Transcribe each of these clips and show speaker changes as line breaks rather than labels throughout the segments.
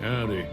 Howdy.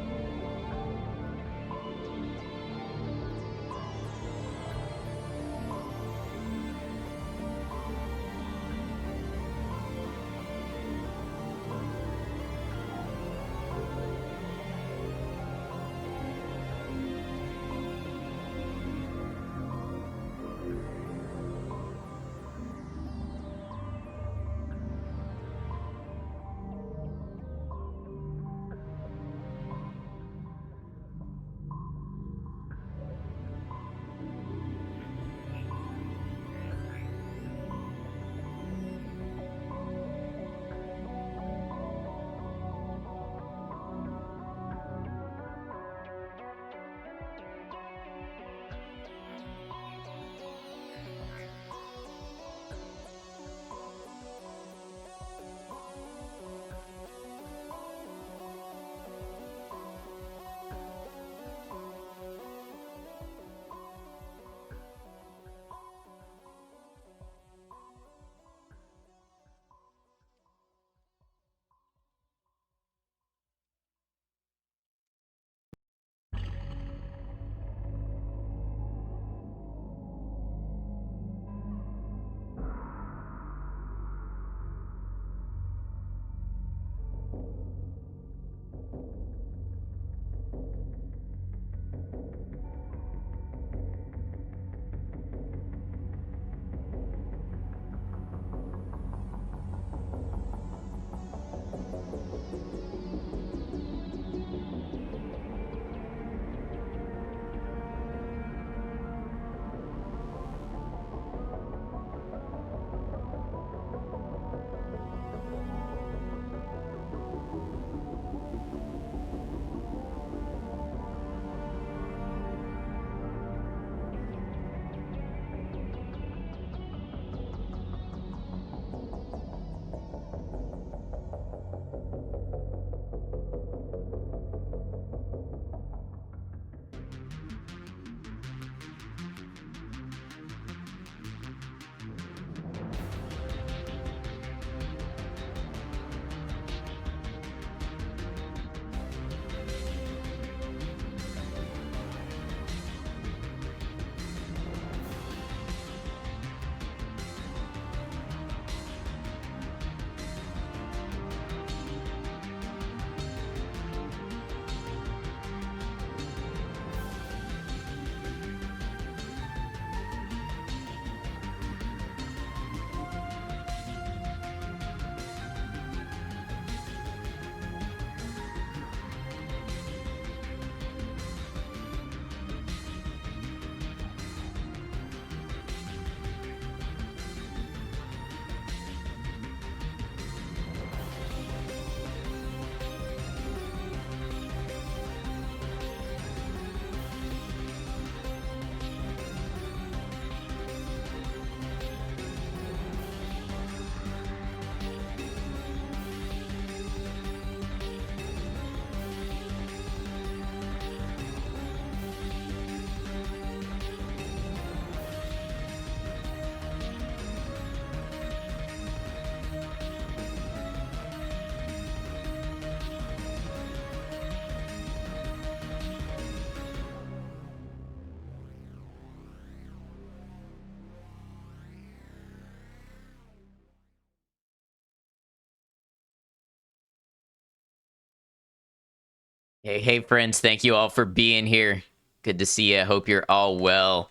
Hey, friends. Thank you all for being here. Good to see you. Hope you're all well.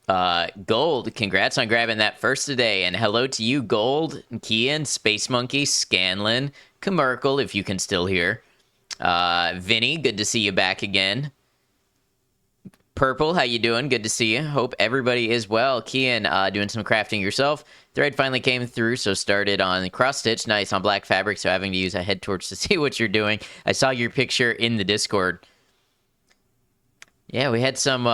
Gold, congrats on grabbing that first today. And hello to you, Gold, Kian, Space Monkey, Scanlan, Commerkle, if you can still hear. Vinny, good to see you back again. Purple, how you doing? Good to see you. Hope everybody is well. Kian, doing some crafting yourself. Thread finally came through, so started on cross stitch. Nice on black fabric, so having to use a head torch to see what you're doing. I saw your picture in the Discord. Yeah, we had some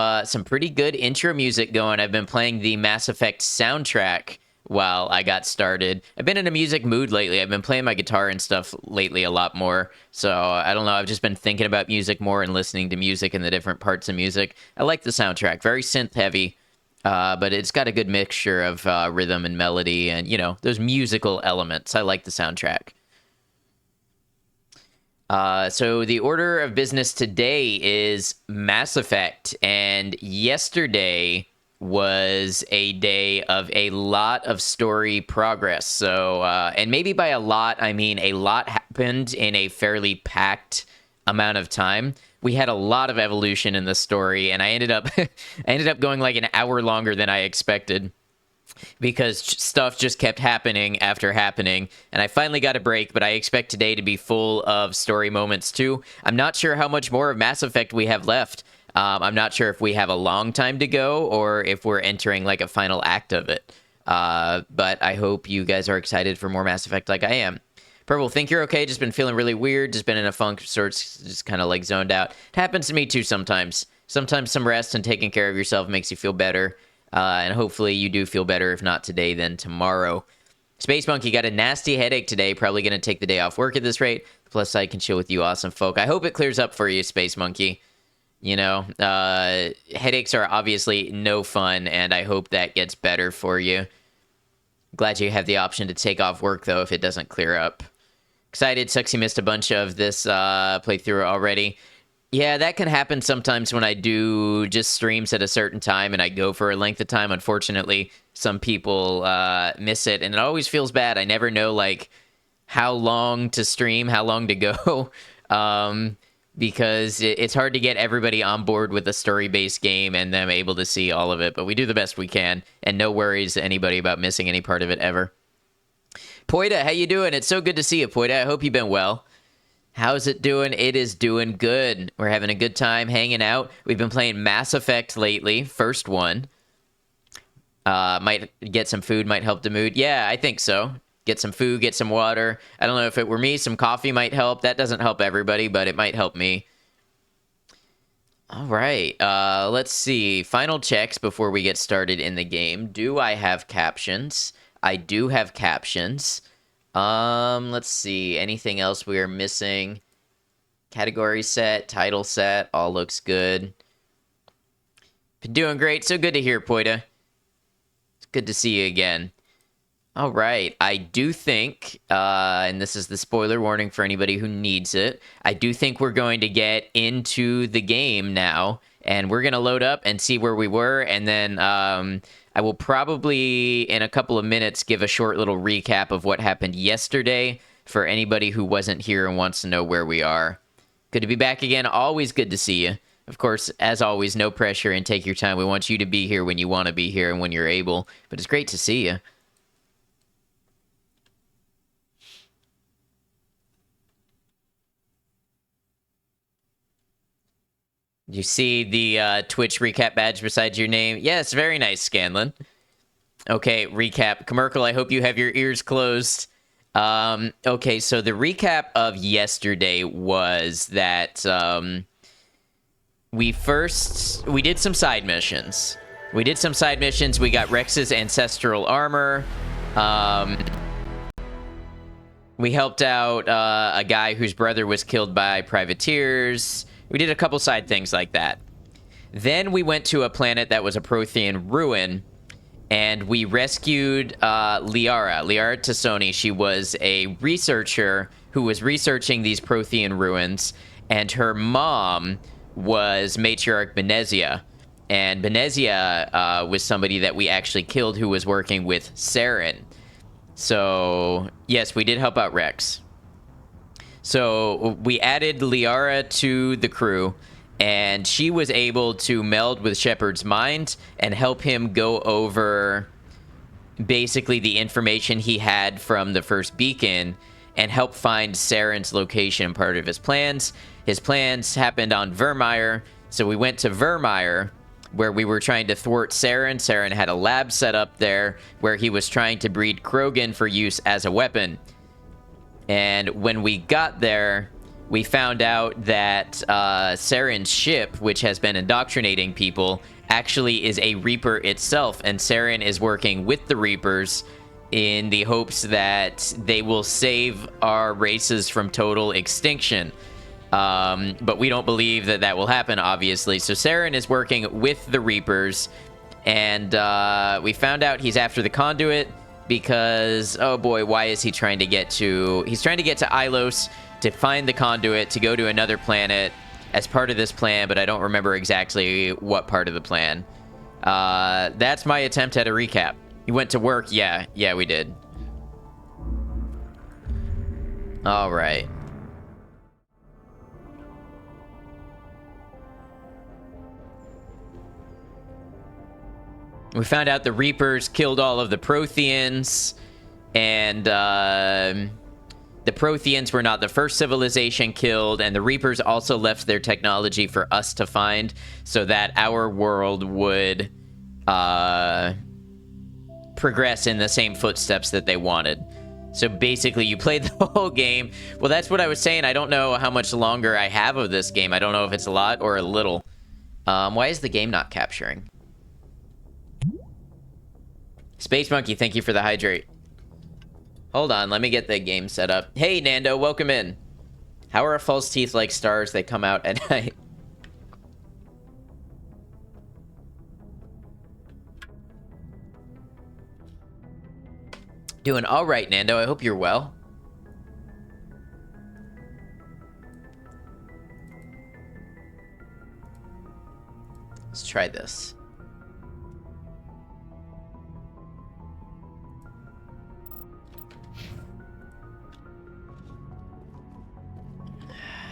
pretty good intro music going. I've been playing the Mass Effect soundtrack while I got started. I've been in a music mood lately. I've been playing my guitar and stuff lately a lot more. So I don't know. I've just been thinking about music more and listening to music and the different parts of music. I like the soundtrack. Very synth heavy, but it's got a good mixture of rhythm and melody and, those musical elements. I like the soundtrack. So the order of business today is Mass Effect, and yesterday was a day of a lot of story progress. So, and maybe by a lot, I mean a lot happened in a fairly packed amount of time. We had a lot of evolution in the story, and I ended up I ended up going like an hour longer than I expected, because stuff just kept happening after happening, and I finally got a break, but I expect today to be full of story moments too. I'm not sure how much more of Mass Effect we have left. I'm not sure if we have a long time to go or if we're entering like a final act of it. But I hope you guys are excited for more Mass Effect like I am. Purple, think you're okay? Just been feeling really weird, just been in a funk, sorts, just kind of like zoned out. It happens to me too sometimes. Sometimes some rest and taking care of yourself makes you feel better. And hopefully you do feel better, if not today, then tomorrow. Space Monkey got a nasty headache today. Probably going to take the day off work at this rate. Plus, I can chill with you awesome folk. I hope it clears up for you, Space Monkey. You know, headaches are obviously no fun, and I hope that gets better for you. Glad you have the option to take off work, though, if it doesn't clear up. Excited. Sucks you missed a bunch of this playthrough already. Yeah, that can happen sometimes when I do just streams at a certain time and I go for a length of time. Unfortunately, some people miss it, and it always feels bad. I never know, like, how long to stream, how long to go, because it's hard to get everybody on board with a story-based game and them able to see all of it. But we do the best we can, and no worries to anybody about missing any part of it ever. Poida, how you doing? It's so good to see you, Poida. I hope you've been well. How's it doing? It is doing good. We're having a good time hanging out. We've been playing Mass Effect lately. First one. Might get some food, might help the mood. Yeah, I think so. Get some food, get some water. I don't know if it were me, some coffee might help. That doesn't help everybody, but it might help me. All right. Let's see. Final checks before we get started in the game. Do I have captions? I do have captions. Let's see. Anything else we are missing? Category set, title set, all looks good. Been doing great. So good to hear, Poida. It's good to see you again. All right. I do think, and this is the spoiler warning for anybody who needs it, I do think we're going to get into the game now, and we're going to load up and see where we were, and then I will probably, in a couple of minutes, give a short little recap of what happened yesterday for anybody who wasn't here and wants to know where we are. Good to be back again. Always good to see you. Of course, as always, no pressure and take your time. We want you to be here when you want to be here and when you're able. But it's great to see you. You see the Twitch recap badge beside your name? Yes, very nice, Scanlan. Okay, recap. Commercial, I hope you have your ears closed. Okay, so the recap of yesterday was that we did some side missions. We got Rex's ancestral armor. We helped out a guy whose brother was killed by privateers. We did a couple side things like that. Then we went to a planet that was a Prothean ruin, and we rescued Liara Tassoni. She was a researcher who was researching these Prothean ruins, and her mom was Matriarch Benezia. And Benezia was somebody that we actually killed who was working with Saren. So, yes, we did help out Rex. So we added Liara to the crew, and she was able to meld with Shepard's mind and help him go over basically the information he had from the first beacon and help find Saren's location, part of his plans. His plans happened on Virmire, so we went to Virmire, where we were trying to thwart Saren. Saren had a lab set up there where he was trying to breed Krogan for use as a weapon. And when we got there, we found out that Saren's ship, which has been indoctrinating people, actually is a Reaper itself. And Saren is working with the Reapers in the hopes that they will save our races from total extinction. But we don't believe that that will happen, obviously. So Saren is working with the Reapers. And we found out he's after the Conduit. because, oh boy, why is he trying to get to... He's trying to get to Ilos to find the conduit to go to another planet as part of this plan, but I don't remember exactly what part of the plan. That's my attempt at a recap. You went to work? Yeah, we did. All right. We found out the Reapers killed all of the Protheans, and the Protheans were not the first civilization killed, and the Reapers also left their technology for us to find so that our world would progress in the same footsteps that they wanted. So basically, you played the whole game. Well, that's what I was saying. I don't know how much longer I have of this game. I don't know if it's a lot or a little. Why is the game not capturing? Space Monkey, thank you for the hydrate. Hold on, let me get the game set up. Hey, Nando, welcome in. How are false teeth like stars? They come out at night. Doing all right, Nando. I hope you're well. Let's try this.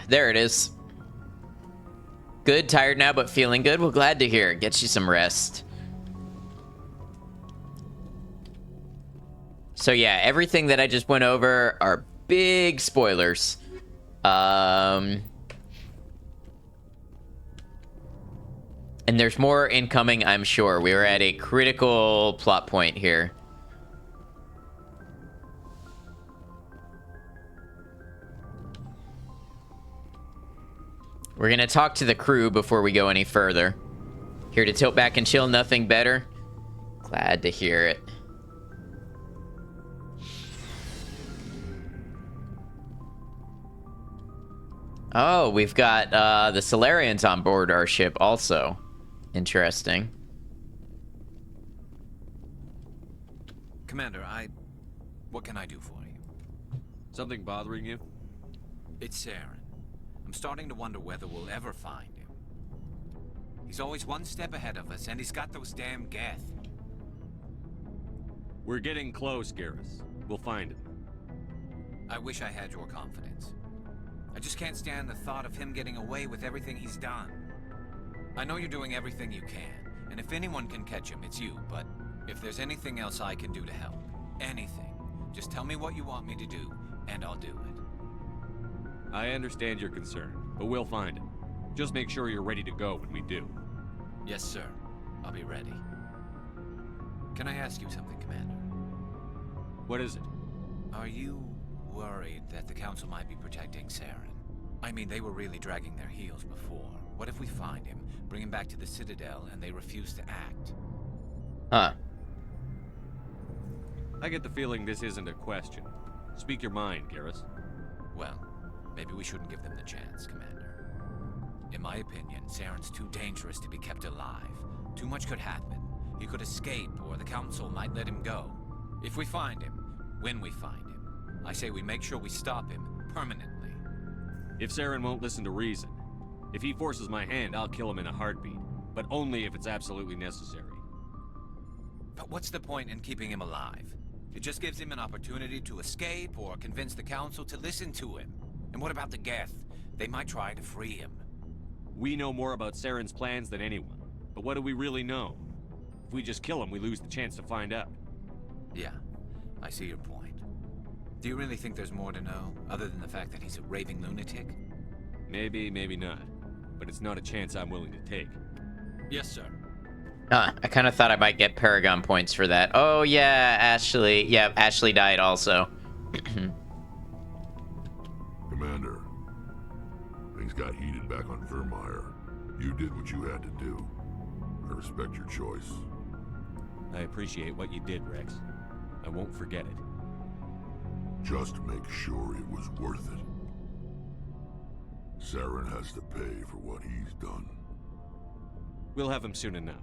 There it is. Good, tired now, but feeling good. Well, glad to hear it. Get you some rest. So yeah, everything that I just went over are big spoilers. And there's more incoming, I'm sure. We were at a critical plot point here. We're gonna talk to the crew before we go any further. Here to tilt back and chill, nothing better. Glad to hear it. Oh, we've got the Solarians on board our ship also. Interesting.
Commander, what can I do for you?
Something bothering you?
It's Saren. I'm starting to wonder whether we'll ever find him. He's always one step ahead of us, and he's got those damn Geth.
We're getting close, Garrus. We'll find him.
I wish I had your confidence. I just can't stand the thought of him getting away with everything he's done. I know you're doing everything you can, and if anyone can catch him, it's you, but if there's anything else I can do to help, anything, just tell me what you want me to do, and I'll do it.
I understand your concern, but we'll find him. Just make sure you're ready to go when we do.
Yes, sir. I'll be ready. Can I ask you something, Commander?
What is it?
Are you worried that the Council might be protecting Saren? I mean, they were really dragging their heels before. What if we find him, bring him back to the Citadel, and they refuse to act?
Huh.
I get the feeling this isn't a question. Speak your mind, Garrus.
Well, maybe we shouldn't give them the chance, Commander. In my opinion, Saren's too dangerous to be kept alive. Too much could happen. He could escape, or the Council might let him go. If we find him, when we find him, I say we make sure we stop him permanently.
If Saren won't listen to reason, if he forces my hand, I'll kill him in a heartbeat. But only if it's absolutely necessary.
But what's the point in keeping him alive? It just gives him an opportunity to escape or convince the Council to listen to him. And what about the Geth? They might try to free him.
We know more about Saren's plans than anyone. But what do we really know? If we just kill him, we lose the chance to find out.
Yeah, I see your point. Do you really think there's more to know, other than the fact that he's a raving lunatic?
Maybe, maybe not. But it's not a chance I'm willing to take.
Yes, sir.
I kind of thought I might get Paragon points for that. Oh, yeah, Ashley. Yeah, Ashley died also.
Commander, things got heated back on Vermeer. You did what you had to do. I respect your choice.
I appreciate what you did, Rex. I won't forget it.
Just make sure it was worth it. Saren has to pay for what he's done.
We'll have him soon enough.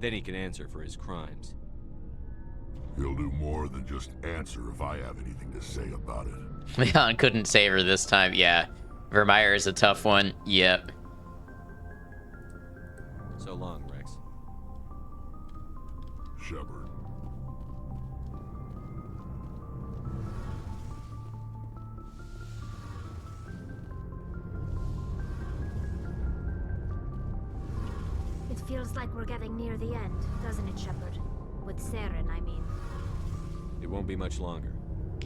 Then he can answer for his crimes.
He'll do more than just answer if I have anything to say about it.
Leon couldn't save her this time. Yeah. Vermeer is a tough one. Yep.
So long, Rex.
Shepard.
It feels like we're getting near the end, doesn't it, Shepard? With Saren, I mean.
It won't be much longer.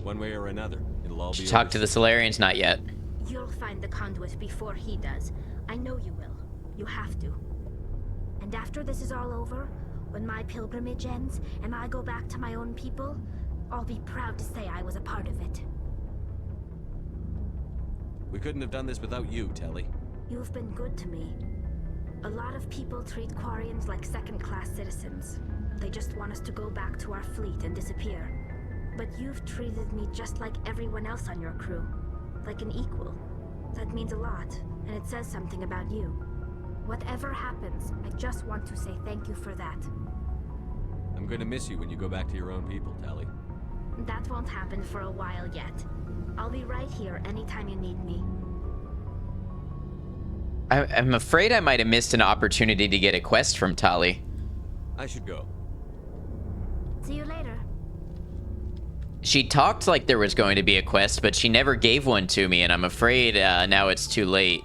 One way or another, it'll all be
Talk
over
to the Solarians? Not yet.
You'll find the conduit before he does. I know you will. You have to. And after this is all over, when my pilgrimage ends and I go back to my own people, I'll be proud to say I was a part of it.
We couldn't have done this without you, Telly.
You've been good to me. A lot of people treat Quarians like second-class citizens. They just want us to go back to our fleet and disappear. But you've treated me just like everyone else on your crew. Like an equal. That means a lot, and it says something about you. Whatever happens, I just want to say thank you for that.
I'm going to miss you when you go back to your own people, Telly.
That won't happen for a while yet. I'll be right here anytime you need me.
I'm afraid I might have missed an opportunity to get a quest from Tali.
I should go.
See you later.
She talked like there was going to be a quest, but she never gave one to me, and I'm afraid now it's too late.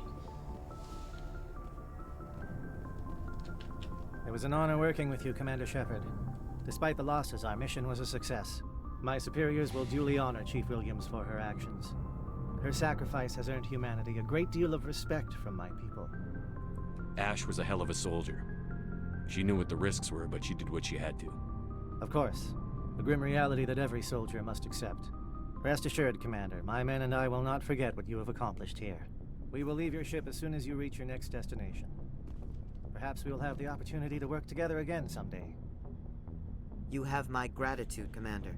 It was an honor working with you, Commander Shepard. Despite the losses, our mission was a success. My superiors will duly honor Chief Williams for her actions. Her sacrifice has earned humanity a great deal of respect from my people.
Ash was a hell of a soldier. She knew what the risks were, but she did what she had to.
Of course, a grim reality that every soldier must accept. Rest assured, Commander, my men and I will not forget what you have accomplished here. We will leave your ship as soon as you reach your next destination. Perhaps we will have the opportunity to work together again someday.
You have my gratitude, Commander.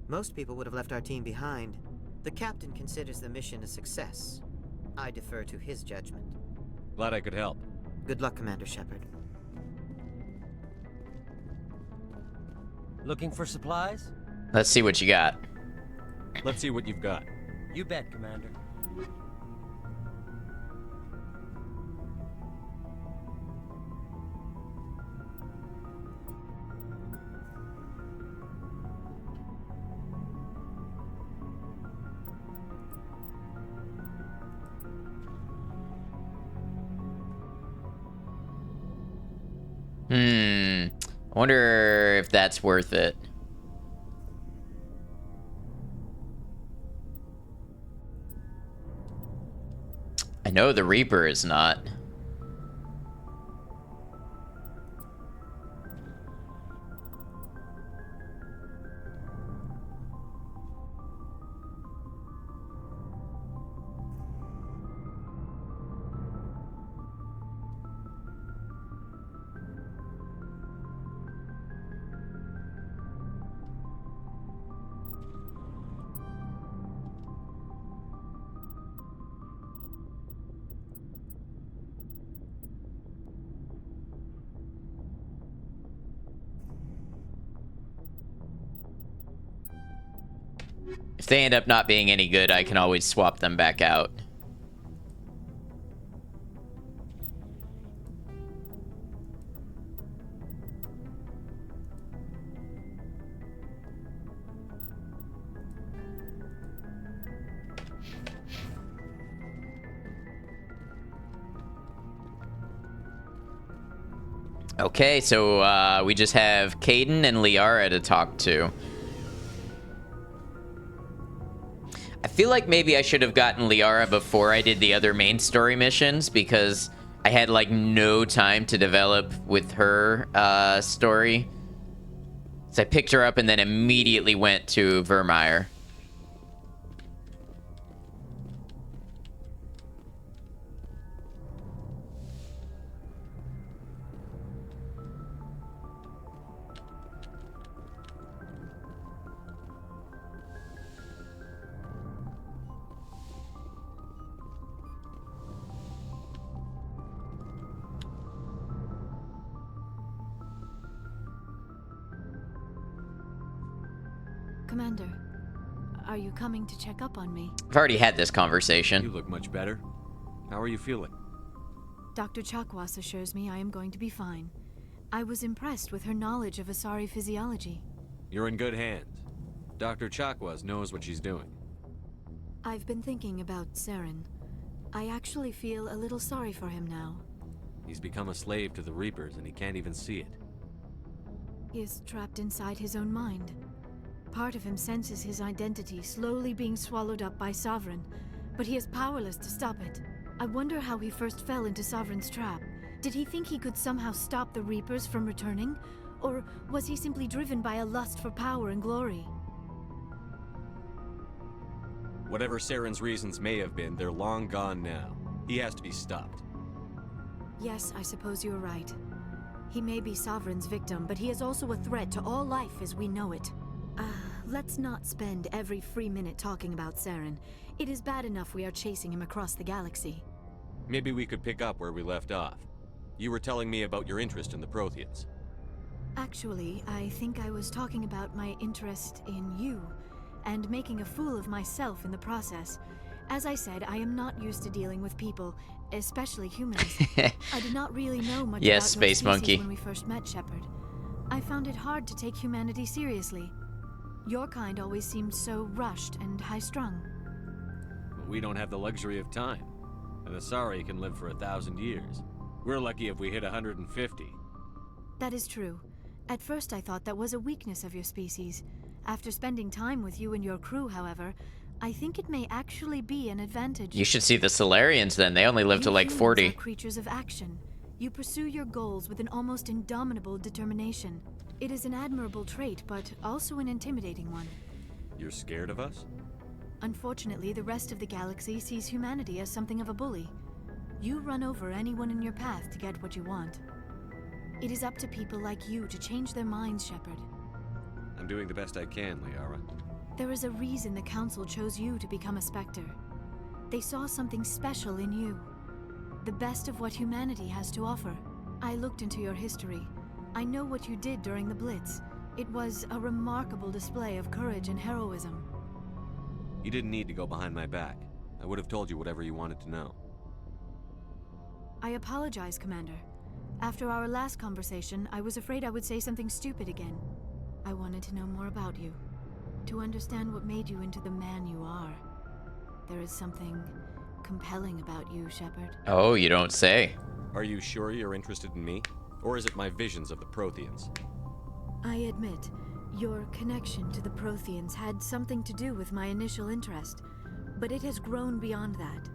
Most people would have left our team behind. The captain considers the mission a success. I defer to his judgment.
Glad I could help.
Good luck, Commander Shepard.
Looking for supplies?
Let's see what you got.
Let's see what you've got.
You bet, Commander.
I wonder if that's worth it. I know the Reaper is not. If they end up not being any good, I can always swap them back out. Okay, so we just have Kaidan and Liara to talk to. I feel like maybe I should have gotten Liara before I did the other main story missions, because I had like no time to develop with her story. So I picked her up and then immediately went to Vermeer.
Commander, are you coming to check up on me?
I've already had this
You
conversation.
look much better. How are you feeling?
Dr. Chakwas assures me I am going to be fine. I was impressed with her knowledge of Asari physiology.
You're in good hands. Dr. Chakwas knows what she's doing.
I've been thinking about Saren. I actually feel a little sorry for him now.
He's become a slave to the Reapers and he can't even see it.
He is trapped inside his own mind. Part of him senses his identity slowly being swallowed up by Sovereign, but he is powerless to stop it. I wonder how he first fell into Sovereign's trap. Did he think he could somehow stop the Reapers from returning? Or was he simply driven by a lust for power and glory?
Whatever Saren's reasons may have been, they're long gone now. He has to be stopped.
Yes, I suppose you're right. He may be Sovereign's victim, but he is also a threat to all life as we know it. Let's not spend every free minute talking about Saren. It is bad enough we are chasing him across the galaxy.
Maybe we could pick up where we left off. You were telling me about your interest in the Protheans.
Actually, I think I was talking about my interest in you, and making a fool of myself in the process. As I said, I am not used to dealing with people, especially humans. I did not really know much
Yes,
about your
Space
species
Monkey.
when we first met, Shepard. I found it hard to take humanity seriously. Your kind always seemed so rushed and high-strung.
But we don't have the luxury of time. An Asari can live for 1,000 years. We're lucky if we hit 150.
That is true. At first I thought that was a weakness of your species. After spending time with you and your crew, however, I think it may actually be an advantage.
You should see the Solarians then. They only live to
You
like
humans
40.
are creatures of action. You pursue your goals with an almost indomitable determination. It is an admirable trait, but also an intimidating one.
You're scared of us?
Unfortunately, the rest of the galaxy sees humanity as something of a bully. You run over anyone in your path to get what you want. It is up to people like you to change their minds, Shepard.
I'm doing the best I can, Liara.
There is a reason the Council chose you to become a Spectre. They saw something special in you. The best of what humanity has to offer. I looked into your history. I know what you did during the Blitz. It was a remarkable display of courage and heroism.
You didn't need to go behind my back. I would have told you whatever you wanted to know.
I apologize, Commander. After our last conversation, I was afraid I would say something stupid again. I wanted to know more about you. To understand what made you into the man you are. There is something compelling about you, Shepard.
Oh, you don't say.
Are you sure you're interested in me? Or is it my visions of the Protheans?
I admit, your connection to the Protheans had something to do with my initial interest, but it has grown beyond that.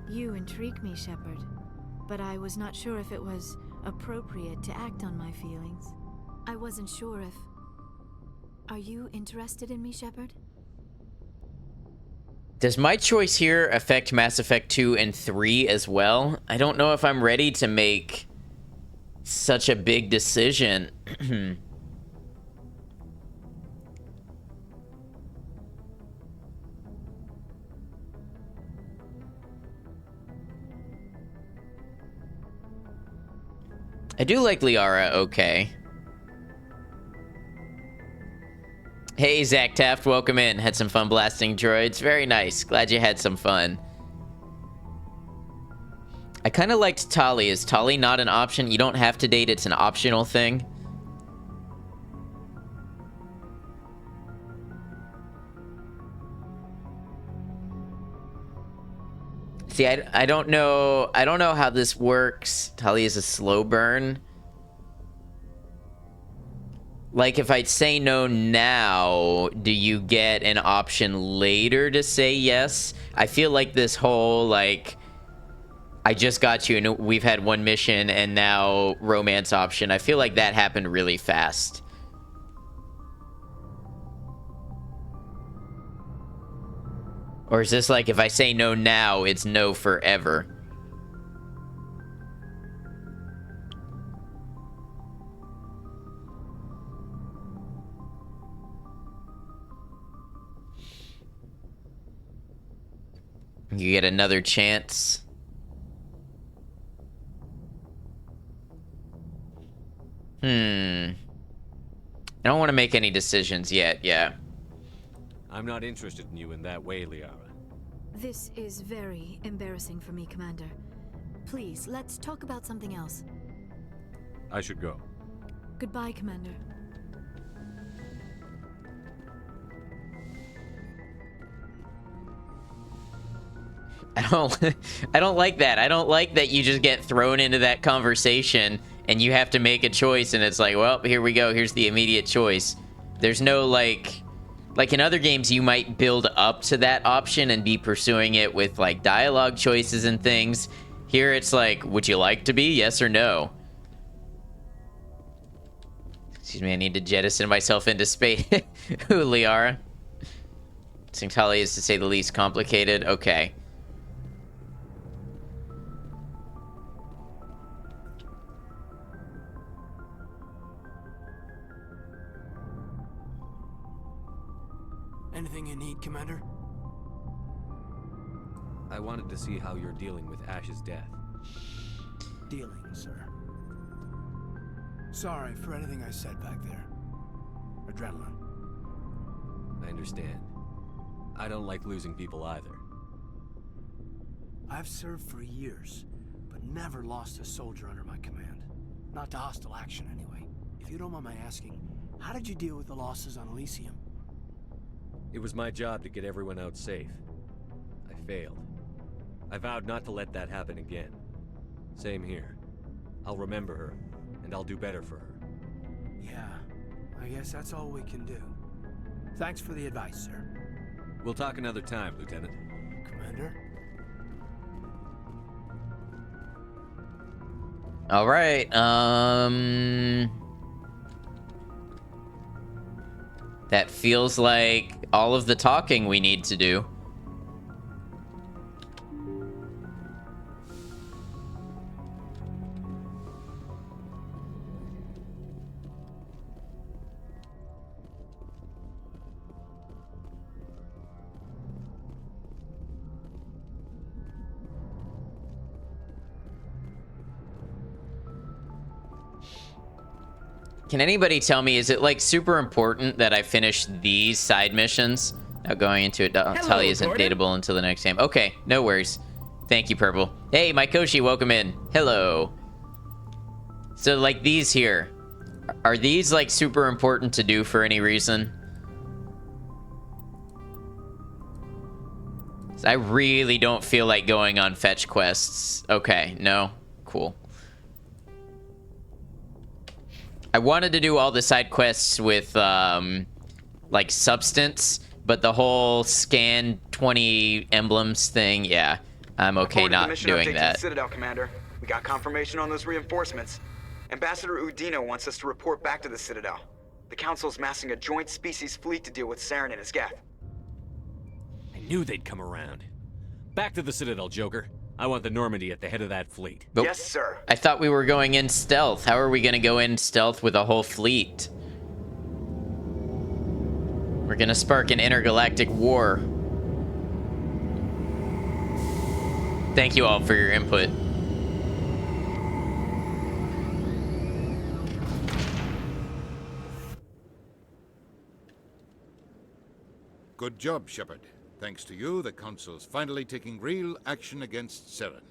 You intrigue me, Shepard, but I was not sure if it was appropriate to act on my feelings. I wasn't sure if... Are you interested in me, Shepard?
Does my choice here affect Mass Effect 2 and 3 as well? I don't know if I'm ready to make such a big decision. I do like Liara, okay. Hey, Zach Taft, welcome in. Had some fun blasting droids. Very nice. Glad you had some fun. I kind of liked Tali. Is Tali not an option? You don't have to date. It's an optional thing. See, I don't know. I don't know how this works. Tali is a slow burn. Like, if I say no now, do you get an option later to say yes? I feel like this whole, like, I just got you and we've had one mission and now romance option. I feel like that happened really fast. Or is this like, if I say no now, it's no forever? You get another chance. I don't want to make any decisions yet, yeah.
I'm not interested in you in that way, Liara.
This is very embarrassing for me, Commander. Please, let's talk about something else.
I should go.
Goodbye, Commander.
I don't like that. I don't like that you just get thrown into that conversation and you have to make a choice and it's like, well, here we go. Here's the immediate choice. There's no like in other games you might build up to that option and be pursuing it with like dialogue choices and things. Here it's like, would you like to be? Yes or no? Excuse me, I need to jettison myself into space. Ooh, Liara. Singtali is to say the least complicated. Okay.
Anything you need, Commander?
I wanted to see how you're dealing with Ash's death.
Dealing, sir. Sorry for anything I said back there. Adrenaline.
I understand. I don't like losing people either.
I've served for years, but never lost a soldier under my command. Not to hostile action, anyway. If you don't mind my asking, how did you deal with the losses on Elysium?
It was my job to get everyone out safe. I failed. I vowed not to let that happen again. Same here. I'll remember her, and I'll do better for her.
Yeah, I guess that's all we can do. Thanks for the advice, sir.
We'll talk another time, Lieutenant.
Commander?
All right. That feels like all of the talking we need to do. Can anybody tell me, is it like super important that I finish these side missions? Now going into it, Tali isn't dateable until the next game. Okay, no worries. Thank you, Purple. Hey, Maikoshi, welcome in. Hello. So like these here, are these like super important to do for any reason? I really don't feel like going on fetch quests. Okay, no, cool. I wanted to do all the side quests with, like, substance, but the whole scan 20 emblems thing, yeah, I'm okay not doing that.
Citadel, Commander. We got confirmation on those reinforcements. Ambassador Udina wants us to report back to the Citadel. The Council's massing a joint species fleet to deal with Saren and his Geth.
I knew they'd come around. Back to the Citadel, Joker. I want the Normandy at the head of that fleet.
But
yes, sir.
I thought we were going in stealth. How are we going to go in stealth with a whole fleet? We're going to spark an intergalactic war. Thank you all for your input.
Good job, Shepard. Thanks to you, the Council's finally taking real action against Saren.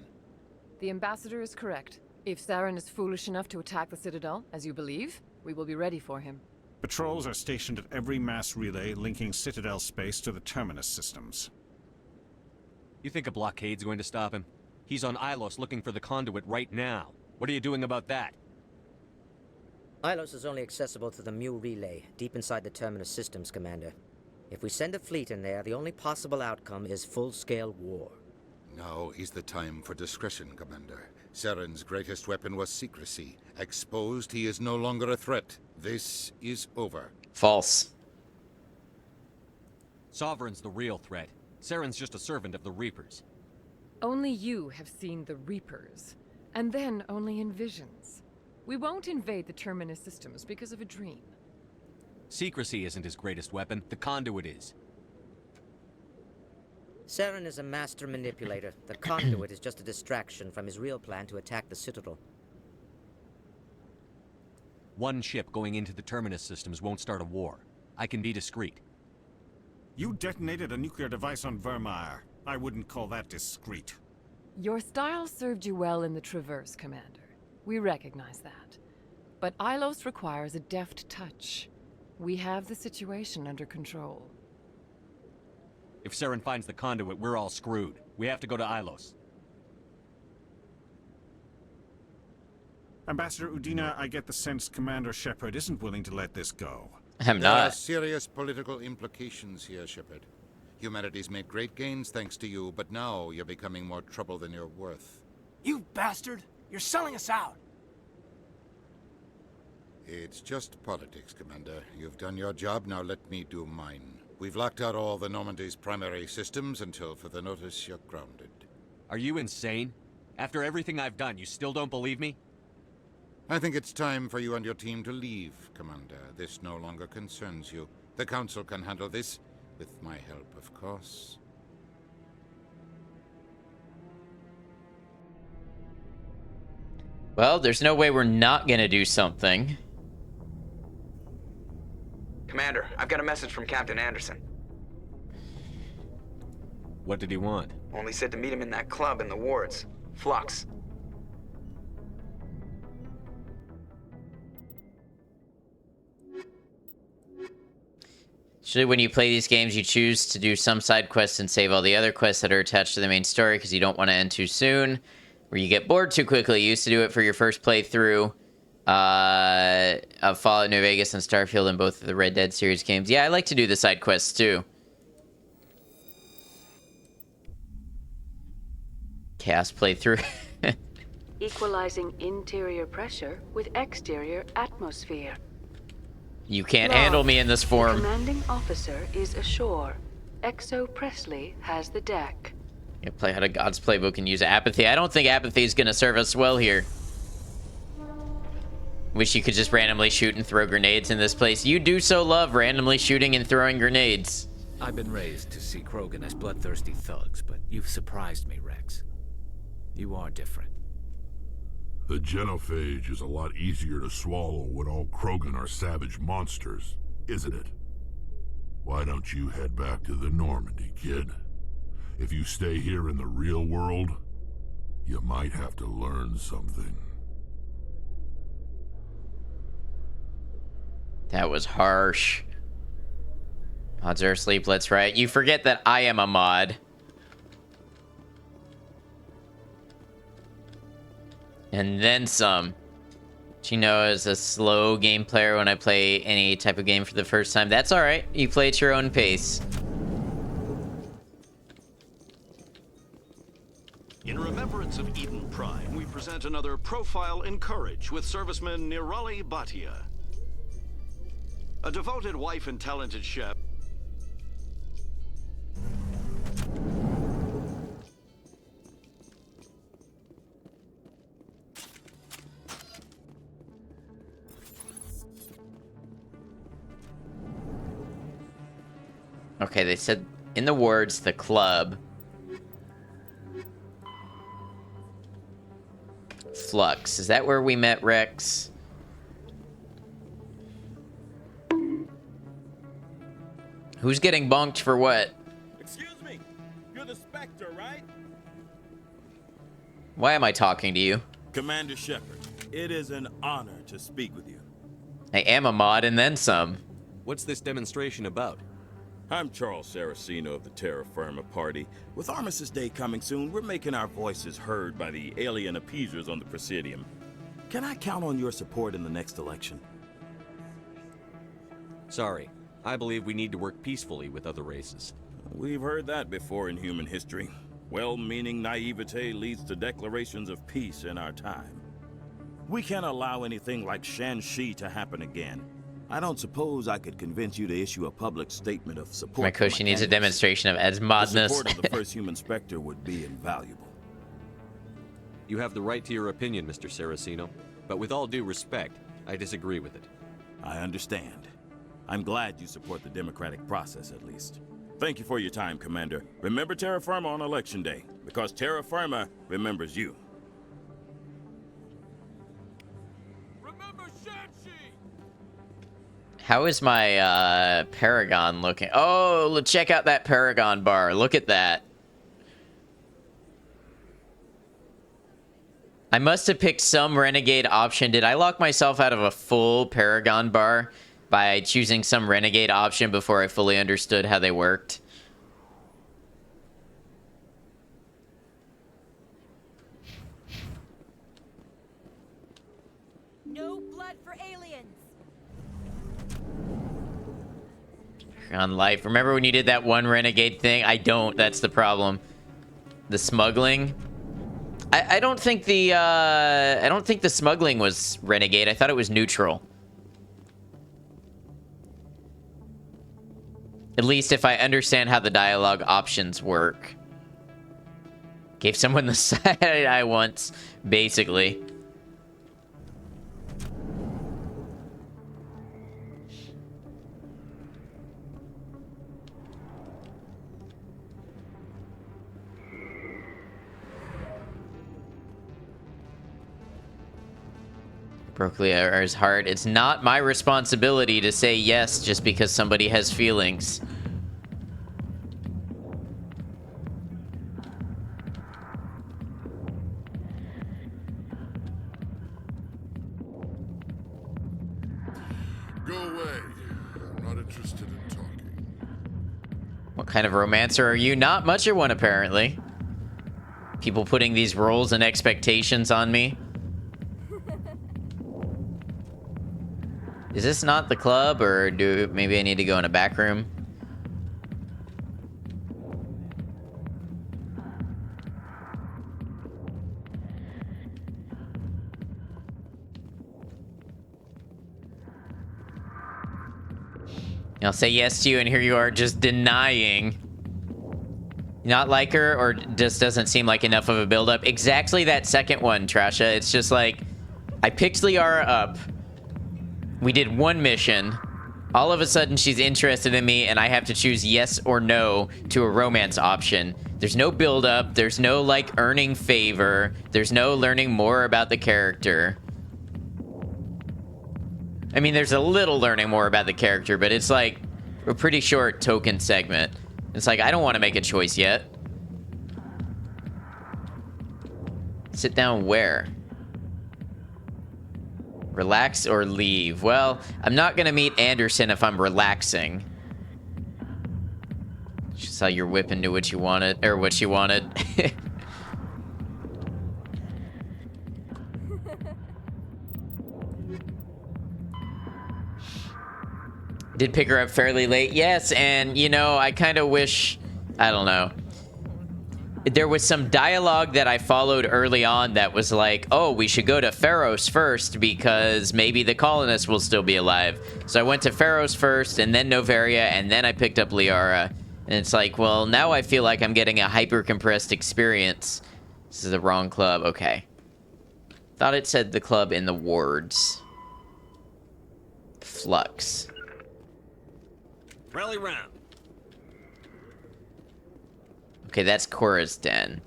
The Ambassador is correct. If Saren is foolish enough to attack the Citadel, as you believe, we will be ready for him.
Patrols are stationed at every mass relay linking Citadel space to the Terminus systems.
You think a blockade's going to stop him? He's on Ilos looking for the conduit right now. What are you doing about that?
Ilos is only accessible to the Mu relay, deep inside the Terminus systems, Commander. If we send a fleet in there, the only possible outcome is full-scale war.
Now is the time for discretion, Commander. Saren's greatest weapon was secrecy. Exposed, he is no longer a threat. This is over.
False.
Sovereign's the real threat. Saren's just a servant of the Reapers.
Only you have seen the Reapers, and then only in visions. We won't invade the Terminus systems because of a dream.
Secrecy isn't his greatest weapon. The conduit is.
Saren is a master manipulator. The conduit is just a distraction from his real plan to attack the Citadel.
One ship going into the Terminus systems won't start a war. I can be discreet.
You detonated a nuclear device on Vermeer. I wouldn't call that discreet.
Your style served you well in the Traverse, Commander. We recognize that. But Ilos requires a deft touch. We have the situation under control.
If Saren finds the conduit, we're all screwed. We have to go to Ilos.
Ambassador Udina, I get the sense Commander Shepard isn't willing to let this go.
I'm
There are
not.
serious political implications here, Shepard. Humanity's made great gains thanks to you, but now you're becoming more trouble than you're worth.
You bastard! You're selling us out!
It's just politics, Commander. You've done your job, now let me do mine. We've locked out all the Normandy's primary systems until further notice you're grounded.
Are you insane? After everything I've done, you still don't believe me?
I think it's time for you and your team to leave, Commander. This no longer concerns you. The Council can handle this, with my help, of course.
Well, there's no way we're not gonna do something.
Commander, I've got a message from Captain Anderson.
What did he want?
Only said to meet him in that club in the wards. Flux.
Usually when you play these games, you choose to do some side quests and save all the other quests that are attached to the main story because you don't want to end too soon, or you get bored too quickly. You used to do it for your first playthrough of Fallout New Vegas and Starfield and both of the Red Dead series games. Yeah, I like to do the side quests too. Chaos playthrough.
Equalizing interior pressure with exterior atmosphere.
You can't handle me in this form.
The commanding officer is ashore. Exo Presley has the deck.
Yeah, play out of God's playbook and use apathy. I don't think apathy is going to serve us well here. Wish you could just randomly shoot and throw grenades in this place. You do so love randomly shooting and throwing grenades.
I've been raised to see Krogan as bloodthirsty thugs, but you've surprised me, Rex. You are different.
The genophage is a lot easier to swallow when all Krogan are savage monsters, isn't it? Why don't you head back to the Normandy, kid? If you stay here in the real world, you might have to learn something.
That was harsh. Mods are asleep, let's riot. You forget that I am a mod. And then some. But you know, as a slow game player, when I play any type of game for the first time, that's alright. You play at your own pace.
In remembrance of Eden Prime, we present another Profile in Courage with serviceman Nirali Bhatia. A devoted wife and talented chef.
Okay, they said in the words, the club. Flux. Is that where we met Rex? Who's getting bonked for what?
Excuse me. You're the Spectre, right?
Why am I talking to you?
Commander Shepard, it is an honor to speak with you.
I am a mod and then some.
What's this demonstration about?
I'm Charles Saraceno of the Terra Firma Party. With Armistice Day coming soon, we're making our voices heard by the alien appeasers on the Presidium. Can I count on your support in the next election?
Sorry. I believe we need to work peacefully with other races.
We've heard that before in human history. Well-meaning naivete leads to declarations of peace in our time. We can't allow anything like Shanxi to happen again. I don't suppose I could convince you to issue a public statement of support.
My Koshi needs a demonstration of Ed's modness.
The support of the first human Spectre would be invaluable.
You have the right to your opinion, Mr. Saraceno, but with all due respect, I disagree with it.
I understand. I'm glad you support the democratic process, at least. Thank you for your time, Commander. Remember Terra Firma on Election Day, because Terra Firma remembers you.
How is my Paragon looking? Oh, check out that Paragon bar. Look at that. I must have picked some Renegade option. Did I lock myself out of a full Paragon bar by choosing some Renegade option before I fully understood how they worked?
No blood for aliens.
On life. Remember when you did that one Renegade thing? I don't. That's the problem. The smuggling. I don't think the smuggling was Renegade. I thought it was neutral. At least if I understand how the dialogue options work. Gave someone the side eye once, basically. Broke Liara's heart. It's not my responsibility to say yes just because somebody has feelings.
Go away. I'm not interested in talking.
What kind of romancer are you? Not much of one, apparently. People putting these roles and expectations on me. Is this not the club, or maybe I need to go in a back room? I'll say yes to you, and here you are just denying. Not like her, or just doesn't seem like enough of a build-up? Exactly that second one, Trasha. It's just like, I picked Liara up. We did one mission. All of a sudden, she's interested in me, and I have to choose yes or no to a romance option. There's no build-up. There's no, like, earning favor. There's no learning more about the character. I mean, there's a little learning more about the character, but it's, like, a pretty short token segment. It's like, I don't want to make a choice yet. Sit down where? Relax or leave? Well, I'm not gonna meet Anderson if I'm relaxing. She saw your whip and knew what you wanted, or what she wanted. Did pick her up fairly late, yes, and you know, I kind of wish, I don't know. There was some dialogue that I followed early on that was like, oh, we should go to Pharos first because maybe the colonists will still be alive. So I went to Pharos first, and then Noveria, and then I picked up Liara. And it's like, well, now I feel like I'm getting a hyper-compressed experience. This is the wrong club. Okay. Thought it said the club in the wards. Flux.
Rally round.
Okay, that's Cora's den.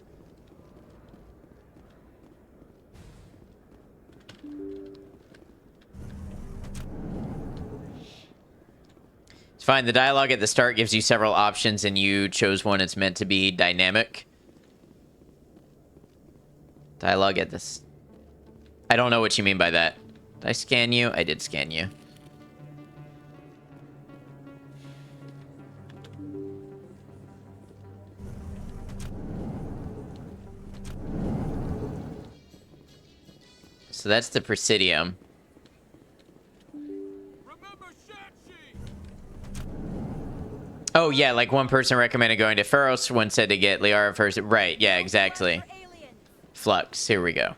It's fine. The dialogue at the start gives you several options, and you chose one. It's meant to be dynamic. Dialogue at this. I don't know what you mean by that. Did I scan you? I did scan you. So that's the Presidium. Oh, yeah, like one person recommended going to Pharos, one said to get Liara first. Right, yeah, exactly. Flux, here we go.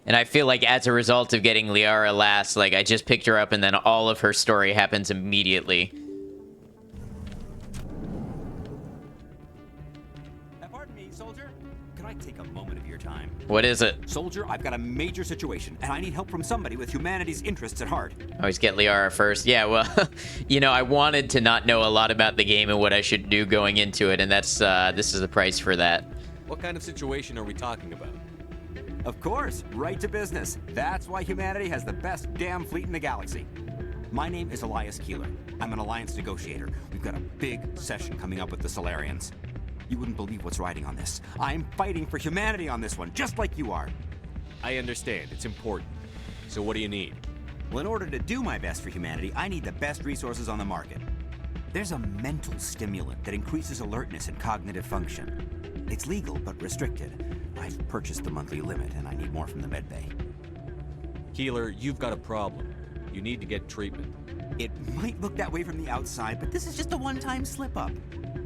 And I feel like as a result of getting Liara last, like I just picked her up and then all of her story happens immediately.
Pardon me, soldier. Could I take a moment of your time?
What is it?
Soldier, I've got a major situation, and I need help from somebody with humanity's interests at heart.
Always get Liara first. Yeah, well, you know, I wanted to not know a lot about the game and what I should do going into it, and that's, this is the price for that.
What kind of situation are we talking about?
Of course, right to business. That's why humanity has the best damn fleet in the galaxy. My name is Elias Keeler. I'm an Alliance negotiator. We've got a big session coming up with the Solarians. You wouldn't believe what's riding on this. I'm fighting for humanity on this one, just like you are.
I understand. It's important. So what do you need?
Well, in order to do my best for humanity, I need the best resources on the market. There's a mental stimulant that increases alertness and cognitive function. It's legal, but restricted. I've purchased the monthly limit, and I need more from the medbay.
Keeler, you've got a problem. You need to get treatment.
It might look that way from the outside, but this is just a one-time slip-up.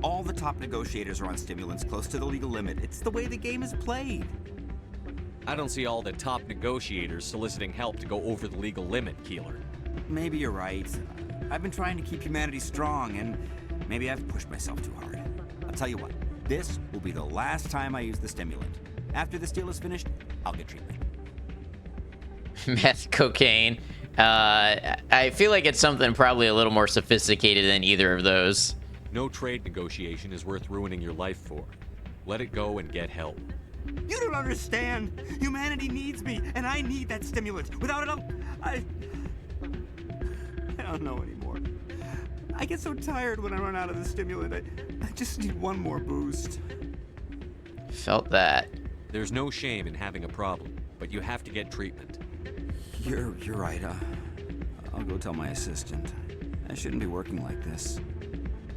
All the top negotiators are on stimulants close to the legal limit. It's the way the game is played.
I don't see all the top negotiators soliciting help to go over the legal limit, Keeler.
Maybe you're right. I've been trying to keep humanity strong, and maybe I've pushed myself too hard. I'll tell you what, this will be the last time I use the stimulant. After this deal is finished, I'll get treatment.
Meth, cocaine. I feel like it's something probably a little more sophisticated than either of those.
No trade negotiation is worth ruining your life for. Let it go and get help.
You don't understand. Humanity needs me, and I need that stimulant. Without it, I don't know anymore. I get so tired when I run out of the stimulant. I just need one more boost.
Felt that.
There's no shame in having a problem, but you have to get treatment.
You're right. I'll go tell my assistant. I shouldn't be working like this.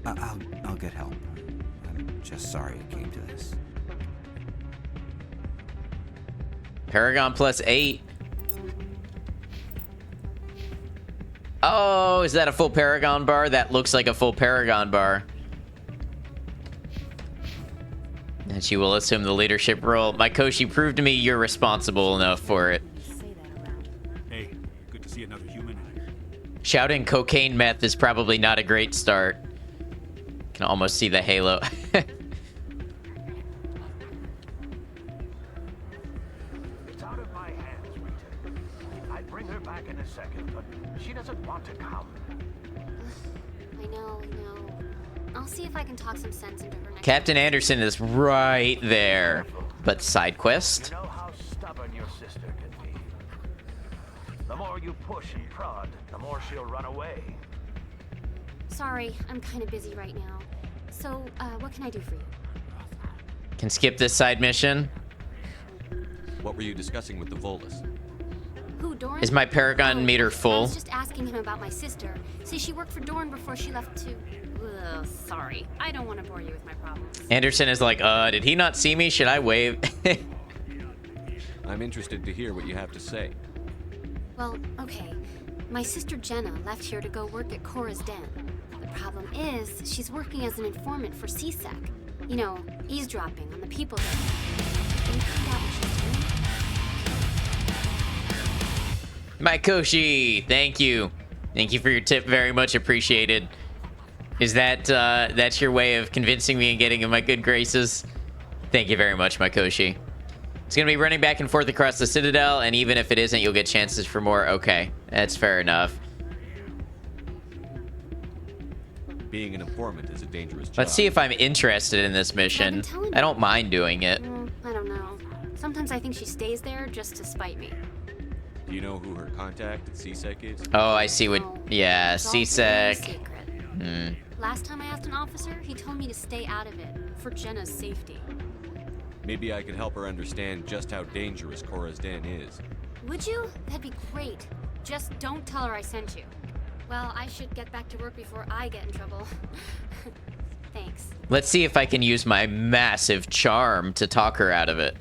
I'll get help. I'm just sorry it came to this.
Paragon plus 8. Oh, is that a full Paragon bar? That looks like a full Paragon bar. And she will assume the leadership role. Mykoshi, prove to me you're responsible enough for it.
Hey, good to see another human in here.
Shouting cocaine meth is probably not a great start. Can almost see the halo.
It's out of my hands, Rita. I'd bring her back in a second, but she doesn't want to come.
I know. I'll see if I can talk some sense into her next
Captain Anderson is right there. But side quest?
You know how stubborn your sister can be. The more you push and prod, the more she'll run away.
Sorry, I'm kind of busy right now. So, what can I do for you?
Can skip this side mission.
What were you discussing with the Volus?
Who, Doran?
Is my Paragon meter
I
full?
was just asking him about my sister. See, she worked for Doran before she left to... Ugh, sorry. I don't want to bore you with my problems.
Anderson is like, did he not see me? Should I wave?
I'm interested to hear what you have to say.
Well, okay. My sister Jenna left here to go work at Cora's Den. The problem is, she's working as an informant for CSEC. You know, eavesdropping on the people there. Can you find out what she's doing?
Mykoshi, thank you. Thank you for your tip, very much appreciated. Is that, that's your way of convincing me and getting in my good graces? Thank you very much, Mykoshi. It's gonna be running back and forth across the Citadel, and even if it isn't, you'll get chances for more. Okay, that's fair enough.
Being an informant is a dangerous job.
Let's see if I'm interested in this mission. I don't mind doing it.
I don't know. Sometimes I think she stays there just to spite me.
Do you know who her contact at CSEC is?
Oh, I see what... Yeah,
It's all very
CSEC.
secret.
Hmm.
Last time I asked an officer, he told me to stay out of it, for Jenna's safety.
Maybe I could help her understand just how dangerous Cora's Den is.
Would you? That'd be great. Just don't tell her I sent you. Well, I should get back to work before I get in trouble. Thanks.
Let's see if I can use my massive charm to talk her out of it.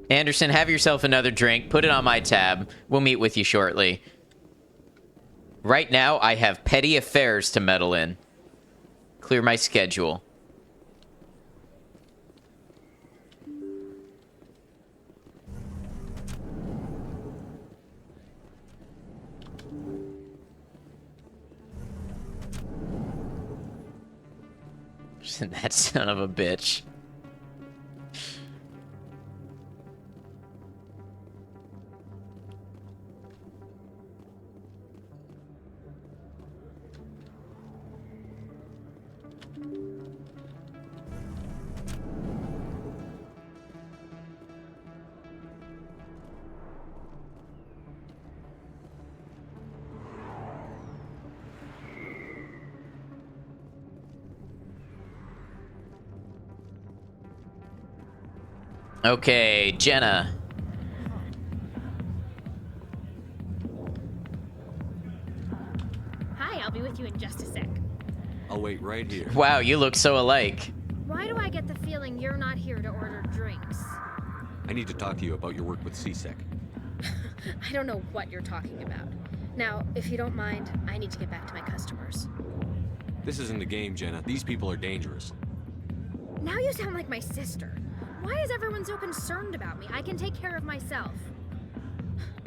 Anderson, have yourself another drink. Put it on my tab. We'll meet with you shortly. Right now, I have petty affairs to meddle in. Clear my schedule. That son of a bitch. Okay, Jenna.
Hi, I'll be with you in just a sec.
I'll wait right here.
Wow, you look so alike.
Why do I get the feeling you're not here to order drinks?
I need to talk to you about your work with CSEC.
I don't know what you're talking about. Now, if you don't mind, I need to get back to my customers.
This isn't a game, Jenna. These people are dangerous.
Now you sound like my sister. Why is everyone so concerned about me? I can take care of myself.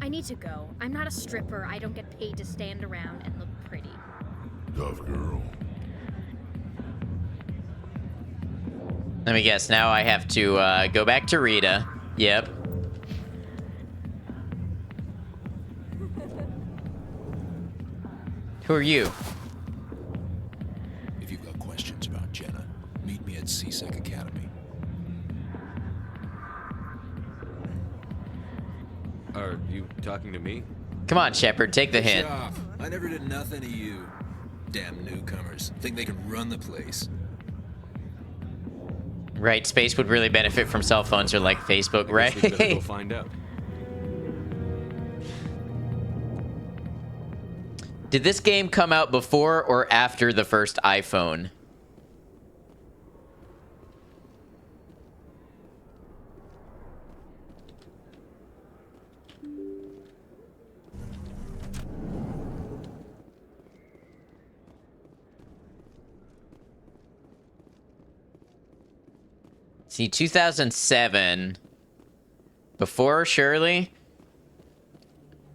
I need to go. I'm not a stripper. I don't get paid to stand around and look pretty.
Tough girl.
Let me guess. Now I have to go back to Rita. Yep. Who are you?
If you've got questions about Jenna, meet me at CSEC Academy.
Are you talking to me?
Come on, Shepard, take the
Push
hint.
off. I never did nothing to you. Damn newcomers. Think they can run the place.
Right, space would really benefit from cell phones or like Facebook, right?
We better go find out.
Did this game come out before or after the first iPhone? See, 2007. Before Shirley?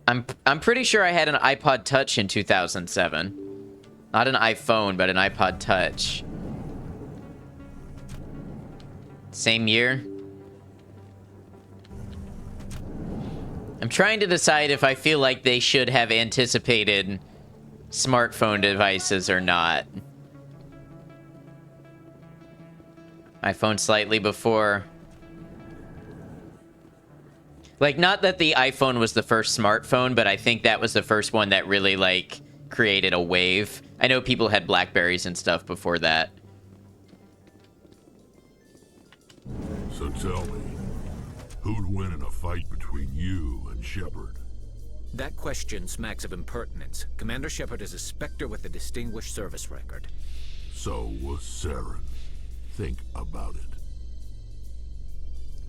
I'm pretty sure I had an iPod Touch in 2007. Not an iPhone, but an iPod Touch. Same year. I'm trying to decide if I feel like they should have anticipated smartphone devices or not. iPhone slightly before. Like, not that the iPhone was the first smartphone, but I think that was the first one that really, like, created a wave. I know people had Blackberries and stuff before that.
So tell me, who'd win in a fight between you and Shepard?
That question smacks of impertinence. Commander Shepard is a Spectre with a distinguished service record.
So was Saren. Think about it.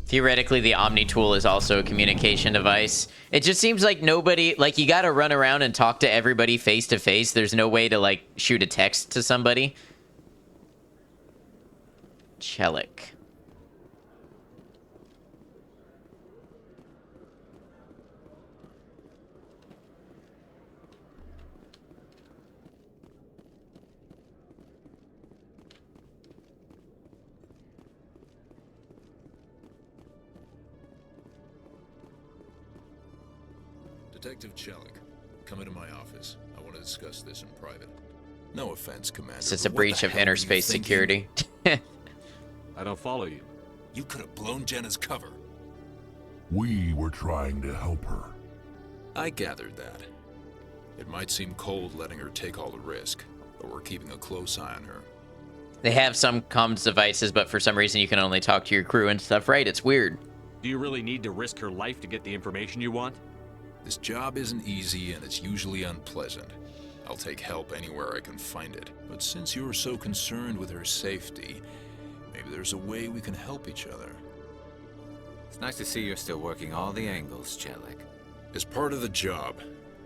Theoretically, the Omni tool is also a communication device. It just seems like nobody, like, you gotta run around and talk to everybody face to face. There's no way to, like, shoot a text to somebody. Chelik.
Detective Chelik, come into my office. I want to discuss this in private. No offense, Commander.
It's just a
but what
breach
the
of
hell were you
interspace
thinking?
security.
I don't follow you.
You could have blown Jenna's cover.
We were trying to help her.
I gathered that. It might seem cold letting her take all the risk, but we're keeping a close eye on her.
They have some comms devices, but for some reason you can only talk to your crew and stuff, right? It's weird.
Do you really need to risk her life to get the information you want?
This job isn't easy and it's usually unpleasant. I'll take help anywhere I can find it. But since you're so concerned with her safety, maybe there's a way we can help each other.
It's nice to see you're still working all the angles, Chelik.
As part of the job.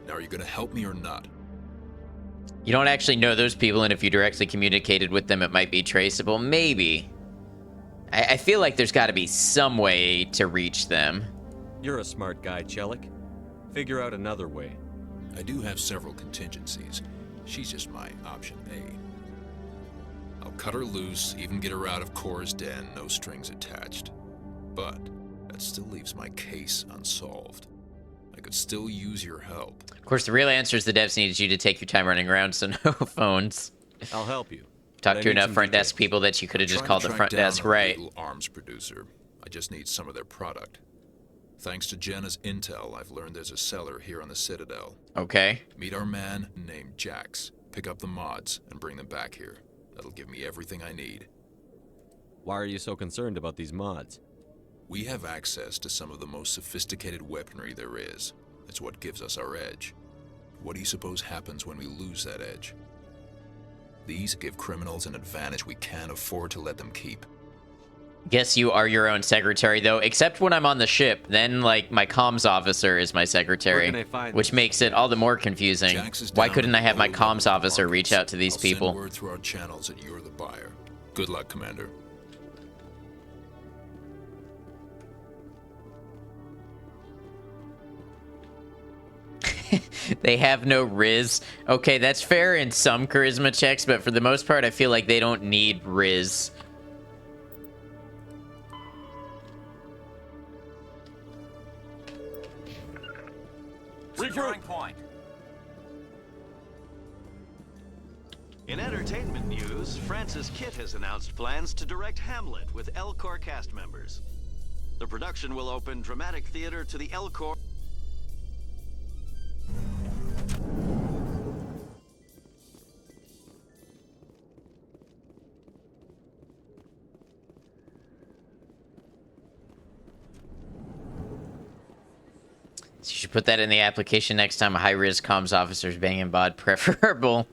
Now, are you gonna help me or not?
You don't actually know those people, and if you directly communicated with them, it might be traceable. Maybe. I feel like there's got to be some way to reach them.
You're a smart guy, Chelik. Figure out another way.
I do have several contingencies. She's just my option A. I'll cut her loose, even get her out of Cora's den, no strings attached. But that still leaves my case unsolved. I could still use your help.
Of course, the real answer is the devs needed you to take your time running around, so no phones.
I'll help you.
Talk to enough front desk people that you could have just called the front desk, right?
Arms producer. I just need some of their product. Thanks to Jenna's intel, I've learned there's a cellar here on the Citadel.
Okay.
Meet our man named Jax. Pick up the mods and bring them back here. That'll give me everything I need.
Why are you so concerned about these mods?
We have access to some of the most sophisticated weaponry there is. It's what gives us our edge. What do you suppose happens when we lose that edge? These give criminals an advantage we can't afford to let them keep.
Guess you are your own secretary, though, except when I'm on the ship. Then, like, my comms officer is my secretary, which makes it all the more confusing. Why couldn't I have my comms officer reach out to these people?
I'll send word through our channels that you're the buyer. Good luck, Commander.
They have no Riz. Okay, that's fair in some charisma checks, but for the most part, I feel like they don't need Riz.
Securing point.
In entertainment news, Francis Kitt has announced plans to direct Hamlet with Elcor cast members. The production will open dramatic theater to the Elcor.
So you should put that in the application next time a high-riz comms officer's banging bod preferable.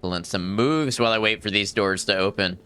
Pulling some moves while I wait for these doors to open.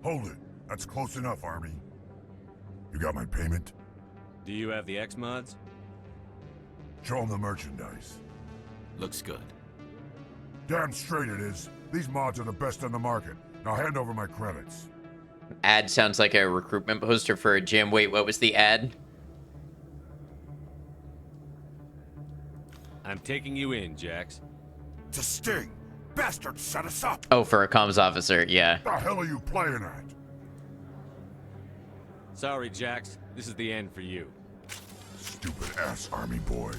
Hold it. That's close enough, Army. You got my payment?
Do you have the X-Mods?
Show them the merchandise.
Looks good.
Damn straight it is. These mods are the best on the market. Now hand over my credits.
Ad sounds like a recruitment poster for a gym. Wait, what was the ad?
I'm taking you in, Jax.
It's a sting. Bastard set us up.
Oh, for a comms officer, yeah.
The hell are you playing at?
Sorry, Jax. This is the end for you.
Stupid ass Army boy.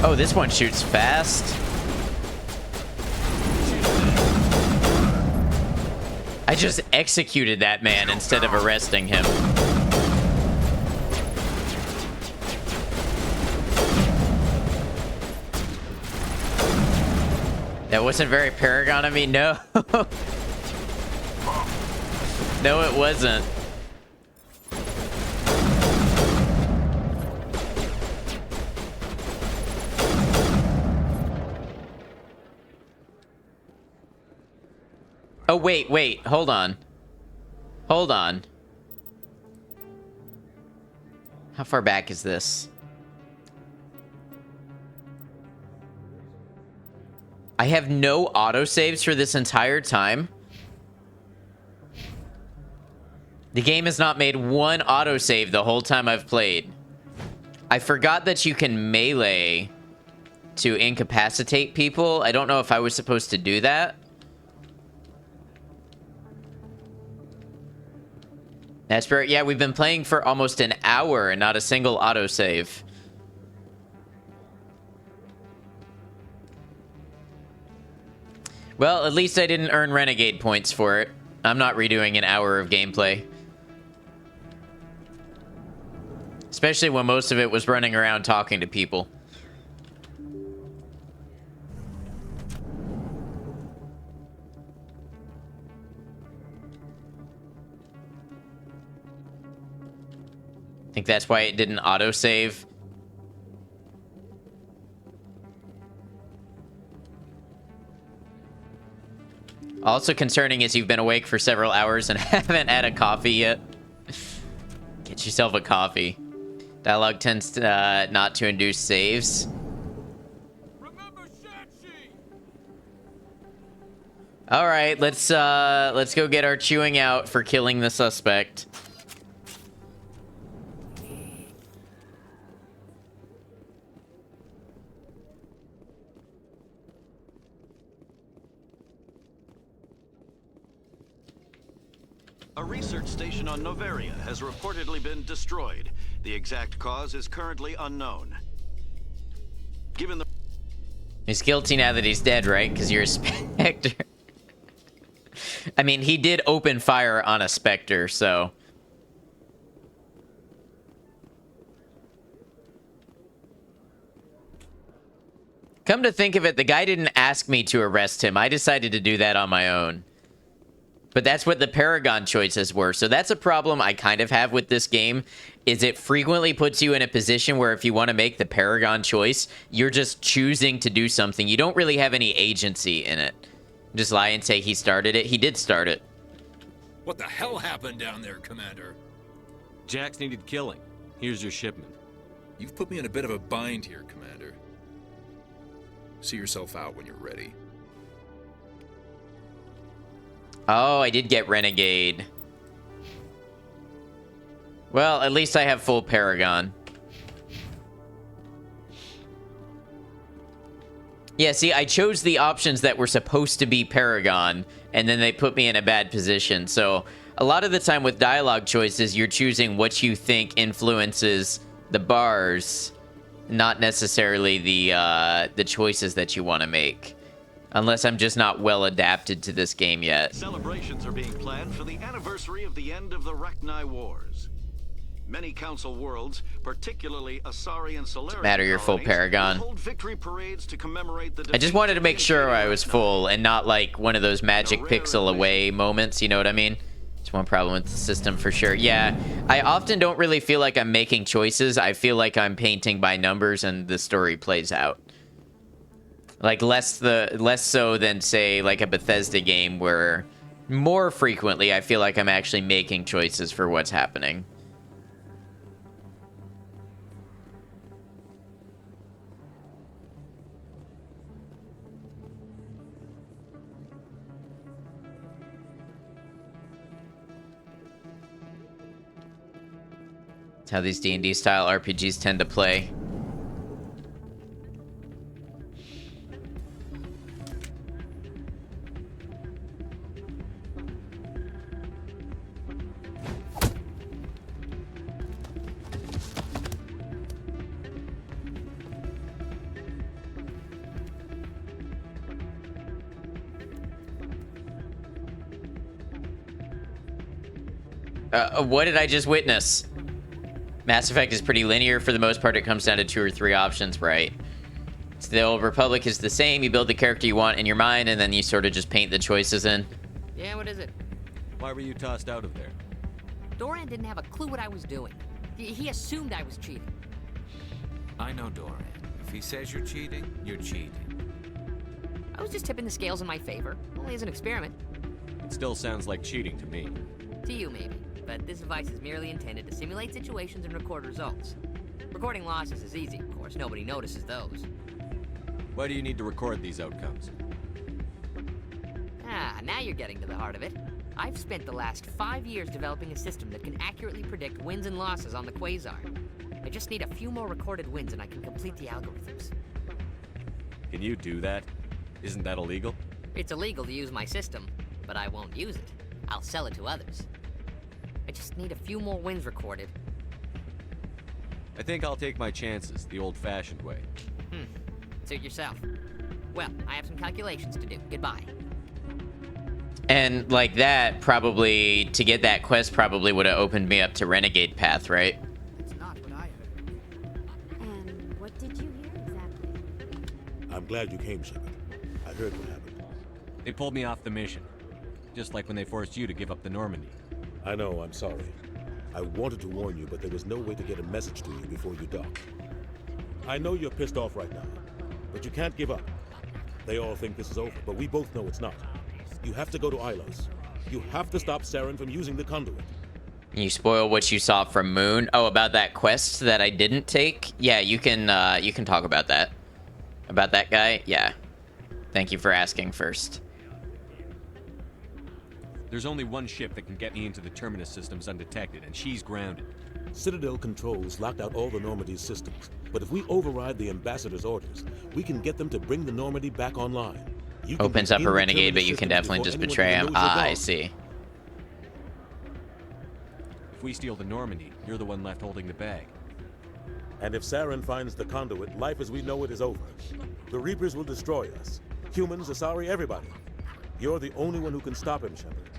Oh, this one shoots fast. I just executed that man instead of arresting him. That wasn't very Paragon of me, no. No, it wasn't. Oh, wait, hold on. Hold on. How far back is this? I have no autosaves for this entire time. The game has not made one autosave the whole time I've played. I forgot that you can melee to incapacitate people. I don't know if I was supposed to do that. Esper, yeah, we've been playing for almost an hour and not a single autosave. Well, at least I didn't earn Renegade points for it. I'm not redoing an hour of gameplay. Especially when most of it was running around talking to people. I think that's why it didn't autosave. Also concerning is you've been awake for several hours and haven't had a coffee yet. Get yourself a coffee. Dialogue tends to not to induce saves. All right, let's go get our chewing out for killing the suspect.
A research station on Noveria has reportedly been destroyed. The exact cause is currently unknown. Given the...
He's guilty now that he's dead, right? Because you're a Spectre. I mean, he did open fire on a Spectre, so... Come to think of it, the guy didn't ask me to arrest him. I decided to do that on my own. But that's what the Paragon choices were. So that's a problem I kind of have with this game, is it frequently puts you in a position where if you want to make the Paragon choice, you're just choosing to do something. You don't really have any agency in it. Just lie and say he started it. He did start it.
What the hell happened down there, Commander?
Jax needed killing. Here's your shipment.
You've put me in a bit of a bind here, Commander. See yourself out when you're ready.
Oh, I did get Renegade. Well, at least I have full Paragon. Yeah, see, I chose the options that were supposed to be Paragon, and then they put me in a bad position. So, a lot of the time with dialogue choices, you're choosing what you think influences the bars, not necessarily the choices that you want to make. Unless I'm just not well adapted to this game yet.
Celebrations are being planned for the anniversary of the end of the Rachni Wars. Many Council worlds, particularly Asari and Solarian
Matter, you're full Paragon.
hold victory parades to commemorate the
I just wanted to make sure I was full and not like one of those magic pixel away moments, you know what I mean? It's one problem with the system for sure. Yeah, I often don't really feel like I'm making choices. I feel like I'm painting by numbers and the story plays out. Like less so than say like a Bethesda game where more frequently I feel like I'm actually making choices for what's happening. That's how these D&D style RPGs tend to play. What did I just witness? Mass Effect is pretty linear. For the most part, it comes down to 2 or 3 options, right? So the Old Republic is the same. You build the character you want in your mind, and then you sort of just paint the choices in.
Yeah, what is it?
Why were you tossed out of there?
Doran didn't have a clue what I was doing. He assumed I was cheating.
I know Doran. If he says you're cheating, you're cheating.
I was just tipping the scales in my favor. Only as an experiment.
It still sounds like cheating to me.
To you, maybe. But this device is merely intended to simulate situations and record results. Recording losses is easy, of course. Nobody notices those.
Why do you need to record these outcomes?
Ah, now you're getting to the heart of it. I've spent the last 5 years developing a system that can accurately predict wins and losses on the Quasar. I just need a few more recorded wins and I can complete the algorithms.
Can you do that? Isn't that illegal?
It's illegal to use my system, but I won't use it. I'll sell it to others. I just need a few more wins recorded.
I think I'll take my chances the old-fashioned way.
Suit yourself. Well, I have some calculations to do. Goodbye.
And like that, probably, to get that quest probably would have opened me up to Renegade Path, right?
That's not what I heard.
And what did you hear exactly?
I'm glad you came, Shepard. I heard what happened.
They pulled me off the mission. Just like when they forced you to give up the Normandy.
I know, I'm sorry. I wanted to warn you, but there was no way to get a message to you before you docked. I know you're pissed off right now, but you can't give up. They all think this is over, but we both know it's not. You have to go to Ilos. You have to stop Saren from using the conduit.
Can you spoil what you saw from Moon? Oh, about that quest that I didn't take? Yeah, you can talk about that. About that guy? Yeah. Thank you for asking first.
There's only one ship that can get me into the Terminus systems undetected, and she's grounded.
Citadel controls locked out all the Normandy's systems, but if we override the Ambassador's orders, we can get them to bring the Normandy back online. You can
Opens
be
up
in
a
the
renegade, but
Terminus
you can
system
definitely
before
just
anyone
betray
even
him.
knows you're
Ah, I
gone.
see.
If we steal the Normandy, you're the one left holding the bag.
And if Saren finds the conduit, life as we know it is over. The Reapers will destroy us. Humans, Asari, everybody. You're the only one who can stop him, Shepard.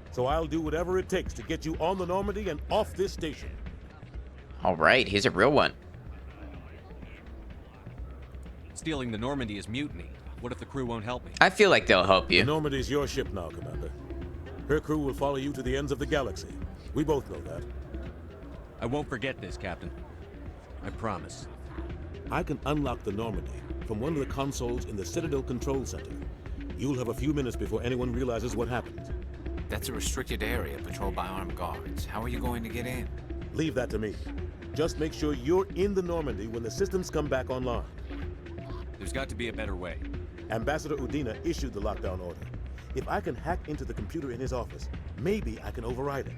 So I'll do whatever it takes to get you on the Normandy and off this station.
All right, he's a real one.
Stealing the Normandy is mutiny. What if the crew won't help me?
I feel like they'll help you.
The Normandy's your ship now, Commander. Her crew will follow you to the ends of the galaxy. We both know that.
I won't forget this, Captain. I promise.
I can unlock the Normandy from one of the consoles in the Citadel Control Center. You'll have a few minutes before anyone realizes what happened.
That's a restricted area patrolled by armed guards. How are you going to get in?
Leave that to me. Just make sure you're in the Normandy when the systems come back online.
There's got to be a better way.
Ambassador Udina issued the lockdown order. If I can hack into the computer in his office, maybe I can override it.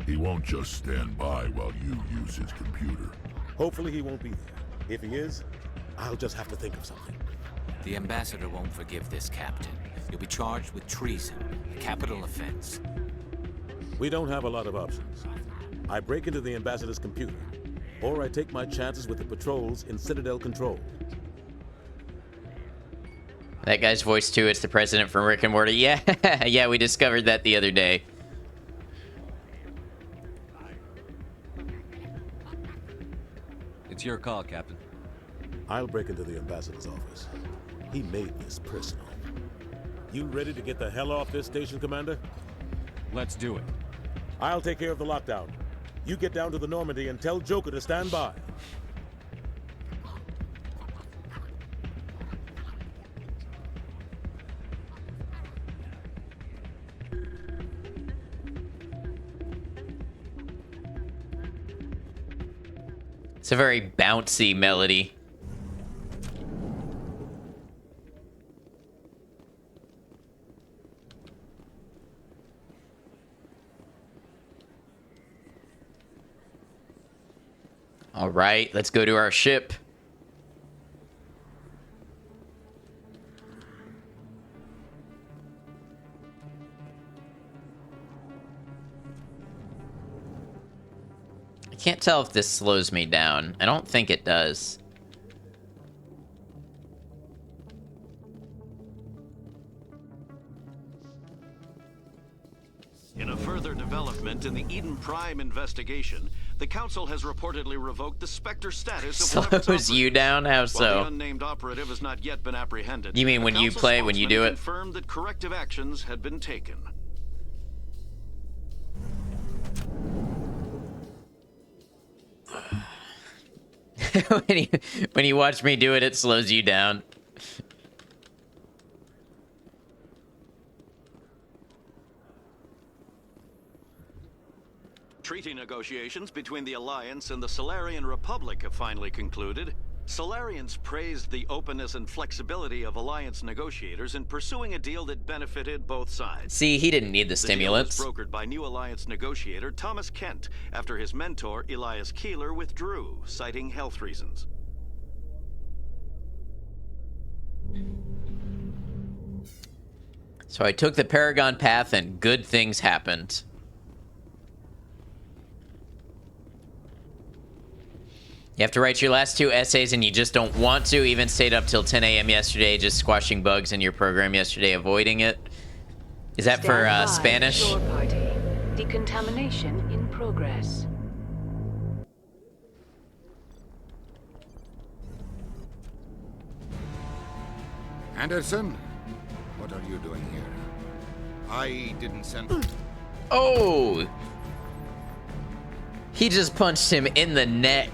He won't just stand by while you use his computer.
Hopefully he won't be there. If he is, I'll just have to think of something.
The ambassador won't forgive this, Captain. You'll be charged with treason, a capital offense.
We don't have a lot of options. I break into the ambassador's computer, or I take my chances with the patrols in Citadel Control.
That guy's voice too, it's the president from Rick and Morty. Yeah, yeah, we discovered that the other day.
It's your call, Captain.
I'll break into the ambassador's office. He made this personal. You ready to get the hell off this station, Commander?
Let's do it.
I'll take care of the lockdown. You get down to the Normandy and tell Joker to stand by.
It's a very bouncy melody. All right, let's go to our ship. I can't tell if this slows me down. I don't think it does.
In a further development in the Eden Prime investigation, the Council has reportedly revoked the Spectre status of one of its
Slows you down? How
While
so?
the unnamed operative has not yet been apprehended.
You mean
the
when you
Council
play, when you do
spokesman
it?
confirmed that corrective actions had been taken.
when you watch me do it, it slows you down.
Treaty negotiations between the Alliance and the Solarian Republic have finally concluded. Solarians praised the openness and flexibility of Alliance negotiators in pursuing a deal that benefited both sides.
See, he didn't need the stimulants.
The deal was brokered by new Alliance negotiator Thomas Kent after his mentor Elias Keeler withdrew, citing health reasons.
So I took the Paragon path and good things happened. You have to write your last 2 essays and you just don't want to. Even stayed up till 10 a.m. yesterday just squashing bugs in your program yesterday, avoiding it. Is that for Spanish?
Shore party. Decontamination in progress.
Anderson, what are you doing here? I didn't send...
Oh! He just punched him in the neck.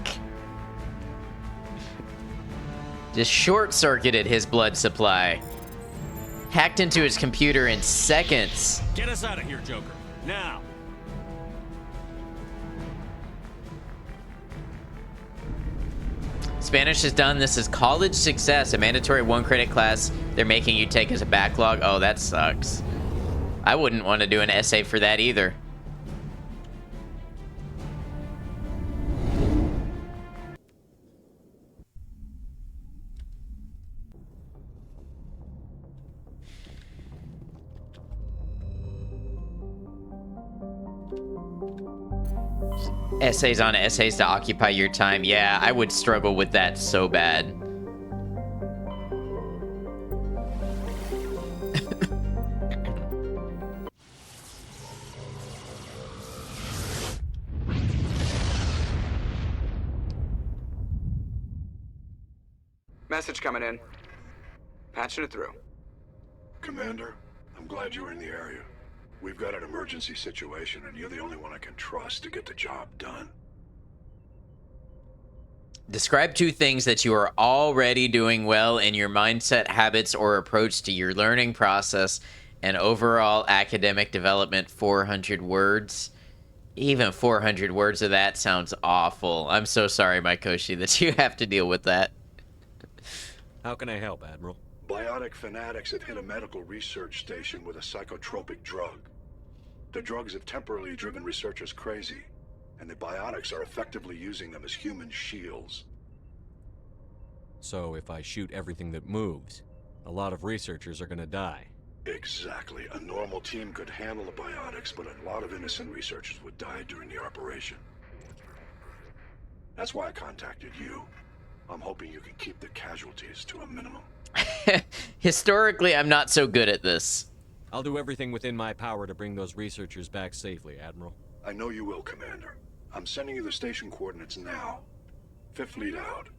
Just short-circuited his blood supply. Hacked into his computer in seconds.
Get us out of here, Joker. Now!
Spanish is done. This is College Success, a mandatory 1-credit class they're making you take as a backlog. Oh, that sucks. I wouldn't want to do an essay for that either. Essays on essays to occupy your time. Yeah, I would struggle with that so bad.
Message coming in. Patching it through.
Commander, I'm glad you're in the area. We've got an emergency situation, and you're the only one I can trust to get the job done.
Describe 2 things that you are already doing well in your mindset, habits, or approach to your learning process and overall academic development. 400 words. Even 400 words of that sounds awful. I'm so sorry, Mykoshi, that you have to deal with that.
How can I help, Admiral?
Biotic fanatics have hit a medical research station with a psychotropic drug. The drugs have temporarily driven researchers crazy, and the biotics are effectively using them as human shields.
So if I shoot everything that moves, a lot of researchers are gonna die.
Exactly. A normal team could handle the biotics, but a lot of innocent researchers would die during the operation. That's why I contacted you. I'm hoping you can keep the casualties to a minimum.
Historically, I'm not so good at this.
I'll do everything within my power to bring those researchers back safely, Admiral.
I know you will, Commander. I'm sending you the station coordinates now. 5th Fleet out.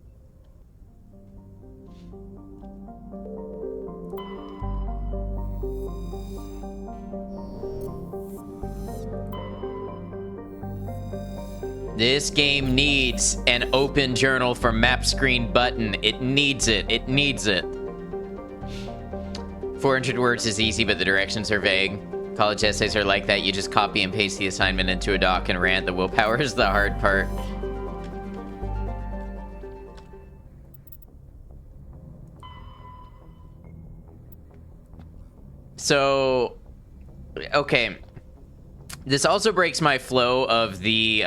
This game needs an open journal for map screen button. It needs it. It needs it. 400 words is easy, but the directions are vague. College essays are like that. You just copy and paste the assignment into a doc and rant. The willpower is the hard part. So, okay. This also breaks my flow of the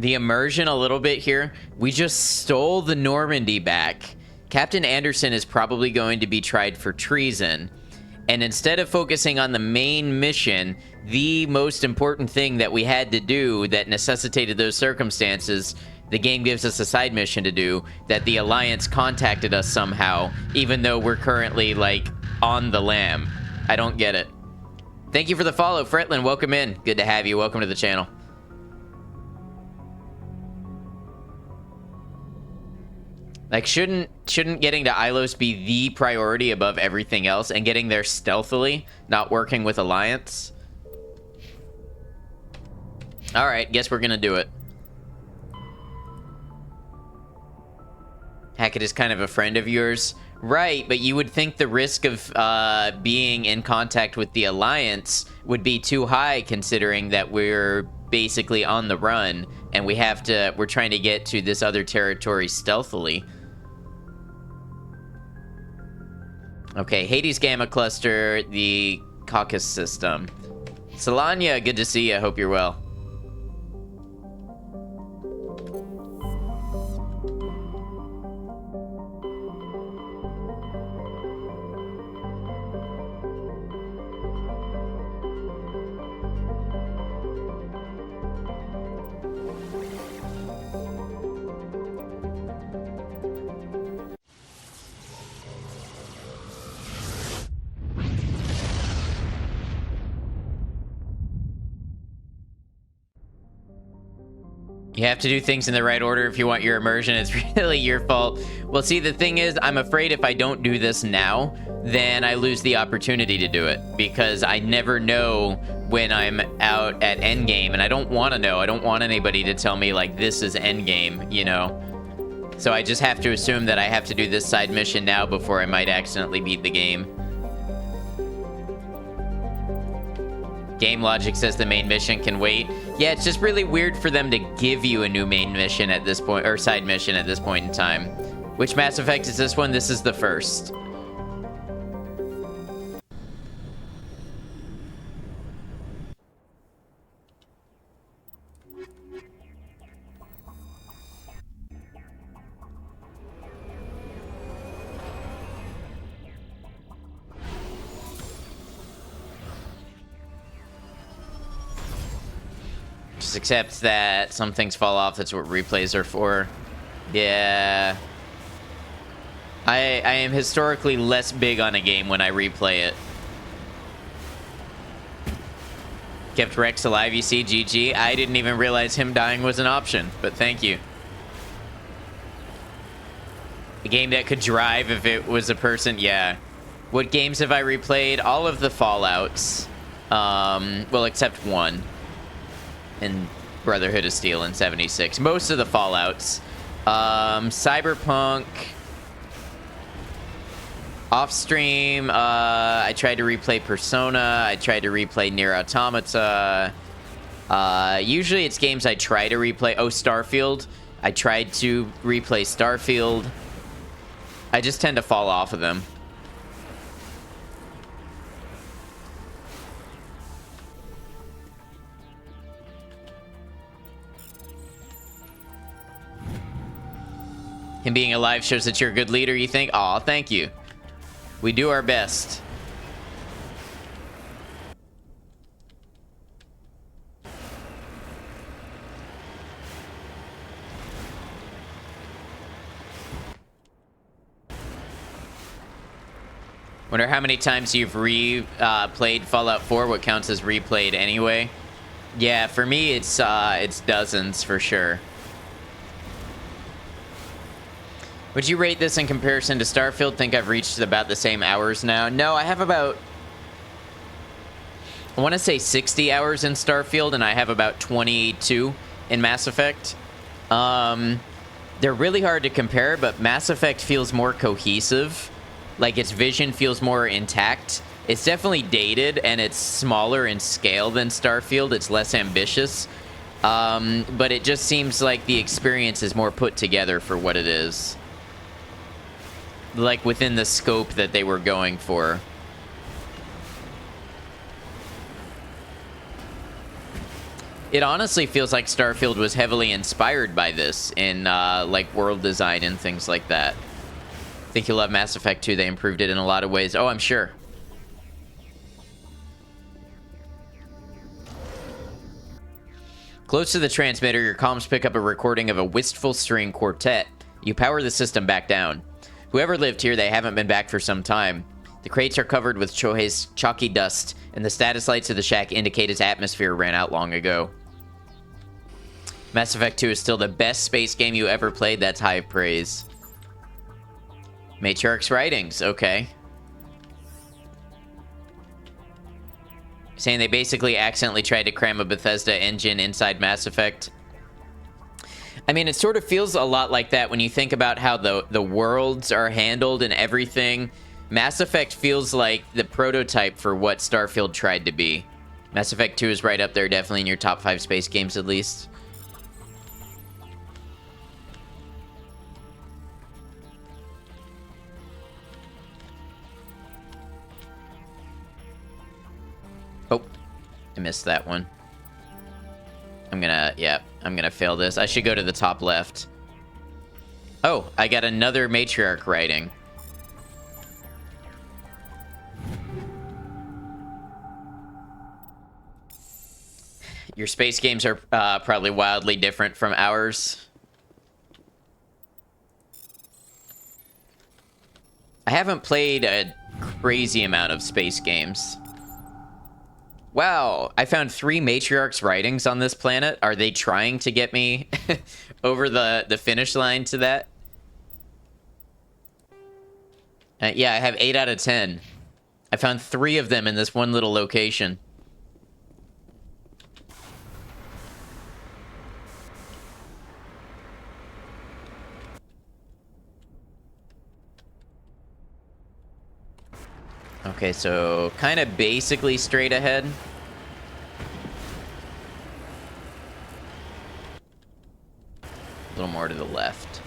immersion a little bit here. We just stole the Normandy back. Captain Anderson is probably going to be tried for treason. And instead of focusing on the main mission, the most important thing that we had to do that necessitated those circumstances, the game gives us a side mission to do, that the Alliance contacted us somehow, even though we're currently, like, on the lam. I don't get it. Thank you for the follow, Fretlin. Welcome in. Good to have you. Welcome to the channel. Like, shouldn't getting to Ilos be the priority above everything else, and getting there stealthily, not working with Alliance? Alright, guess we're gonna do it. Hackett is kind of a friend of yours. Right, but you would think the risk of being in contact with the Alliance would be too high, considering that we're basically on the run, and we're trying to get to this other territory stealthily. Okay, Hades Gamma Cluster, the Caucasus System. Solania, good to see you. Hope you're well. You have to do things in the right order if you want your immersion. It's really your fault. Well, see, the thing is, I'm afraid if I don't do this now, then I lose the opportunity to do it, because I never know when I'm out at endgame, and I don't want to know. I don't want anybody to tell me, like, this is endgame, you know? So I just have to assume that I have to do this side mission now before I might accidentally beat the game. Game logic says the main mission can wait. Yeah, it's just really weird for them to give you a new main mission at this point, or side mission at this point in time. Which Mass Effect is this one? This is the first. Just accept that some things fall off. That's what replays are for. Yeah. I am historically less big on a game when I replay it. Kept Rex alive, you see, GG. I didn't even realize him dying was an option, but thank you. A game that could drive if it was a person, yeah. What games have I replayed? All of the Fallouts. Well, except one. In Brotherhood of Steel in 76. Most of the Fallouts. Cyberpunk. Off-stream, I tried to replay Persona. I tried to replay Nier Automata. Usually it's games I try to replay. Oh, Starfield. I tried to replay Starfield. I just tend to fall off of them. Him being alive shows that you're a good leader, you think? Aw, thank you. We do our best. Wonder how many times you've played Fallout 4, what counts as replayed anyway? Yeah, for me, it's dozens for sure. Would you rate this in comparison to Starfield? Think I've reached about the same hours now? No, I have about, I want to say 60 hours in Starfield, and I have about 22 in Mass Effect. They're really hard to compare, but Mass Effect feels more cohesive. Like, its vision feels more intact. It's definitely dated, and it's smaller in scale than Starfield. It's less ambitious. But it just seems like the experience is more put together for what it is. Like, within the scope that they were going for. It honestly feels like Starfield was heavily inspired by this in, like, world design and things like that. I think you'll love Mass Effect 2. They improved it in a lot of ways. Oh, I'm sure. Close to the transmitter, your comms pick up a recording of a wistful string quartet. You power the system back down. Whoever lived here, they haven't been back for some time. The crates are covered with Chohei's chalky dust, and the status lights of the shack indicate its atmosphere ran out long ago. Mass Effect 2 is still the best space game you ever played. That's high praise. Matriarch's writings, okay. Saying they basically accidentally tried to cram a Bethesda engine inside Mass Effect. I mean, it sort of feels a lot like that when you think about how the worlds are handled and everything. Mass Effect feels like the prototype for what Starfield tried to be. Mass Effect 2 is right up there, definitely in your top 5 space games at least. Oh, I missed that one. I'm gonna fail this. I should go to the top left. Oh, I got another matriarch writing. Your space games are probably wildly different from ours. I haven't played a crazy amount of space games. Wow, I found 3 matriarchs' writings on this planet. Are they trying to get me over the finish line to that? Yeah, I have 8 out of 10. I found 3 of them in this one little location. Okay, so kind of basically straight ahead. to the left.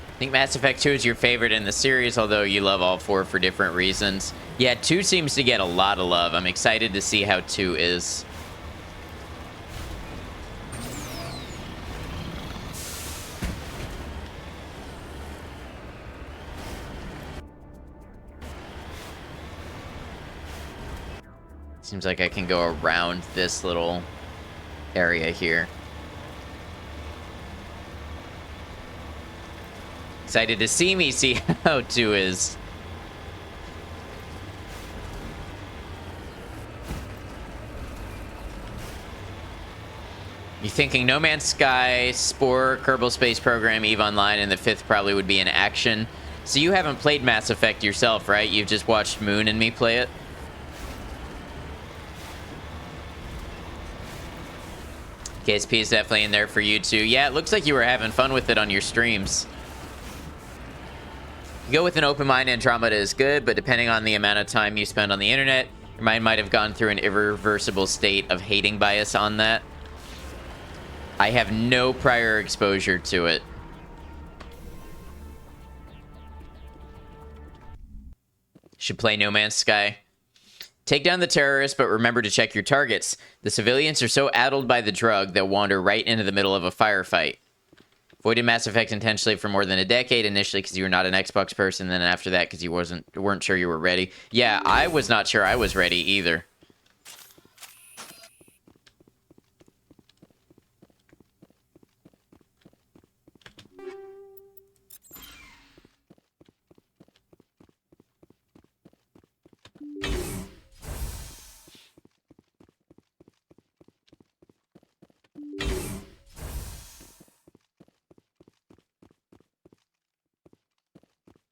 I think Mass Effect 2 is your favorite in the series, although you love all 4 for different reasons. Yeah, 2 seems to get a lot of love. I'm excited to see how 2 is. Seems like I can go around this little area here. Excited to see how 2 is. You thinking No Man's Sky, Spore, Kerbal Space Program, EVE Online, and the 5th probably would be in action. So you haven't played Mass Effect yourself, right? You've just watched Moon and me play it? KSP is definitely in there for you too. Yeah, it looks like you were having fun with it on your streams. You go with an open mind, Andromeda is good, but depending on the amount of time you spend on the internet, your mind might have gone through an irreversible state of hating bias on that. I have no prior exposure to it. Should play No Man's Sky. Take down the terrorists, but remember to check your targets. The civilians are so addled by the drug, they'll wander right into the middle of a firefight. Avoided Mass Effect intentionally for more than a decade, initially because you were not an Xbox person, then after that because you weren't sure you were ready. Yeah, I was not sure I was ready either.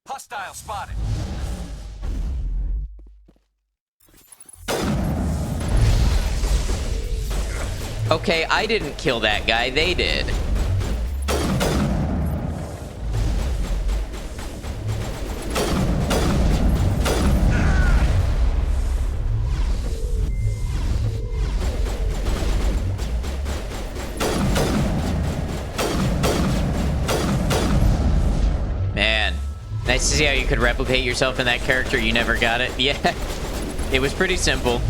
Hostile spotted.
Okay, I didn't kill that guy, they did. Man, nice to see how you could replicate yourself in that character. You never got it? Yeah, it was pretty simple.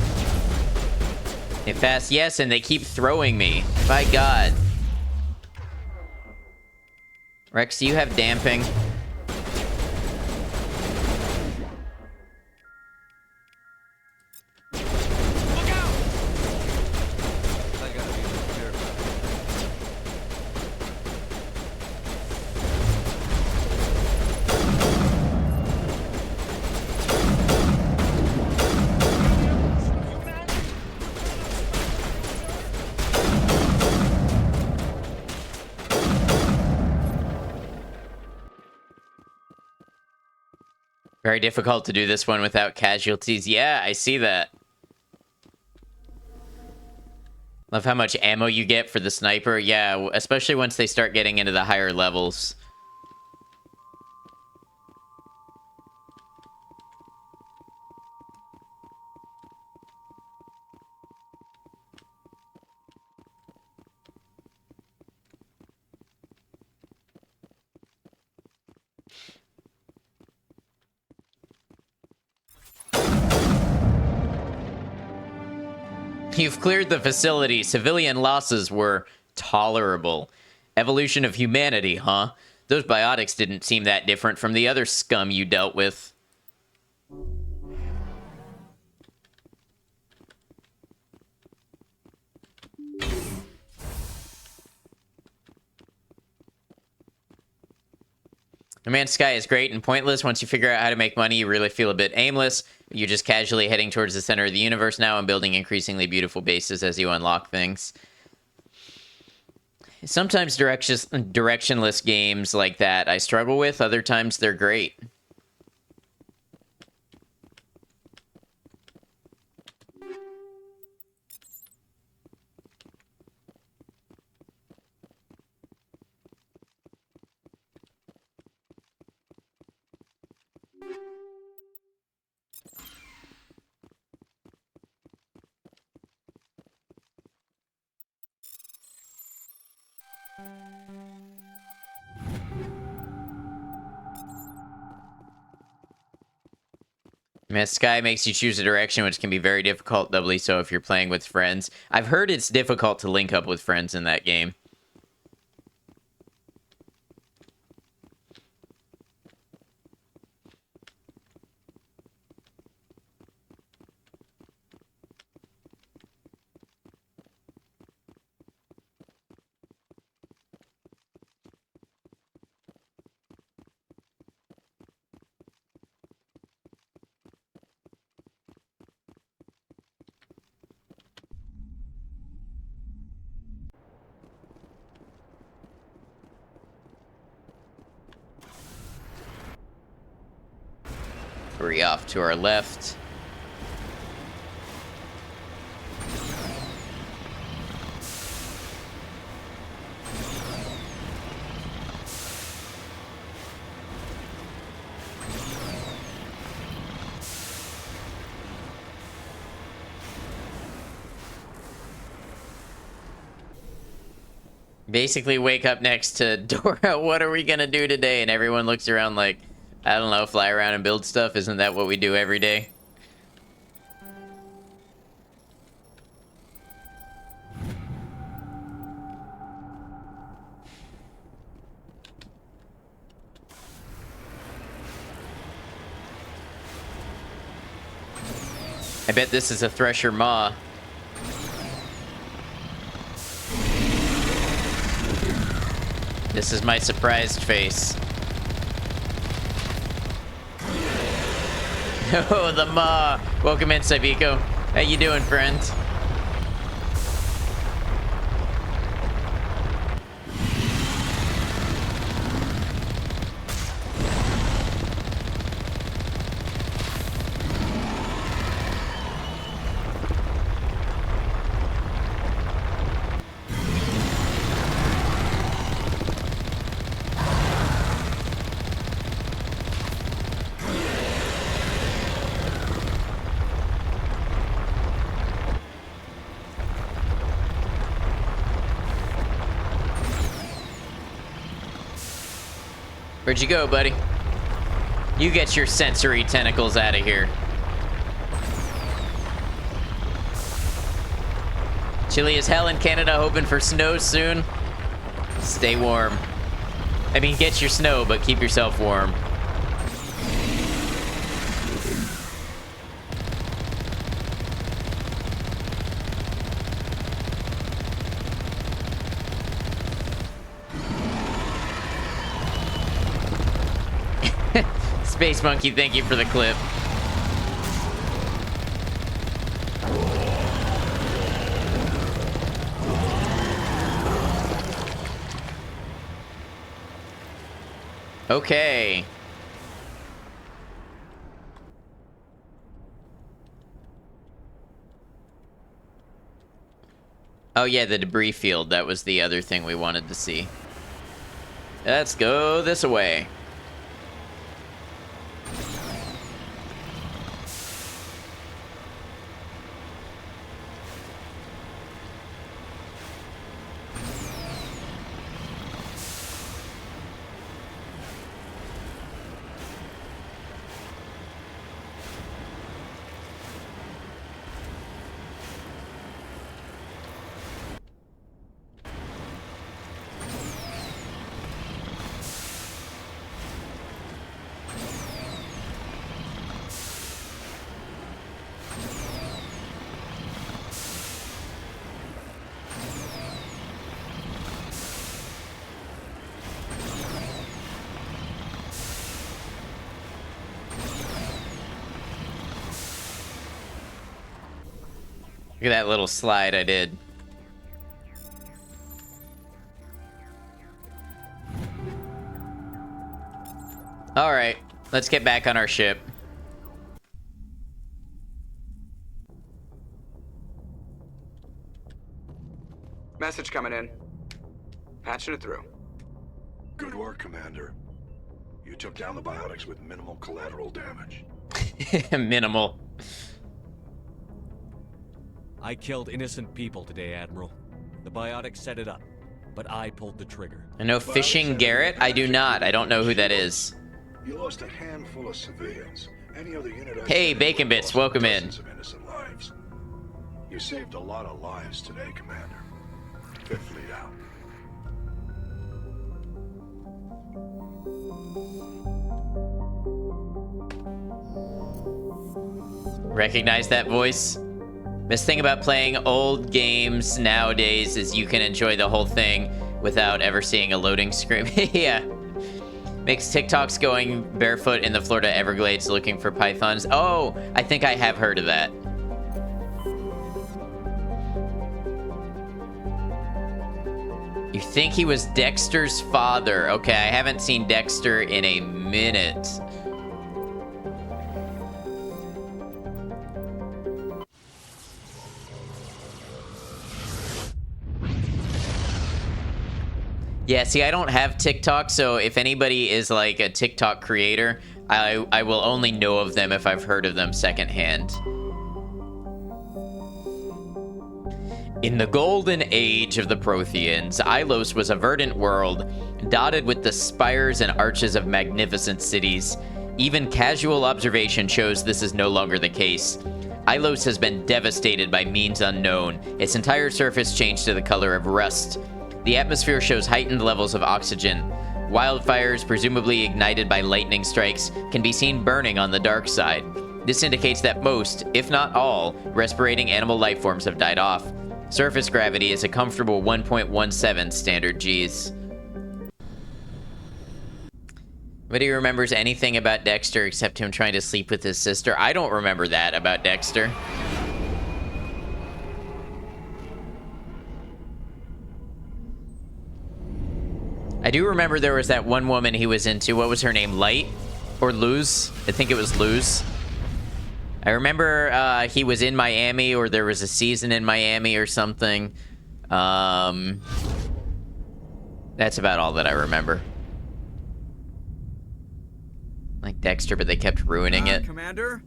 They fast, yes, and they keep throwing me. By God. Rex, do you have damping? Very difficult to do this one without casualties. Yeah, I see that. Love how much ammo you get for the sniper. Yeah, especially once they start getting into the higher levels. You've cleared the facility. Civilian losses were tolerable. Evolution of humanity, huh? Those biotics didn't seem that different from the other scum you dealt with. No Man's Sky is great and pointless. Once you figure out how to make money, you really feel a bit aimless. You're just casually heading towards the center of the universe now and building increasingly beautiful bases as you unlock things. Sometimes directionless games like that I struggle with. Other times they're great. Man, Sky makes you choose a direction, which can be very difficult, doubly so if you're playing with friends. I've heard it's difficult to link up with friends in that game. Three off to our left. Basically wake up next to Dora, what are we gonna do today? And everyone looks around like, I don't know, fly around and build stuff. Isn't that what we do every day? I bet this is a Thresher Maw. This is my surprised face. Oh, the Maw. Welcome in, Saibiko. How you doing, friend? Where'd you go, buddy? You get your sensory tentacles out of here. Chilly as hell in Canada, hoping for snow soon. Stay warm. I mean, get your snow, but keep yourself warm. Space Monkey, thank you for the clip. Okay. Oh yeah, the debris field. That was the other thing we wanted to see. Let's go this way. Look at that little slide I did. All right, let's get back on our ship.
Message coming in. Patching it through.
Good work, Commander. You took down the biotics with minimal collateral damage.
Minimal.
I killed innocent people today, Admiral. The biotics set it up, but I pulled the trigger.
I know Fishing Garrett? I do not. I don't know who that is.
You lost a handful of civilians, Any other unit I've
Hey,
been in
Bacon
would have
Bits,
lost
welcome in.
dozens of innocent lives. You saved a lot of lives today, Commander. Fifth Fleet out.
Recognize that voice? Best thing about playing old games nowadays is you can enjoy the whole thing without ever seeing a loading screen. Yeah. Makes TikToks going barefoot in the Florida Everglades looking for pythons. Oh, I think I have heard of that. You think he was Dexter's father. Okay, I haven't seen Dexter in a minute. Yeah, see, I don't have TikTok, so if anybody is like a TikTok creator, I will only know of them if I've heard of them secondhand. In the golden age of the Protheans, Ilos was a verdant world, dotted with the spires and arches of magnificent cities. Even casual observation shows this is no longer the case. Ilos has been devastated by means unknown, its entire surface changed to the color of rust. The atmosphere shows heightened levels of oxygen. Wildfires, presumably ignited by lightning strikes, can be seen burning on the dark side. This indicates that most, if not all, respirating animal life forms have died off. Surface gravity is a comfortable 1.17 standard Gs. Nobody remembers anything about Dexter except him trying to sleep with his sister. I don't remember that about Dexter. I do remember there was that one woman he was into. What was her name? Light? Or Luz? I think it was Luz. I remember he was in Miami, or there was a season in Miami or something. That's about all that I remember. Like Dexter, but they kept ruining it.
Commander,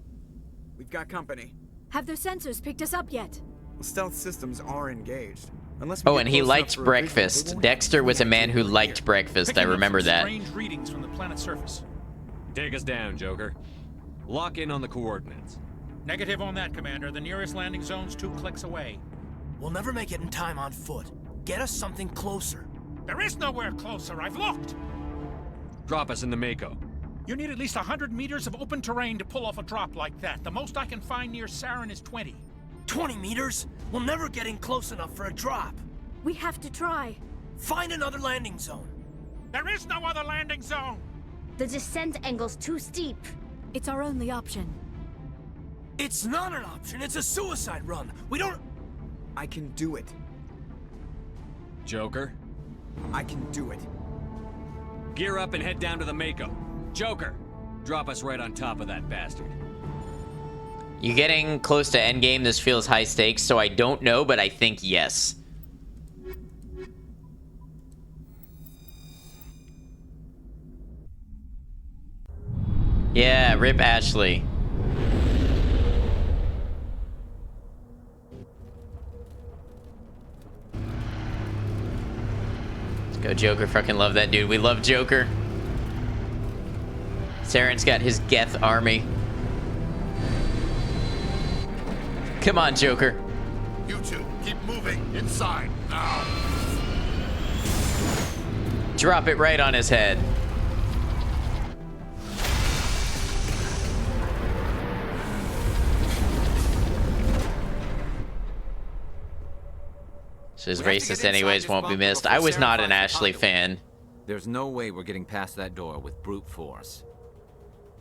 we've got company.
Have their sensors picked us up yet?
Stealth systems are engaged. Unless
Oh, and he liked breakfast. Dexter was a man who liked breakfast. I remember that.
Strange readings from the planet's surface.
Take us down, Joker. Lock in on the coordinates.
Negative on that, Commander. The nearest landing zone's 2 clicks away.
We'll never make it in time on foot. Get us something closer.
There is nowhere closer. I've looked.
Drop us in the Mako.
You need at least 100 meters of open terrain to pull off a drop like that. The most I can find near Saren is 20.
20 meters? We'll never get in close enough for a drop.
We have to try.
Find another landing zone.
There is no other landing zone.
The descent angle's too steep.
It's our only option.
It's not an option. It's a suicide run. We don't...
I can do it.
Joker?
I can do it.
Gear up and head down to the Mako. Joker, drop us right on top of that bastard.
You getting close to endgame? This feels high stakes, so I don't know, but I think yes. Yeah, rip Ashley. Let's go, Joker. Fucking love that dude. We love Joker. Saren's got his Geth army. Come on, Joker.
You two, keep moving. Inside, now.
Drop it right on his head. So his racist anyways won't be missed. I was not an Ashley fan.
There's no way we're getting past that door with brute force.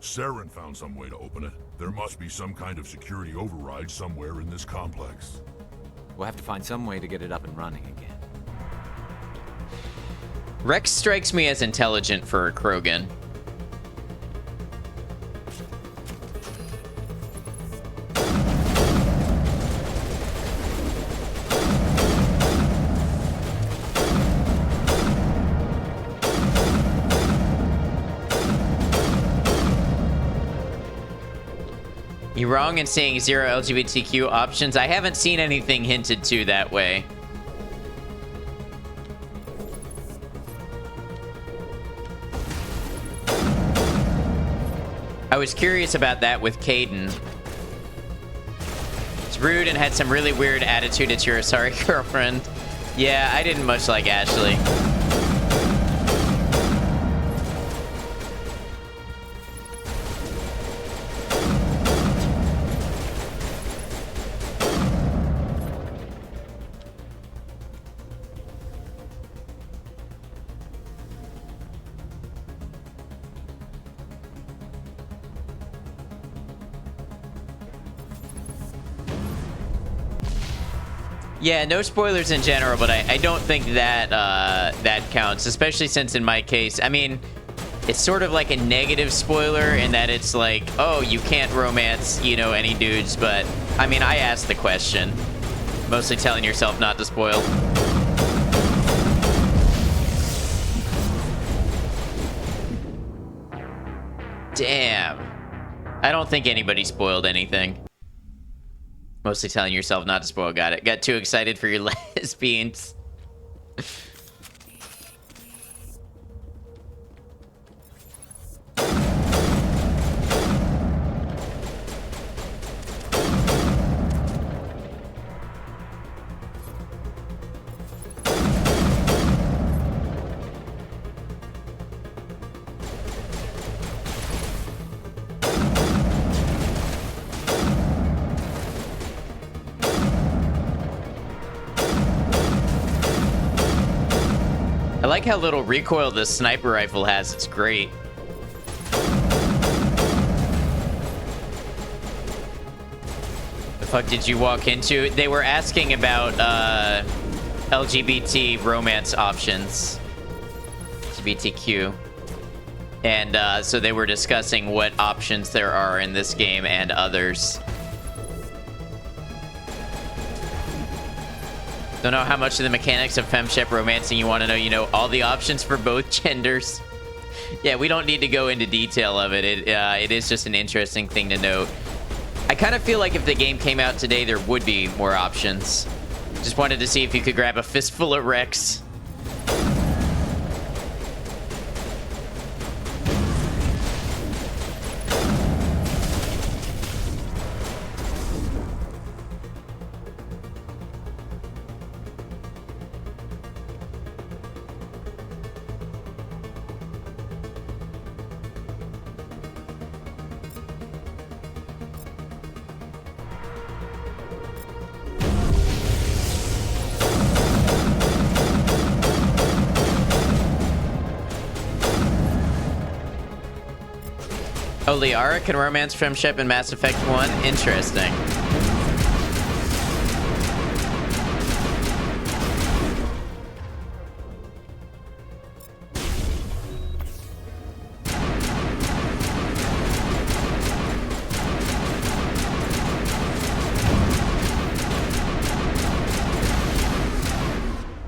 Saren found some way to open it. There must be some kind of security override somewhere in this complex.
We'll have to find some way to get it up and running again.
Rex strikes me as intelligent for a Krogan. You wrong in saying 0 LGBTQ options. I haven't seen anything hinted to that way. I was curious about that with Caden. It's rude and had some really weird attitude at your sorry girlfriend. Yeah, I didn't much like Ashley. Yeah, no spoilers in general, but I don't think that that counts, especially since in my case, I mean, it's sort of like a negative spoiler in that it's like, oh, you can't romance, you know, any dudes, but I mean, I asked the question. Mostly telling yourself not to spoil. Damn. I don't think anybody spoiled anything. Mostly telling yourself not to spoil. Got it. Got too excited for your lesbians. I like how little recoil this sniper rifle has. It's great. The fuck did you walk into? They were asking about LGBT romance options. LGBTQ. And so they were discussing what options there are in this game and others. Don't know how much of the mechanics of femshep romancing you want to know. You know all the options for both genders. Yeah, we don't need to go into detail of it. It is just an interesting thing to note. I kind of feel like if the game came out today, there would be more options. Just wanted to see if you could grab a fistful of Rex. Oh, Liara can romance femshep in Mass Effect 1? Interesting.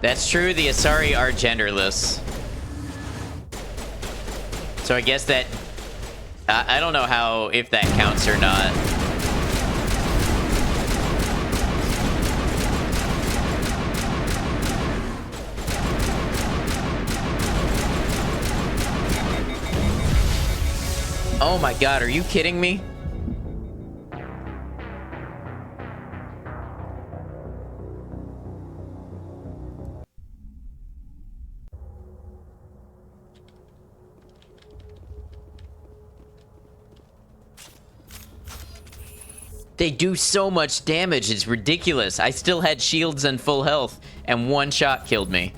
That's true, the Asari are genderless. So I guess that... I don't know how, if that counts or not. Oh my god, are you kidding me? They do so much damage, it's ridiculous. I still had shields and full health, and one shot killed me.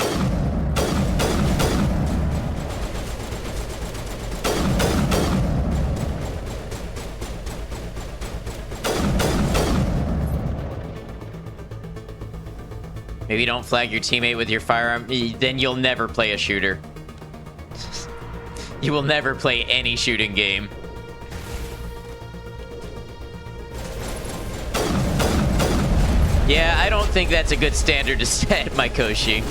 Maybe don't flag your teammate with your firearm, then you'll never play a shooter. You will never play any shooting game. Yeah, I don't think that's a good standard to set, my Koshi.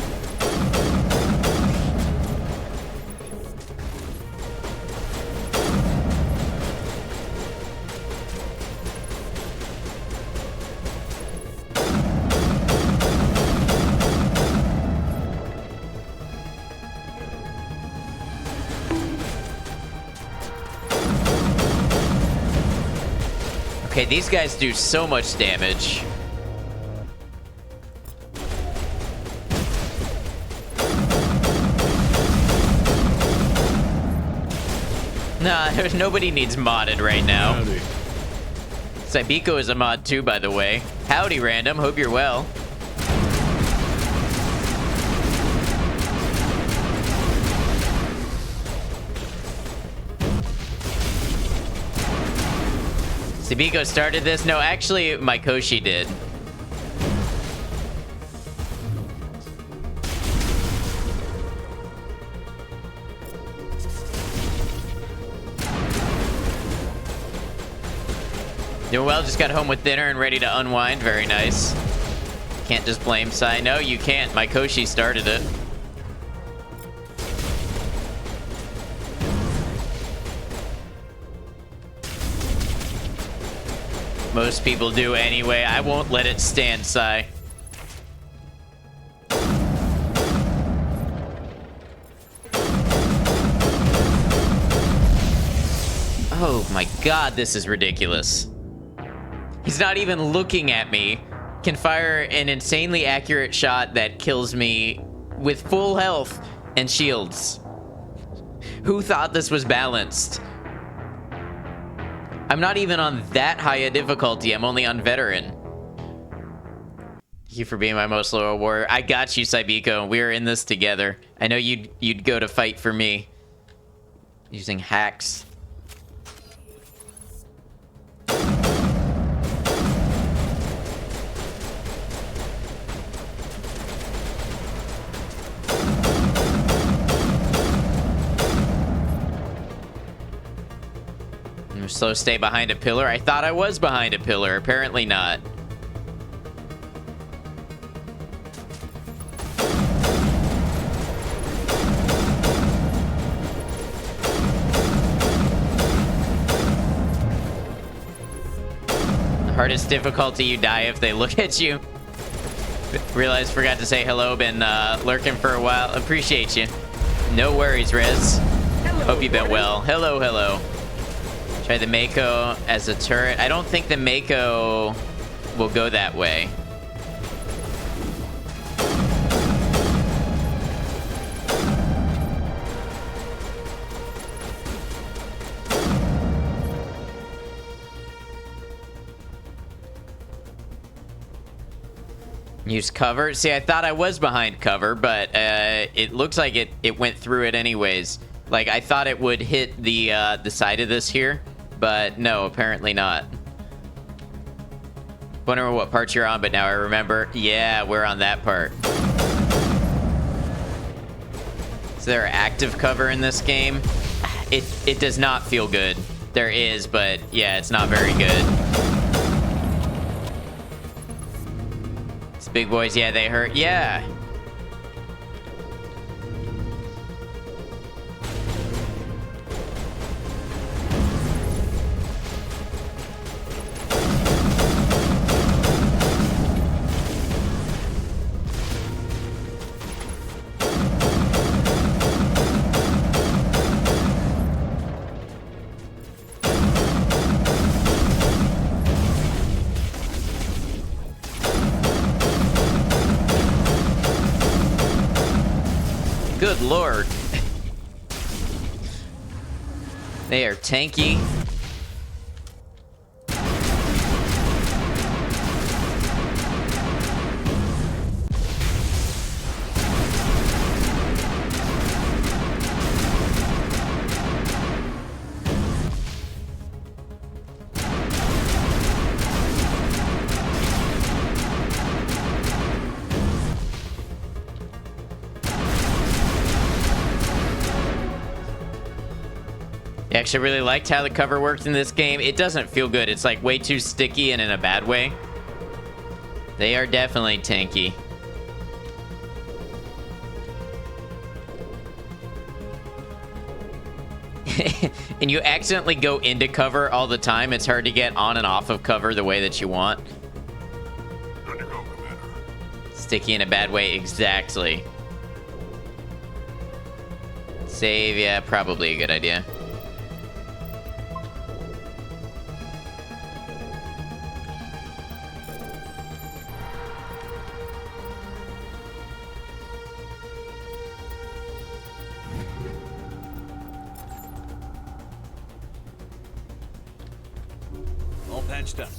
Okay, these guys do so much damage. Nah, nobody needs modded right now.
Howdy.
Cybiko is a mod too, by the way. Howdy, Random. Hope you're well. Cybiko started this? No, actually, Mykoshi did. Doing well, just got home with dinner and ready to unwind. Very nice. Can't just blame Sai. No, you can't. Mykoshi started it. Most people do anyway. I won't let it stand, Sai. Oh my god, this is ridiculous. He's not even looking at me. Can fire an insanely accurate shot that kills me with full health and shields. Who thought this was balanced? I'm not even on that high a difficulty. I'm only on veteran. Thank you for being my most loyal warrior. I got you, Cybiko. We're in this together. I know you'd go to fight for me. Using hacks. Slow stay behind a pillar. I thought I was behind a pillar. Apparently not. The hardest difficulty, you die if they look at you. Realized, forgot to say hello. Been lurking for a while. Appreciate you. No worries, Rez. Hope you've been well. Hello, hello. Try the Mako as a turret. I don't think the Mako will go that way. Use cover. See, I thought I was behind cover, but it looks like it went through it anyways. Like, I thought it would hit the side of this here. But no, apparently not. Wonder what part you're on, but now I remember. Yeah, we're on that part. Is there active cover in this game? It does not feel good. There is, but yeah, it's not very good. It's big boys, yeah, they hurt. Yeah. Good lord. They are tanky. I actually really liked how the cover worked in this game. It doesn't feel good. It's like way too sticky and in a bad way. They are definitely tanky. And you accidentally go into cover all the time. It's hard to get on and off of cover the way that you want. Sticky in a bad way, exactly. Save, yeah, probably a good idea.
patched up.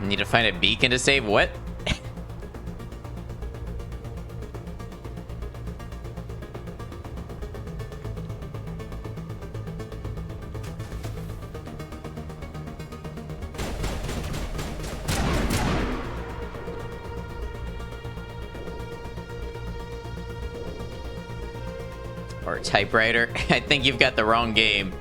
Need to find a beacon to save what? Or a typewriter? I think you've got the wrong game.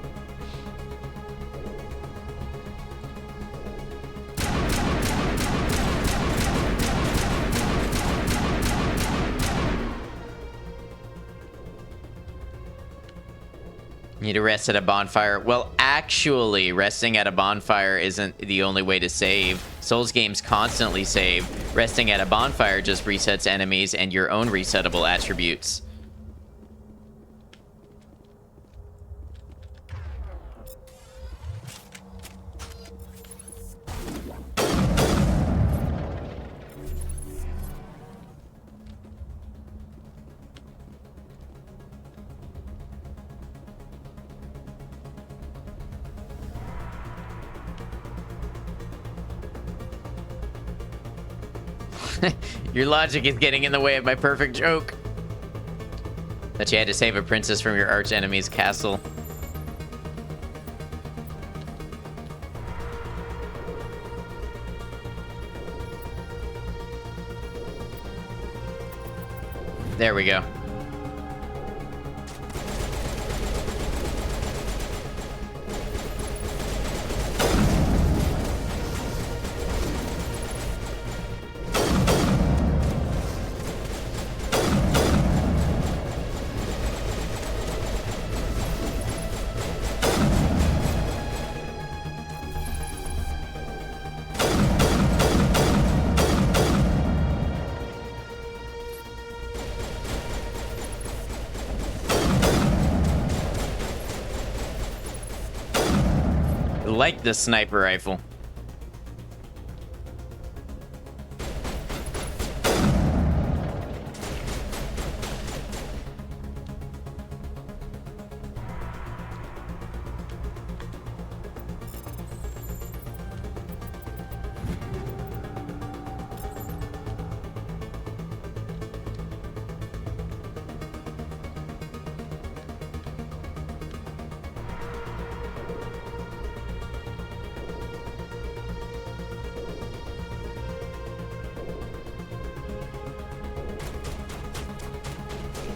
Need to rest at a bonfire. Well, actually, resting at a bonfire isn't the only way to save. Souls games constantly save. Resting at a bonfire just resets enemies and your own resettable attributes. Your logic is getting in the way of my perfect joke. That you had to save a princess from your arch enemy's castle. There we go. Like the sniper rifle.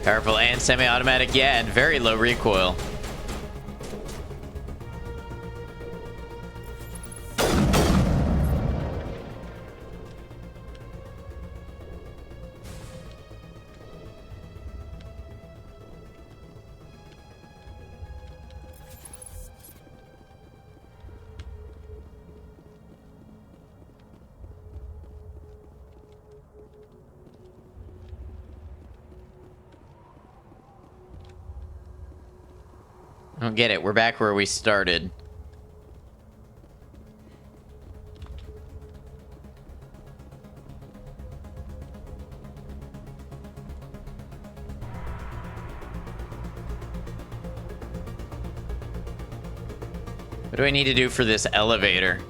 Powerful and semi-automatic, yeah, and very low recoil. I don't get it. We're back where we started. What do I need to do for this elevator?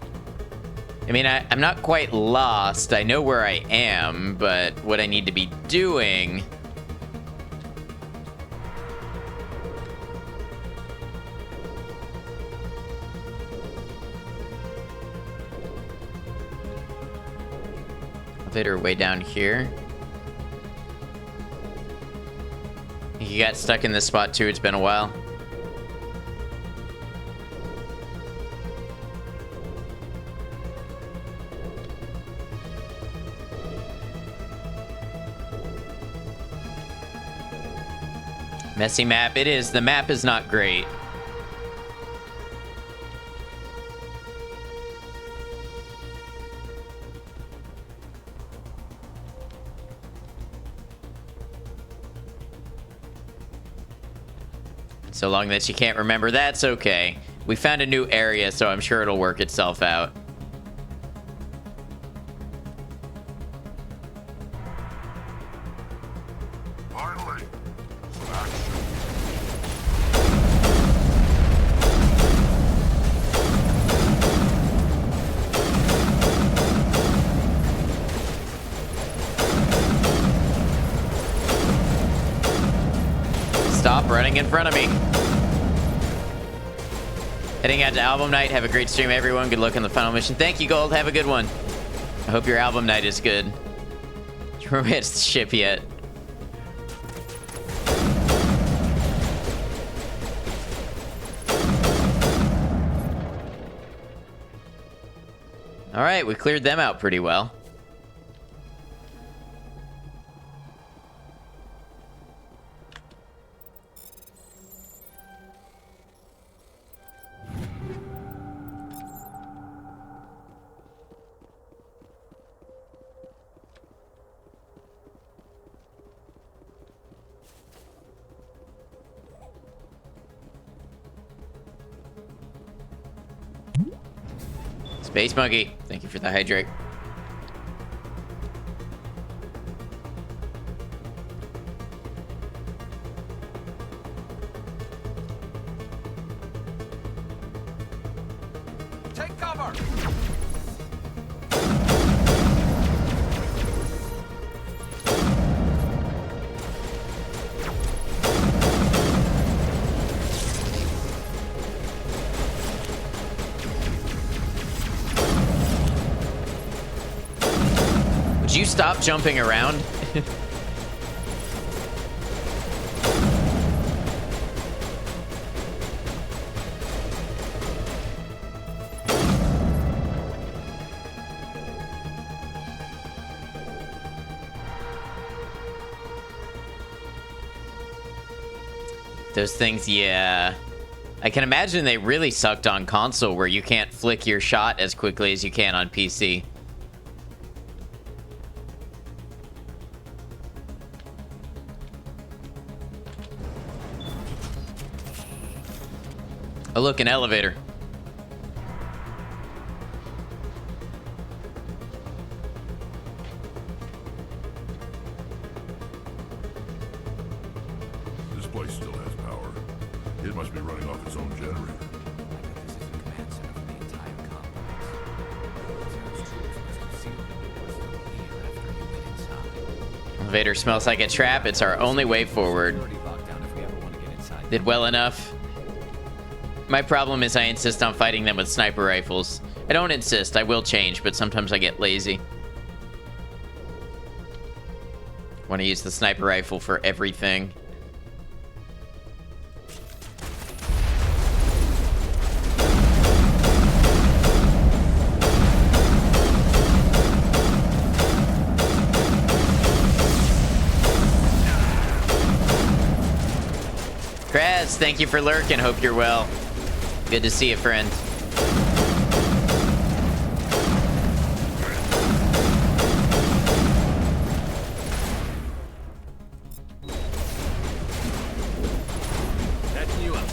I mean, I'm not quite lost. I know where I am, but what I need to be doing... Elevator way down here. You got stuck in this spot too. It's been a while. Messy map. It is. The map is not great. So long that you can't remember, that's okay. We found a new area, so I'm sure it'll work itself out. running in front of me. Heading out to album night. Have a great stream, everyone. Good luck on the final mission. Thank you, Gold. Have a good one. I hope your album night is good. You romance the ship yet? All right, we cleared them out pretty well. Space Monkey, thank you for the hydrate.
Take cover!
Would you stop jumping around? Those things, yeah. I can imagine they really sucked on console where you can't flick your shot as quickly as you can on PC. Oh, look, an elevator.
This place still has power. It must be running off its own generator.
Elevator smells like a trap. It's our only way forward. Did well enough. My problem is I insist on fighting them with sniper rifles. I don't insist, I will change, but sometimes I get lazy. Want to use the sniper rifle for everything. Kraz, thank you for lurking. Hope you're well. Good to see you, friend.
Catching you up.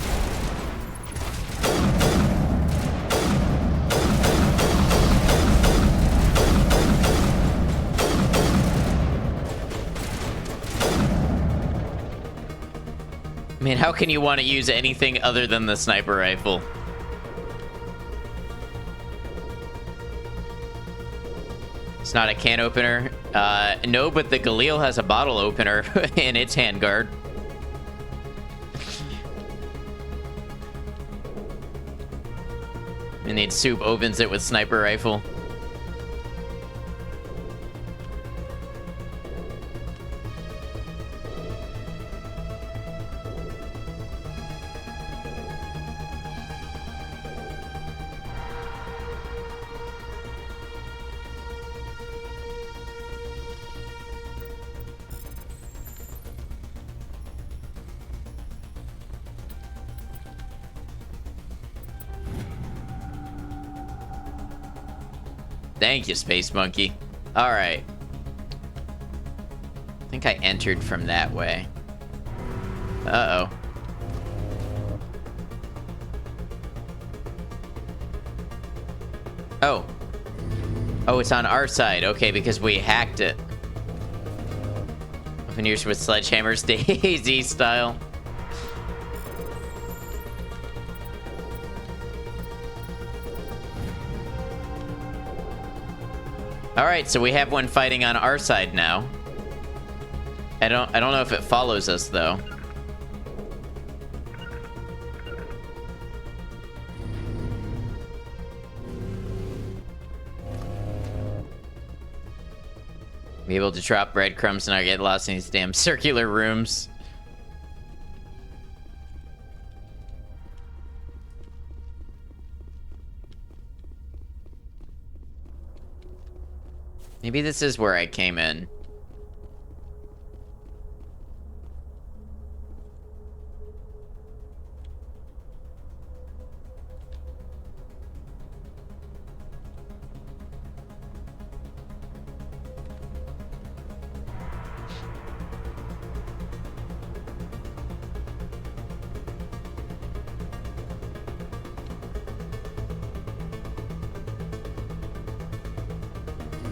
I mean, how can you want to use anything other than the sniper rifle? It's not a can opener. No, but the Galil has a bottle opener in its handguard. And then Soup opens it with sniper rifle. Thank you, Space Monkey. All right. I think I entered from that way. Uh-oh. Oh. Oh, it's on our side. Okay, because we hacked it. Veneers with sledgehammers, Daisy style. All right, so we have one fighting on our side now. I don't know if it follows us though. Be able to drop breadcrumbs and not get lost in these damn circular rooms. Maybe this is where I came in.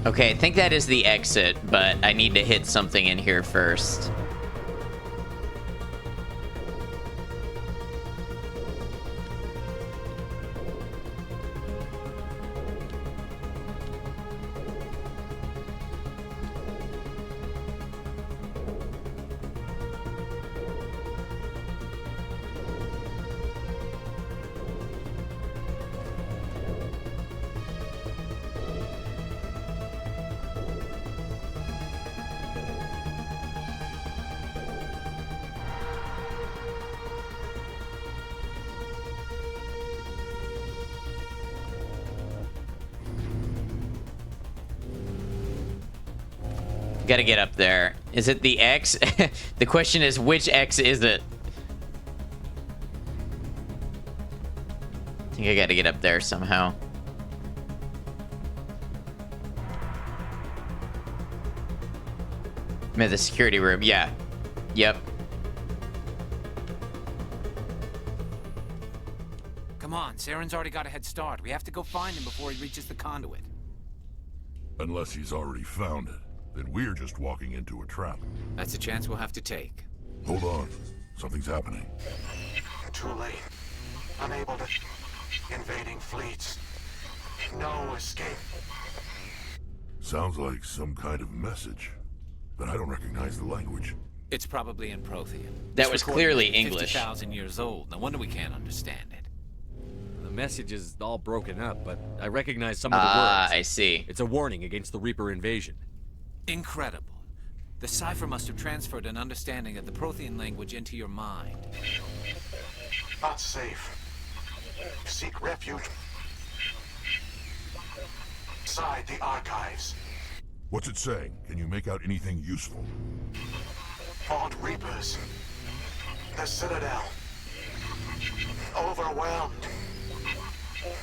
Okay, I think that is the exit, but I need to hit something in here first. Gotta get up there. Is it the X? The question is, which X is it? I think I gotta get up there somehow. I'm at the security room. Yeah. Yep.
Come on, Saren's already got a head start. We have to go find him before he reaches the conduit.
Unless he's already found it. Then we're just walking into a trap.
That's a chance we'll have to take.
Hold on. Something's happening.
Too late. Unable to... Invading fleets. No escape.
Sounds like some kind of message. But I don't recognize the language.
It's probably in Prothean.
That was clearly English.
50,000 years old. No wonder we can't understand it.
The message is all broken up, but I recognize some of the words.
Ah, I see.
It's a warning against the Reaper invasion.
Incredible. The cipher must have transferred an understanding of the Prothean language into your mind.
Not safe. Seek refuge. Inside the archives.
What's it saying? Can you make out anything useful?
Fought Reapers. The Citadel. Overwhelmed.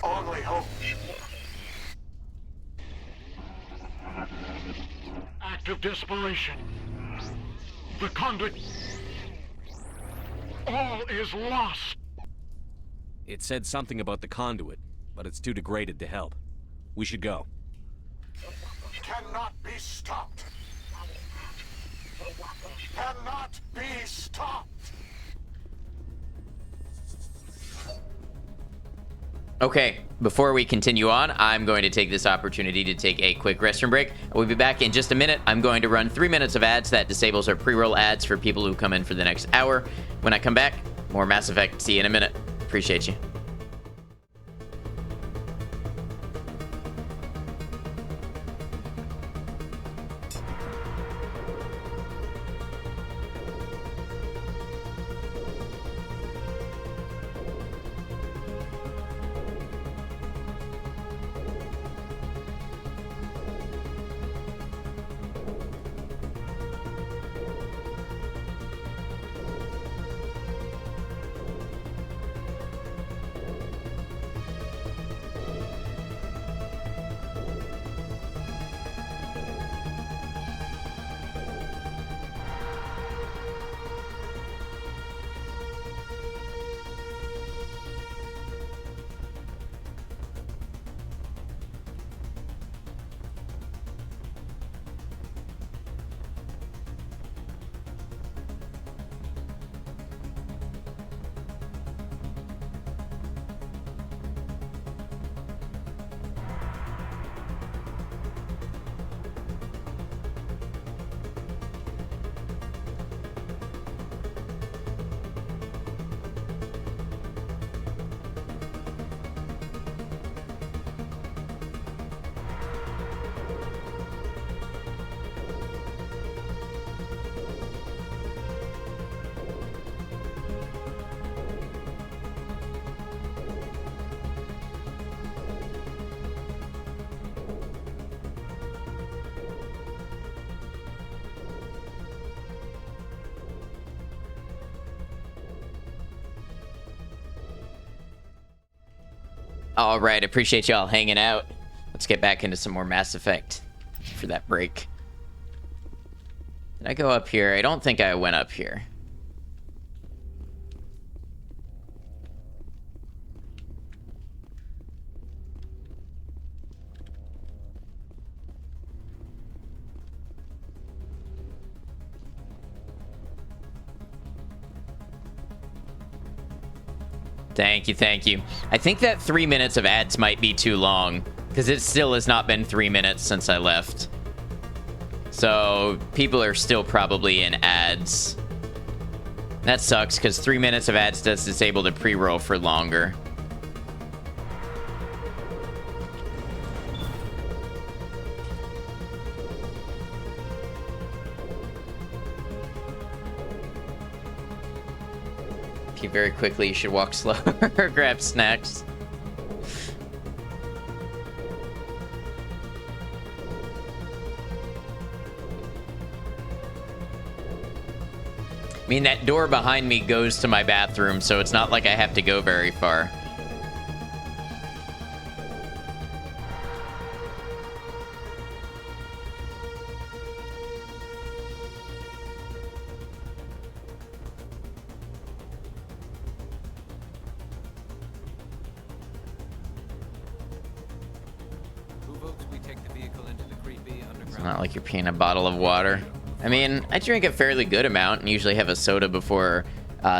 Only hope.
Act of desperation. The conduit. All is lost.
It said something about the conduit, but it's too degraded to help. We should go.
Cannot be stopped. Cannot be stopped.
Okay, before we continue on, I'm going to take this opportunity to take a quick restroom break. We'll be back in just a minute. I'm going to run 3 minutes of ads. That disables our pre-roll ads for people who come in for the next hour. When I come back, more Mass Effect. See you in a minute. Appreciate you. All right, appreciate y'all hanging out. Let's get back into some more Mass Effect for that break. Did I go up here? I don't think I went up here. Thank you, thank you. I think that 3 minutes of ads might be too long, because it still has not been 3 minutes since I left. So people are still probably in ads. That sucks, because 3 minutes of ads does disable the pre-roll for longer. Very quickly, you should walk slower or grab snacks. I mean, that door behind me goes to my bathroom, so it's not like I have to go very far. Not like you're peeing a bottle of water. I mean, I drink a fairly good amount and usually have a soda before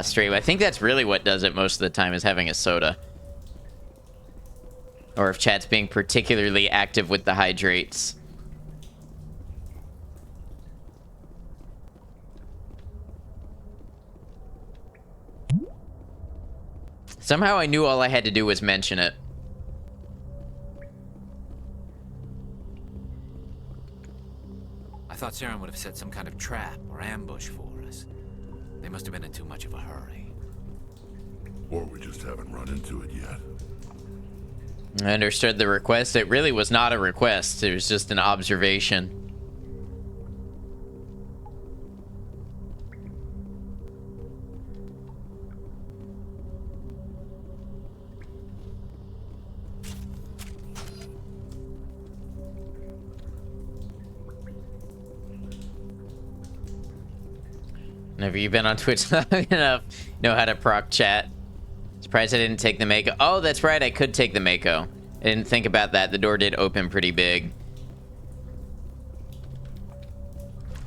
stream. I think that's really what does it most of the time, is having a soda. Or if chat's being particularly active with the hydrates. Somehow I knew all I had to do was mention it.
I thought Saren would have set some kind of trap or ambush for us. They must have been in too much of a hurry.
Or we just haven't run into it yet.
I understood the request. It really was not a request. It was just an observation. Whenever you've been on Twitch long enough, know how to proc chat. Surprised I didn't take the Mako. Oh, that's right, I could take the Mako. I didn't think about that. The door did open pretty big.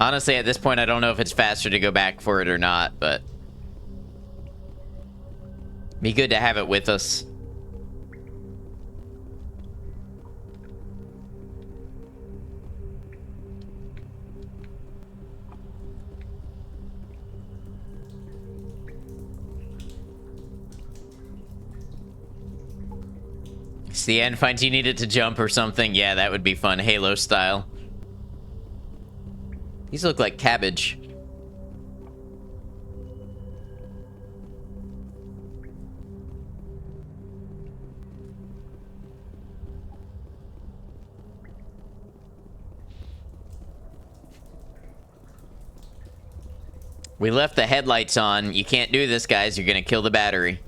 Honestly, at this point, I don't know if it's faster to go back for it or not, but... be good to have it with us. It's the end. Finds you needed to jump or something. Yeah, that would be fun. Halo style. These look like cabbage. We left the headlights on. You can't do this, guys. You're gonna kill the battery.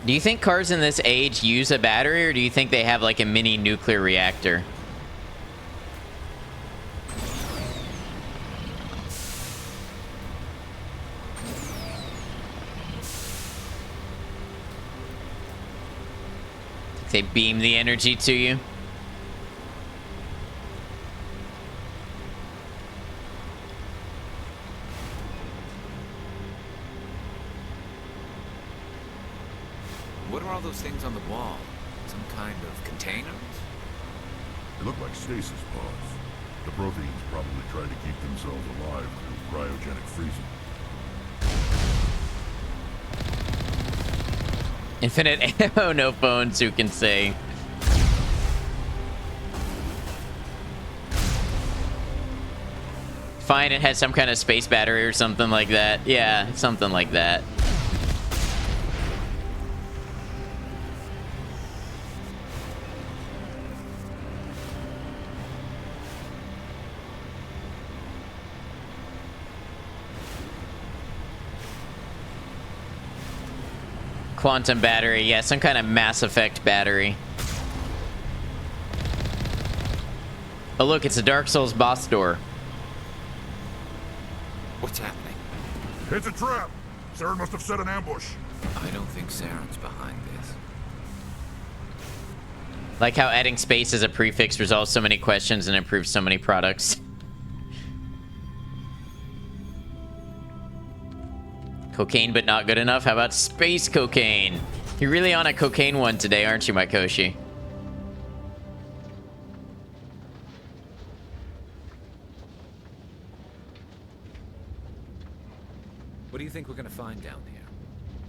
Do you think cars in this age use a battery, or do you think they have like a mini nuclear reactor? They beam the energy to you?
What are all those things on the wall? Some kind of containers?
They look like stasis pods. The proteins probably tried to keep themselves alive through cryogenic freezing.
Infinite ammo, no phones, who can say? Fine, it has some kind of space battery or something like that. Yeah, something like that. Quantum battery, yeah, some kind of Mass Effect battery. Oh look, it's a Dark Souls boss door.
What's happening?
It's a trap. Saren must have set an ambush.
I don't think Saren's behind this.
Like how adding space as a prefix resolves so many questions and improves so many products. Cocaine but not good enough? How about space cocaine? You're really on a cocaine one today, aren't you, Mykoshi?
What do you think we're gonna find down here?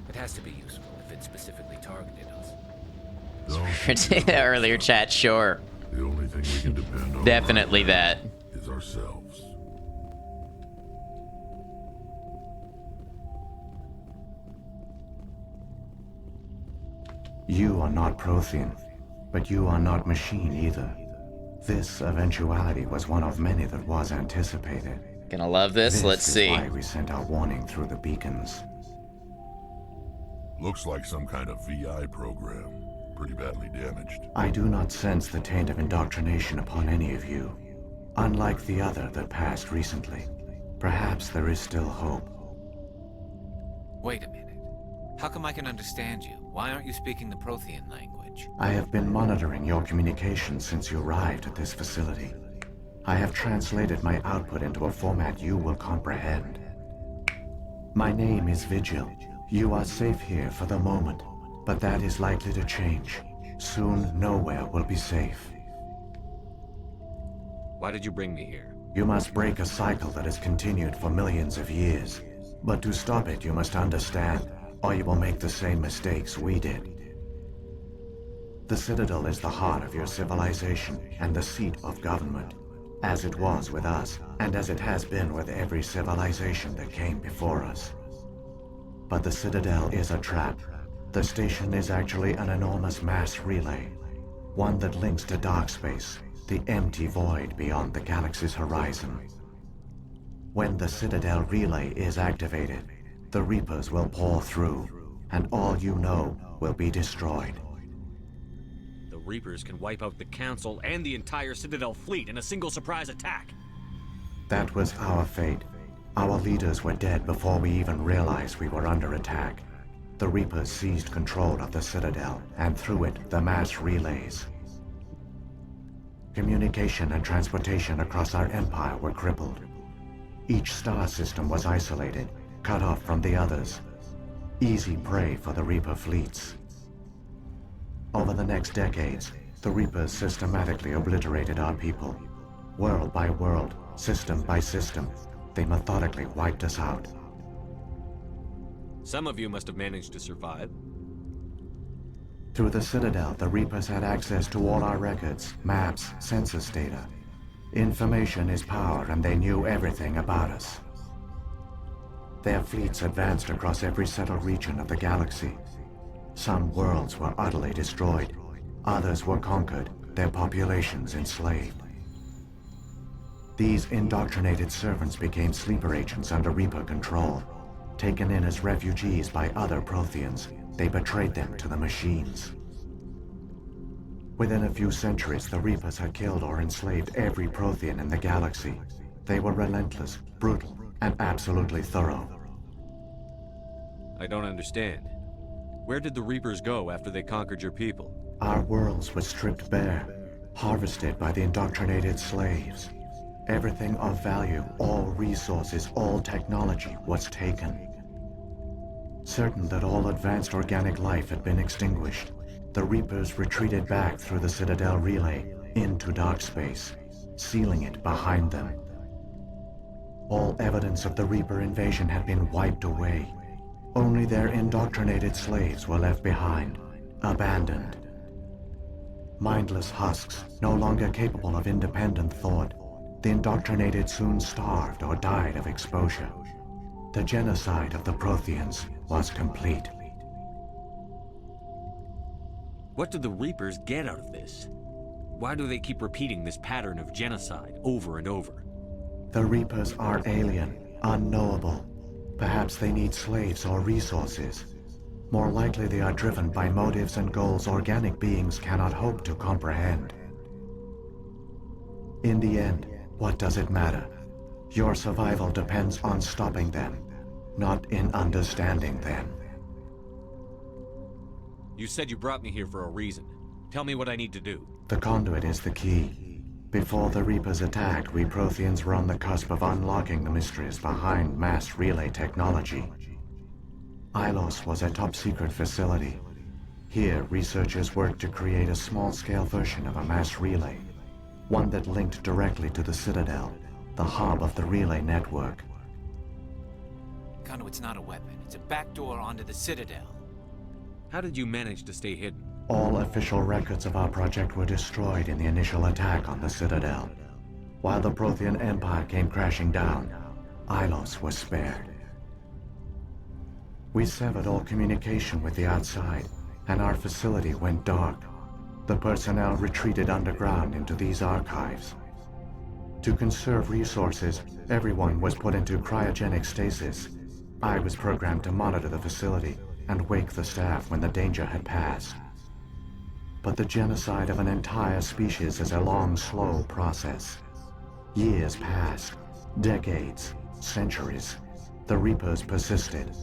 It has to be useful if it specifically targeted us.
Earlier chat, sure.
The only thing we can depend on
Definitely that.
is ourselves.
You are not Prothean, but you are not machine either. This eventuality was one of many that was anticipated.
Gonna love this. Let's
is
see.
Why we sent our warning through the beacons.
Looks like some kind of VI program. Pretty badly damaged.
I do not sense the taint of indoctrination upon any of you. Unlike the other that passed recently. Perhaps there is still hope.
Wait a minute. How come I can understand you? Why aren't you speaking the Prothean language?
I have been monitoring your communications since you arrived at this facility. I have translated my output into a format you will comprehend. My name is Vigil. You are safe here for the moment, but that is likely to change. Soon, nowhere will be safe.
Why did you bring me here?
You must break a cycle that has continued for millions of years. But to stop it, you must understand, or you will make the same mistakes we did. The Citadel is the heart of your civilization and the seat of government, as it was with us, and as it has been with every civilization that came before us. But the Citadel is a trap. The station is actually an enormous mass relay, one that links to dark space, the empty void beyond the galaxy's horizon. When the Citadel relay is activated, the Reapers will pour through, and all you know will be destroyed.
The Reapers can wipe out the Council and the entire Citadel fleet in a single surprise attack.
That was our fate. Our leaders were dead before we even realized we were under attack. The Reapers seized control of the Citadel, and through it, the mass relays. Communication and transportation across our empire were crippled. Each star system was isolated, cut off from the others. Easy prey for the Reaper fleets. Over the next decades, the Reapers systematically obliterated our people. World by world, system by system, they methodically wiped us out.
Some of you must have managed to survive.
Through the Citadel, the Reapers had access to all our records, maps, census data. Information is power, and they knew everything about us. Their fleets advanced across every settled region of the galaxy. Some worlds were utterly destroyed. Others were conquered, their populations enslaved. These indoctrinated servants became sleeper agents under Reaper control. Taken in as refugees by other Protheans, they betrayed them to the machines. Within a few centuries, the Reapers had killed or enslaved every Prothean in the galaxy. They were relentless, brutal, and absolutely thorough.
I don't understand. Where did the Reapers go after they conquered your people?
Our worlds were stripped bare, harvested by the indoctrinated slaves. Everything of value, all resources, all technology was taken. Certain that all advanced organic life had been extinguished, the Reapers retreated back through the Citadel relay into dark space, sealing it behind them. All evidence of the Reaper invasion had been wiped away. Only their indoctrinated slaves were left behind, abandoned. Mindless husks, no longer capable of independent thought, the indoctrinated soon starved or died of exposure. The genocide of the Protheans was complete.
What do the Reapers get out of this? Why do they keep repeating this pattern of genocide over and over?
The Reapers are alien, unknowable. Perhaps they need slaves or resources. More likely they are driven by motives and goals organic beings cannot hope to comprehend. In the end, what does it matter? Your survival depends on stopping them, not in understanding them.
You said you brought me here for a reason. Tell me what I need to do.
The conduit is the key. Before the Reapers attacked, we Protheans were on the cusp of unlocking the mysteries behind mass relay technology. Ilos was a top-secret facility. Here, researchers worked to create a small-scale version of a mass relay, one that linked directly to the Citadel, the hub of the relay network.
Conduit's not a weapon. It's a backdoor onto the Citadel.
How did you manage to stay hidden?
All official records of our project were destroyed in the initial attack on the Citadel. While the Prothean Empire came crashing down, Ilos was spared. We severed all communication with the outside, and our facility went dark. The personnel retreated underground into these archives. To conserve resources, everyone was put into cryogenic stasis. I was programmed to monitor the facility and wake the staff when the danger had passed. But the genocide of an entire species is a long, slow process. Years passed, decades, centuries. The Reapers persisted,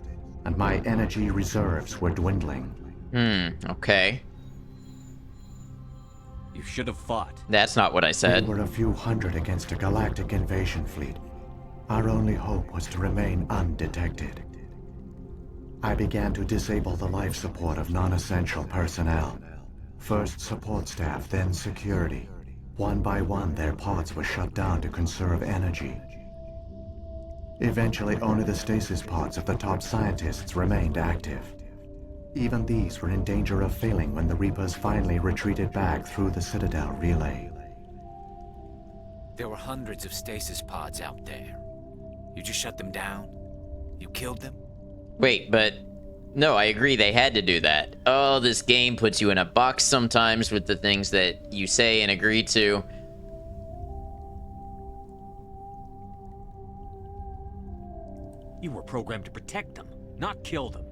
and my energy reserves were dwindling.
Okay.
You should have fought.
That's not what I said.
We were a few hundred against a galactic invasion fleet. Our only hope was to remain undetected. I began to disable the life support of non-essential personnel. First support staff, then security. One by one, their pods were shut down to conserve energy. Eventually, only the stasis pods of the top scientists remained active. Even these were in danger of failing when the Reapers finally retreated back through the Citadel relay.
There were hundreds of stasis pods out there. You just shut them down? You killed them?
Wait, but... No, I agree, they had to do that. Oh, this game puts you in a box sometimes with the things that you say and agree to.
You were programmed to protect them, not kill them.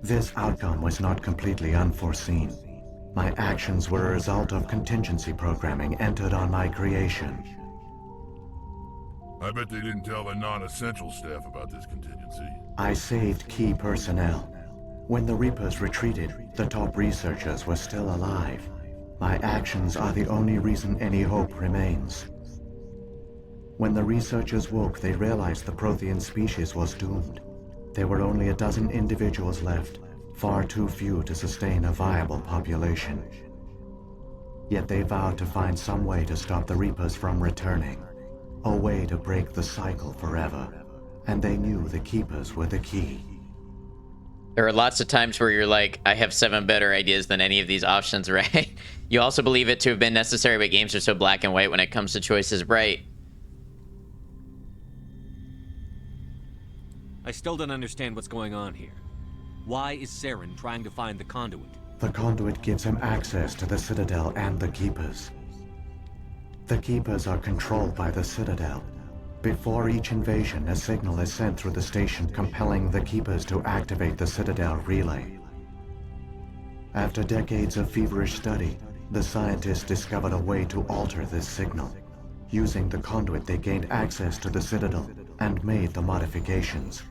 This outcome was not completely unforeseen. My actions were a result of contingency programming entered on my creation.
I bet they didn't tell the non-essential staff about this contingency.
I saved key personnel. When the Reapers retreated, the top researchers were still alive. My actions are the only reason any hope remains. When the researchers woke, they realized the Prothean species was doomed. There were only a dozen individuals left, far too few to sustain a viable population. Yet they vowed to find some way to stop the Reapers from returning. A way to break the cycle forever. And they knew the Keepers were the key.
There are lots of times where you're like, I have 7 better ideas than any of these options, right? You also believe it to have been necessary, but games are so black and white when it comes to choices, right?
I still don't understand what's going on here. Why is Saren trying to find the conduit?
The conduit gives him access to the Citadel and the Keepers. The Keepers are controlled by the Citadel. Before each invasion, a signal is sent through the station compelling the Keepers to activate the Citadel relay. After decades of feverish study, the scientists discovered a way to alter this signal. Using the conduit, they gained access to the Citadel and made the modifications.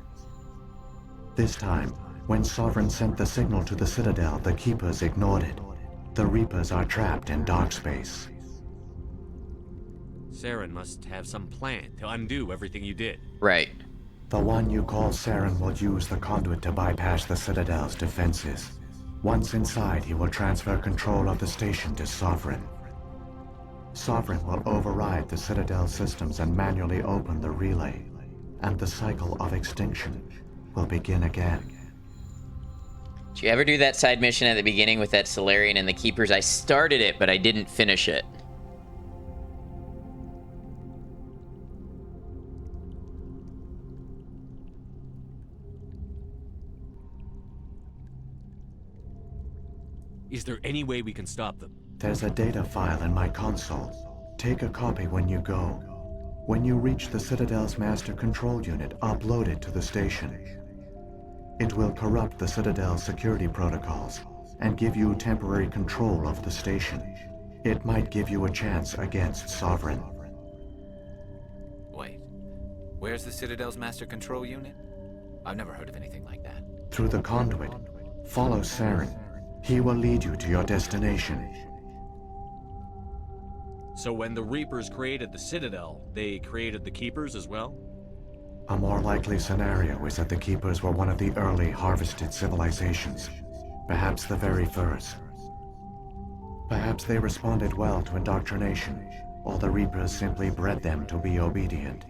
This time, when Sovereign sent the signal to the Citadel, the Keepers ignored it. The Reapers are trapped in dark space.
Saren must have some plan to undo everything you did.
Right.
The one you call Saren will use the conduit to bypass the Citadel's defenses. Once inside, he will transfer control of the station to Sovereign. Sovereign will override the Citadel systems and manually open the relay, and the cycle of extinction will begin again.
Did you ever do that side mission at the beginning with that Salarian and the Keepers? I started it, but I didn't finish it.
Is there any way we can stop them?
There's a data file in my console. Take a copy when you go. When you reach the Citadel's master control unit, upload it to the station. It will corrupt the Citadel's security protocols and give you temporary control of the station. It might give you a chance against Sovereign.
Wait. Where's the Citadel's master control unit? I've never heard of anything like that.
Through the conduit, follow Saren. He will lead you to your destination.
So when the Reapers created the Citadel, they created the Keepers as well?
A more likely scenario is that the Keepers were one of the early harvested civilizations, perhaps the very first. Perhaps they responded well to indoctrination, or the Reapers simply bred them to be obedient.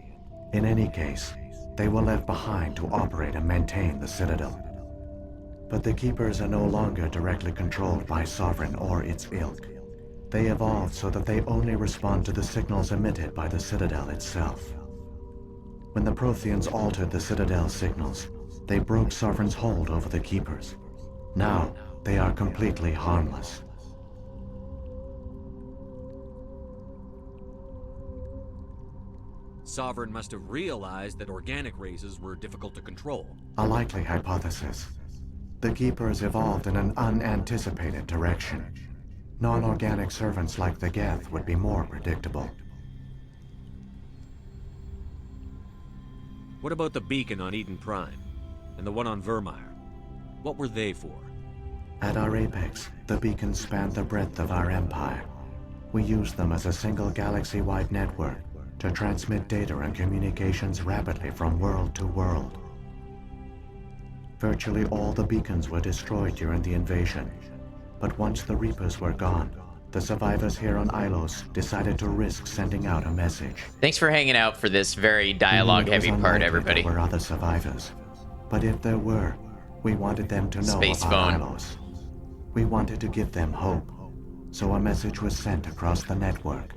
In any case, they were left behind to operate and maintain the Citadel. But the Keepers are no longer directly controlled by Sovereign or its ilk. They evolved so that they only respond to the signals emitted by the Citadel itself. When the Protheans altered the Citadel's signals, they broke Sovereign's hold over the Keepers. Now, they are completely harmless.
Sovereign must have realized that organic races were difficult to control.
A likely hypothesis. The Keepers evolved in an unanticipated direction. Non-organic servants like the Geth would be more predictable.
What about the beacon on Eden Prime? And the one on Vermeer? What were they for?
At our apex, the beacons spanned the breadth of our empire. We used them as a single galaxy-wide network to transmit data and communications rapidly from world to world. Virtually all the beacons were destroyed during the invasion, but once the Reapers were gone, the survivors here on Ilos decided to risk sending out a message.
Thanks for hanging out for this very dialogue-heavy part, everybody.
There were other survivors, but if there were, we wanted them to know
Space
about
phone.
Ilos. We wanted to give them hope, so a message was sent across the network.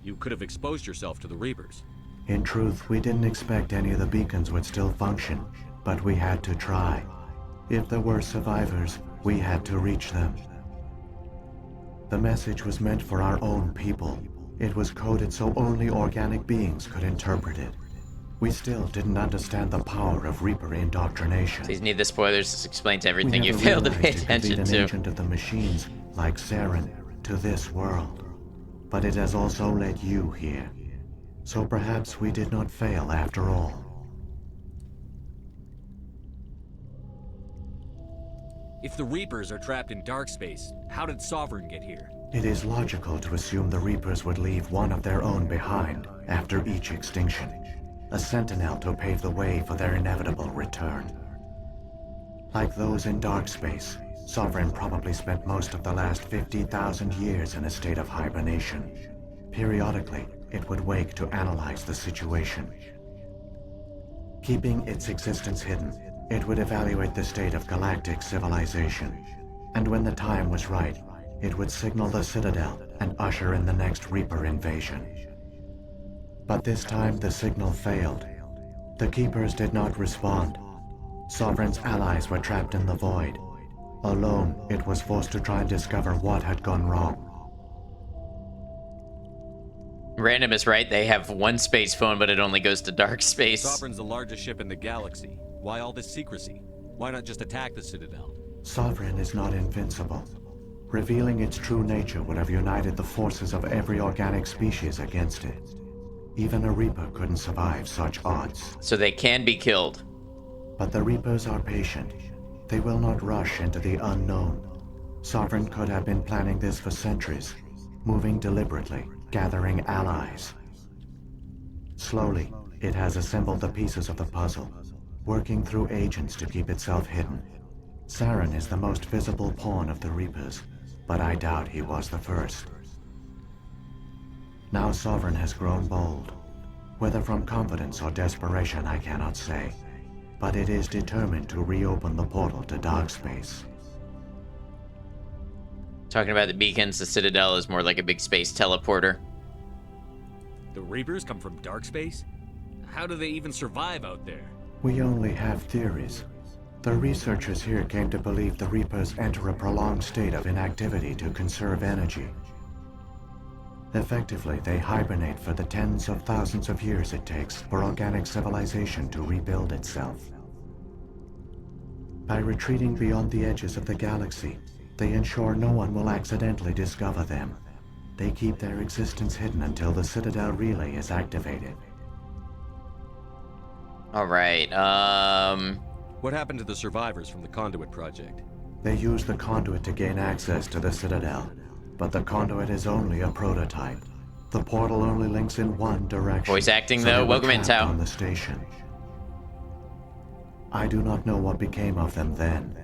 You could have exposed yourself to the Reapers.
In truth, we didn't expect any of the beacons would still function, but we had to try. If there were survivors, we had to reach them. The message was meant for our own people. It was coded so only organic beings could interpret it. We still didn't understand the power of Reaper indoctrination.
Please need the spoilers. This explains everything
We
you
never
failed to pay
realized it could lead
attention
an
to.
agent of the machines, like Saren, to this world. But it has also led you here. So perhaps we did not fail after all.
If the Reapers are trapped in dark space, how did Sovereign get here?
It is logical to assume the Reapers would leave one of their own behind after each extinction. A sentinel to pave the way for their inevitable return. Like those in dark space, Sovereign probably spent most of the last 50,000 years in a state of hibernation. Periodically, it would wake to analyze the situation. Keeping its existence hidden, it would evaluate the state of galactic civilization. And when the time was right, it would signal the Citadel and usher in the next Reaper invasion. But this time the signal failed. The Keepers did not respond. Sovereign's allies were trapped in the void. Alone, it was forced to try and discover what had gone wrong.
Random is right. They have one space phone, but it only goes to dark space.
Sovereign's the largest ship in the galaxy. Why all this secrecy? Why not just attack the Citadel?
Sovereign is not invincible. Revealing its true nature would have united the forces of every organic species against it. Even a Reaper couldn't survive such odds.
So they can be killed.
But the Reapers are patient. They will not rush into the unknown. Sovereign could have been planning this for centuries, moving deliberately, gathering allies. Slowly, it has assembled the pieces of the puzzle, working through agents to keep itself hidden. Saren is the most visible pawn of the Reapers, but I doubt he was the first. Now Sovereign has grown bold. Whether from confidence or desperation, I cannot say. But it is determined to reopen the portal to dark space.
Talking about the beacons, the Citadel is more like a big space teleporter.
The Reapers come from dark space? How do they even survive out there?
We only have theories. The researchers here came to believe the Reapers enter a prolonged state of inactivity to conserve energy. Effectively, they hibernate for the tens of thousands of years it takes for organic civilization to rebuild itself. By retreating beyond the edges of the galaxy, they ensure no one will accidentally discover them. They keep their existence hidden until the Citadel relay is activated.
All right.
What happened to the survivors from the Conduit project?
They use the conduit to gain access to the Citadel, but the conduit is only a prototype. The portal only links in one direction.
Voice acting,
so
though.
they were
Welcome in,
trapped
Tao.
on the station. I do not know what became of them then.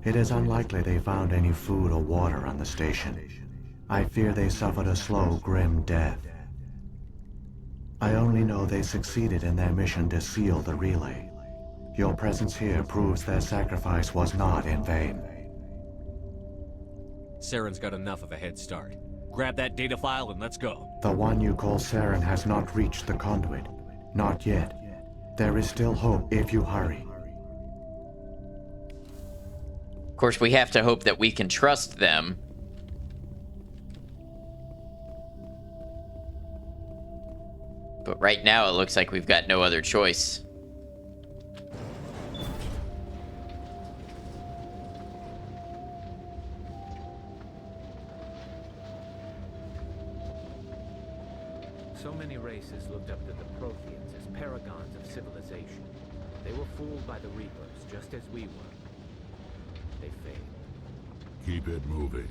It is unlikely they found any food or water on the station. I fear they suffered a slow, grim death. I only know they succeeded in their mission to seal the relay. Your presence here proves their sacrifice was not in vain.
Saren's got enough of a head start. Grab that data file and let's go.
The one you call Saren has not reached the conduit. Not yet. There is still hope if you hurry.
Of course, we have to hope that we can trust them. But right now, it looks like we've got no other choice.
So many races looked up to the Protheans as paragons of civilization. They were fooled by the Reapers, just as we were. They failed.
Keep it moving.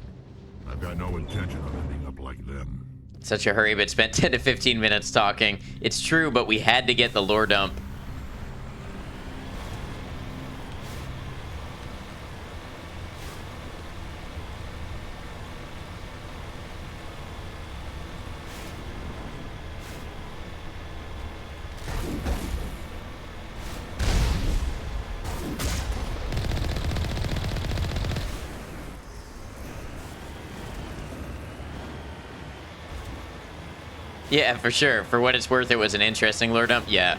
I've got no intention of ending up like them.
Such a hurry, but spent 10 to 15 minutes talking. It's true, but we had to get the lore dump. Yeah, for sure. For what it's worth, it was an interesting lore dump. Yeah.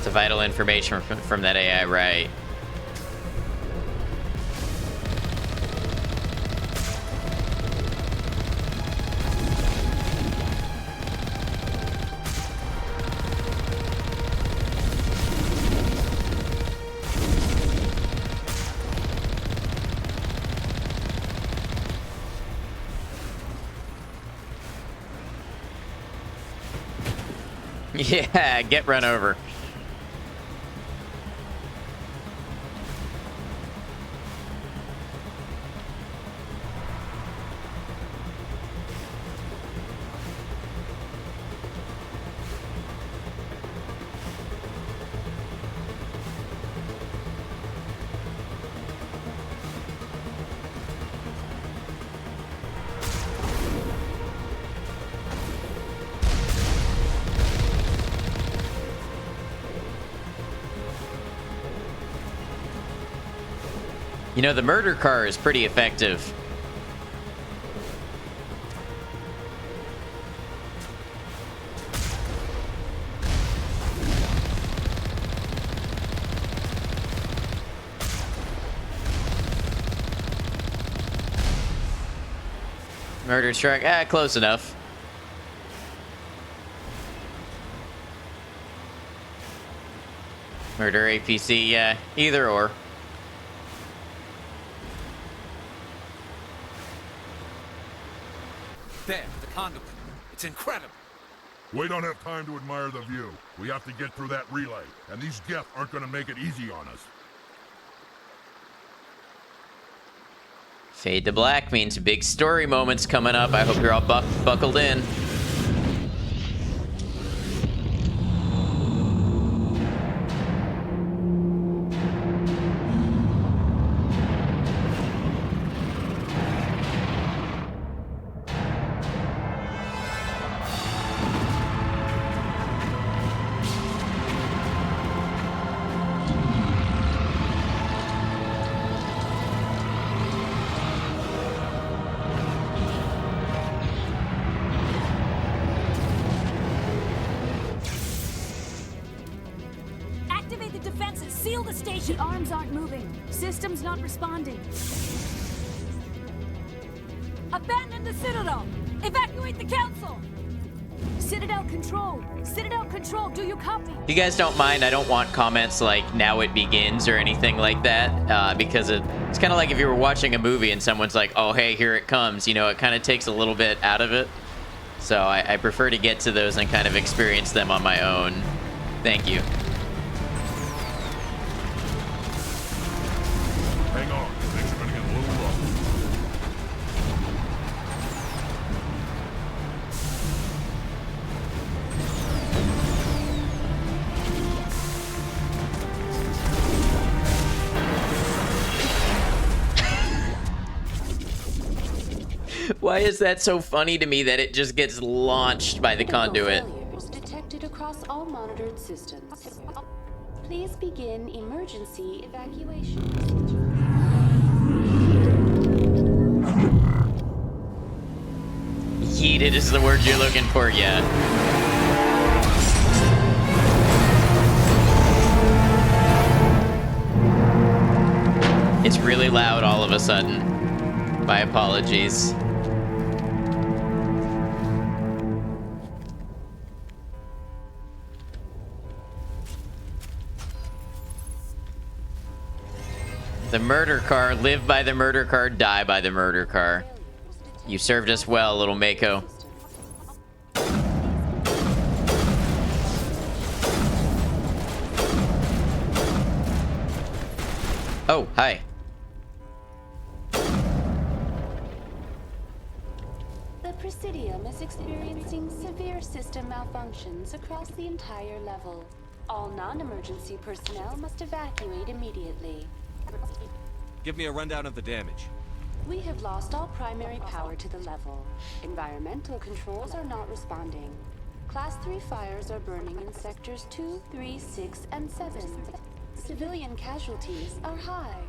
Vital information from that AI, right? Yeah, get run over. You know, the murder car is pretty effective. Murder truck, close enough. Murder APC, yeah, either or.
There, the conduit. It's incredible.
We don't have time to admire the view. We have to get through that relay, and these Geth aren't gonna make it easy on us.
Fade to black means big story moments coming up. I hope you're all buckled in.
the station! The arms aren't moving. Systems not responding. Abandon the Citadel! Evacuate the Council! Citadel Control, do you copy?
If you guys don't mind, I don't want comments like "now it begins" or anything like that, because it's kind of like if you were watching a movie and someone's like, "Oh, hey, here it comes," you know, it kind of takes a little bit out of it. So I prefer to get to those and kind of experience them on my own. Thank you.
Hang on, things are gonna get a little rough.
Why is that so funny to me that it just gets launched by the conduit?
Failures detected across all monitored systems. Please begin emergency evacuation procedure.
Yeeted is the word you're looking for, yeah. It's really loud all of a sudden. My apologies. The murder car, live by the murder car, die by the murder car. You served us well, little Mako. Oh, hi.
The Presidium is experiencing severe system malfunctions across the entire level. All non-emergency personnel must evacuate immediately.
Give me a rundown of the damage.
We have lost all primary power to the level. Environmental controls are not responding. Class 3 fires are burning in sectors 2, 3, 6, and 7. Civilian casualties are high.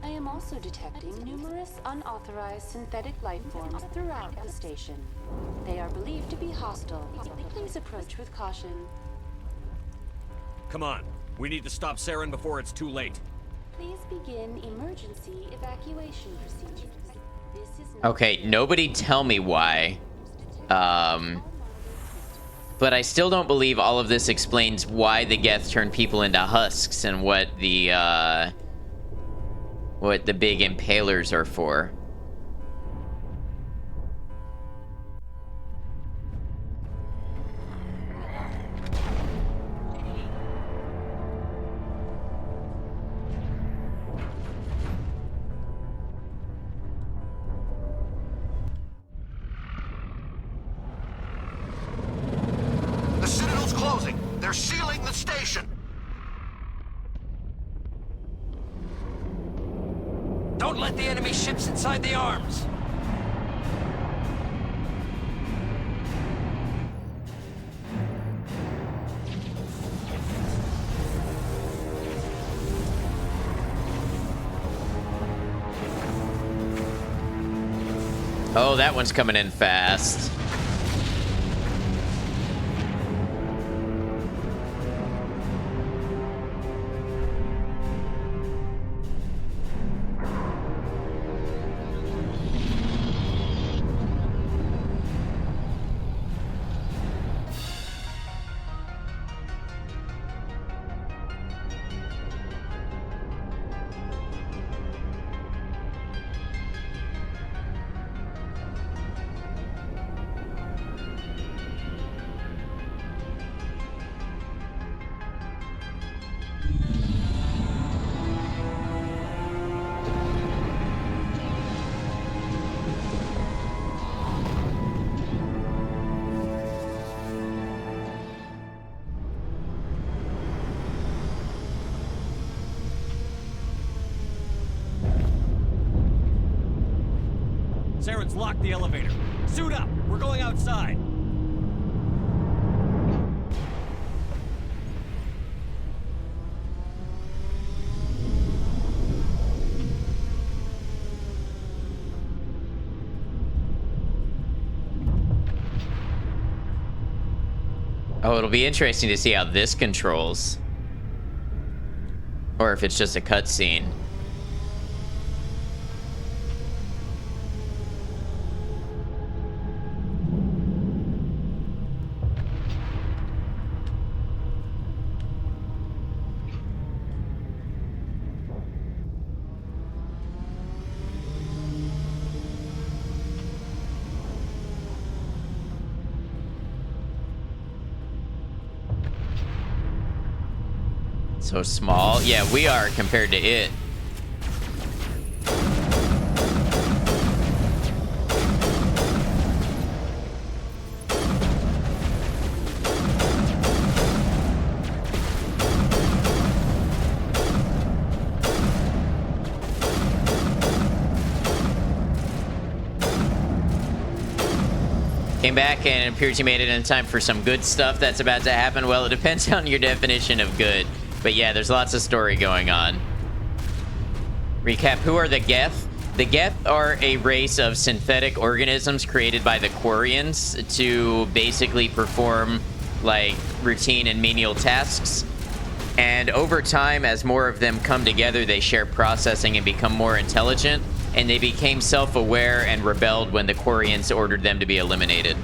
I am also detecting numerous unauthorized synthetic life forms throughout the station. They are believed to be hostile. Please approach with caution.
Come on. We need to stop Saren before it's too late.
Please begin emergency evacuation procedures. This is not
Okay, nobody tell me why. But I still don't believe all of this explains why the Geth turned people into husks and what the big impalers are for.
The Citadel's closing. They're sealing the station.
Don't let the enemy ships inside the arms.
Oh, that one's coming in fast.
Saren's locked the elevator. Suit up! We're going outside!
Oh, it'll be interesting to see how this controls. Or if it's just a cutscene. So small. Yeah, we are compared to it. Came back and it appears you made it in time for some good stuff that's about to happen. Well, it depends on your definition of good. But yeah, there's lots of story going on. Recap, who are the Geth? The Geth are a race of synthetic organisms created by the Quarians to basically perform, like, routine and menial tasks. And over time, as more of them come together, they share processing and become more intelligent. And they became self-aware and rebelled when the Quarians ordered them to be eliminated.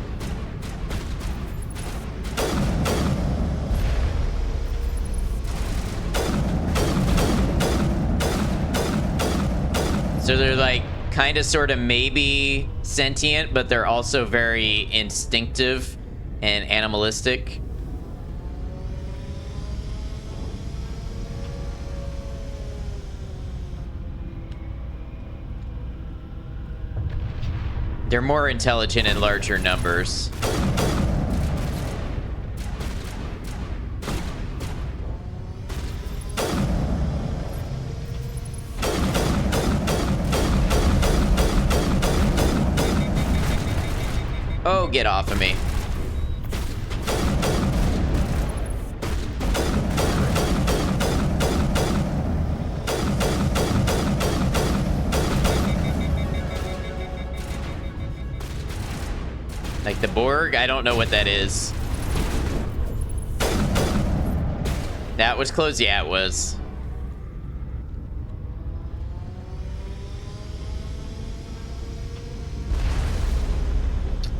So they're like kind of sort of maybe sentient, but they're also very instinctive and animalistic. They're more intelligent in larger numbers. Oh, get off of me. Like the Borg? I don't know what that is. That was close? Yeah, it was.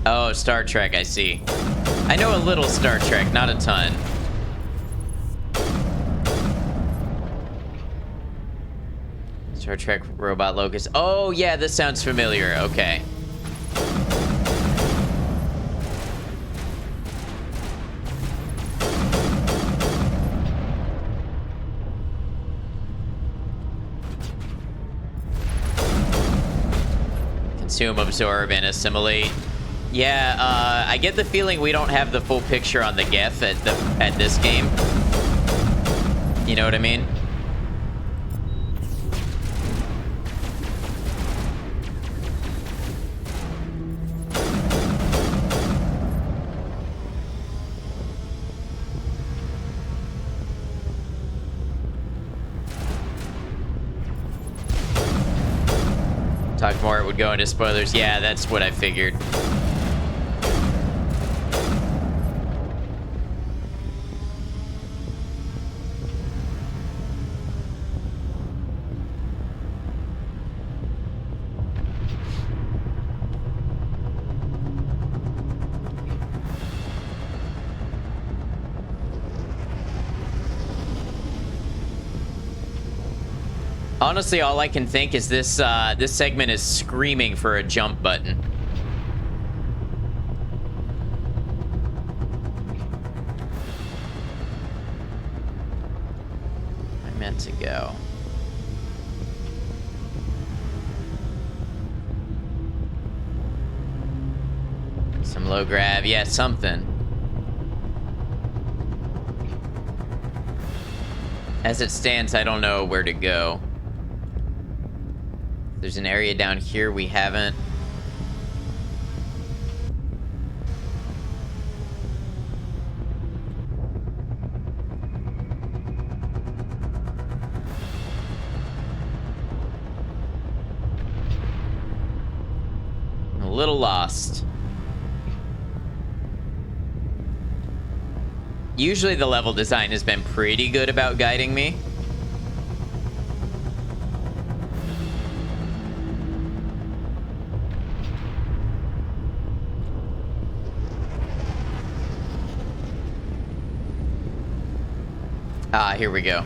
Oh, Star Trek, I see. I know a little Star Trek, not a ton. Star Trek Robot Locust. Oh, yeah, this sounds familiar. Okay. Consume, absorb, and assimilate. Yeah, I get the feeling we don't have the full picture on the Geth at this game. You know what I mean? Talk more, it would go into spoilers. Yeah, that's what I figured. Honestly, all I can think is this this segment is screaming for a jump button. I meant to go. Some low grav, yeah, something. As it stands, I don't know where to go. There's an area down here we haven't. I'm a little lost. Usually the level design has been pretty good about guiding me. Ah, here we go.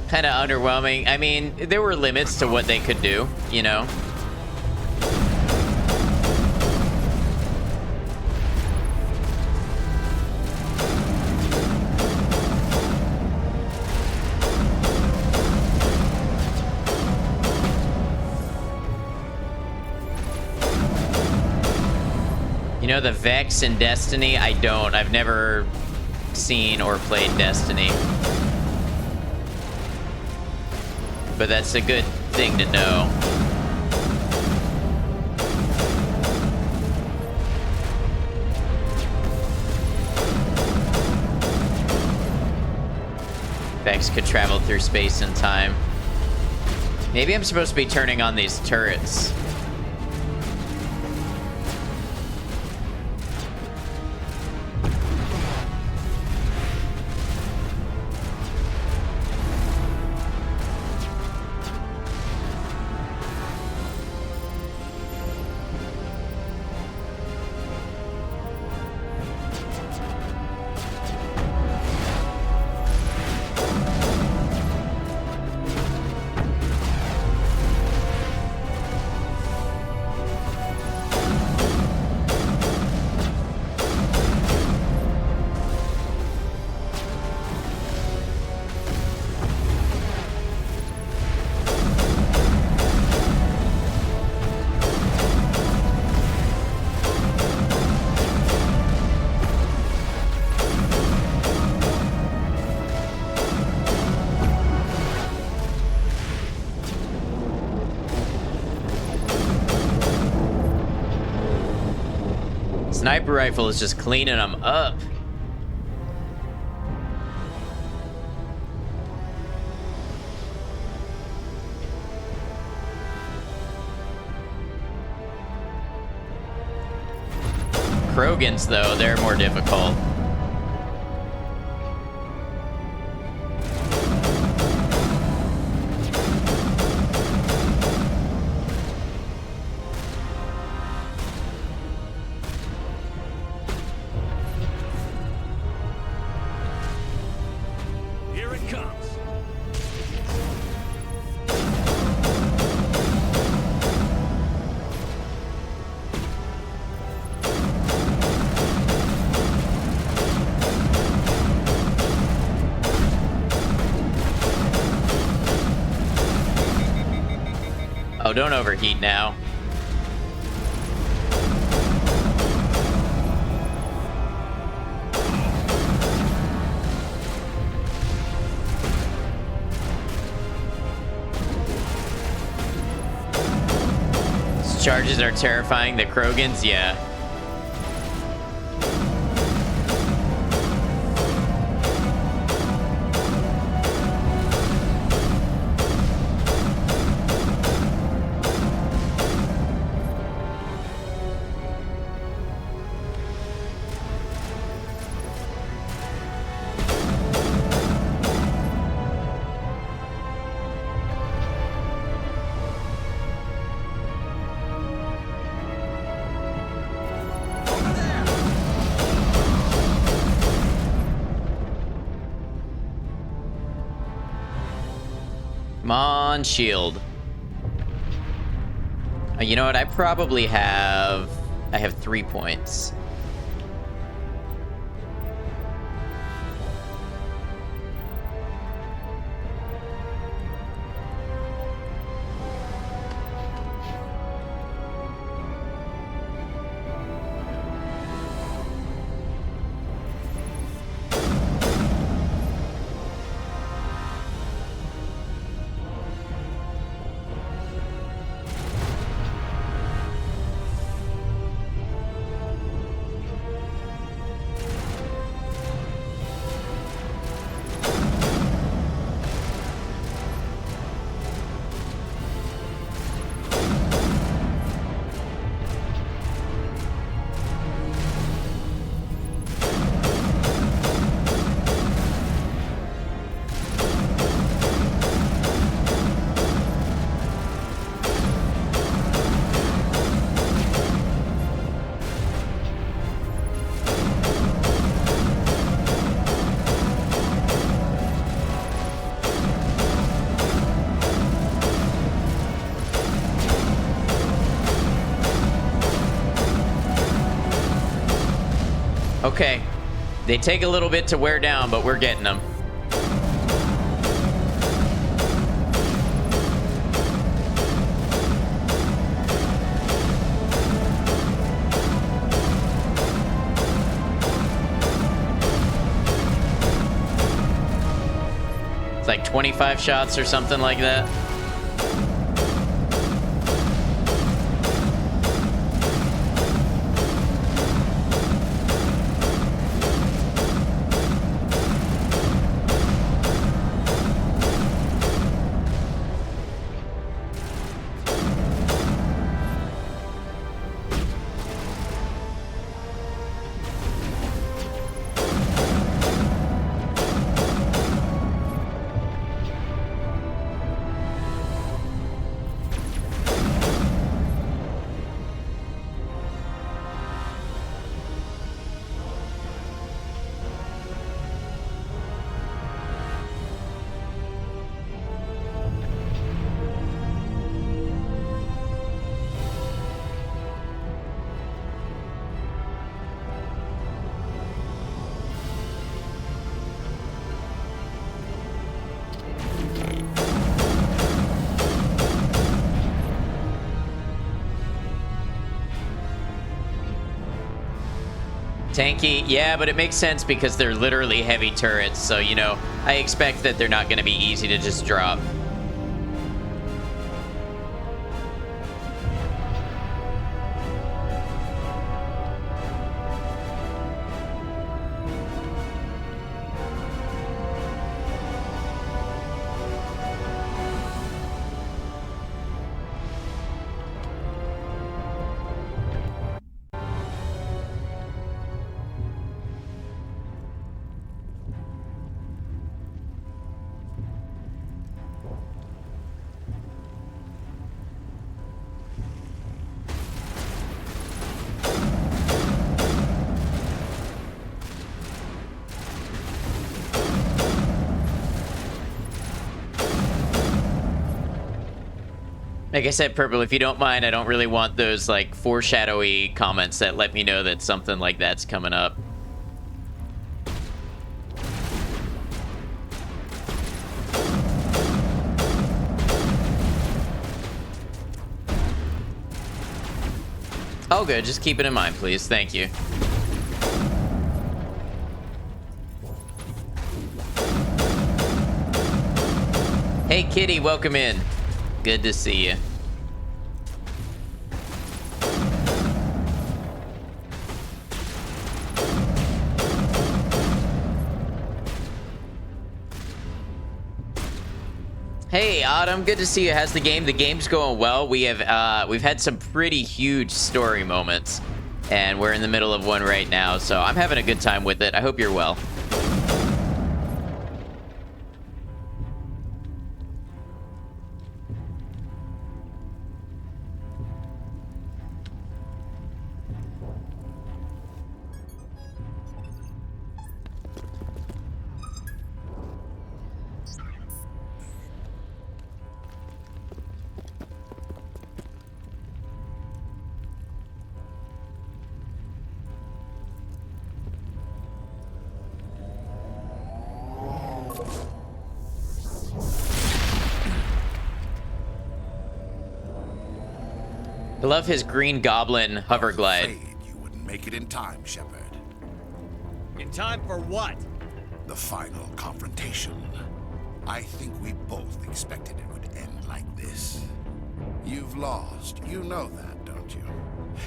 Kind of underwhelming. I mean, there were limits to what they could do, you know? You know, the Vex in Destiny, I don't. I've never seen or played Destiny. But that's a good thing to know. Vex could travel through space and time. Maybe I'm supposed to be turning on these turrets. Sniper rifle is just cleaning them up. Krogans, though, they're more difficult.
Here it comes.
Oh, don't overheat now. These charges are terrifying. The Krogans, yeah. Come on, shield. You know what? I probably have... I have 3 points. Okay. They take a little bit to wear down, but we're getting them. It's like 25 shots or something like that. Tanky, yeah, but it makes sense because they're literally heavy turrets, so, you know, I expect that they're not going to be easy to just drop. Like I said, Purple, if you don't mind, I don't really want those, like, foreshadowy comments that let me know that something like that's coming up. Oh, good. Just keep it in mind, please. Thank you. Hey, Kitty, welcome in. Good to see you. Hey, Autumn, good to see you. How's the game? The game's going well. We've had some pretty huge story moments, and we're in the middle of one right now, so I'm having a good time with it. I hope you're well. I love his Green Goblin hover glide.
You wouldn't make it in time, Shepard.
In time for what?
The final confrontation. I think we both expected it would end like this. You've lost. You know that, don't you?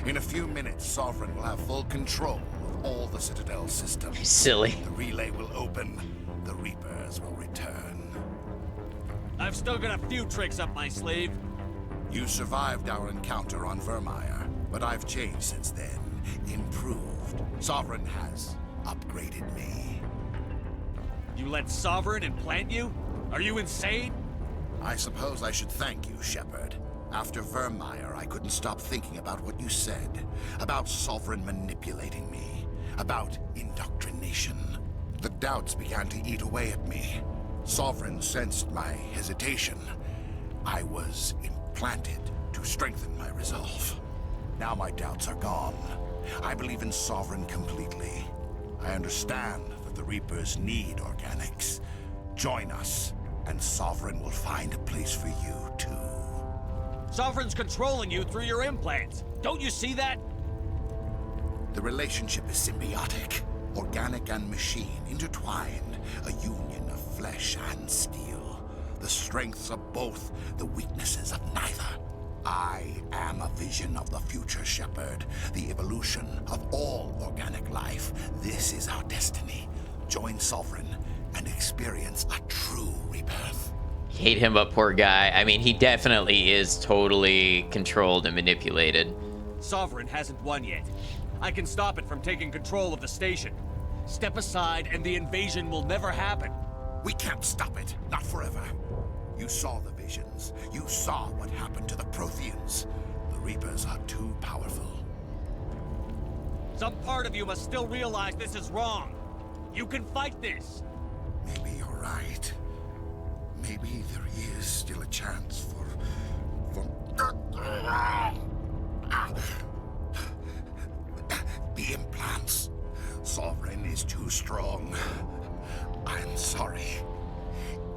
In a few minutes, Sovereign will have full control of all the Citadel systems.
Silly.
The relay will open. The Reapers will return.
I've still got a few tricks up my sleeve.
You survived our encounter on Vermeer, but I've changed since then. Improved. Sovereign has upgraded me.
You let Sovereign implant you? Are you insane?
I suppose I should thank you, Shepard. After Vermeer, I couldn't stop thinking about what you said. About Sovereign manipulating me. About indoctrination. The doubts began to eat away at me. Sovereign sensed my hesitation. I was implanted to strengthen my resolve. Now my doubts are gone. I believe in Sovereign completely. I understand that the Reapers need organics. Join us, and Sovereign will find a place for you, too.
Sovereign's controlling you through your implants. Don't you see that?
The relationship is symbiotic. Organic and machine intertwined. A union of flesh and steel. The strengths of both, the weaknesses of neither. I am a vision of the future, Shepard. The evolution of all organic life. This is our destiny. Join Sovereign and experience a true rebirth.
Hate him, but poor guy. I mean, he definitely is totally controlled and manipulated.
Sovereign hasn't won yet. I can stop it from taking control of the station. Step aside and the invasion will never happen.
We can't stop it. Not forever. You saw the visions. You saw what happened to the Protheans. The Reapers are too powerful.
Some part of you must still realize this is wrong. You can fight this.
Maybe you're right. Maybe there is still a chance for... The implants. Sovereign is too strong. I'm sorry.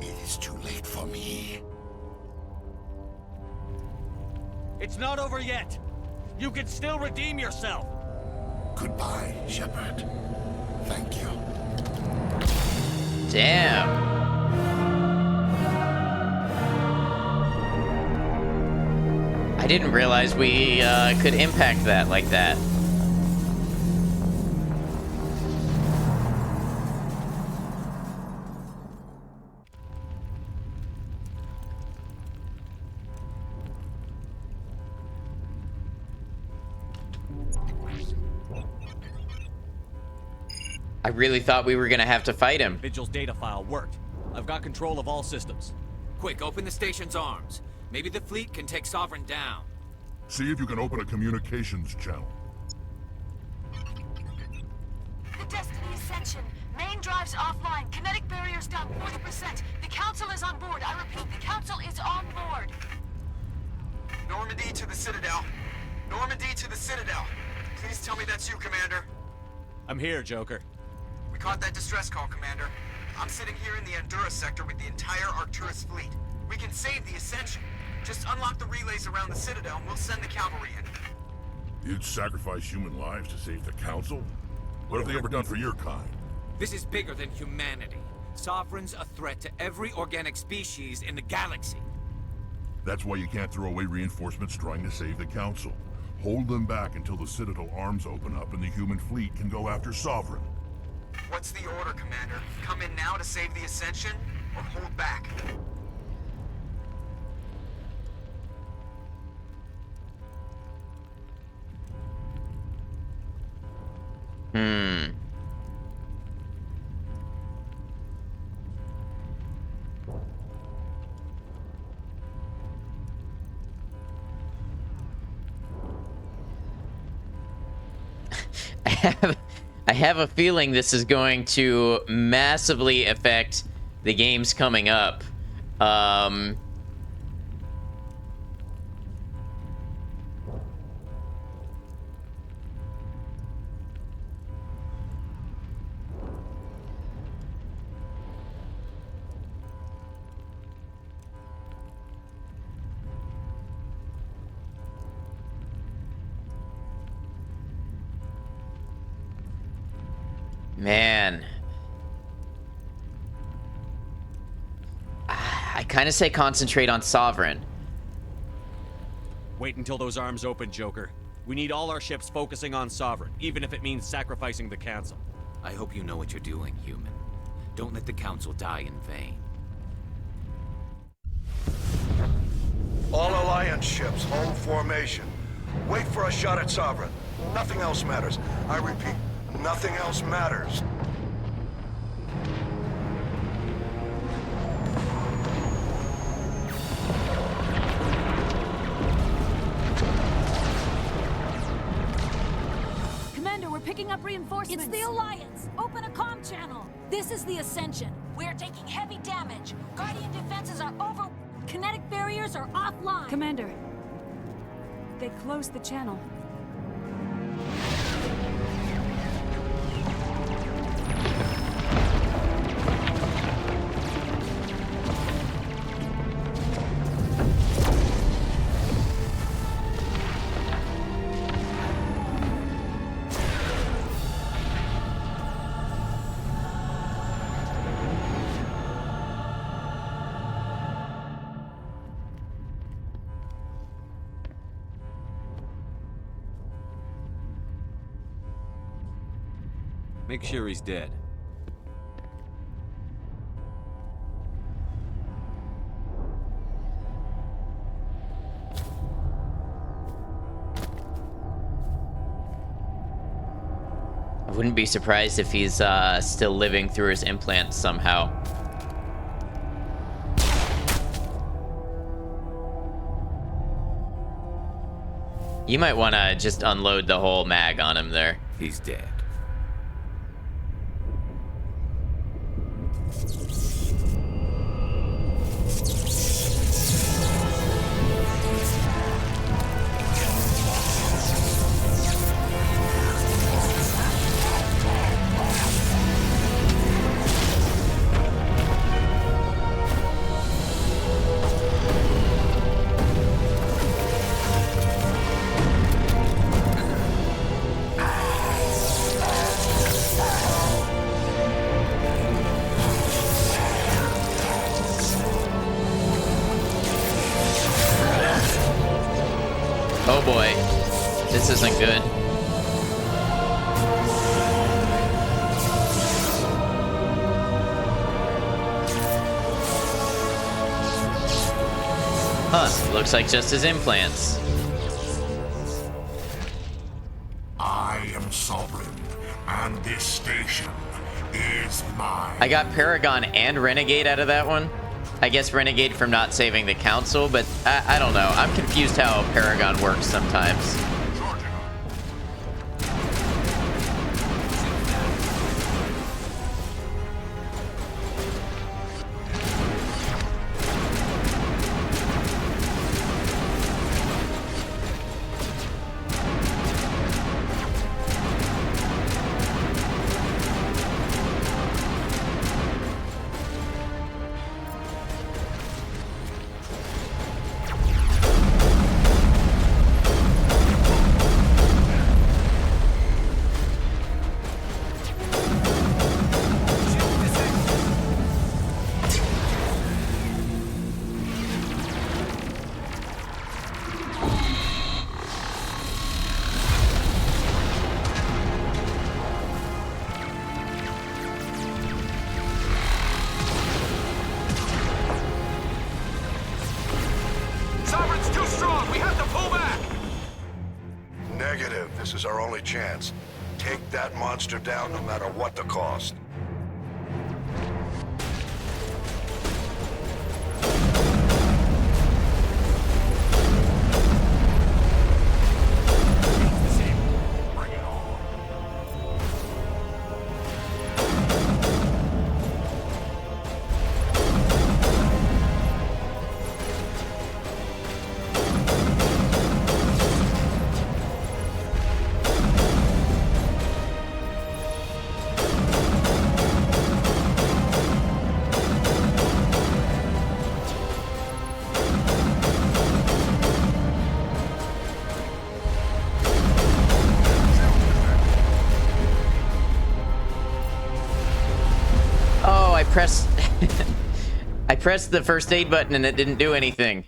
It is too late for me.
It's not over yet. You can still redeem yourself.
Goodbye, Shepard. Thank you.
Damn. I didn't realize we could impact that like that. I really thought we were gonna have to fight him.
Vigil's data file worked. I've got control of all systems.
Quick, open the station's arms. Maybe the fleet can take Sovereign down.
See if you can open a communications channel.
The Destiny Ascension. Main drives offline. Kinetic barriers down 40%. The Council is on board. I repeat, the Council is on board.
Normandy to the Citadel. Normandy to the Citadel. Please tell me that's you, Commander.
I'm here, Joker.
We caught that distress call, Commander. I'm sitting here in the Endura sector with the entire Arcturus fleet. We can save the Ascension. Just unlock the relays around the Citadel and we'll send the cavalry in.
You'd sacrifice human lives to save the Council? What have they ever done for your kind?
This is bigger than humanity. Sovereign's a threat to every organic species in the galaxy.
That's why you can't throw away reinforcements trying to save the Council. Hold them back until the Citadel arms open up and the human fleet can go after Sovereign.
What's the order, Commander? Come in now to save the Ascension, or hold back?
I have a feeling this is going to massively affect the games coming up. Man. I kind of say concentrate on Sovereign.
Wait until those arms open, Joker. We need all our ships focusing on Sovereign, even if it means sacrificing the Council.
I hope you know what you're doing, human. Don't let the Council die in vain.
All Alliance ships, hold formation. Wait for a shot at Sovereign. Nothing else matters. I repeat, nothing else matters.
Commander, we're picking up reinforcements. It's the Alliance. Open a comm channel. This is the Ascension. We're taking heavy damage. Guardian defenses are over. Kinetic barriers are offline.
Commander, they closed the channel.
Make sure he's dead.
I wouldn't be surprised if he's still living through his implants somehow. You might want to just unload the whole mag on him there.
He's dead.
Oh boy, this isn't good. Huh, looks like just his implants.
I am sovereign, and this station is mine.
I got Paragon and Renegade out of that one. I guess Renegade from not saving the council, but I don't know. I'm confused how Paragon works sometimes.
Negative. This is our only chance. Take that monster down no matter what the cost.
I pressed the first aid button and it didn't do anything.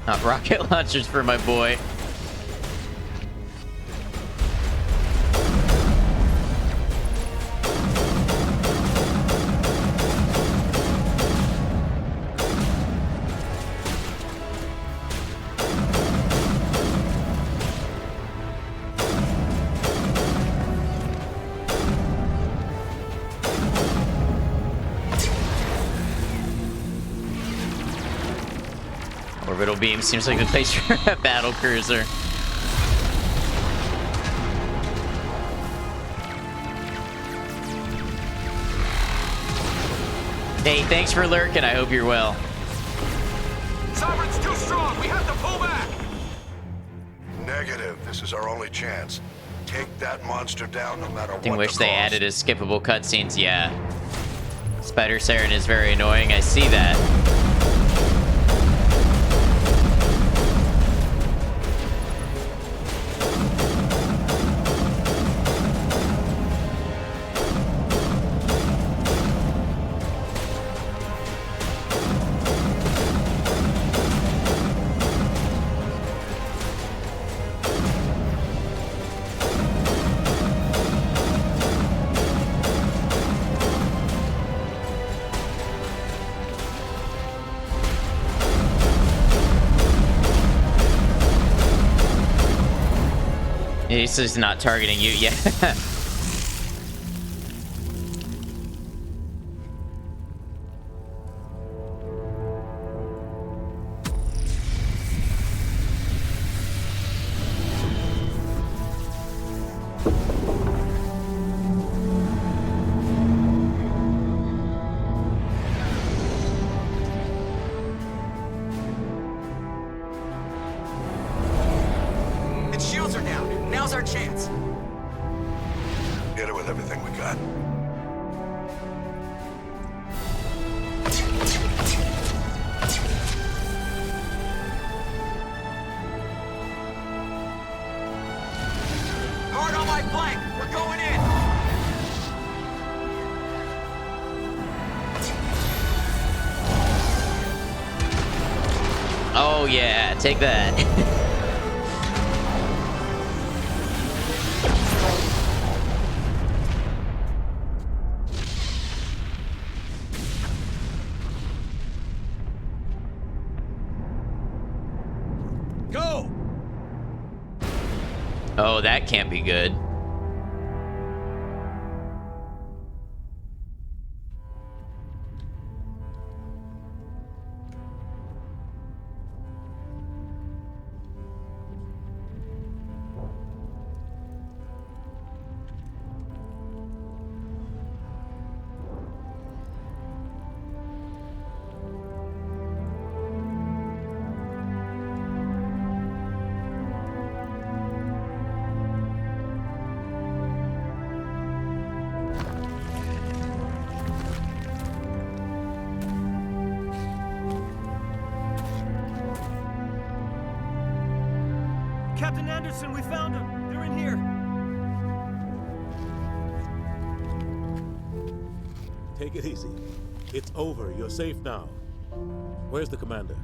Not rocket launchers for my boy. Orbital beam seems like the place for a battle cruiser. Hey, thanks for lurking. I hope you're well.
Sovereign's too strong. We have to pull back.
Negative. This is our only chance. Take that monster down no matter
I
what
wish
the
they
cost.
added as skippable cutscenes. Yeah. Spider Saren is very annoying. I see that. He's just not targeting you. Yeah.
Its shields are down. Now's our chance.
Get it with everything we got.
Hard on my flank. We're going in.
Oh yeah, take that.
Go!
Oh, that can't be good.
Captain Anderson, we found them. They're in here.
Take it easy. It's over. You're safe now. Where's the commander?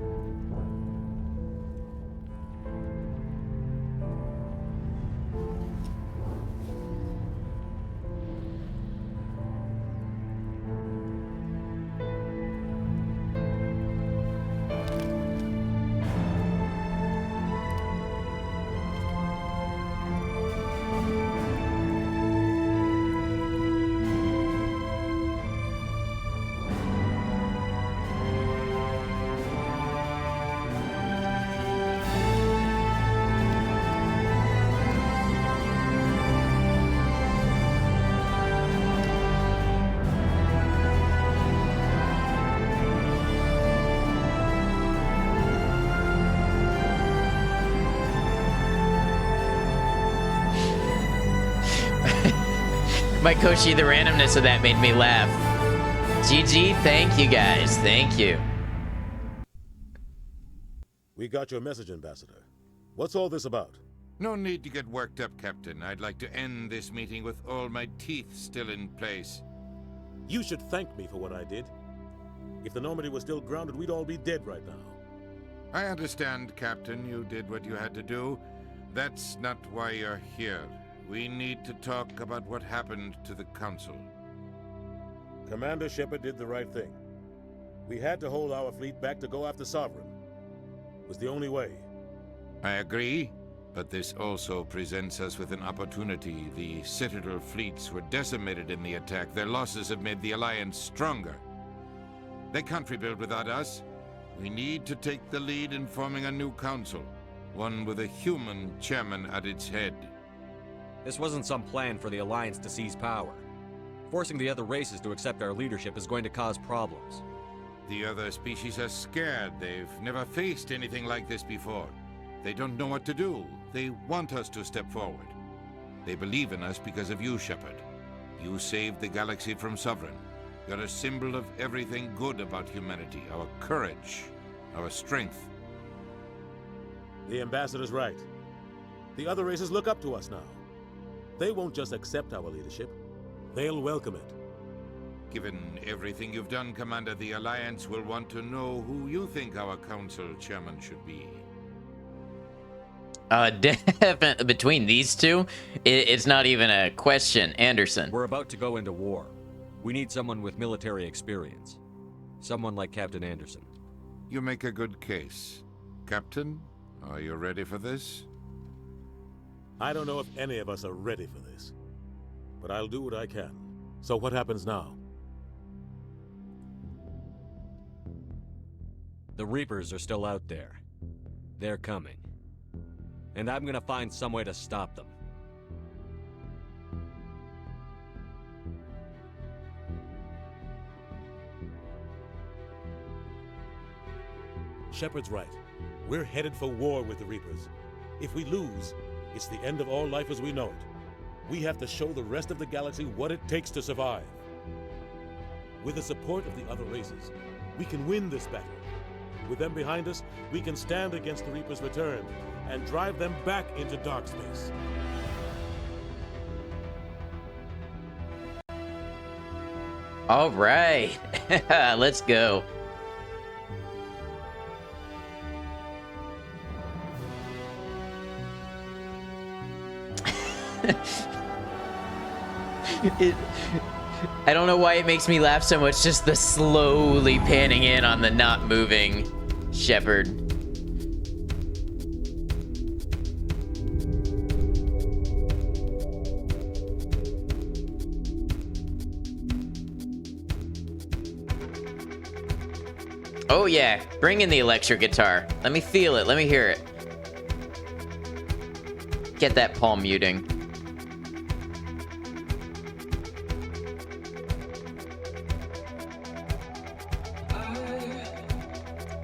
My Koshi, the randomness of that made me laugh. GG, thank you guys. Thank you. We got your message, Ambassador. What's all this about?
No need to get worked up, Captain. I'd like to end this meeting with all my teeth still in place.
You should thank me for what I did. If the Normandy was still grounded, we'd all be dead right now.
I understand, Captain. You did what you had to do. That's not why you're here. We need to talk about what happened to the Council.
Commander Shepard did the right thing. We had to hold our fleet back to go after Sovereign. It was the only way.
I agree, but this also presents us with an opportunity. The Citadel fleets were decimated in the attack. Their losses have made the Alliance stronger. They can't rebuild without us. We need to take the lead in forming a new council, one with a human chairman at its head.
This wasn't some plan for the Alliance to seize power. Forcing the other races to accept our leadership is going to cause problems.
The other species are scared. They've never faced anything like this before. They don't know what to do. They want us to step forward. They believe in us because of you, Shepard. You saved the galaxy from Sovereign. You're a symbol of everything good about humanity, our courage, our strength.
The Ambassador's right. The other races look up to us now. They won't just accept our leadership, they'll welcome it.
Given everything you've done, Commander, the Alliance will want to know who you think our council chairman should be.
Definitely between these two, it's not even a question. Anderson.
We're about to go into war. We need someone with military experience. Someone like Captain Anderson.
You make a good case. Captain, are you ready for this?
I don't know if any of us are ready for this, but I'll do what I can. So what happens now?
The Reapers are still out there. They're coming. And I'm gonna find some way to stop them.
Shepard's right. We're headed for war with the Reapers. If we lose, it's the end of all life as we know it. We have to show the rest of the galaxy what it takes to survive. With the support of the other races, we can win this battle. With them behind us, we can stand against the Reapers' return and drive them back into dark space.
All right, let's go. I don't know why it makes me laugh so much, just the slowly panning in on the not moving Shepard. Oh yeah, bring in the electric guitar. Let me feel it, let me hear it. Get that palm muting.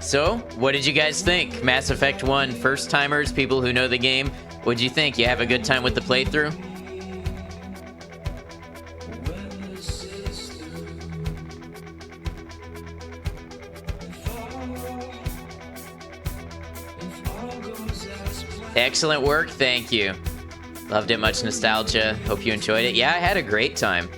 So, what did you guys think? Mass Effect 1, first timers, people who know the game. What'd you think? You have a good time with the playthrough? Excellent work, thank you. Loved it, much nostalgia. Hope you enjoyed it. Yeah, I had a great time.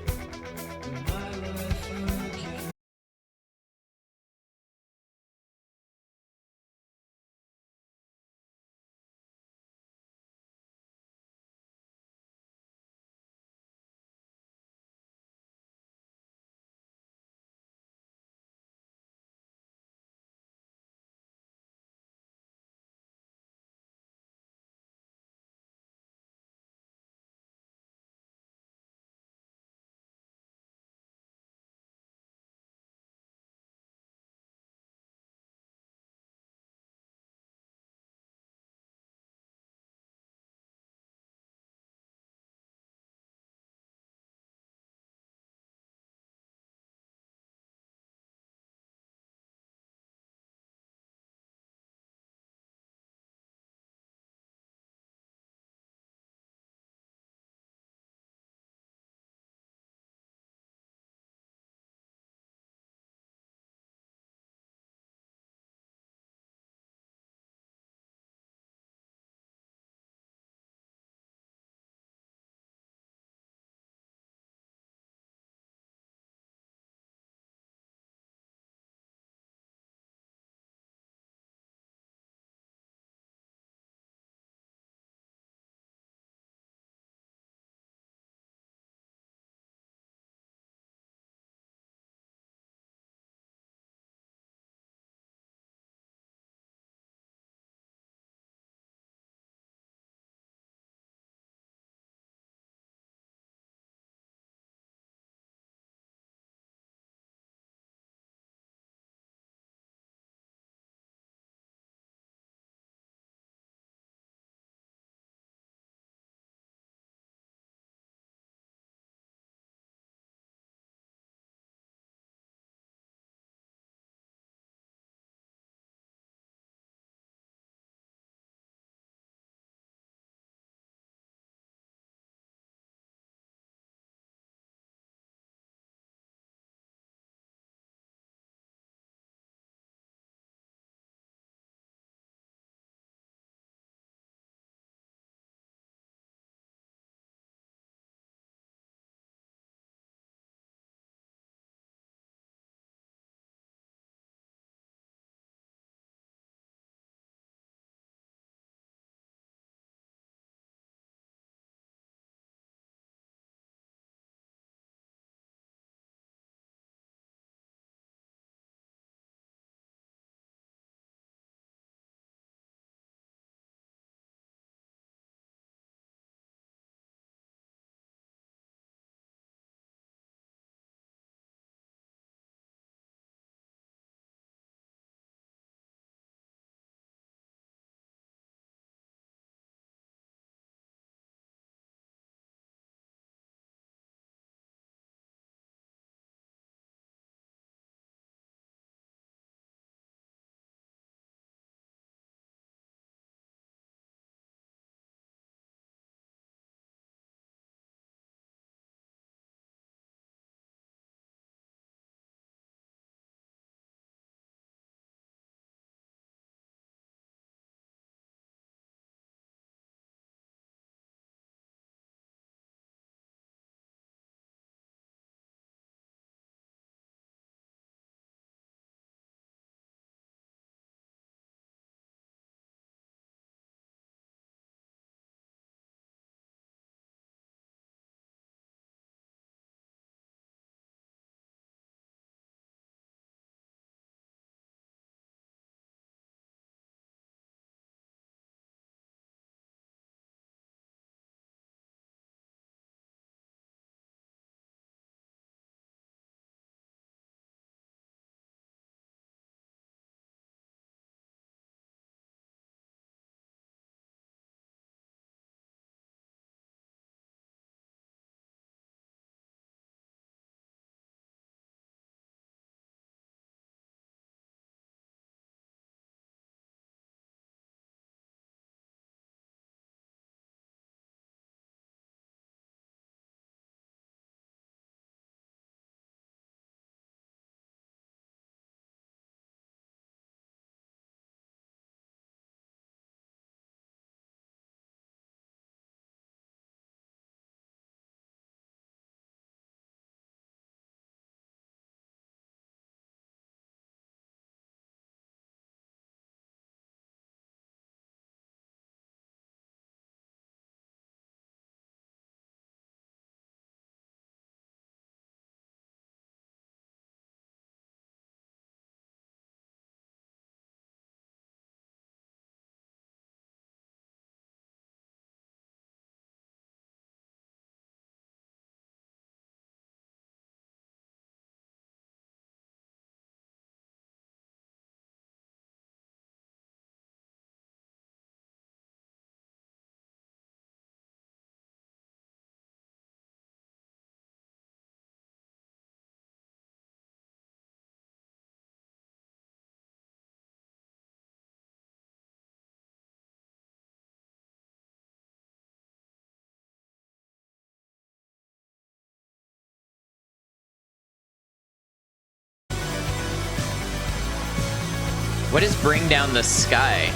What is Bring Down the Sky?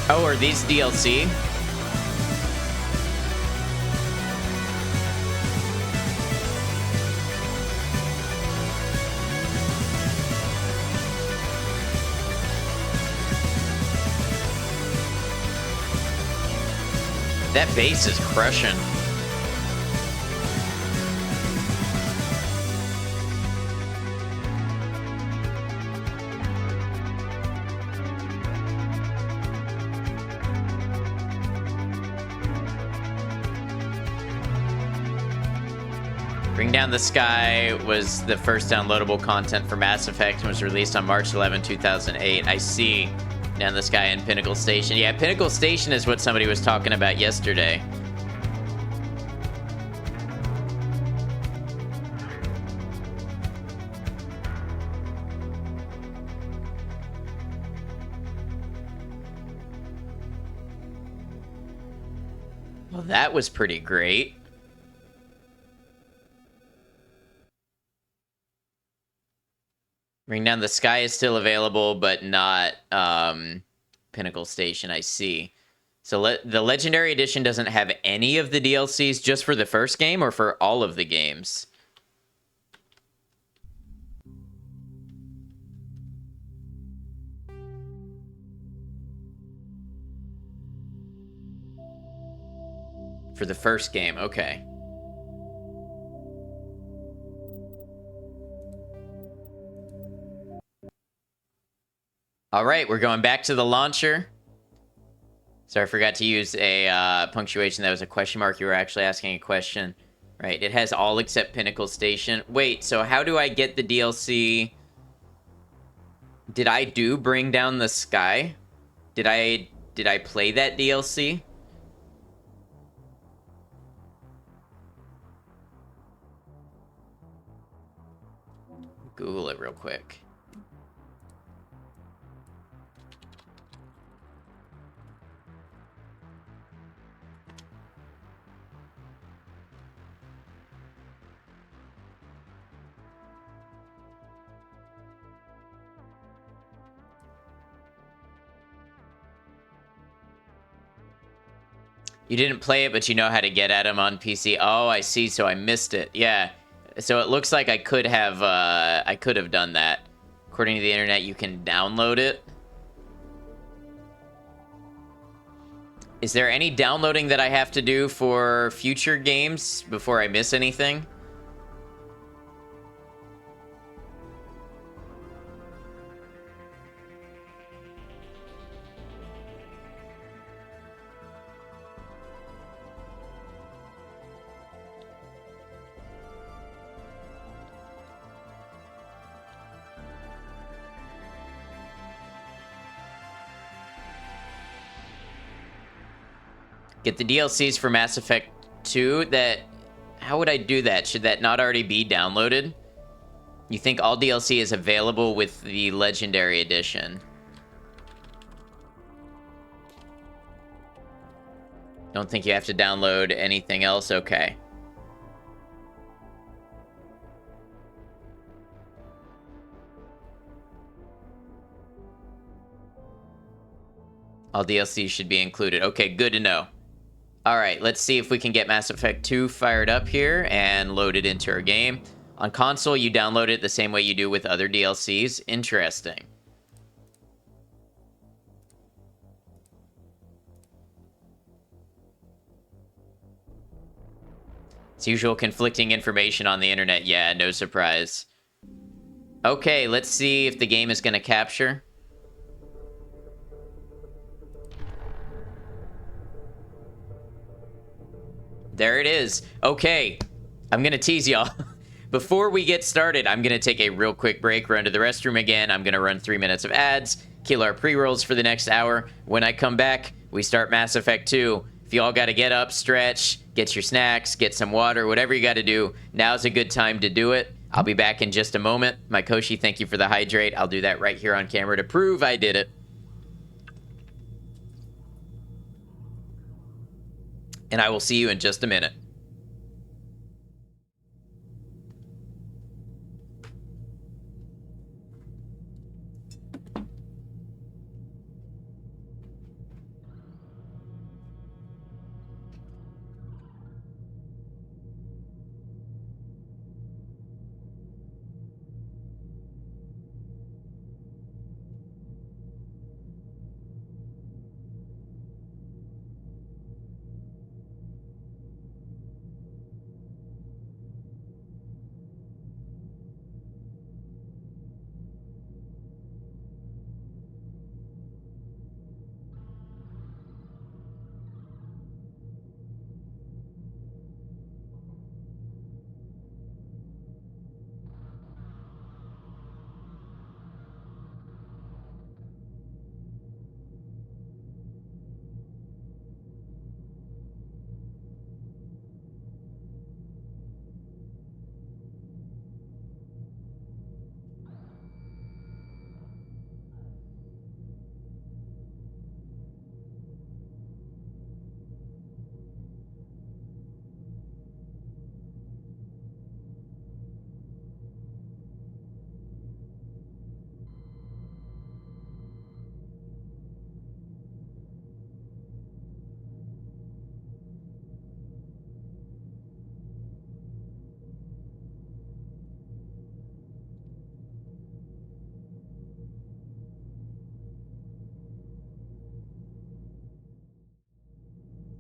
Oh, are these DLC? That bass is crushing. Bring Down the Sky was the first downloadable content for Mass Effect and was released on March 11, 2008. I see. Down the Sky and Pinnacle Station. Yeah, Pinnacle Station is what somebody was talking about yesterday. Well, that was pretty great. Bring Down the Sky is still available, but not Pinnacle Station, I see. So the Legendary Edition doesn't have any of the DLCs just for the first game or for all of the games? For the first game, okay. All right, we're going back to the launcher. Sorry, I forgot to use a punctuation. That was a question mark. You were actually asking a question. Right, it has all except Pinnacle Station. Wait, so how do I get the DLC? Did I do Bring Down the Sky? Did I play that DLC? Google it real quick. You didn't play it, but you know how to get at him on PC. Oh, I see. So I missed it. Yeah. So it looks like I could have done that. According to the internet, you can download it. Is there any downloading that I have to do for future games before I miss anything? Get the DLCs for Mass Effect 2. How would I do that? Should that not already be downloaded? You think all DLC is available with the Legendary Edition? Don't think you have to download anything else? Okay. All DLC should be included. Okay, good to know. All right, let's see if we can get Mass Effect 2 fired up here and load it into our game. On console, you download it the same way you do with other DLCs. Interesting. It's usual conflicting information on the internet. Yeah, no surprise. Okay, let's see if the game is going to capture. There it is. Okay, I'm going to tease y'all. Before we get started, I'm going to take a real quick break, run to the restroom again. I'm going to run 3 minutes of ads, kill our pre-rolls for the next hour. When I come back, we start Mass Effect 2. If y'all got to get up, stretch, get your snacks, get some water, whatever you got to do, now's a good time to do it. I'll be back in just a moment. Mykoshi, thank you for the hydrate. I'll do that right here on camera to prove I did it. And I will see you in just a minute.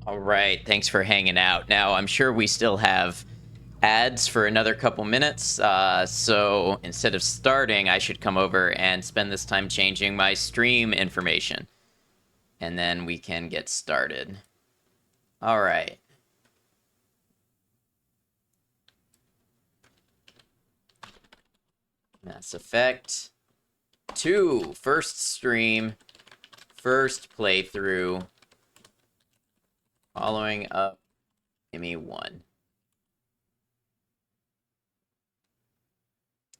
All right, thanks for hanging out. Now, I'm sure we still have ads for another couple minutes, so instead of starting, I should come over and spend this time changing my stream information. And then we can get started. All right. Mass Effect 2, first stream, first playthrough. Following up, Gimme 1.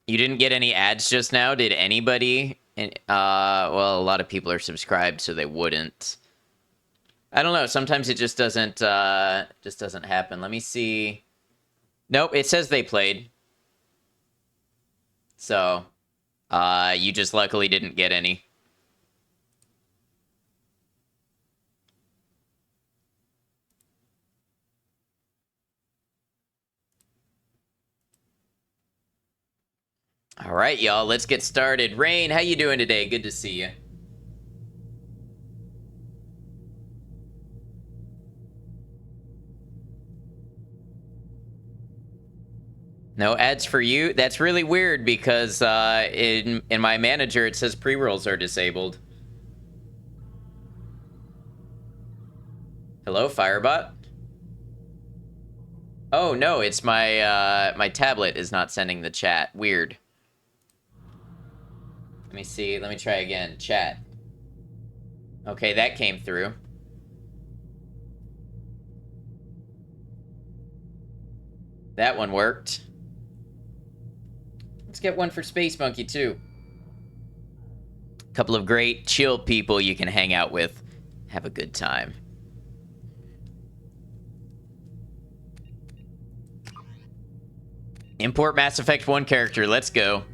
You didn't get any ads just now, did anybody? Well, a lot of people are subscribed, so they wouldn't. I don't know. Sometimes it just doesn't happen. Let me see. Nope, it says they played. So, you just luckily didn't get any. All right, y'all, let's get started. Rain, how you doing today? Good to see you. No ads for you? That's really weird because in my manager it says pre-rolls are disabled. Hello, Firebot? Oh no, it's my my tablet is not sending the chat. Weird. Let me see. Let me try again. Chat. Okay, that came through. That one worked. Let's get one for Space Monkey, too. A couple of great, chill people you can hang out with. Have a good time. Import Mass Effect 1 character. Let's go.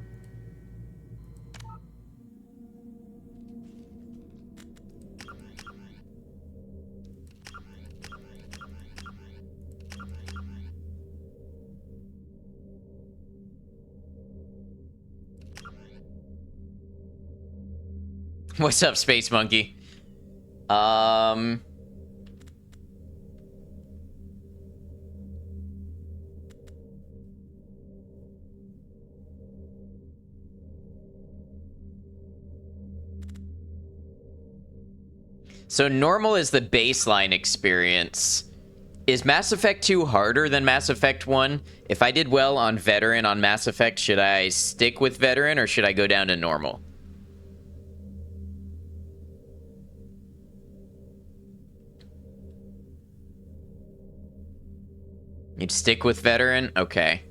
What's up, Space Monkey? So normal is the baseline experience. Is Mass Effect 2 harder than Mass Effect 1? If I did well on Veteran on Mass Effect, should I stick with Veteran or should I go down to normal? You'd stick with Veteran? Okay.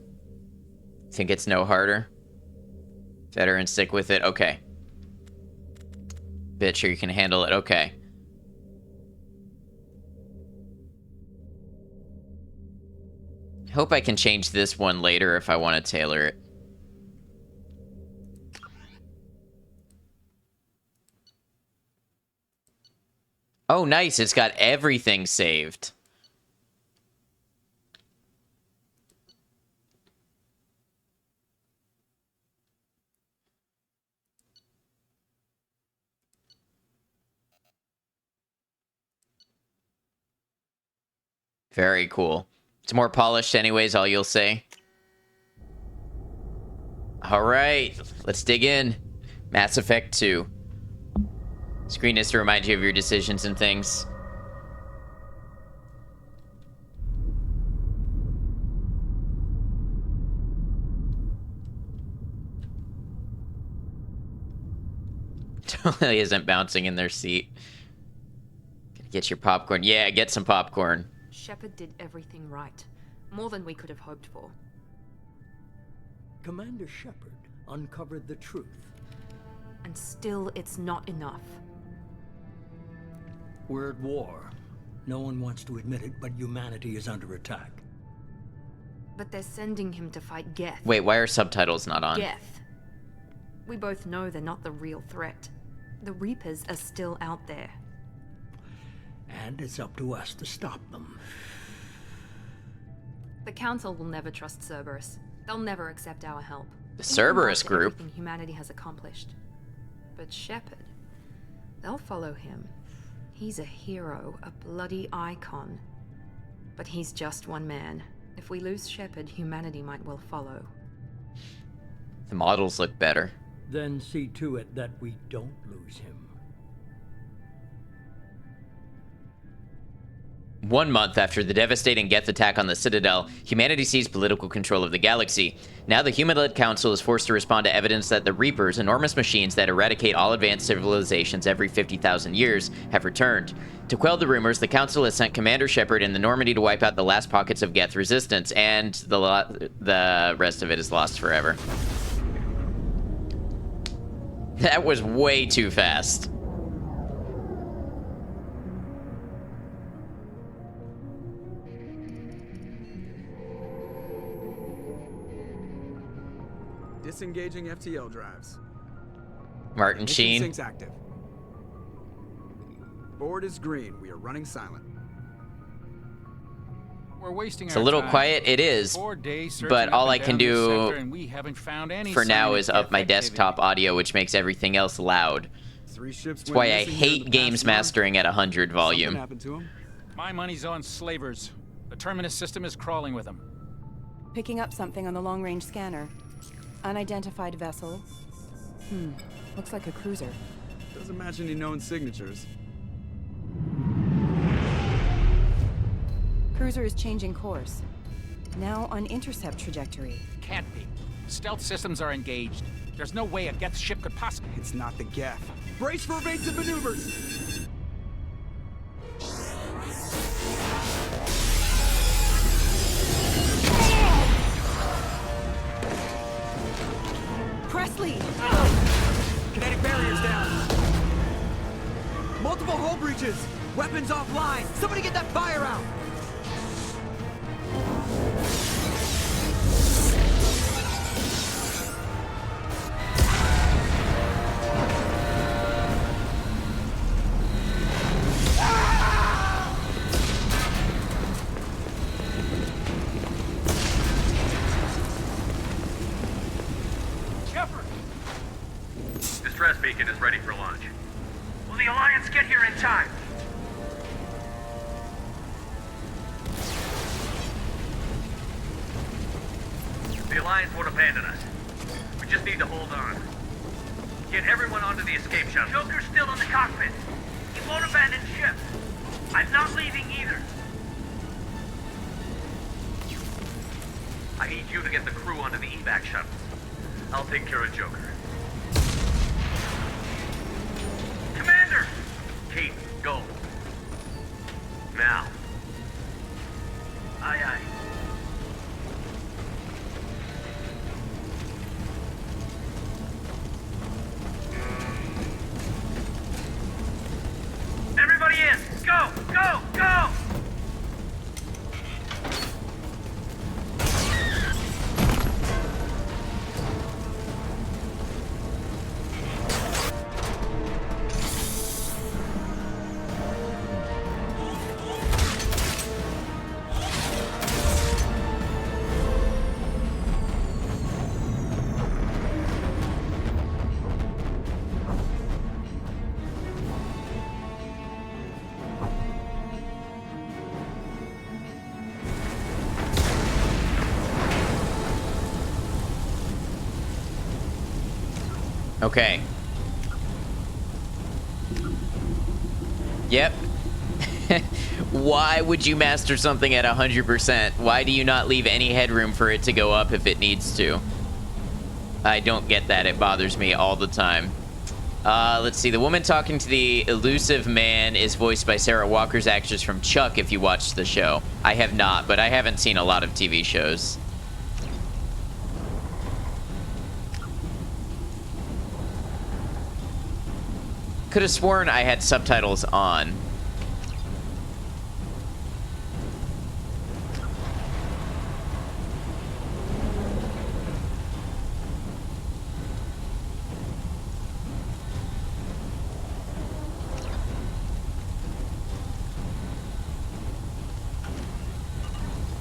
Think it's no harder? Veteran, stick with it? Okay. Bet sure you can handle it. Okay. Hope I can change this one later if I want to tailor it. Oh, nice. It's got everything saved. Very cool. It's more polished anyways, all you'll say. All right, let's dig in. Mass Effect 2. Screen is to remind you of your decisions and things. Totally isn't bouncing in their seat. Get your popcorn. Yeah, get some popcorn.
Shepard did everything right. More than we could have hoped for.
Commander Shepard uncovered the truth.
And still, it's not enough.
We're at war. No one wants to admit it, but humanity is under attack.
But they're sending him to fight Geth.
Wait, why are subtitles not on?
Geth. We both know they're not the real threat. The Reapers are still out there.
And it's up to us to stop them.
The Council will never trust Cerberus. They'll never accept our help.
The Cerberus group?
Everything humanity has accomplished. But Shepard, they'll follow him. He's a hero, a bloody icon. But he's just one man. If we lose Shepard, humanity might well follow.
The models look better.
Then see to it that we don't lose him.
1 month after the devastating Geth attack on the Citadel, humanity seized political control of the galaxy. Now the human-led council is forced to respond to evidence that the Reapers, enormous machines that eradicate all advanced civilizations every 50,000 years, have returned. To quell the rumors, the council has sent Commander Shepard in the Normandy to wipe out the last pockets of Geth resistance, and the rest of it is lost forever. That was way too fast.
Disengaging FTL drives.
Martin
Mission
Sheen.
Sync's active. Board is green. We are running silent.
We're wasting
It's a little quiet, it is,
4 days
but all I can
searching up and down this
do
sector, and we haven't found any
for now
sign
is
of
up my
Geth
desktop audio, which makes everything else loud.
3 ships.
That's why I hate games mastering at 100 volume.
Happened to him.
My money's on slavers. The Terminus system is crawling with them.
Picking up something on the long-range scanner. Unidentified vessel. Looks like a cruiser.
Doesn't match any known signatures.
Cruiser is changing course. Now on intercept trajectory.
Can't be. Stealth systems are engaged. There's no way a Geth ship could possibly...
It's not the Geth. Brace for evasive maneuvers!
Presley!
Kinetic barriers down. Multiple hull breaches. Weapons offline. Somebody get that fire out.
Distress beacon is ready for launch. Will the Alliance get here in time? The Alliance won't abandon us. We just need to hold on. Get everyone onto the escape shuttle. Joker's still in the cockpit. He won't abandon ship. I'm not leaving either. I need you to get the crew onto the evac shuttle. I'll take care of Joker. Commander! Kate, go. Now. Aye, aye. Everybody in! Go! Go! Go!
Okay. Yep. Why would you master something at 100%? Why do you not leave any headroom for it to go up if it needs to? I don't get that. It bothers me all the time. Let's see. The woman talking to the elusive man is voiced by Sarah Walker's actress from Chuck, if you watched the show. I have not, but I haven't seen a lot of TV shows. Could have sworn I had subtitles on.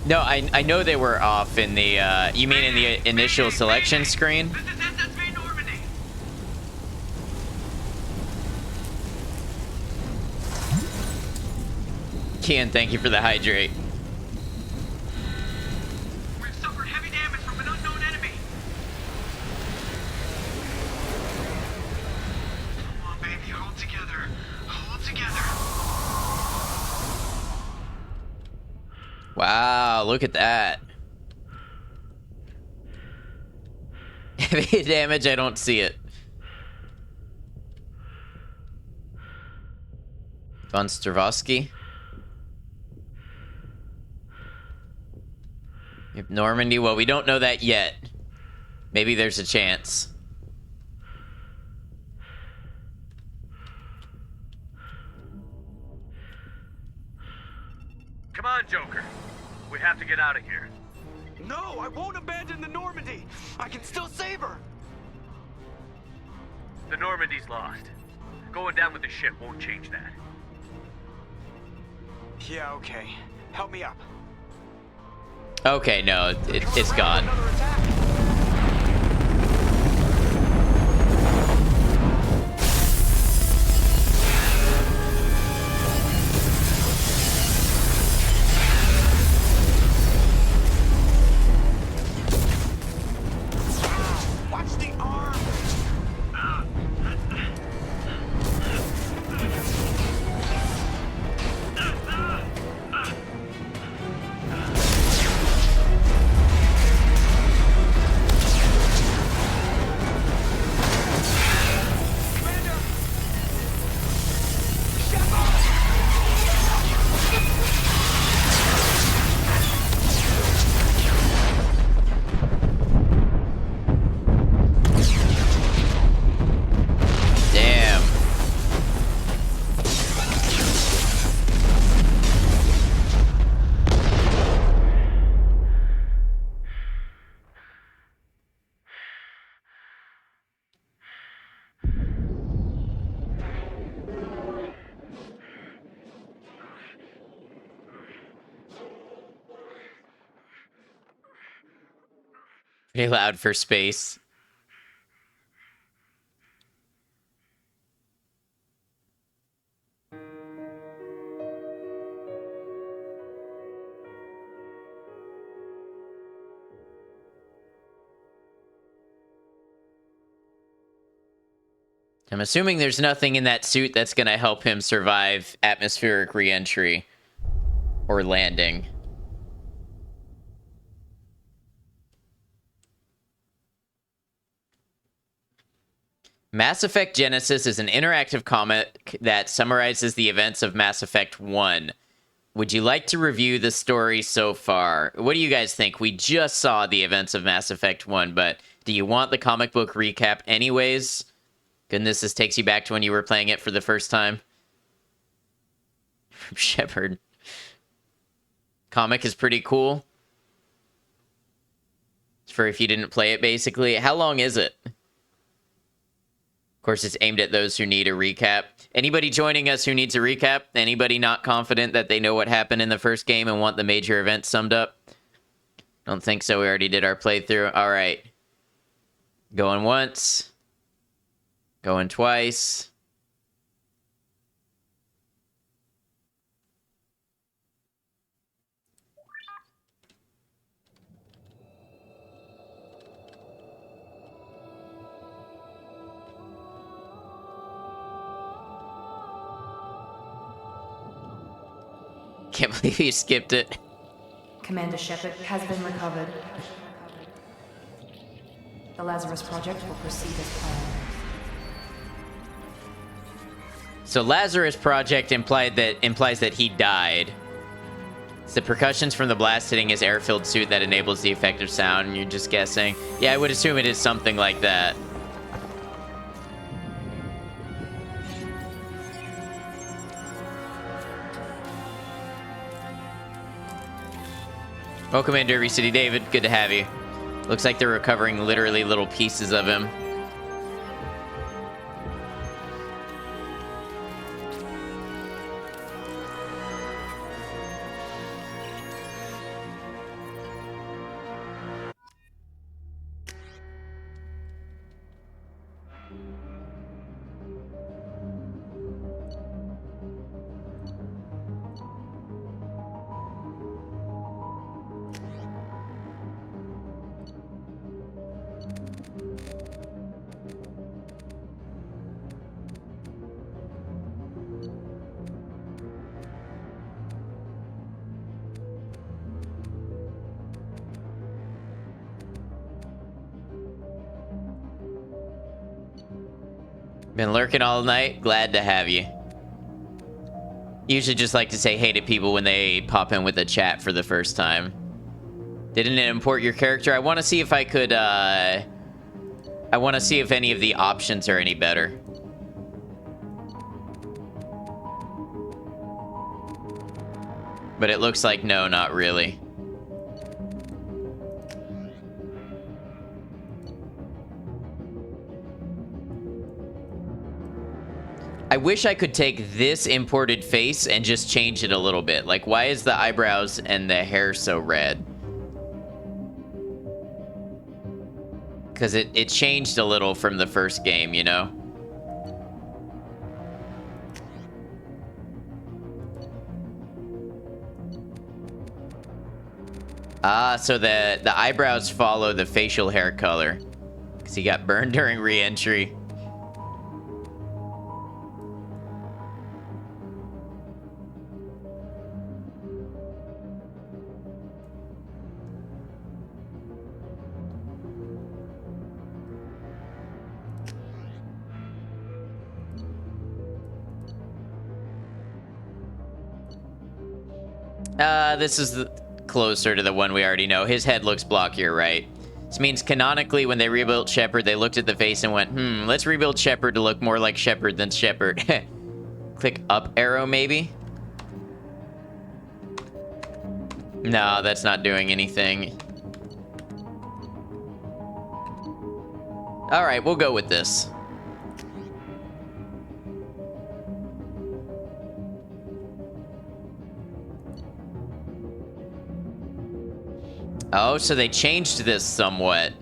No, I know they were off in the, you mean in the initial selection screen? Kian, thank you for the hydrate.
We've suffered heavy damage from an unknown enemy. Come on, baby, hold together. Hold together.
Wow, look at that. Heavy damage, I don't see it. Von Stravosky. Normandy, well, we don't know that yet. Maybe there's a chance.
Come on, Joker. We have to get out of here.
No, I won't abandon the Normandy. I can still save her.
The Normandy's lost. Going down with the ship won't change that.
Yeah, okay. Help me up.
Okay, no, it's gone.
Watch the arm.
Damn. Pretty loud for space. I'm assuming there's nothing in that suit that's going to help him survive atmospheric re-entry or landing. Mass Effect Genesis is an interactive comic that summarizes the events of Mass Effect 1. Would you like to review the story so far? What do you guys think? We just saw the events of Mass Effect 1, but do you want the comic book recap anyways? Goodness, this takes you back to when you were playing it for the first time. Shepard. Comic is pretty cool. It's for if you didn't play it, basically. How long is it? Of course, it's aimed at those who need a recap. Anybody joining us who needs a recap? Anybody not confident that they know what happened in the first game and want the major events summed up? Don't think so. We already did our playthrough. All right. Going once. Going twice. Can't believe you skipped it.
Commander Shepard has been recovered. The Lazarus Project will proceed as planned.
So Lazarus Project implies that he died. It's the percussions from the blast hitting his air-filled suit that enables the effective sound, and you're just guessing. Yeah, I would assume it is something like that. Welcome in, Derby City David. Good to have you. Looks like they're recovering literally little pieces of him. Been lurking all night? Glad to have you. Usually just like to say hey to people when they pop in with a chat for the first time. Didn't it import your character? I want to see if I could, I want to see if any of the options are any better. But it looks like no, not really. I wish I could take this imported face and just change it a little bit. Like, why is the eyebrows and the hair so red? Because it changed a little from the first game, you know? Ah, so the eyebrows follow the facial hair color. Because he got burned during re-entry. This is closer to the one we already know. His head looks blockier, right? This means canonically, when they rebuilt Shepard, they looked at the face and went, let's rebuild Shepard to look more like Shepard than Shepard. Click up arrow, maybe? No, that's not doing anything. Alright, we'll go with this. Oh, so they changed this somewhat.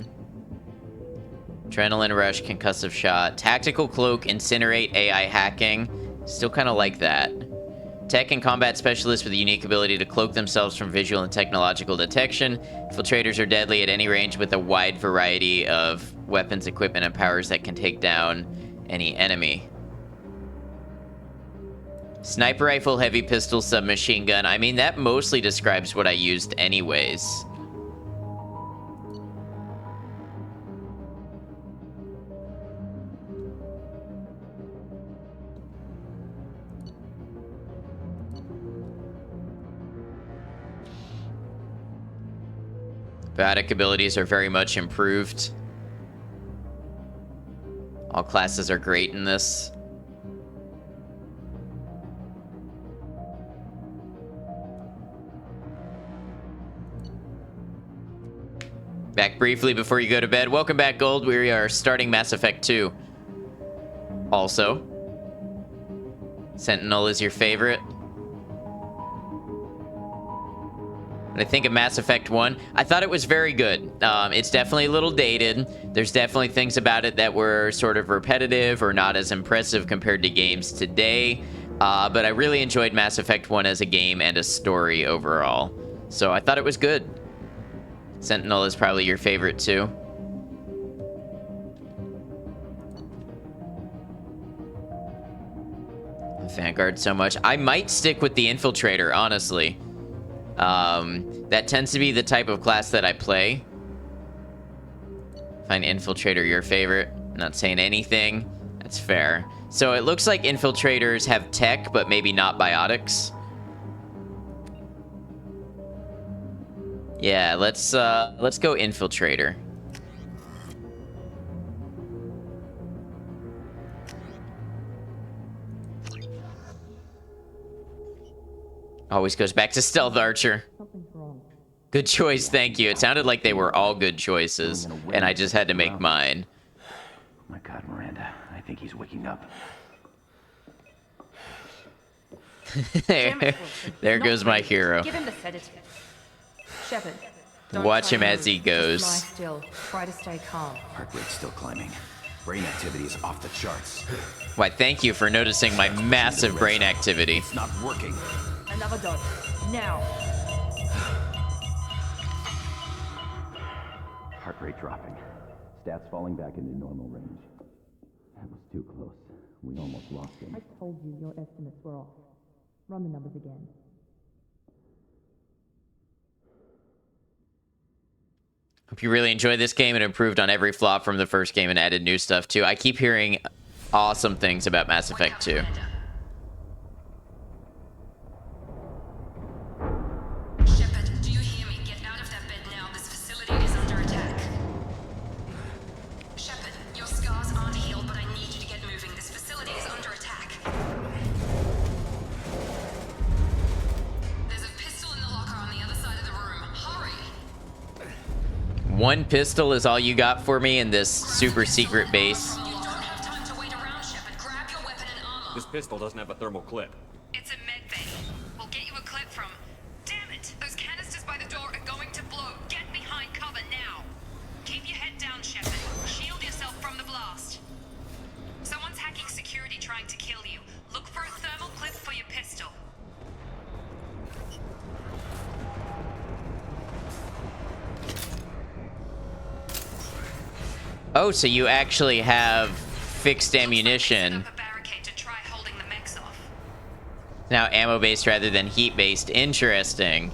Adrenaline rush, concussive shot, tactical cloak, incinerate, AI hacking. Still kind of like that. Tech and combat specialists with a unique ability to cloak themselves from visual and technological detection. Infiltrators are deadly at any range with a wide variety of weapons, equipment, and powers that can take down any enemy. Sniper rifle, heavy pistol, submachine gun. I mean, that mostly describes what I used anyways. Biotic abilities are very much improved. All classes are great in this. Back briefly before you go to bed. Welcome back, Gold. We are starting Mass Effect 2. Also, Sentinel is your favorite. When I think of Mass Effect 1, I thought it was very good. It's definitely a little dated. There's definitely things about it that were sort of repetitive or not as impressive compared to games today. But I really enjoyed Mass Effect 1 as a game and a story overall. So I thought it was good. Sentinel is probably your favorite too. Vanguard so much. I might stick with the Infiltrator, honestly. That tends to be the type of class that I play. Find Infiltrator your favorite. Not saying anything. That's fair. So it looks like Infiltrators have tech, but maybe not biotics. Yeah, let's go Infiltrator. Always goes back to Stealth Archer. Good choice, thank you. It sounded like they were all good choices, and I just had to make mine.
Oh my God, Miranda, I think he's waking up.
There goes my hero.
Give him the sedative. Shepard,
Watch him as he goes.
Lie still. Try to stay calm.
Heart rate's still climbing. Brain activity is off the charts.
Why, thank you for noticing my massive brain activity.
It's not working.
Another dose. Now.
Heart rate dropping. Stats falling back into normal range. That was too close. We almost lost him.
I told you your estimates were off. Run the numbers again.
Hope you really enjoyed this game. It improved on every flaw from the first game and added new stuff too. I keep hearing awesome things about Mass Effect 2.
Shepard, do you hear me? Get out of that bed now. This facility is under attack. Shepard, your scars aren't healed, but I need you to get moving. This facility is under attack. There's a pistol in the locker on the other side of the room. Hurry!
One pistol is all you got for me in this super secret base.
This pistol doesn't have a thermal clip.
It's a med bay. We'll get you a clip from... Damn it! Those canisters by the door are going to blow. Get behind cover now. Keep your head down, Shepard. Shield yourself from the blast. Someone's hacking security trying to kill you. Look for a thermal clip for your pistol.
Oh, so you actually have fixed ammunition. Now ammo-based rather than heat-based. Interesting.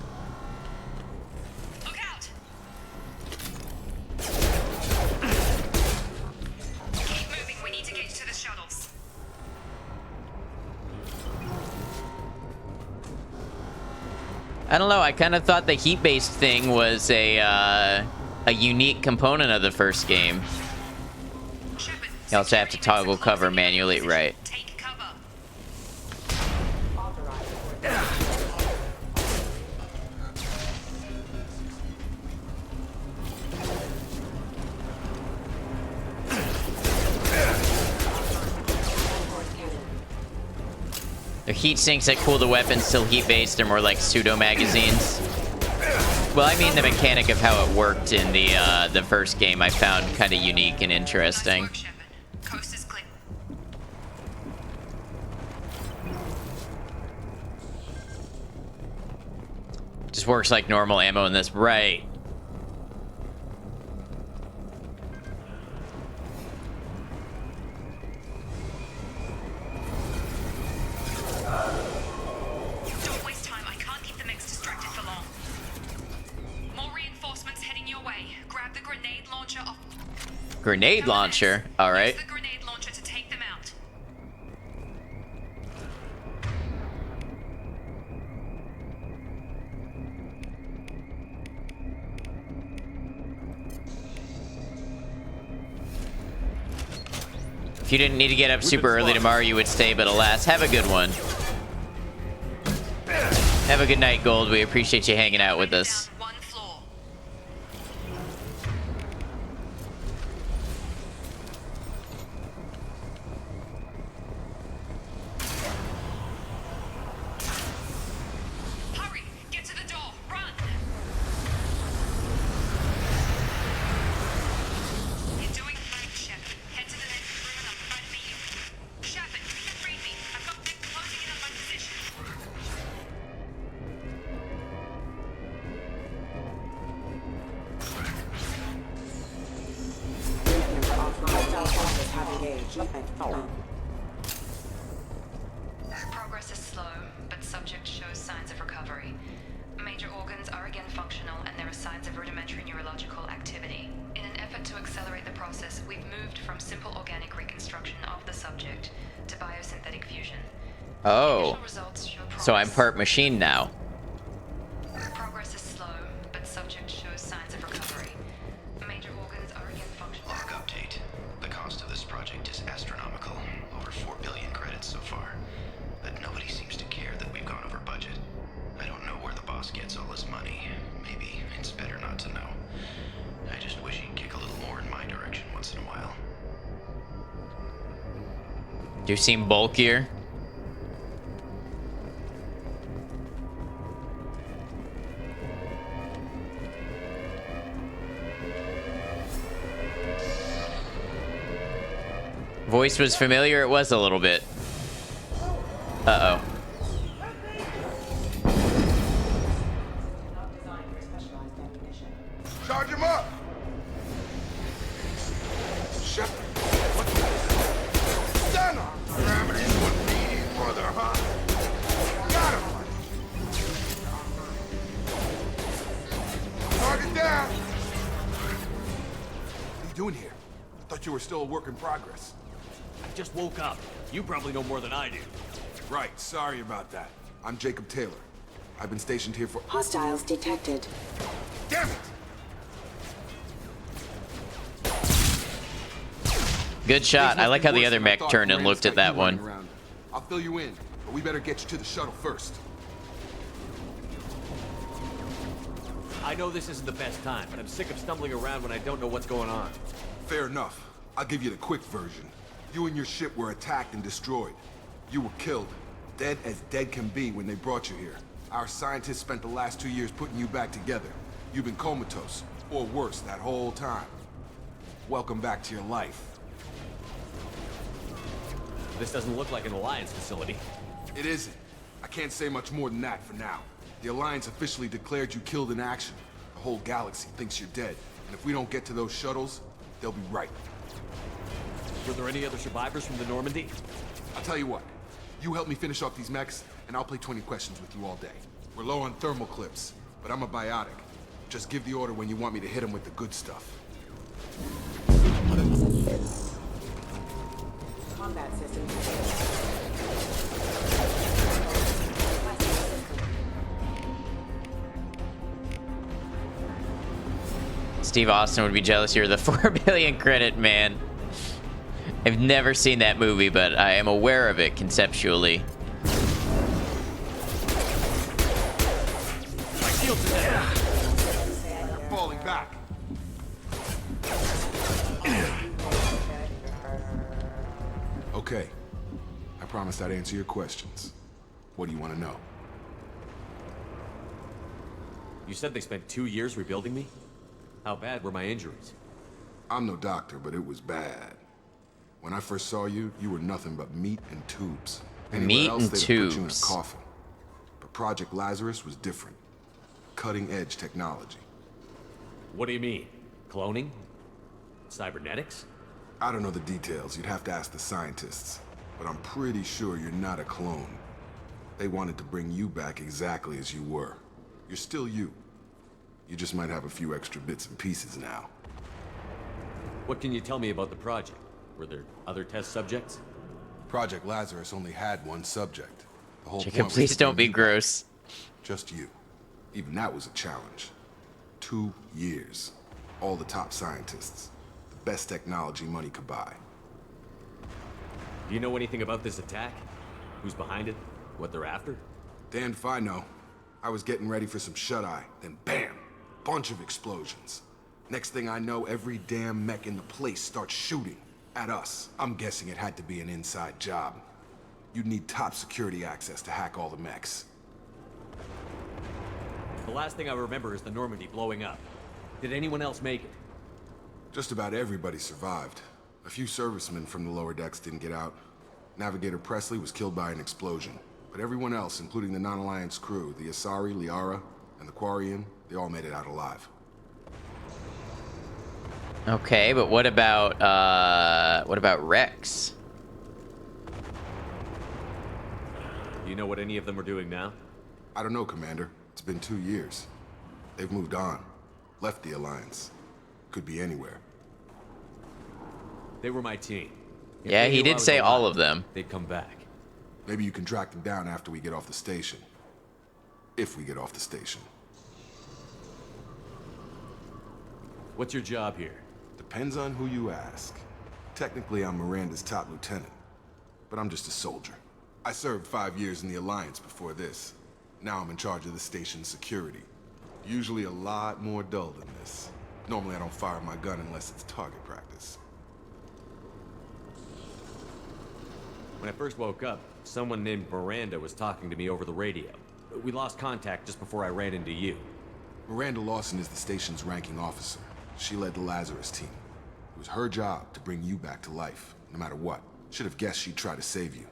Look out! Keep moving. We need to get to the shuttles.
I don't know. I kind of thought the heat-based thing was a unique component of the first game. You also have to toggle cover manually, right? They're heat sinks that cool the weapons, still heat-based, or more like pseudo-magazines. Well, I mean the mechanic of how it worked in the first game I found kind of unique and interesting.
Coast is clear.
Just works like normal ammo in this, right?
Don't waste time. I can't keep the mix distracted for long. More reinforcements heading your way. Grab the grenade launcher off.
Grenade launcher, all right.
Use the grenade launcher to take them out.
If you didn't need to get up super early tomorrow, you would stay, but alas, have a good one. Have a good night, Gold. We appreciate you hanging out with us.
Hurry! Get to the door! Run! You're doing fine, Shepard. Head to the next room and I'll try to meet you. Shepard, you can read me. I've got them closing in on my position. Progress is slow, but subject shows signs of recovery. Major organs are again functional, and there are signs of rudimentary neurological activity. In an effort to accelerate the process, we've moved from simple organic reconstruction of the subject to biosynthetic fusion.
Oh, so I'm part machine now.
Progress is slow, but subject shows signs of recovery. Major organs are again functional.
Log update. The cost of this project is astronomical. Over 4 billion credits so far. But nobody seems to care that we've gone over budget. I don't know where the boss gets all his money. Maybe it's better not to know. I just wish he'd kick a little more in my direction once in a while.
Do you seem bulkier? Voice was familiar, it was a little bit. Uh-oh.
Charge him up! Shepard, stand up! Gravity's wouldn't be any further, huh? Got him! Target down! What are you doing here? I thought you were still a work in progress.
I just woke up. You probably know more than I do.
Right, sorry about that. I'm Jacob Taylor. I've been stationed here for—
Hostiles detected.
Damn it!
Good shot. I like how the other mech turned and looked at that one.
I'll fill you in, but we better get you to the shuttle first.
I know this isn't the best time, but I'm sick of stumbling around when I don't know what's going on.
Fair enough. I'll give you the quick version. You and your ship were attacked and destroyed. You were killed. Dead as dead can be when they brought you here. Our scientists spent the last 2 years putting you back together. You've been comatose, or worse, that whole time. Welcome back to your life.
This doesn't look like an Alliance facility.
It isn't. I can't say much more than that for now. The Alliance officially declared you killed in action. The whole galaxy thinks you're dead, and if we don't get to those shuttles, they'll be right.
Were there any other survivors from the Normandy?
I'll tell you what. You help me finish off these mechs, and I'll play 20 questions with you all day. We're low on thermal clips, but I'm a biotic. Just give the order when you want me to hit them with the good stuff.
Combat system.
Steve Austin would be jealous you're the 4 billion credit man. I've never seen that movie, but I am aware of it conceptually.
My shields are down.
They're falling back. Okay. I promised I'd answer your questions. What do you want to know?
You said they spent 2 years rebuilding me? How bad were my injuries?
I'm no doctor, but it was bad. When I first saw you, you were nothing but meat and tubes.
Meat and tubes.
Put you in a coffin. But Project Lazarus was different. Cutting-edge technology.
What do you mean? Cloning? Cybernetics?
I don't know the details. You'd have to ask the scientists. But I'm pretty sure you're not a clone. They wanted to bring you back exactly as you were. You're still you. You just might have a few extra bits and pieces now.
What can you tell me about the project? Were there other test subjects?
Project Lazarus only had one subject. The whole
Jacob,
point
please
was to
don't
bring
be
you
gross.
back. Just you. Even that was a challenge. 2 years. All the top scientists. The best technology money could buy.
Do you know anything about this attack? Who's behind it? What they're after?
Damned if I know. I was getting ready for some shut-eye, then bam! Bunch of explosions. Next thing I know, every damn mech in the place starts shooting. At us. I'm guessing it had to be an inside job. You'd need top security access to hack all the mechs.
The last thing I remember is the Normandy blowing up. Did anyone else make it?
Just about everybody survived. A few servicemen from the lower decks didn't get out. Navigator Presley was killed by an explosion. But everyone else, including the non-Alliance crew, the Asari, Liara, and the Quarian, they all made it out alive.
Okay, but what about Rex?
Do you know what any of them are doing now?
I don't know, Commander. It's been 2 years. They've moved on. Left the Alliance. Could be anywhere.
They were my team. If
Yeah,
they
he
knew I
did
was
say
alive,
all of them.
They'd come back.
Maybe you can track them down after we get off the station. If we get off the station.
What's your job here?
Depends on who you ask. Technically, I'm Miranda's top lieutenant. But I'm just a soldier. I served 5 years in the Alliance before this. Now I'm in charge of the station's security. Usually a lot more dull than this. Normally I don't fire my gun unless it's target practice.
When I first woke up, someone named Miranda was talking to me over the radio. We lost contact just before I ran into you.
Miranda Lawson is the station's ranking officer. She led the Lazarus team. It was her job to bring you back to life, no matter what. Should have guessed she'd try to save you.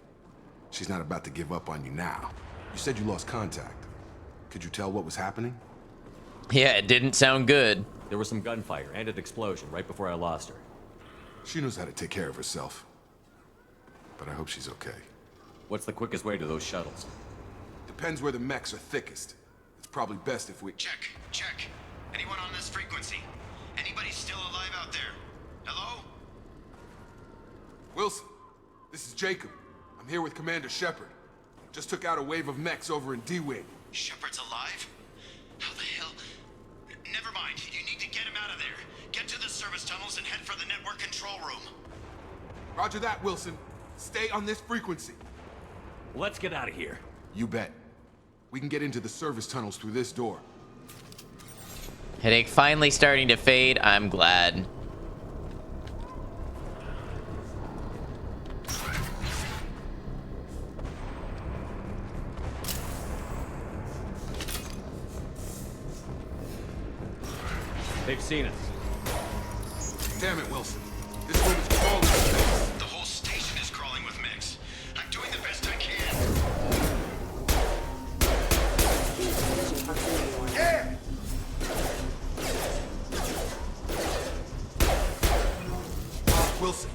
She's not about to give up on you now. You said you lost contact. Could you tell what was happening?
Yeah, it didn't sound good.
There was some gunfire and an explosion right before I lost her.
She knows how to take care of herself. But I hope she's okay.
What's the quickest way to those shuttles?
Depends where the mechs are thickest. It's probably best if we...
Check. Anyone on this frequency? Anybody still alive out there? Hello?
Wilson, This is Jacob. I'm here with Commander Shepard. Just took out a wave of mechs over in D-Wing.
Shepard's alive? How the hell? Never mind. You need to get him out of there. Get to the service tunnels and head for the network control room.
Roger that, Wilson. Stay on this frequency.
Let's get out of here.
You bet. We can get into the service tunnels through this door.
Headache finally starting to fade. I'm glad.
They've seen us.
Damn it, Wilson. This room is crawling with mechs.
The whole station is crawling with mechs. I'm doing the best I can.
Yeah! Wilson,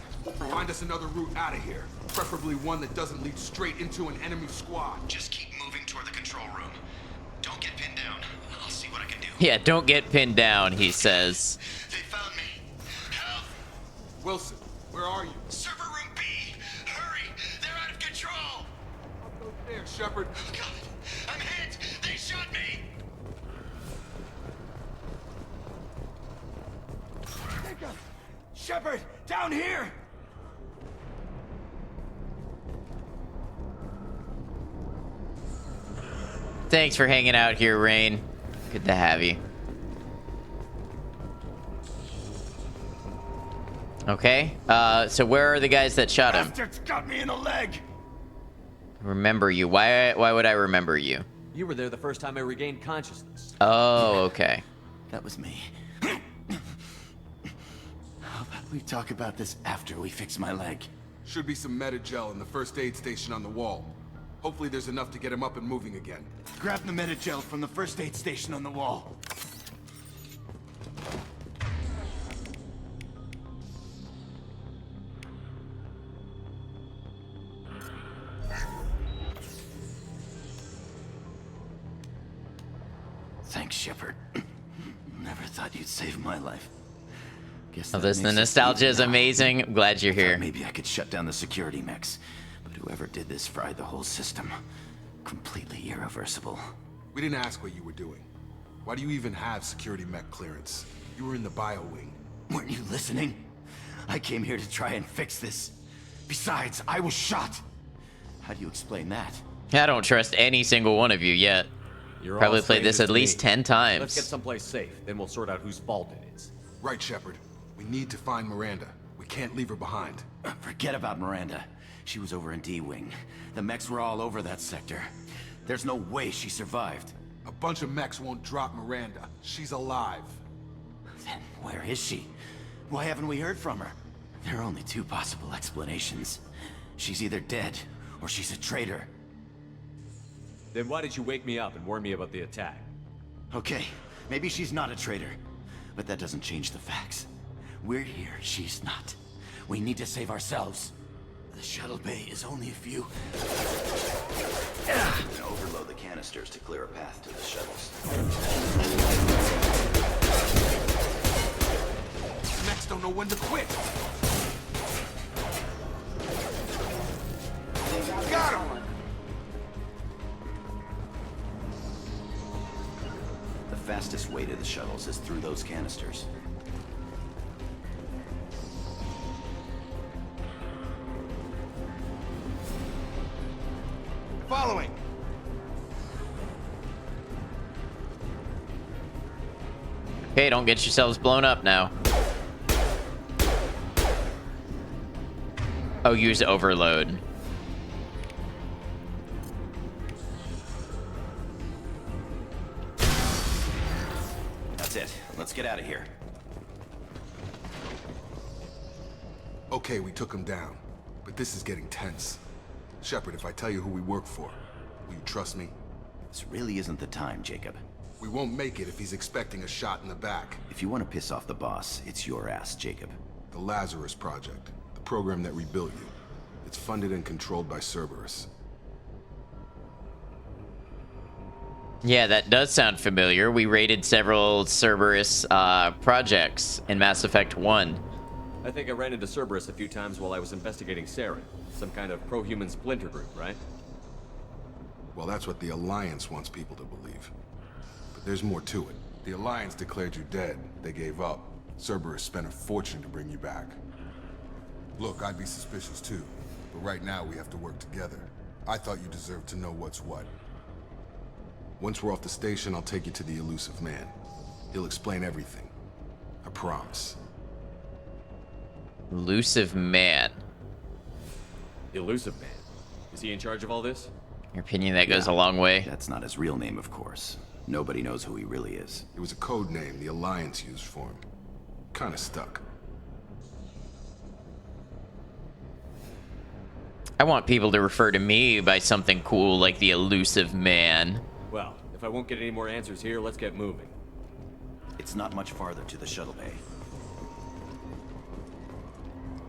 find us another route out of here. Preferably one that doesn't lead straight into an enemy squad.
Just keep moving toward the control room. Don't get pinned down. I'll see what I can do.
Yeah, don't get pinned down, he says.
They found me. Help!
Wilson, where are you?
Server room B! Hurry! They're out of control!
I'll go there, Shepard.
Oh, God! I'm hit! They shot me!
Jacob! Shepard! Down here!
Thanks for hanging out here, Rain. Good to have you. Okay, so where are the guys that shot him?
Bastards got me in the leg!
Remember you. Why would I remember you?
You were there the first time I regained consciousness.
Oh, okay.
That was me. How about we talk about this after we fix my leg?
Should be some Medi-gel in the first aid station on the wall. Hopefully there's enough to get him up and moving again.
Grab the Medi-gel from the first aid station on the wall. Thanks, Shepard. Never thought you'd save my life. Guess
Oh,
that
this the
makes us
nostalgia is
even now.
amazing. I'm glad you're here.
Maybe I could shut down the security mechs, but whoever did this fried the whole system. Completely irreversible.
We didn't ask what you were doing. Why do you even have security mech clearance? You were in the bio wing.
Weren't you listening? I came here to try and fix this. Besides, I was shot. How do you explain that?
I don't trust any single one of you yet.
You're
Probably
all
played this
strangers
at
to
least
me.
10 times.
Let's get someplace safe, then we'll sort out whose fault it is.
Right, Shepard. We need to find Miranda. We can't leave her behind.
Forget about Miranda. She was over in D-Wing. The mechs were all over that sector. There's no way she survived.
A bunch of mechs won't drop Miranda. She's alive.
Then where is she? Why haven't we heard from her? There are only two possible explanations. She's either dead, or she's a traitor.
Then why did you wake me up and warn me about the attack?
Okay, maybe she's not a traitor. But that doesn't change the facts. We're here, she's not. We need to save ourselves. The shuttle bay is only a few...
Overload the canisters to clear a path to the shuttles.
Mechs don't know when to quit. Got him!
The fastest way to the shuttles is through those canisters.
Following.
Okay, don't get yourselves blown up now. Oh, use overload.
That's it. Let's get out of here.
Okay, we took him down. But this is getting tense. Shepard, if I tell you who we work for, will you trust me?
This really isn't the time, Jacob.
We won't make it if he's expecting a shot in the back.
If you want to piss off the boss, it's your ass, Jacob.
The Lazarus Project, the program that rebuilt you. It's funded and controlled by Cerberus.
Yeah, that does sound familiar. We raided several Cerberus projects in Mass Effect 1.
I think I ran into Cerberus a few times while I was investigating Saren. Some kind of pro-human splinter group, right?
Well, that's what the Alliance wants people to believe. But there's more to it. The Alliance declared you dead. They gave up. Cerberus spent a fortune to bring you back. Look, I'd be suspicious too. But right now, we have to work together. I thought you deserved to know what's what. Once we're off the station, I'll take you to the Elusive Man. He'll explain everything. I promise.
Elusive Man.
Elusive Man? Is he in charge of all this?
Your opinion, that goes a long way.
That's not his real name, of course. Nobody knows who he really is.
It was a code name the Alliance used for him. Kinda stuck.
I want people to refer to me by something cool like the Elusive Man.
Well, if I won't get any more answers here, let's get moving.
It's not much farther to the shuttle bay.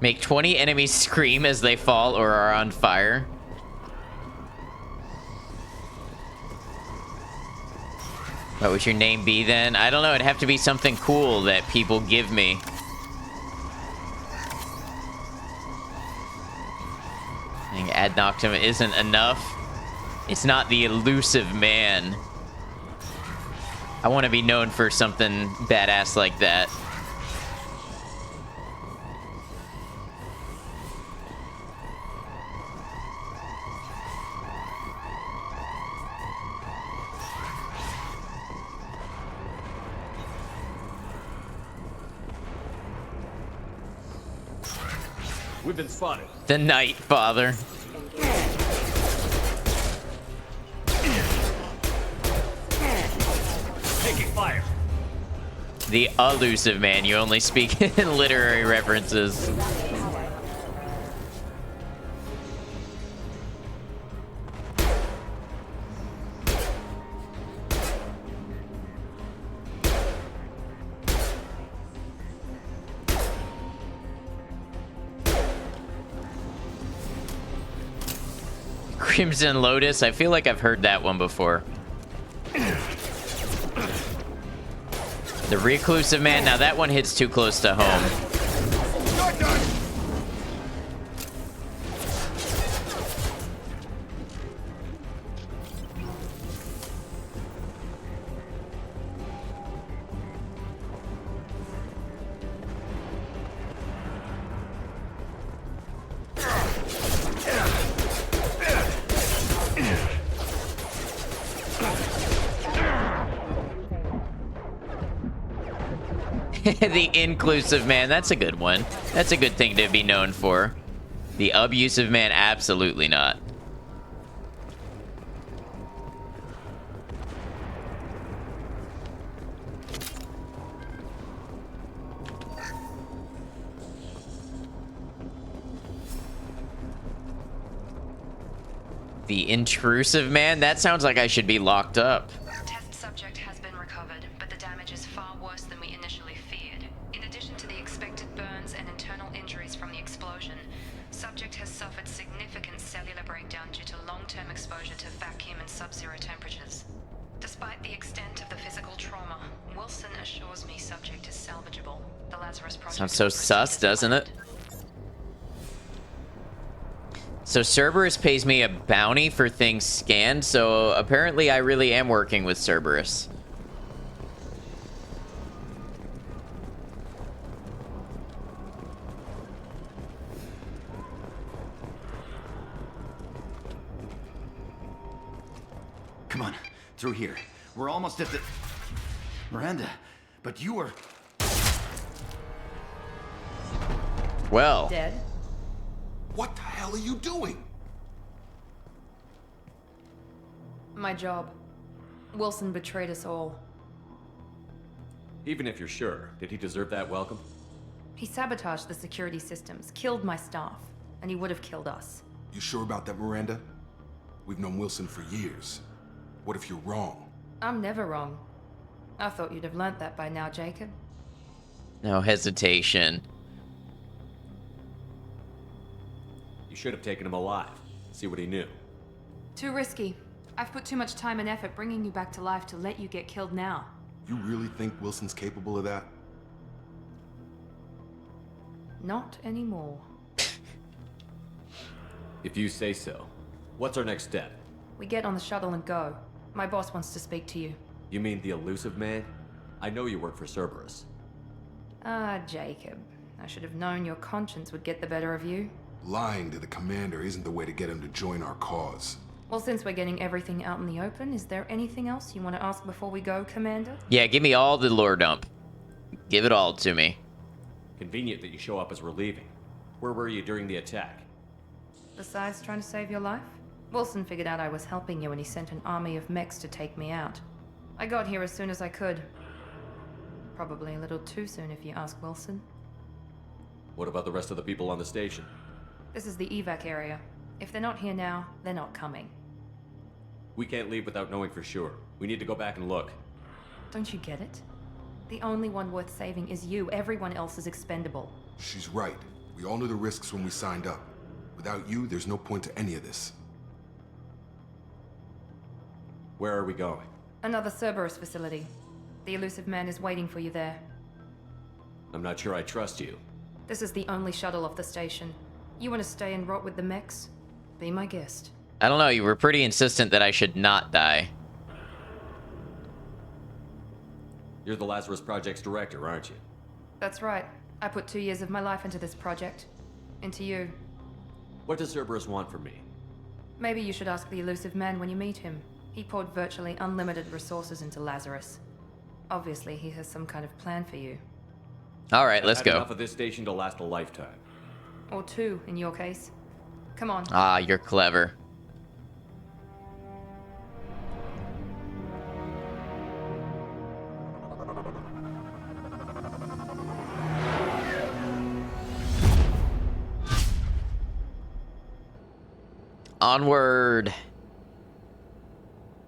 Make 20 enemies scream as they fall or are on fire. What would your name be then? I don't know. It'd have to be something cool that people give me. I think ad noctem isn't enough. It's not the Elusive Man. I want to be known for something badass like that.
We've been spotted.
The Night Father.
Taking fire.
The Elusive Man. You only speak in literary references. Crimson Lotus. I feel like I've heard that one before. The Reclusive Man. Now that one hits too close to home. The Inclusive Man, that's a good one. That's a good thing to be known for. The Abusive Man, absolutely not. The Intrusive Man, that sounds like I should be locked up.
Test subject has been recovered, but the damage is far worse than we initially feared. In addition to the expected burns and internal injuries from the explosion, subject has suffered significant cellular breakdown due to long-term exposure to vacuum and sub-zero temperatures. Despite the extent of the physical trauma, Wilson assures me subject is salvageable. The Lazarus Project
Sounds so sus, doesn't it? So Cerberus pays me a bounty for things scanned, so apparently I really am working with Cerberus.
Come on, through here. We're almost at the... Miranda, but you were...
Well.
Dead?
What the hell are you doing?
My job. Wilson betrayed us all.
Even if you're sure, did he deserve that welcome?
He sabotaged the security systems, killed my staff, and he would have killed us.
You sure about that, Miranda? We've known Wilson for years. What if you're wrong?
I'm never wrong. I thought you'd have learnt that by now, Jacob.
No hesitation.
You should have taken him alive. See what he knew.
Too risky. I've put too much time and effort bringing you back to life to let you get killed now.
You really think Wilson's capable of that?
Not anymore.
If you say so. What's our next step?
We get on the shuttle and go. My boss wants to speak to you.
You mean the elusive man? I know you work for Cerberus.
Ah, Jacob. I should have known your conscience would get the better of you.
Lying to the commander isn't the way to get him to join our cause.
Well, since we're getting everything out in the open, is there anything else you want to ask before we go, Commander?
Yeah, give me all the lore dump. Give it all to me.
Convenient that you show up as we're leaving. Where were you during the attack?
Besides trying to save your life? Wilson figured out I was helping you and he sent an army of mechs to take me out. I got here as soon as I could. Probably a little too soon if you ask Wilson.
What about the rest of the people on the station?
This is the evac area. If they're not here now, they're not coming.
We can't leave without knowing for sure. We need to go back and look.
Don't you get it? The only one worth saving is you. Everyone else is expendable.
She's right. We all knew the risks when we signed up. Without you, there's no point to any of this.
Where are we going?
Another Cerberus facility. The elusive man is waiting for you there.
I'm not sure I trust you.
This is the only shuttle off the station. You want to stay and rot with the mechs? Be my guest.
I don't know, you were pretty insistent that I should not die.
You're the Lazarus Project's director, aren't you?
That's right. I put 2 years of my life into this project. Into you.
What does Cerberus want from me?
Maybe you should ask the elusive man when you meet him. He poured virtually unlimited resources into Lazarus. Obviously, he has some kind of plan for you.
All right, let's
I've had
go.
enough of this station to last a lifetime.
Or 2, in your case. Come on.
Ah, you're clever. Onward.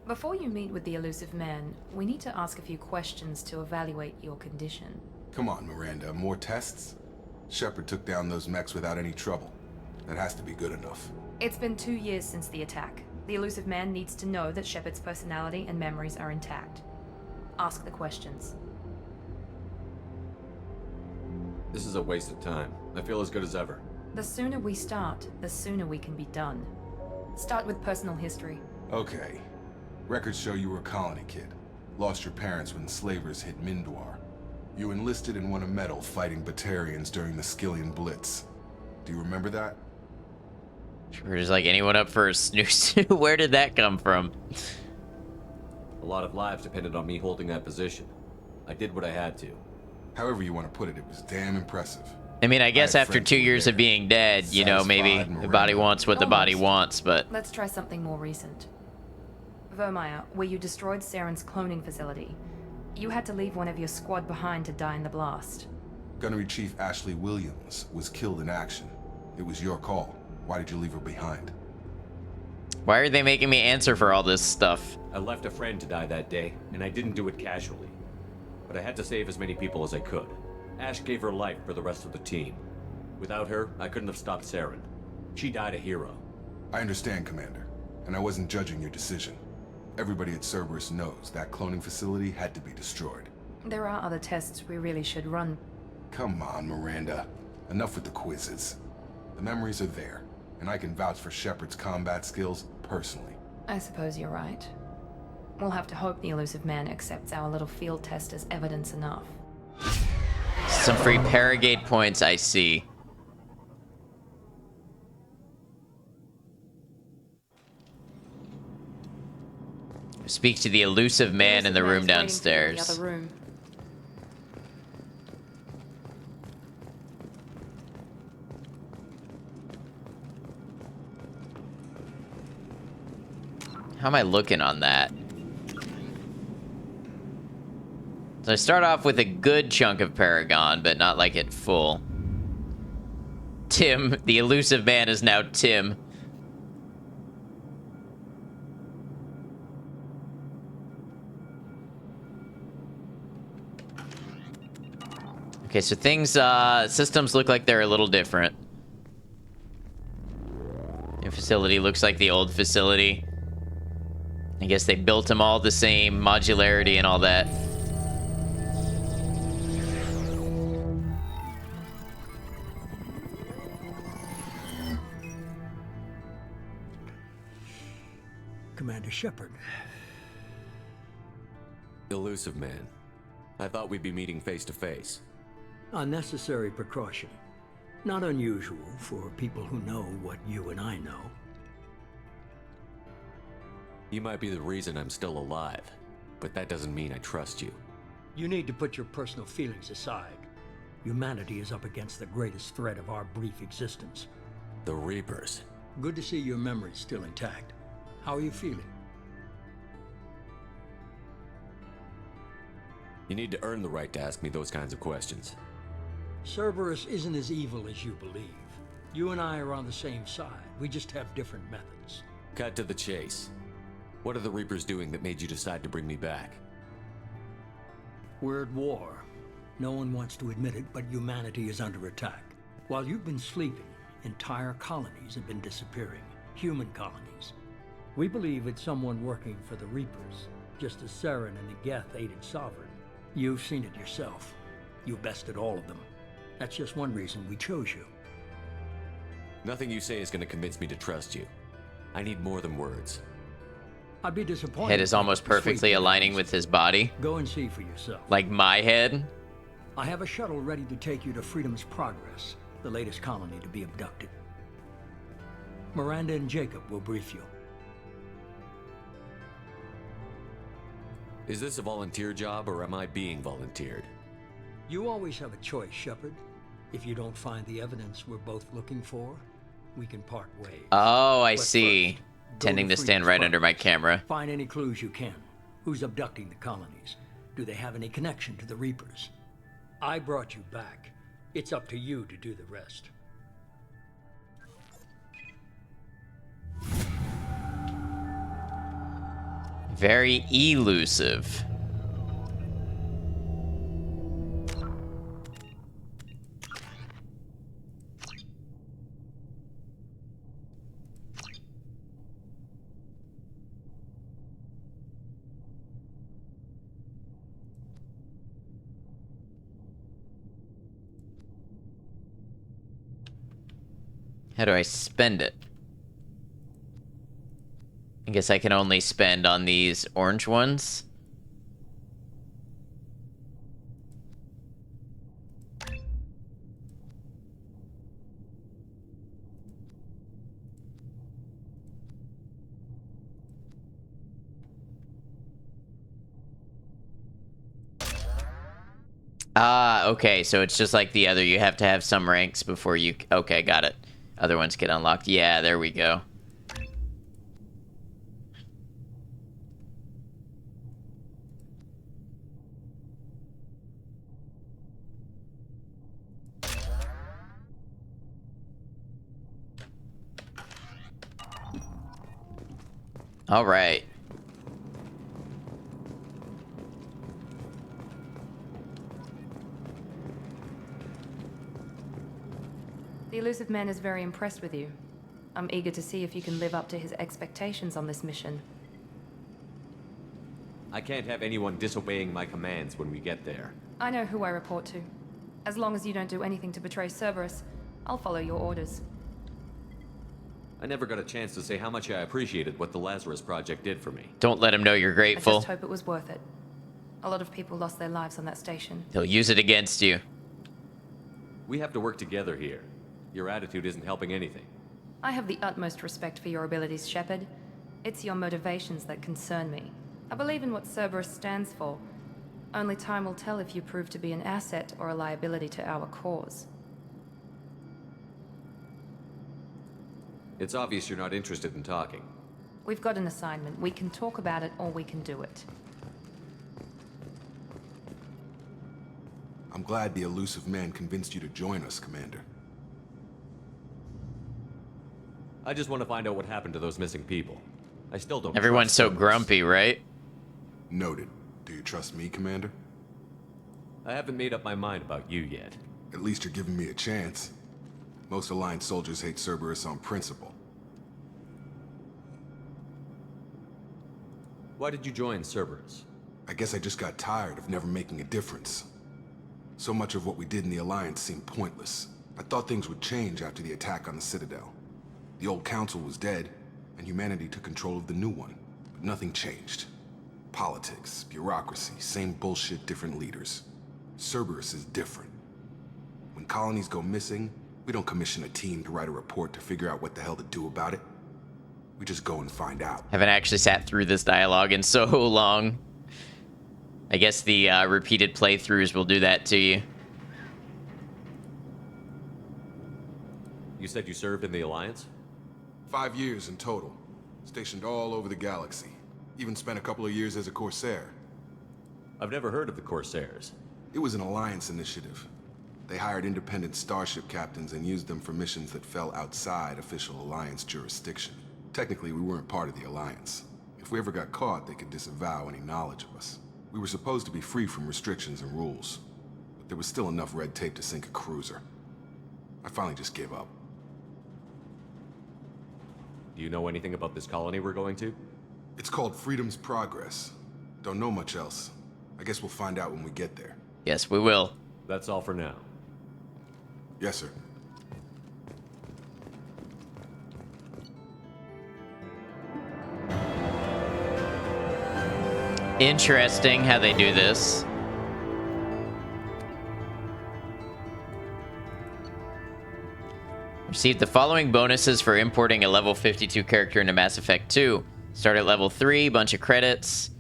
Before you meet with the elusive man, we need to ask a few questions to evaluate your condition.
Come on, Miranda, more tests? Shepard took down those mechs without any trouble. That has to be good enough.
It's been 2 years since the attack. The elusive man needs to know that Shepard's personality and memories are intact. Ask the questions.
This is a waste of time. I feel as good as ever.
The sooner we start, the sooner we can be done. Start with personal history.
Okay. Records show you were a colony kid. Lost your parents when slavers hit Mindwar. You enlisted and won a medal fighting Batarians during the Skillian Blitz. Do you remember that?
Sure, just like anyone up for a snooze. Where did that come from?
A lot of lives depended on me holding that position. I did what I had to.
However you want to put it, it was damn impressive.
I mean, I guess after 2 years of being dead, you know, maybe the body wants what the body wants, but...
Let's try something more recent. Vermeer, where you destroyed Saren's cloning facility. You had to leave one of your squad behind to die in the blast.
Gunnery Chief Ashley Williams was killed in action. It was your call. Why did you leave her behind?
Why are they making me answer for all this stuff?
I left a friend to die that day, and I didn't do it casually. But I had to save as many people as I could. Ash gave her life for the rest of the team. Without her, I couldn't have stopped Saren. She died a hero.
I understand, Commander, and I wasn't judging your decision. Everybody at Cerberus knows that cloning facility had to be destroyed.
There are other tests we really should run.
Come on, Miranda. Enough with the quizzes. The memories are there, and I can vouch for Shepard's combat skills personally.
I suppose you're right. We'll have to hope the elusive man accepts our little field test as evidence enough.
Some free Paragate points, I see. Speak to the elusive man in the room downstairs.
The other room.
How am I looking on that? So I start off with a good chunk of Paragon, but not like it full. Tim, the elusive man is now Tim. Okay, so things, systems look like they're a little different. The facility looks like the old facility. I guess they built them all the same, modularity and all that.
Commander Shepard.
Elusive Man. I thought we'd be meeting face to face.
Unnecessary precaution. Not unusual for people who know what you and I know.
You might be the reason I'm still alive, but that doesn't mean I trust you.
You need to put your personal feelings aside. Humanity is up against the greatest threat of our brief existence.
The Reapers.
Good to see your memory's still intact. How are you feeling?
You need to earn the right to ask me those kinds of questions.
Cerberus isn't as evil as you believe. You and I are on the same side. We just have different methods.
Cut to the chase. What are the Reapers doing that made you decide to bring me back?
We're at war. No one wants to admit it, but humanity is under attack. While you've been sleeping, entire colonies have been disappearing. Human colonies. We believe it's someone working for the Reapers, just as Saren and Geth aided Sovereign. You've seen it yourself. You bested all of them. That's just one reason we chose you.
Nothing you say is going to convince me to trust you. I need more than words.
I'd be disappointed.
Head is almost perfectly aligning with his body.
Go and see for yourself.
Like my head.
I have a shuttle ready to take you to Freedom's Progress, the latest colony to be abducted. Miranda and Jacob will brief you.
Is this a volunteer job, or am I being volunteered?
You always have a choice, Shepard. If you don't find the evidence we're both looking for, we can part ways.
Oh, I
But
see.
first,
Tending
go
to stand
Freedom's
right under my
Progress.
camera.
Find any clues you can. Who's abducting the colonies? Do they have any connection to the Reapers? I brought you back. It's up to you to do the rest.
Very elusive. How do I spend it? I guess I can only spend on these orange ones. Ah, okay, so it's just like the other. You have to have some ranks before you... Okay, got it. Other ones get unlocked. Yeah, there we go. All right.
The Elusive Man is very impressed with you. I'm eager to see if you can live up to his expectations on this mission.
I can't have anyone disobeying my commands when we get there.
I know who I report to. As long as you don't do anything to betray Cerberus, I'll follow your orders.
I never got a chance to say how much I appreciated what the Lazarus Project did for me.
Don't let him know you're
I
grateful.
just hope it was worth it. A lot of people lost their lives on that station.
He'll use it against you.
We have to work together here. Your attitude isn't helping anything.
I have the utmost respect for your abilities, Shepard. It's your motivations that concern me. I believe in what Cerberus stands for. Only time will tell if you prove to be an asset or a liability to our cause.
It's obvious you're not interested in talking.
We've got an assignment. We can talk about it or we can do it.
I'm glad the Elusive Man convinced you to join us, Commander.
I just want to find out what happened to those missing people. I still don't
Everyone's
trust
so
Cerberus.
grumpy, right?
Noted. Do you trust me, Commander?
I haven't made up my mind about you yet.
At least you're giving me a chance. Most Alliance soldiers hate Cerberus on principle.
Why did you join Cerberus?
I guess I just got tired of never making a difference. So much of what we did in the Alliance seemed pointless. I thought things would change after the attack on the Citadel. The old council was dead, and humanity took control of the new one. But nothing changed. Politics, bureaucracy, same bullshit, different leaders. Cerberus is different. When colonies go missing, we don't commission a team to write a report to figure out what the hell to do about it. We just go and find out.
Haven't actually sat through this dialogue in so long. I guess the repeated playthroughs will do that to you.
You said you served in the Alliance?
5 years in total. Stationed all over the galaxy. Even spent a couple of years as a Corsair.
I've never heard of the Corsairs.
It was an Alliance initiative. They hired independent starship captains and used them for missions that fell outside official Alliance jurisdiction. Technically, we weren't part of the Alliance. If we ever got caught, they could disavow any knowledge of us. We were supposed to be free from restrictions and rules, but there was still enough red tape to sink a cruiser. I finally just gave up.
Do you know anything about this colony we're going to?
It's called Freedom's Progress. Don't know much else. I guess we'll find out when we get there.
Yes, we will.
That's all for now.
Yes, sir.
Interesting how they do this. Receive the following bonuses for importing a level 52 character into Mass Effect 2. Start at level 3, bunch of credits.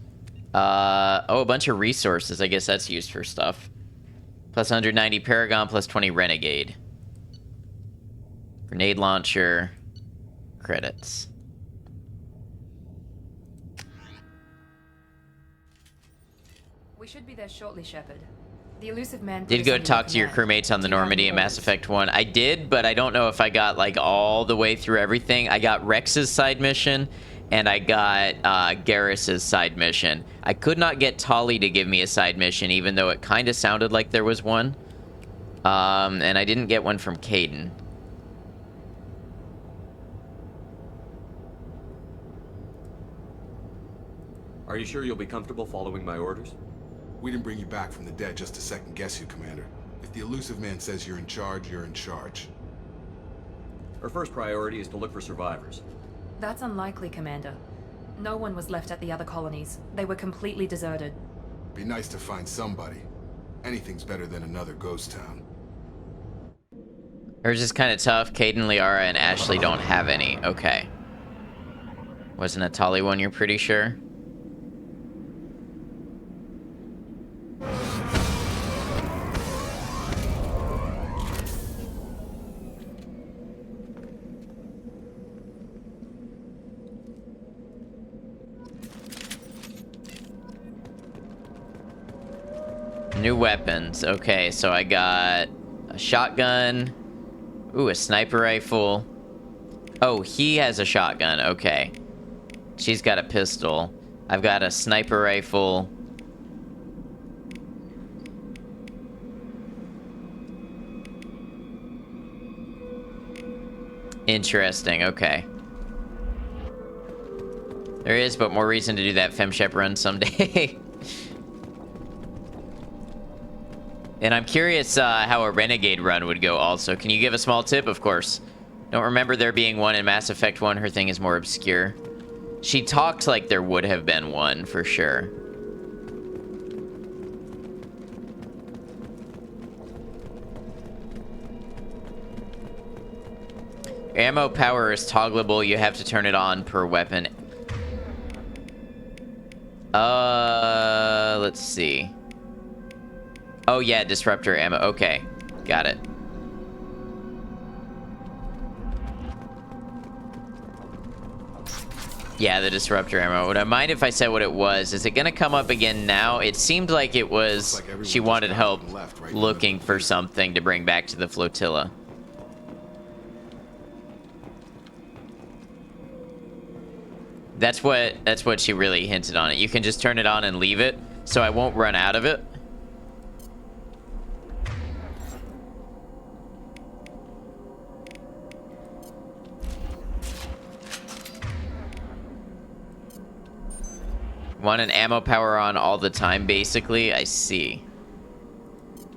A bunch of resources. I guess that's used for stuff. Plus 190 Paragon, plus 20 Renegade. Grenade launcher. Credits.
We should be there shortly, Shepard. The elusive man
Did go talk to your crewmates on the Normandy and Mass Effect 1. I did, but I don't know if I got like all the way through everything. I got Rex's side mission, and I got Garrus's side mission. I could not get Tali to give me a side mission, even though it kind of sounded like there was one. And I didn't get one from Kaidan.
Are you sure you'll be comfortable following my orders?
We didn't bring you back from the dead just to second guess you, Commander. If the elusive man says you're in charge, you're in charge.
Our first priority is to look for survivors.
That's unlikely, Commander. No one was left at the other colonies. They were completely deserted.
Be nice to find somebody. Anything's better than another ghost town.
Hers is kind of tough. Kaidan, Liara, and Ashley don't have any. Okay. Wasn't a Tali one, you're pretty sure? New weapons. Okay, so I got a shotgun. Ooh, a sniper rifle. Oh, he has a shotgun. Okay. She's got a pistol. I've got a sniper rifle. Interesting. Okay. There is, but more reason to do that FemShep run someday. And I'm curious how a Renegade run would go also. Can you give a small tip? Of course. Don't remember there being one in Mass Effect 1. Her thing is more obscure. She talked like there would have been one, for sure. Ammo power is toggleable. You have to turn it on per weapon. Let's see. Oh yeah, disruptor ammo. Okay, got it. Yeah, the disruptor ammo. Would I mind if I said what it was? Is it gonna come up again now? It seemed like it was... She wanted help looking for something to bring back to the flotilla. That's what she really hinted on it. You can just turn it on and leave it, so I won't run out of it. Want an ammo power on all the time, basically? I see.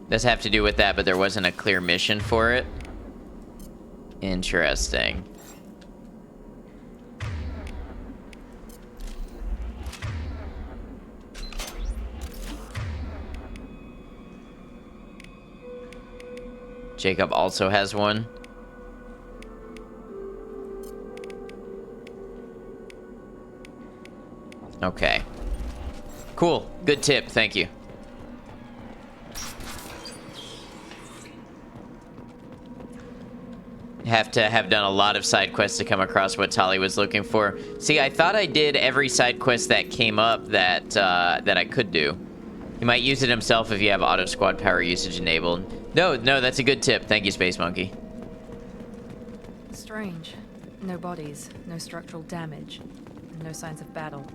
Does have to do with that, but there wasn't a clear mission for it. Interesting. Jacob also has one. Okay. Cool. Good tip. Thank you. Have to have done a lot of side quests to come across what Tali was looking for. See, I thought I did every side quest that came up that that I could do. He might use it himself if you have auto squad power usage enabled. No, that's a good tip. Thank you, Space Monkey.
Strange. No bodies, no structural damage, and no signs of battle.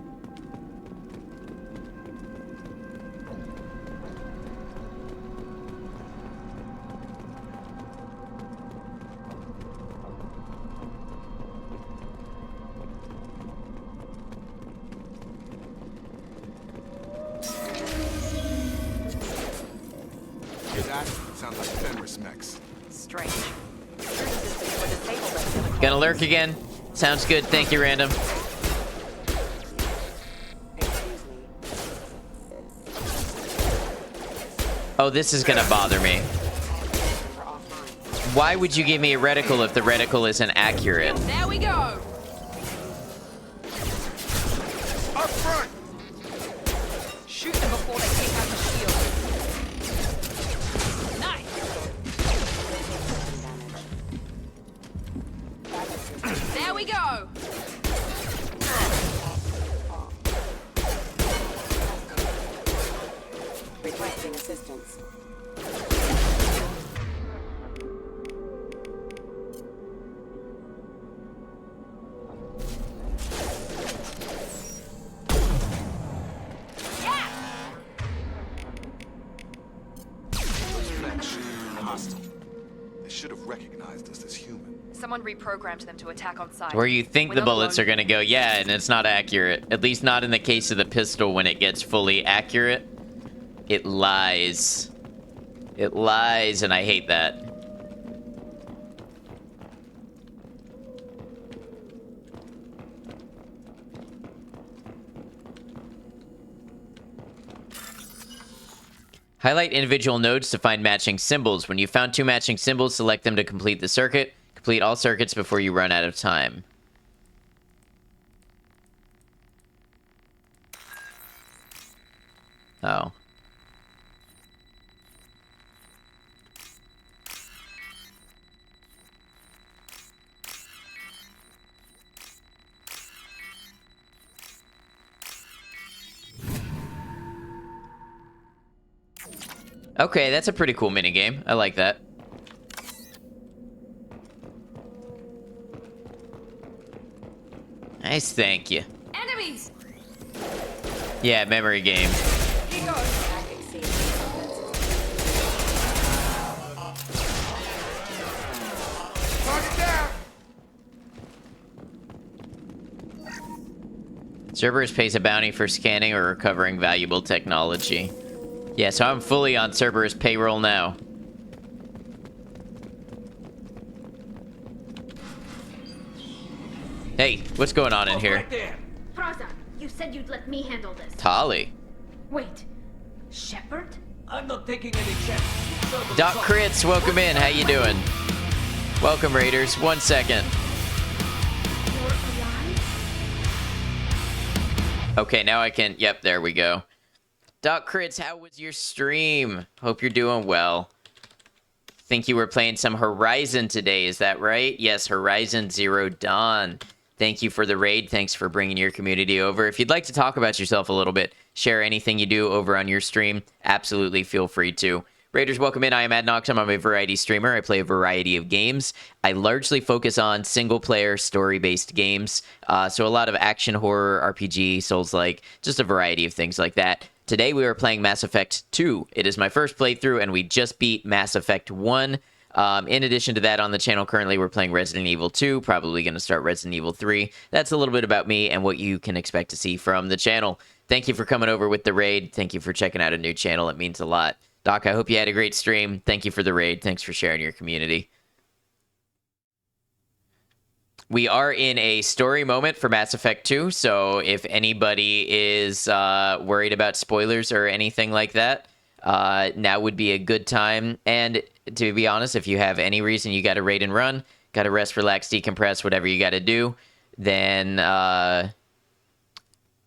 That sounds like Fenris mechs.
Strange.
Gonna lurk again? Sounds good. Thank you, Random. Oh, this is gonna bother me. Why would you give me a reticle if the reticle isn't accurate?
There we go.
Up front!
Shoot them before they take out the shield. Nice. There we go.
Requesting assistance.
Hostile. They should have recognized us as human.
Someone reprogrammed them to attack on sight.
Where you think
We're
the
not
bullets
alone.
are gonna go, yeah, and it's not accurate. At least not in the case of the pistol when it gets fully accurate. It lies. It lies, and I hate that. Highlight individual nodes to find matching symbols. When you found 2 matching symbols, select them to complete the circuit. Complete all circuits before you run out of time. Oh. Okay, that's a pretty cool minigame. I like that. Nice, thank you.
Enemies.
Yeah, memory game.
Here goes.
Target down!
Cerberus pays a bounty for scanning or recovering valuable technology. Yeah, so I'm fully on Cerberus payroll now. Hey, what's going on in here?
Froza, you said you'd let me handle this.
Tali.
Wait, Shepard?
I'm not taking any chances.
Doc Crits, welcome in. How you doing? Welcome, Raiders. 1 second. Okay, now I can... Yep, there we go. Doc Crits, how was your stream? Hope you're doing well. Think you were playing some Horizon today, is that right? Yes, Horizon Zero Dawn. Thank you for the raid. Thanks for bringing your community over. If you'd like to talk about yourself a little bit, share anything you do over on your stream, absolutely feel free to. Raiders, welcome in. I am Adnox. I'm a variety streamer. I play a variety of games. I largely focus on single-player, story-based games. So a lot of action, horror, RPG, Souls-like, just a variety of things like that. Today we are playing Mass Effect 2. It is my first playthrough, and we just beat Mass Effect 1. In addition to that, on the channel currently we're playing Resident Evil 2, probably going to start Resident Evil 3. That's a little bit about me and what you can expect to see from the channel. Thank you for coming over with the raid. Thank you for checking out a new channel. It means a lot. Doc, I hope you had a great stream. Thank you for the raid. Thanks for sharing your community. We are in a story moment for Mass Effect 2, so if anybody is worried about spoilers or anything like that, now would be a good time. And to be honest, if you have any reason you got to raid and run, got to rest, relax, decompress, whatever you got to do, then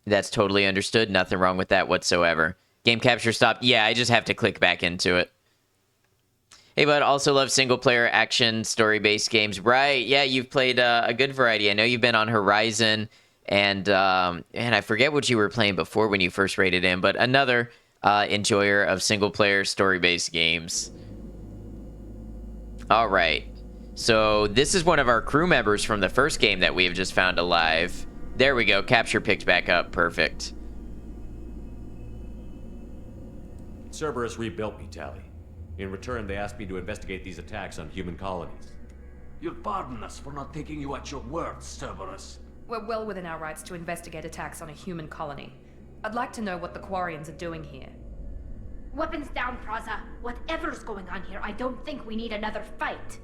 that's totally understood. Nothing wrong with that whatsoever. Game capture stopped. Yeah, I just have to click back into it. Hey, bud, also love single-player action story-based games. Right, yeah, you've played a good variety. I know you've been on Horizon, and I forget what you were playing before when you first raided in, but another enjoyer of single-player story-based games. All right, so this is one of our crew members from the first game that we have just found alive. There we go, capture picked back up, perfect.
Cerberus rebuilt me, Tally. In return, they asked me to investigate these attacks on human colonies.
You'll pardon us for not taking you at your word, Cerberus.
We're well within our rights to investigate attacks on a human colony. I'd like to know what the Quarians are doing here.
Weapons down, Praza. Whatever's going on here, I don't think we need another fight.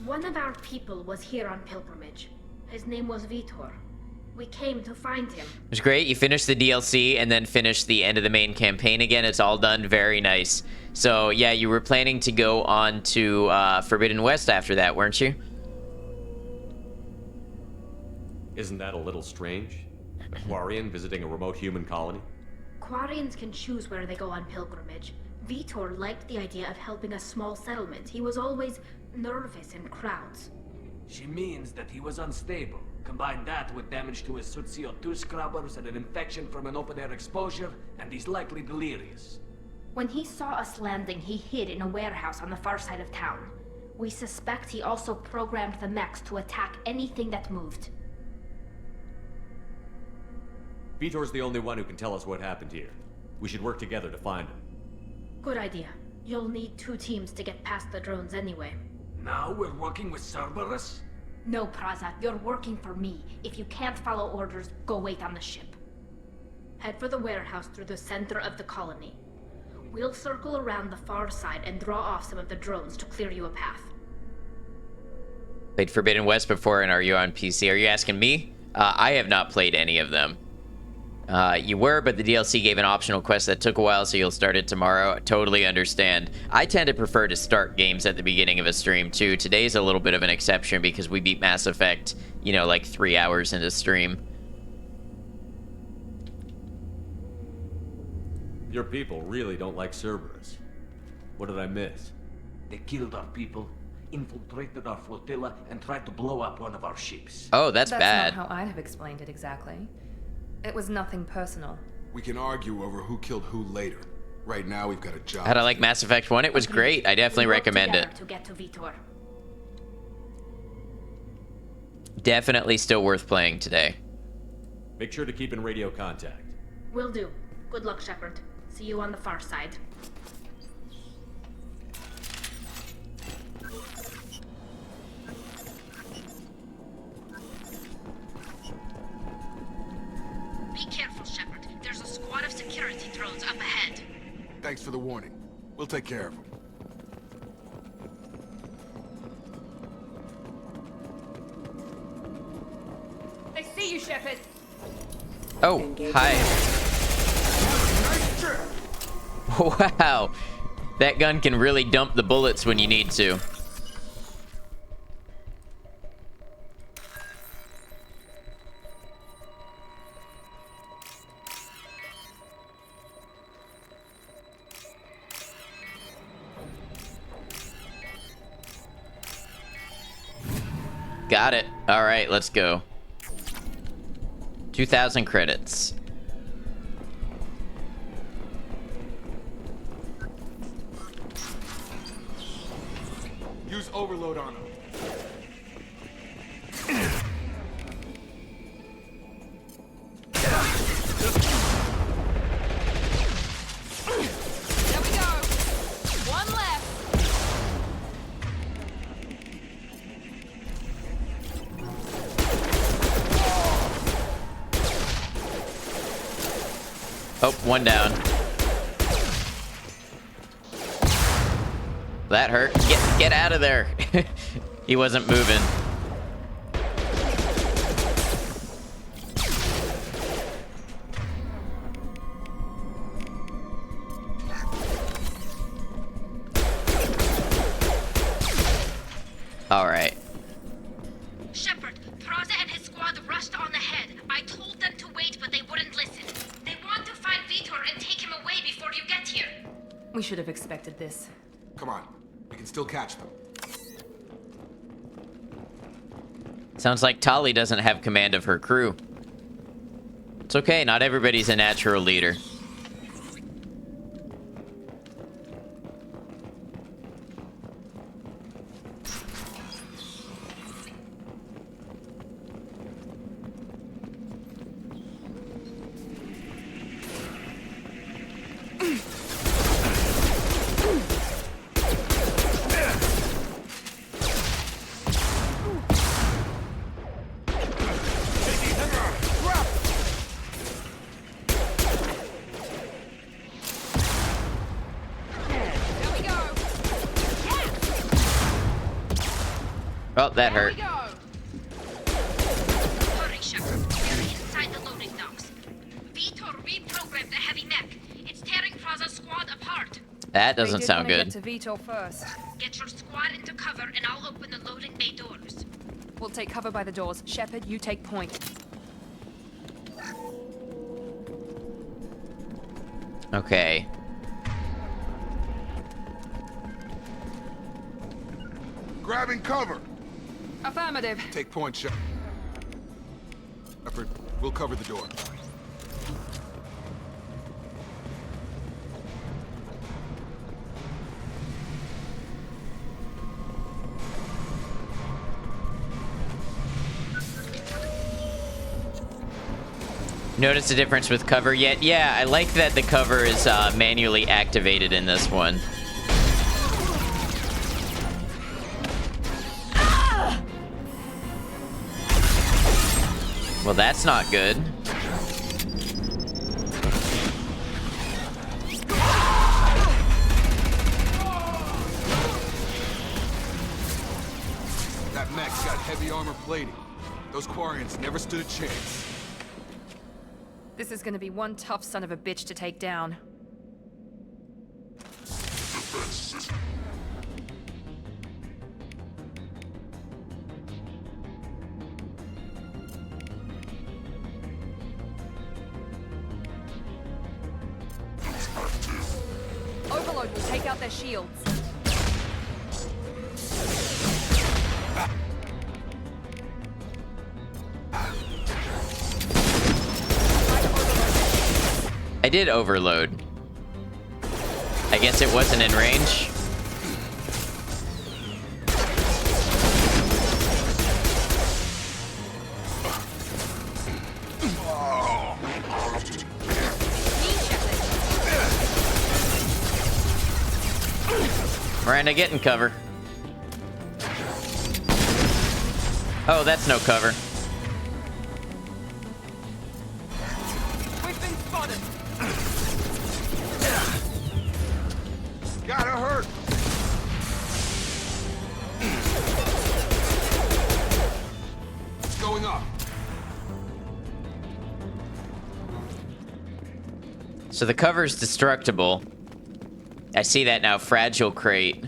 One of our people was here on pilgrimage. His name was Vitor. We came to find him.
It was great. You finished the DLC and then finished the end of the main campaign again. It's all done. Very nice. So, yeah, you were planning to go on to Forbidden West after that, weren't you?
Isn't that a little strange? A Quarian visiting a remote human colony?
Quarians can choose where they go on pilgrimage. Vitor liked the idea of helping a small settlement. He was always nervous in crowds.
She means that he was unstable. Combine that with damage to his suit CO2 scrubbers and an infection from an open-air exposure, and he's likely delirious.
When he saw us landing, he hid in a warehouse on the far side of town. We suspect he also programmed the mechs to attack anything that moved.
Vitor's the only one who can tell us what happened here. We should work together to find him.
Good idea. You'll need 2 teams to get past the drones anyway.
Now we're working with Cerberus?
No, Praza, you're working for me. If you can't follow orders, go wait on the ship. Head for the warehouse through the center of the colony. We'll circle around the far side and draw off some of the drones to clear you a path.
Played Forbidden West before, and are you on PC? Are you asking me? I have not played any of them. You were, but the DLC gave an optional quest that took a while, so you'll start it tomorrow. Totally understand. I tend to prefer to start games at the beginning of a stream, too. Today's a little bit of an exception because we beat Mass Effect, you know, like 3 hours into stream.
Your people really don't like Cerberus. What did I miss?
They killed our people, infiltrated our flotilla, and tried to blow up one of our ships.
Oh, that's bad.
That's not how I'd have explained it exactly. It was nothing personal.
We can argue over who killed who later. Right now, we've got a job.
How'd I like Mass Effect 1? It was great. I definitely recommend it.
To get to Vitor.
Definitely still worth playing today.
Make sure to keep in radio contact.
Will do. Good luck, Shepard. See you on the far side. Be careful, Shepard. There's a squad of security drones up ahead.
Thanks for the warning. We'll take care of them.
They see you, Shepard.
Oh, hi. Wow. That gun can really dump the bullets when you need to. Got it. All right, let's go. 2,000 credits.
Use overload on them.
There we go. One left.
Oh, one down. That hurt. Get out of there. He wasn't moving. All right.
Shepard, Praza and his squad rushed on ahead. I told them to wait, but they wouldn't listen. They want to find Vitor and take him away before you get here.
We should have expected this.
Come on. We can still catch them.
Sounds like Tali doesn't have command of her crew. It's okay, not everybody's a natural leader. Oh, that hurt.
Hurry, Shepard. They're inside the loading docks. Vitor reprogrammed the heavy mech. It's tearing Praza's squad apart.
That doesn't sound good.
Get to Vitor first.
Get your squad into cover and I'll open the loading bay doors.
We'll take cover by the doors. Shepard, you take point.
Okay.
Grabbing cover.
Affirmative.
Take point, Shepard. We'll cover the door.
Notice the difference with cover yet? Yeah, I like that the cover is manually activated in this one. Well, that's not good.
That mech's got heavy armor plating. Those Quarians never stood a chance.
This is gonna be one tough son of a bitch to take down. Overload will take out their shields.
I did overload. I guess it wasn't in range. Miranda, get in cover. Oh, that's no cover.
We've been spotted.
Gotta hurt. It's going up.
So the cover's destructible. I see that now. Fragile crate.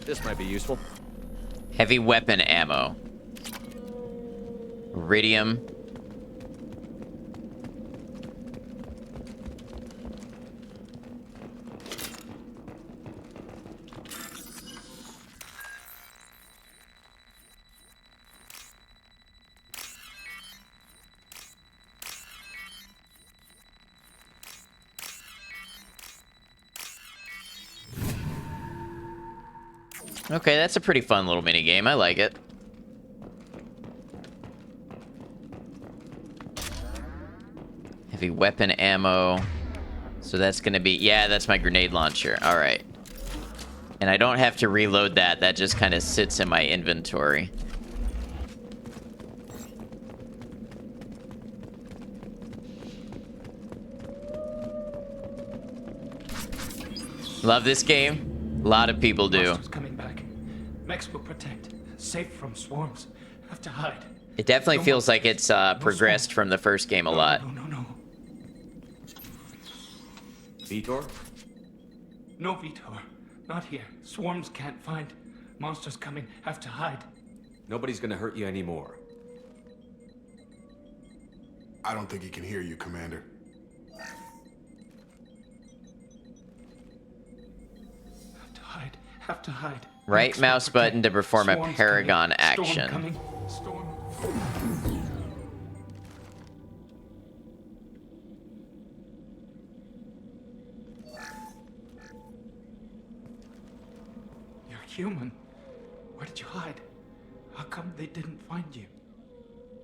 This might be useful.
Heavy weapon ammo. Iridium. Okay, that's a pretty fun little mini game. I like it. Heavy weapon ammo. So that's gonna be... Yeah, that's my grenade launcher. Alright. And I don't have to reload that. That just kind of sits in my inventory. Love this game. A lot of people do.
Monsters coming back. Mechs will protect. Safe from swarms. Have to hide.
It definitely feels like it's progressed from the first game a lot.
No.
Vitor?
No, Vitor. Not here. Swarms can't find. Monsters coming. Have to hide.
Nobody's gonna hurt you anymore.
I don't think he can hear you, Commander.
Have to hide. Have to hide.
Right
Next
mouse
will
button to perform a
Swarms
Paragon
coming. Storm
action.
coming. Storm. You're human. Where did you hide? How come they didn't find you?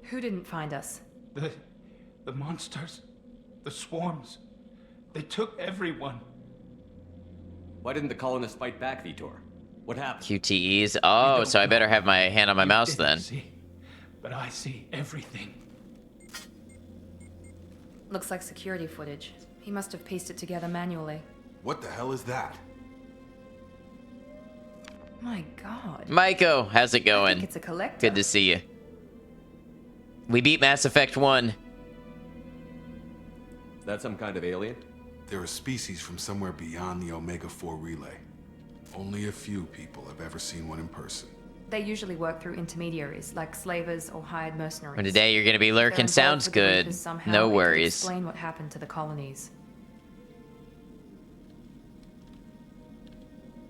Who didn't find us?
The monsters. The swarms. They took everyone.
Why didn't the colonists fight back, Vitor? What happened?
QTEs. Oh, so I better have my hand on my mouse then.
See, but I see everything.
Looks like security footage. He must have pieced it together manually.
What the hell is that?
My god.
Maiko, how's it
I
going?
think it's a collector.
Good to see you. We beat Mass Effect 1.
Is that some kind of alien?
They're a species from somewhere beyond the Omega-4 relay. Only a few people have ever seen one in person.
They usually work through intermediaries, like slavers or hired mercenaries.
Well, today you're gonna be
If they're
lurking.
involved
Sounds
with the
good.
Reapers somehow,
No
it could
worries.
Explain what happened to the colonies.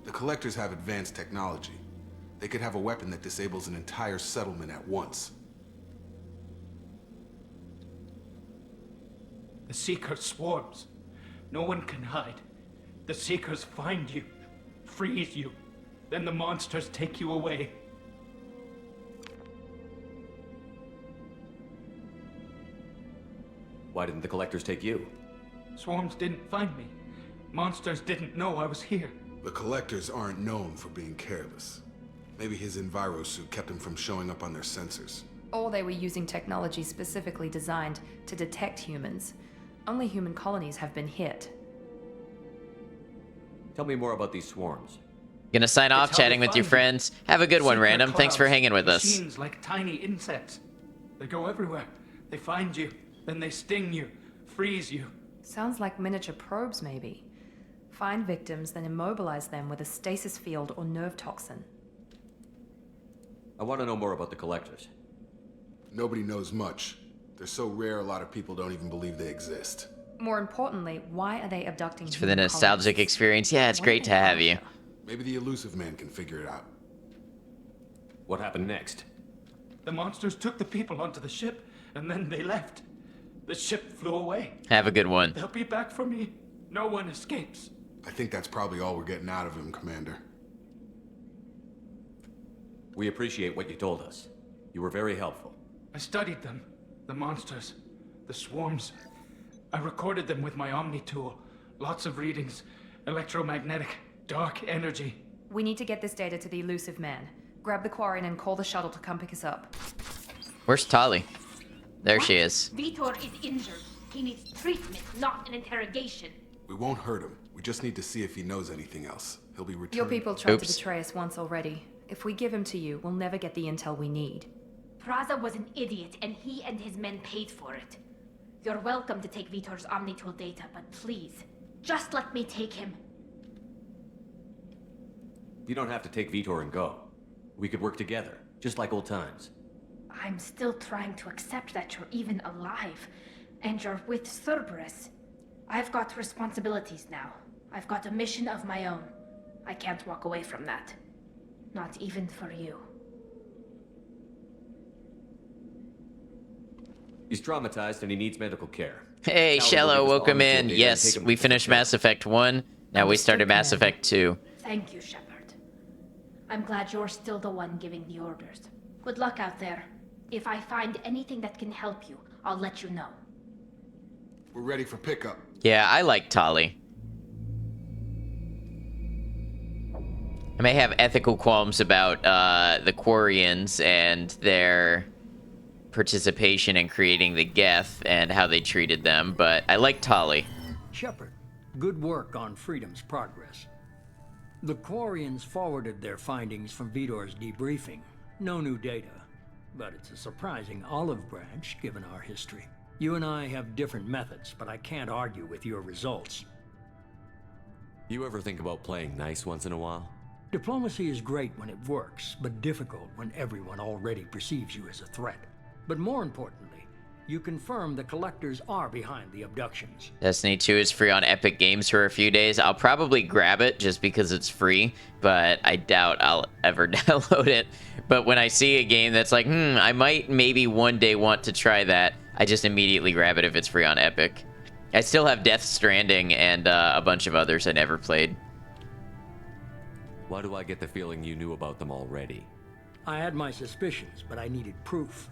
The Collectors have advanced technology. They could have a weapon that disables an entire settlement at once.
The Seeker swarms. No one can hide. The Seekers find you, freeze you, then the monsters take you away.
Why didn't the collectors take you?
Swarms didn't find me. Monsters didn't know I was here.
The Collectors aren't known for being careless. Maybe his envirosuit kept him from showing up on their sensors.
Or they were using technology specifically designed to detect humans. Only human colonies have been hit.
Tell me more about these swarms.
Gonna sign off
It's how
chatting
they
with your
find you.
friends. Have a good one,
Seeker
Random. Thanks for
clouds,
hanging with us.
Machines like tiny insects. They go everywhere. They find you, then they sting you, freeze you.
Sounds like miniature probes, maybe. Find victims, then immobilize them with a stasis field or nerve toxin.
I want to know more about the collectors.
Nobody knows much. They're so rare, a lot of people don't even believe they exist.
More importantly, why are they abducting
For the
human
nostalgic
colonists?
experience. Yeah, it's
What
great
are
to
they
have you.
after?
Maybe the Elusive Man can figure it out.
What happened next?
The monsters took the people onto the ship, and then they left. The ship flew away.
Have a good one.
They'll be back for me. No one escapes.
I think that's probably all we're getting out of him, Commander.
We appreciate what you told us. You were very helpful.
I studied them. The monsters. The swarms. I recorded them with my Omni tool. Lots of readings. Electromagnetic. Dark energy.
We need to get this data to the Elusive Man. Grab the Quarian and call the shuttle to come pick us up.
Where's Tali? There she is.
Vitor is injured. He needs treatment, not an interrogation.
We won't hurt him. We just need to see if he knows anything else. He'll be returned.
Your people tried
Oops.
to betray us once already. If we give him to you, we'll never get the intel we need.
Praza was an idiot, and he and his men paid for it. You're welcome to take Vitor's Omnitool data, but please, just let me take him.
You don't have to take Vitor and go. We could work together, just like old times.
I'm still trying to accept that you're even alive, and you're with Cerberus. I've got responsibilities now. I've got a mission of my own. I can't walk away from that. Not even for you.
He's traumatized and he needs medical care.
Hey,
Tali
Shello,
will give us
welcome
all the
in.
data and
Yes,
take him
we
to
finished
the ship.
Mass Effect 1. Now we started Mass Effect 2.
Thank you, Shepard. I'm glad you're still the one giving the orders. Good luck out there. If I find anything that can help you, I'll let you know.
We're ready for pickup.
Yeah, I like Tali. I may have ethical qualms about the Quarians and their participation in creating the Geth and how they treated them, but I like Tali.
Shepard, good work on Freedom's progress. The Quarians forwarded their findings from Vitor's debriefing. No new data, but it's a surprising olive branch given our history. You and I have different methods, but I can't argue with your results.
You ever think about playing nice once in a while?
Diplomacy is great when it works, but difficult when everyone already perceives you as a threat. But more importantly, you confirm the Collectors are behind the abductions.
Destiny 2 is free on Epic Games for a few days. I'll probably grab it just because it's free, but I doubt I'll ever download it. But when I see a game that's like, I might maybe one day want to try that, I just immediately grab it if it's free on Epic. I still have Death Stranding and a bunch of others I never played.
Why do I get the feeling you knew about them already?
I had my suspicions, but I needed proof.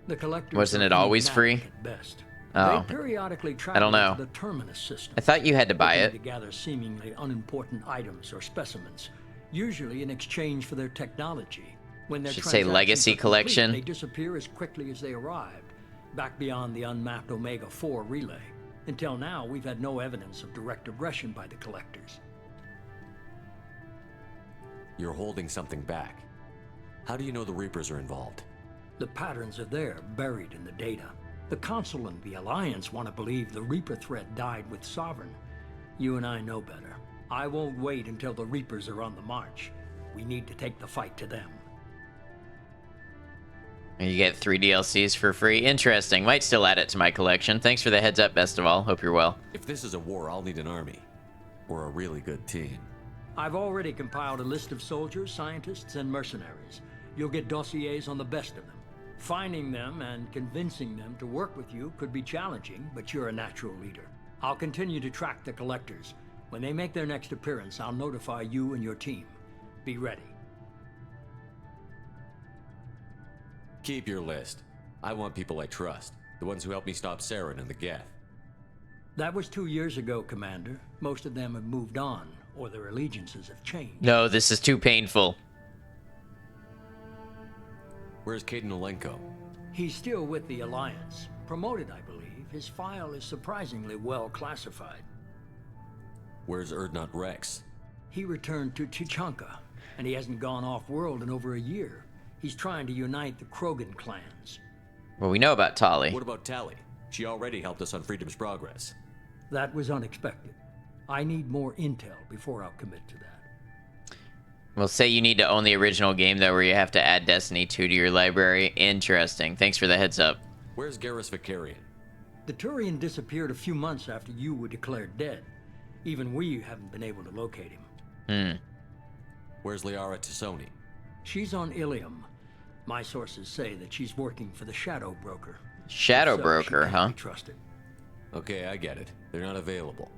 The Collectors
Wasn't
are
it always free?
enigmatic at best.
Oh.
They periodically
I don't know.
travel to the Terminus system.
I thought you had to buy
looking
it.
to gather seemingly unimportant items or specimens, usually in exchange for their technology. When their
Should say
transactions
Legacy
are complete,
Collection.
They disappear as quickly as they arrived, back beyond the unmapped Omega-4 relay. Until now, we've had no evidence of direct aggression by the Collectors.
You're holding something back. How do you know the Reapers are involved?
The patterns are there, buried in the data. The Council and the Alliance want to believe the Reaper threat died with Sovereign. You and I know better. I won't wait until the Reapers are on the march. We need to take the fight to them.
You get 3 DLCs for free. Interesting. Might still add it to my collection. Thanks for the heads up, best of all. Hope you're well.
If this is a war, I'll need an army. Or a really good team.
I've already compiled a list of soldiers, scientists, and mercenaries. You'll get dossiers on the best of them. Finding them and convincing them to work with you could be challenging, but you're a natural leader. I'll continue to track the Collectors. When they make their next appearance, I'll notify you and your team. Be ready.
Keep your list. I want people I trust. The ones who helped me stop Saren and the Geth.
That was 2 years ago, Commander. Most of them have moved on, or their allegiances have changed.
No, this is too painful.
Where's Caden Olenko?
He's still with the Alliance. Promoted, I believe. His file is surprisingly well classified.
Where's Erdnot Rex?
He returned to Tuchanka, and he hasn't gone off-world in over a year. He's trying to unite the Krogan clans.
Well, we know about Tali.
What about Tali? She already helped us on Freedom's Progress.
That was unexpected. I need more intel before I'll commit to that.
Well, say you need to own the original game, though, where you have to add Destiny 2 to your library. Interesting. Thanks for the heads up.
Where's Garrus Vicarian?
The Turian disappeared a few months after you were declared dead. Even we haven't been able to locate him.
Where's Liara Tassoni?
She's on Ilium. My sources say that she's working for the Shadow Broker.
Shadow
So
Broker,
she
huh?
can't be trusted.
Okay, I get it. They're not available.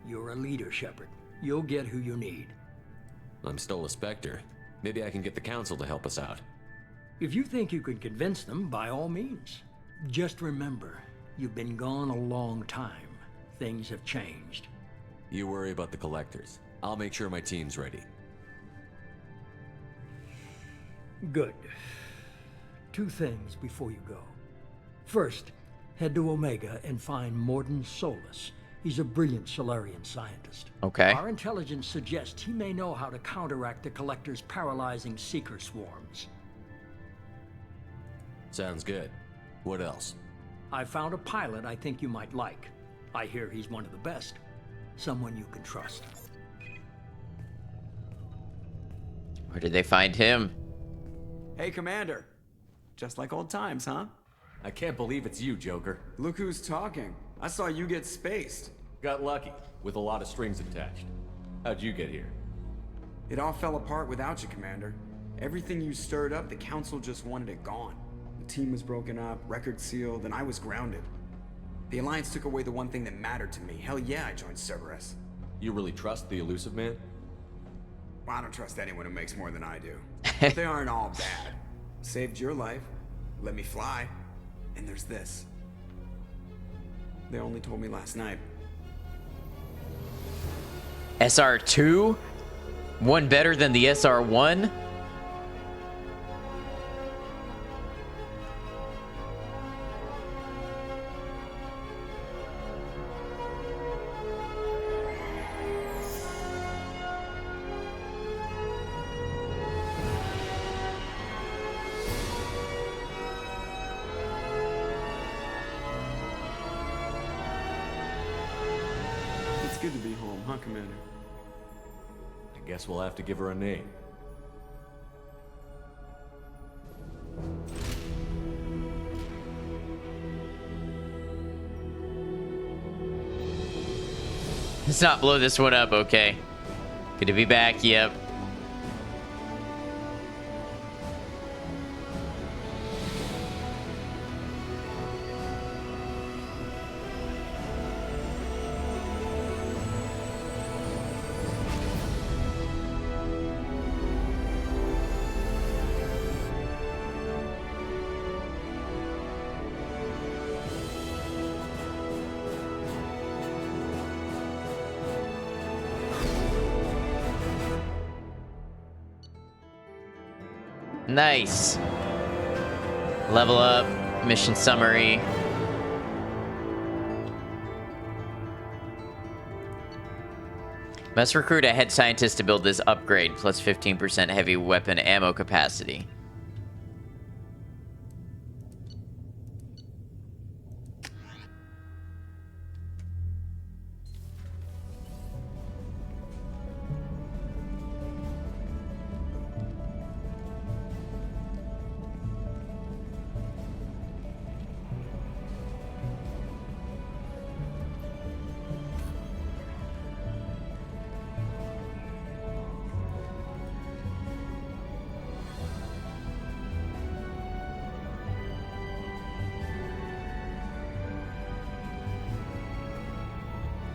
You're a leader, Shepard. You'll get who you need.
I'm still a Spectre. Maybe I can get the Council to help us out.
If you think you can convince them, by all means. Just remember, you've been gone a long time. Things have changed.
You worry about the Collectors. I'll make sure my team's ready.
Good. 2 things before you go. First, head to Omega and find Mordin Solus. He's a brilliant Solarian scientist.
Okay.
Our intelligence suggests he may know how to counteract the Collector's paralyzing Seeker swarms.
Sounds good. What else?
I found a pilot I think you might like. I hear he's one of the best. Someone you can trust.
Where did they find him?
Hey, Commander. Just like old times, huh?
I can't believe it's you, Joker.
Look who's talking. I saw you get spaced.
Got lucky, with a lot of strings attached. How'd you get here?
It all fell apart without you, Commander. Everything you stirred up, the Council just wanted it gone. The team was broken up, record sealed, and I was grounded. The Alliance took away the one thing that mattered to me. Hell yeah, I joined Cerberus.
You really trust the Elusive Man?
Well, I don't trust anyone who makes more than I do. But they aren't all bad. Saved your life, let me fly, and there's this. They only told me last night.
SR2? One better than the SR1?
It's good to be home, huh, Commander?
Guess we'll have to give her a name.
Let's not blow this one up, okay? Good to be back, yep. Nice. Level up, mission summary. Must recruit a head scientist to build this upgrade, plus 15% heavy weapon ammo capacity.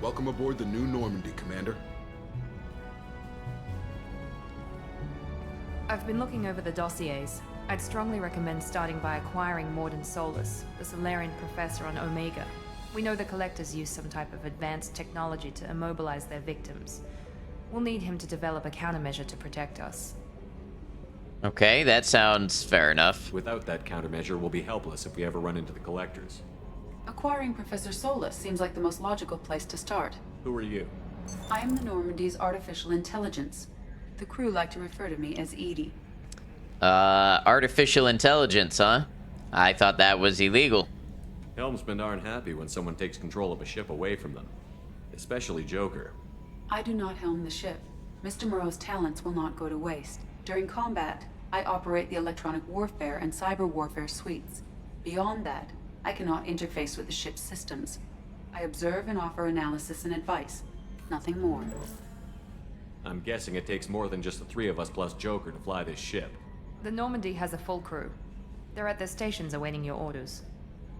Welcome aboard the new Normandy, Commander.
I've been looking over the dossiers. I'd strongly recommend starting by acquiring Morden Solus, the Solarian professor on Omega. We know the Collectors use some type of advanced technology to immobilize their victims. We'll need him to develop a countermeasure to protect us.
Okay, that sounds fair enough.
Without that countermeasure, we'll be helpless if we ever run into the Collectors.
Acquiring Professor Solus seems like the most logical place to start.
Who are you?
I am the Normandy's artificial intelligence. The crew like to refer to me as Edie.
Artificial intelligence, huh? I thought that was illegal.
Helmsmen aren't happy when someone takes control of a ship away from them. Especially Joker.
I do not helm the ship. Mr. Moreau's talents will not go to waste. During combat, I operate the electronic warfare and cyber warfare suites. Beyond that, I cannot interface with the ship's systems. I observe and offer analysis and advice. Nothing more.
I'm guessing it takes more than just the three of us plus Joker to fly this ship.
The Normandy has a full crew. They're at their stations awaiting your orders.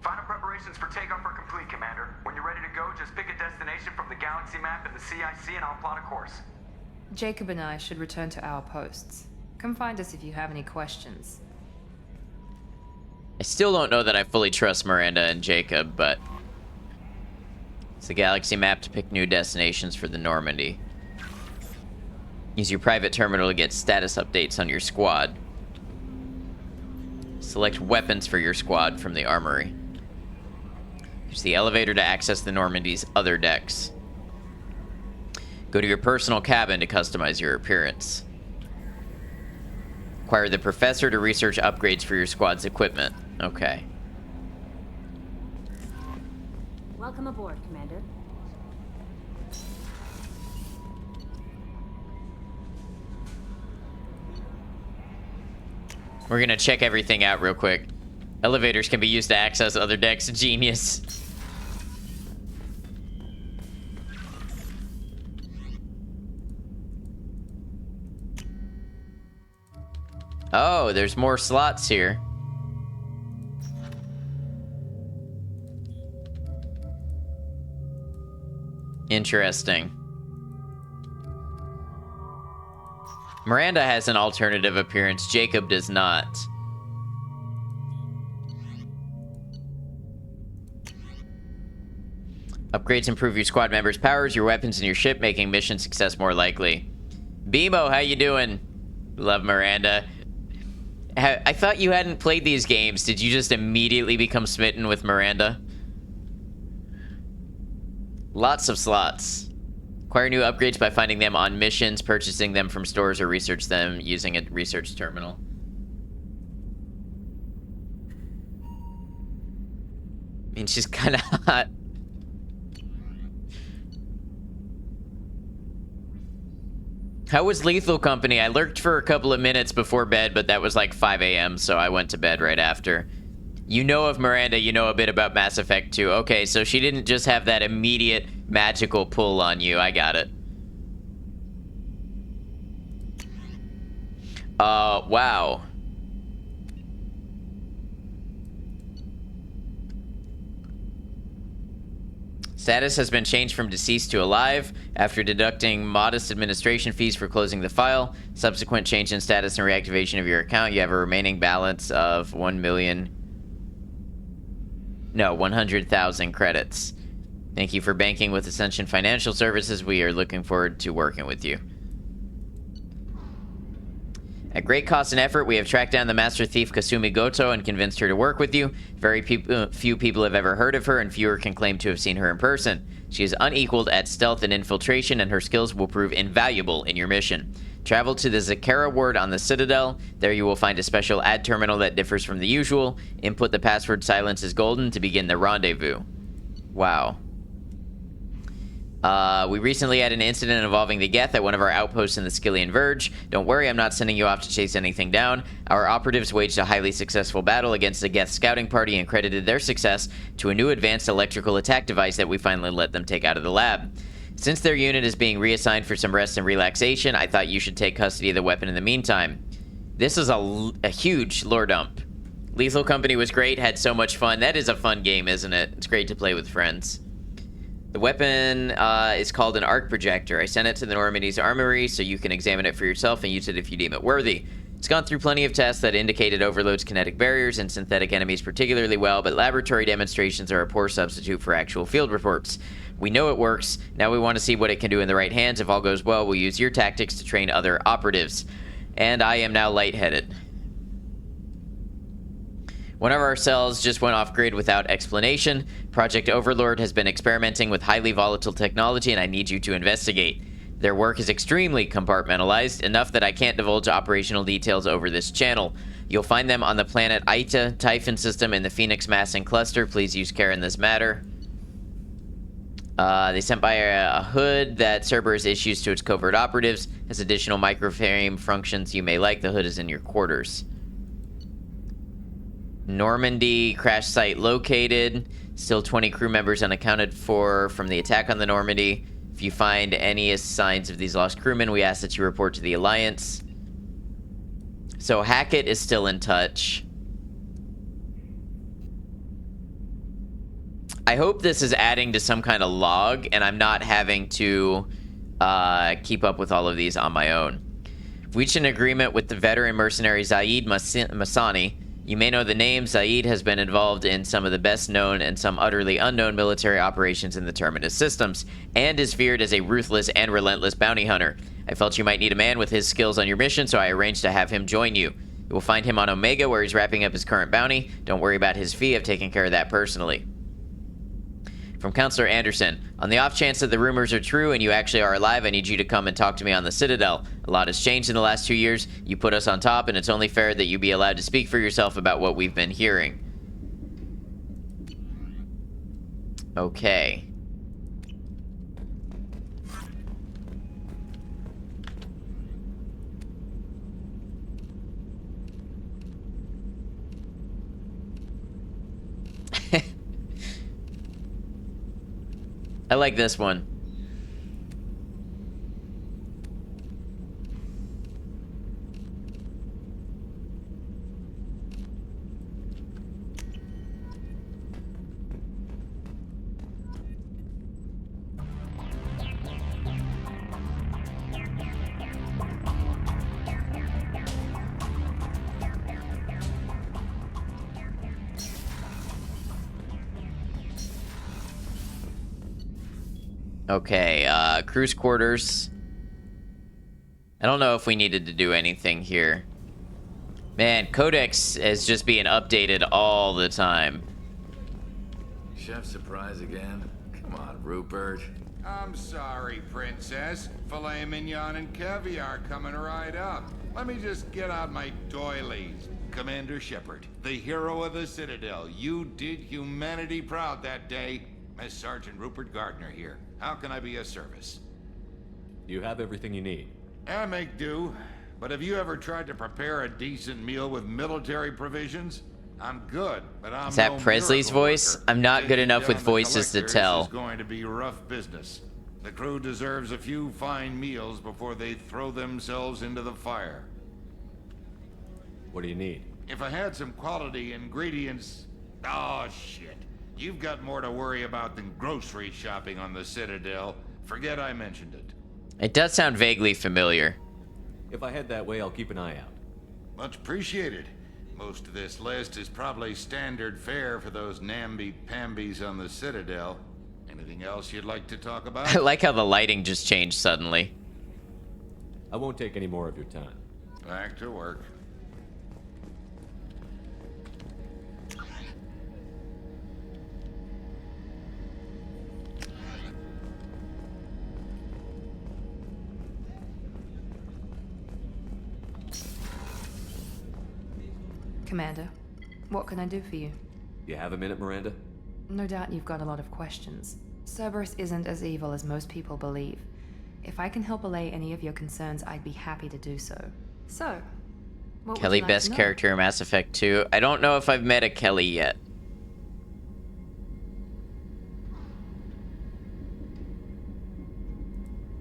Final preparations for takeoff are complete, Commander. When you're ready to go, just pick a destination from the galaxy map and the CIC and I'll plot a course.
Jacob and I should return to our posts. Come find us if you have any questions.
I still don't know that I fully trust Miranda and Jacob, but it's the galaxy map to pick new destinations for the Normandy. Use your private terminal to get status updates on your squad. Select weapons for your squad from the armory. Use the elevator to access the Normandy's other decks. Go to your personal cabin to customize your appearance. Acquire the professor to research upgrades for your squad's equipment. Okay.
Welcome aboard, Commander.
We're gonna check everything out real quick. Elevators can be used to access other decks. Genius. Oh, there's more slots here. Interesting. Miranda has an alternative appearance. Jacob does not. Upgrades improve your squad members' powers, your weapons, and your ship, making mission success more likely. Bimo, how you doing? Love Miranda. I thought you hadn't played these games. Did you just immediately become smitten with Miranda? Lots of slots. Acquire new upgrades by finding them on missions, purchasing them from stores, or research them using a research terminal. I mean, she's kind of hot. How was Lethal Company? I lurked for a couple of minutes before bed, but that was like 5 a.m., so I went to bed right after. You know of Miranda, you know a bit about Mass Effect 2. Okay, so she didn't just have that immediate magical pull on you. I got it. Wow. Status has been changed from deceased to alive after deducting modest administration fees for closing the file. Subsequent change in status and reactivation of your account, you have a remaining balance of 100,000 credits. Thank you for banking with Ascension Financial Services. We are looking forward to working with you. At great cost and effort, we have tracked down the master thief Kasumi Goto and convinced her to work with you. Very few people have ever heard of her, and fewer can claim to have seen her in person. She is unequaled at stealth and infiltration, and her skills will prove invaluable in your mission. Travel to the Zakera ward on the Citadel. There you will find a special ad terminal that differs from the usual. Input the password Silence is Golden to begin the rendezvous. Wow. We recently had an incident involving the Geth at one of our outposts in the Skillian Verge. Don't worry, I'm not sending you off to chase anything down. Our operatives waged a highly successful battle against the Geth scouting party and credited their success to a new advanced electrical attack device that we finally let them take out of the lab. Since their unit is being reassigned for some rest and relaxation, I thought you should take custody of the weapon in the meantime. This is a huge lore dump. Lethal Company was great, had so much fun. That is a fun game, isn't it? It's great to play with friends. The weapon is called an arc projector. I sent it to the Normandy's armory so you can examine it for yourself and use it if you deem it worthy. It's gone through plenty of tests that indicate it overloads kinetic barriers and synthetic enemies particularly well, but laboratory demonstrations are a poor substitute for actual field reports. We know it works. Now we want to see what it can do in the right hands. If all goes well, we'll use your tactics to train other operatives. And I am now lightheaded. One of our cells just went off-grid without explanation. Project Overlord has been experimenting with highly volatile technology, and I need you to investigate. Their work is extremely compartmentalized, enough that I can't divulge operational details over this channel. You'll find them on the planet Aita, Typhon system, in the Phoenix Massing Cluster. Please use care in this matter. They sent by a hood that Cerberus issues to its covert operatives. Has additional microframe functions you may like. The hood is in your quarters. Normandy crash site located. Still 20 crew members unaccounted for from the attack on the Normandy. If you find any signs of these lost crewmen, we ask that you report to the Alliance. So Hackett is still in touch. I hope this is adding to some kind of log and I'm not having to keep up with all of these on my own. We've reached an agreement with the veteran mercenary Zaid Masani. You may know the name. Zaid has been involved in some of the best known and some utterly unknown military operations in the Terminus systems, and is feared as a ruthless and relentless bounty hunter. I felt you might need a man with his skills on your mission, so I arranged to have him join you. You will find him on Omega, where he's wrapping up his current bounty. Don't worry about his fee, I've taken care of that personally. From Counselor Anderson, on the off chance that the rumors are true and you actually are alive, I need you to come and talk to me on the Citadel. A lot has changed in the last 2 years. You put us on top, and it's only fair that you be allowed to speak for yourself about what we've been hearing. Okay. I like this one. Okay, cruise quarters. I don't know if we needed to do anything here. Man, Codex is just being updated all the time.
Chef surprise again? Come on, Rupert.
I'm sorry, Princess. Filet mignon and caviar coming right up. Let me just get out my doilies. Commander Shepard, the hero of the Citadel. You did humanity proud that day. Miss Sergeant Rupert Gardner here. How can I be of service?
You have everything you need.
I make do. But have you ever tried to prepare a decent meal with military provisions? I'm good, but I'm
Is that
no
Presley's
miracle
voice?
worker.
I'm not good
Taking
enough with
down the
voices to
collectors
tell.
is going to be rough business. The crew deserves a few fine meals before they throw themselves into the fire.
What do you need?
If I had some quality ingredients... Oh, shit. You've got more to worry about than grocery shopping on the Citadel. Forget I mentioned it.
It does sound vaguely familiar.
If I head that way, I'll keep an eye out.
Much appreciated. Most of this list is probably standard fare for those namby-pambies on the Citadel. Anything else you'd like to talk about?
I like how the lighting just changed suddenly.
I won't take any more of your time.
Back to work.
Commander, what can I do for you?
You have a minute, Miranda?
No doubt you've got a lot of questions. Cerberus isn't as evil as most people believe. If I can help allay any of your concerns, I'd be happy to do so. So, what
Kelly,
would you like
best
to know?
character in Mass Effect 2. I don't know if I've met a Kelly yet.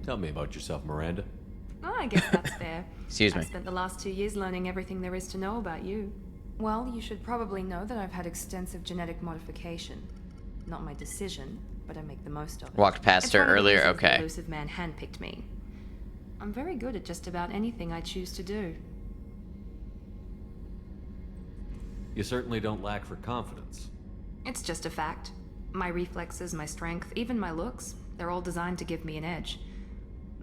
Tell me about yourself, Miranda.
Oh, I guess that's fair.
Excuse me.
I've spent the last 2 years learning everything there is to know about you. Well, you should probably know that I've had extensive genetic modification. Not my decision, but I make the most of it.
Walked past
It's
her
one of the
earlier,
reasons the
okay.
elusive man handpicked me. I'm very good at just about anything I choose to do.
You certainly don't lack for confidence.
It's just a fact. My reflexes, my strength, even my looks, they're all designed to give me an edge.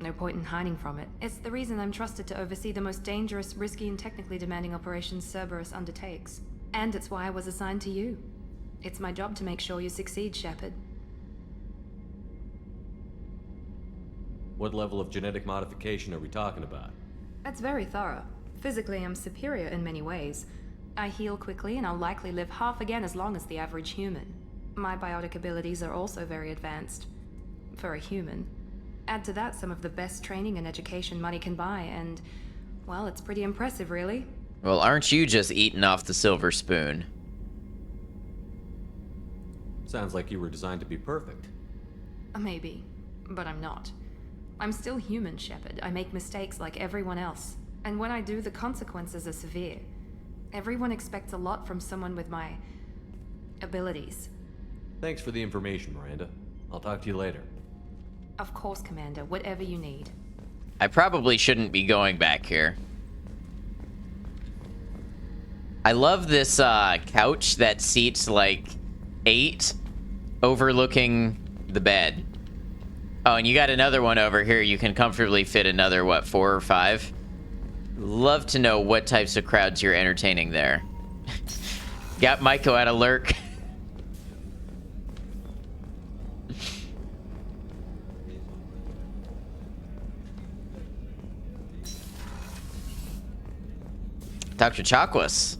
No point in hiding from it. It's the reason I'm trusted to oversee the most dangerous, risky, and technically demanding operations Cerberus undertakes. And it's why I was assigned to you. It's my job to make sure you succeed, Shepard.
What level of genetic modification are we talking about?
That's very thorough. Physically, I'm superior in many ways. I heal quickly, and I'll likely live half again as long as the average human. My biotic abilities are also very advanced. For a human. Add to that some of the best training and education money can buy, and, well, it's pretty impressive, really.
Well, aren't you just eating off the silver spoon?
Sounds like you were designed to be perfect.
Maybe, but I'm not. I'm still human, Shepard. I make mistakes like everyone else. And when I do, the consequences are severe. Everyone expects a lot from someone with my abilities.
Thanks for the information, Miranda. I'll talk to you later.
Of course, Commander. Whatever you need.
I probably shouldn't be going back here. I love this couch that seats like 8 overlooking the bed. Oh, and you got another one over here. You can comfortably fit another, what, 4 or 5? Love to know what types of crowds you're entertaining there. Got Maiko at a lurk. Dr. Chakwas.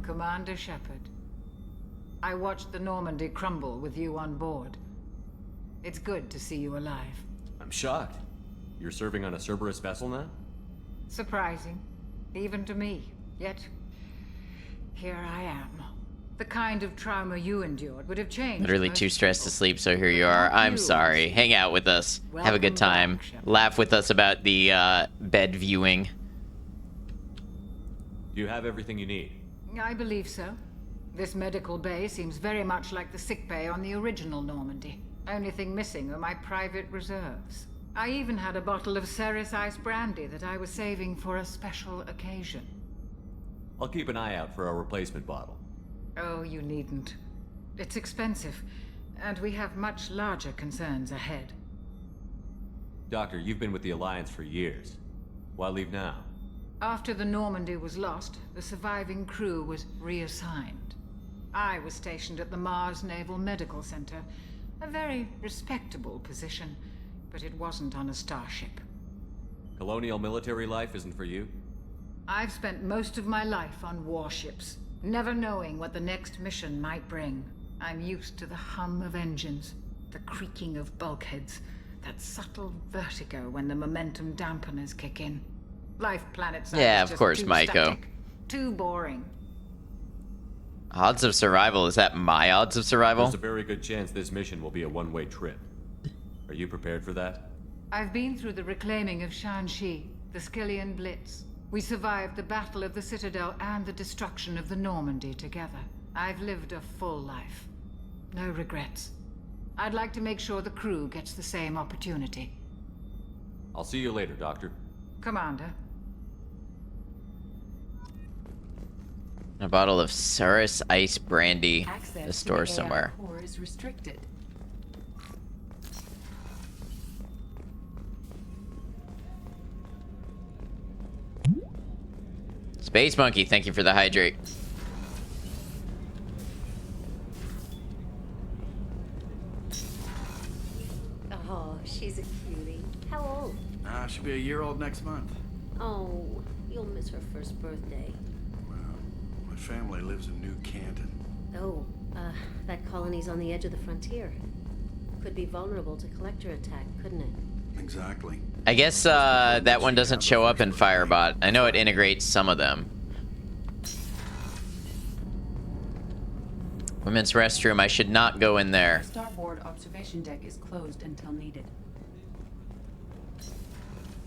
Commander Shepard, I watched the Normandy crumble with you on board. It's good to see you alive.
I'm shocked. You're serving on a Cerberus vessel now?
Surprising, even to me. Yet, here I am. The kind of trauma you endured would have changed.
Literally
most
too stressed to
people.
sleep, so here you are. I'm sorry. Hang out with us. Have a
Welcome
good time.
back, Shepard.
Laugh with us about the bed viewing.
Do you have everything you need?
I believe so. This medical bay seems very much like the sick bay on the original Normandy. Only thing missing are my private reserves. I even had a bottle of Ceres Ice brandy that I was saving for a special occasion.
I'll keep an eye out for a replacement bottle.
Oh, you needn't. It's expensive, and we have much larger concerns ahead.
Doctor, you've been with the Alliance for years. Why leave now?
After the Normandy was lost, the surviving crew was reassigned. I was stationed at the Mars Naval Medical Center, a very respectable position, but it wasn't on a starship.
Colonial military life isn't for you?
I've spent most of my life on warships, never knowing what the next mission might bring. I'm used to the hum of engines, the creaking of bulkheads, That subtle vertigo when the momentum dampeners kick in. Life planet size
Yeah,
is
of
just
course,
too
Maiko.
static, too boring.
Odds of survival, is that my odds of survival?
There's a very good chance this mission will be a one-way trip. Are you prepared for that?
I've been through the reclaiming of Shanxi, the Skillian Blitz. We survived the Battle of the Citadel and the destruction of the Normandy together. I've lived a full life. No regrets. I'd like to make sure the crew gets the same opportunity.
I'll see you later, Doctor.
Commander.
A bottle of Saris Ice Brandy.
Access
The store
to the
somewhere.
AI core is restricted.
Space Monkey, thank you for the hydrate.
Oh, she's a cutie. How old?
She'll be a year old next month.
Oh, you'll miss her first birthday.
My family lives in New Canton.
Oh, that colony's on the edge of the frontier. Could be vulnerable to collector attack, couldn't it?
Exactly.
I guess that one doesn't show up in Firebot. I know it integrates some of them. Women's restroom, I should not go in there.
Starboard observation deck is closed until needed.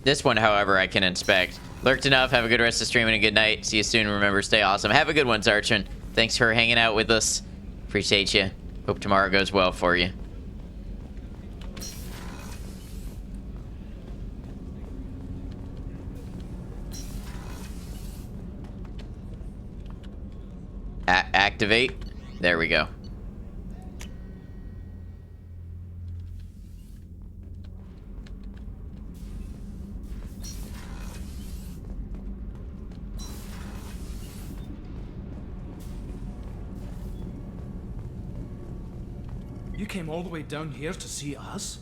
This one, however, I can inspect. Lurked enough. Have a good rest of the stream and a good night. See you soon. Remember, stay awesome. Have a good one, Zarchin. Thanks for hanging out with us. Appreciate you. Hope tomorrow goes well for you. Activate. There we go.
You came all the way down here to see us?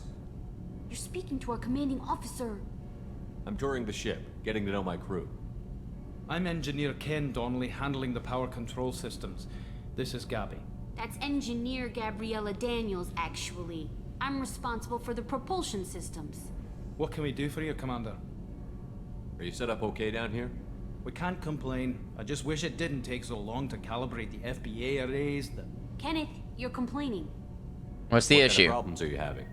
You're speaking to our commanding officer.
I'm touring the ship, getting to know my crew.
I'm Engineer Ken Donnelly, handling the power control systems. This is Gabby.
That's Engineer Gabriella Daniels, actually. I'm responsible for the propulsion systems.
What can we do for you, Commander?
Are you set up okay down here?
We can't complain. I just wish it didn't take so long to calibrate the FBA arrays.
Kenneth, you're complaining.
What's the
What
issue?
kind of problems are you having?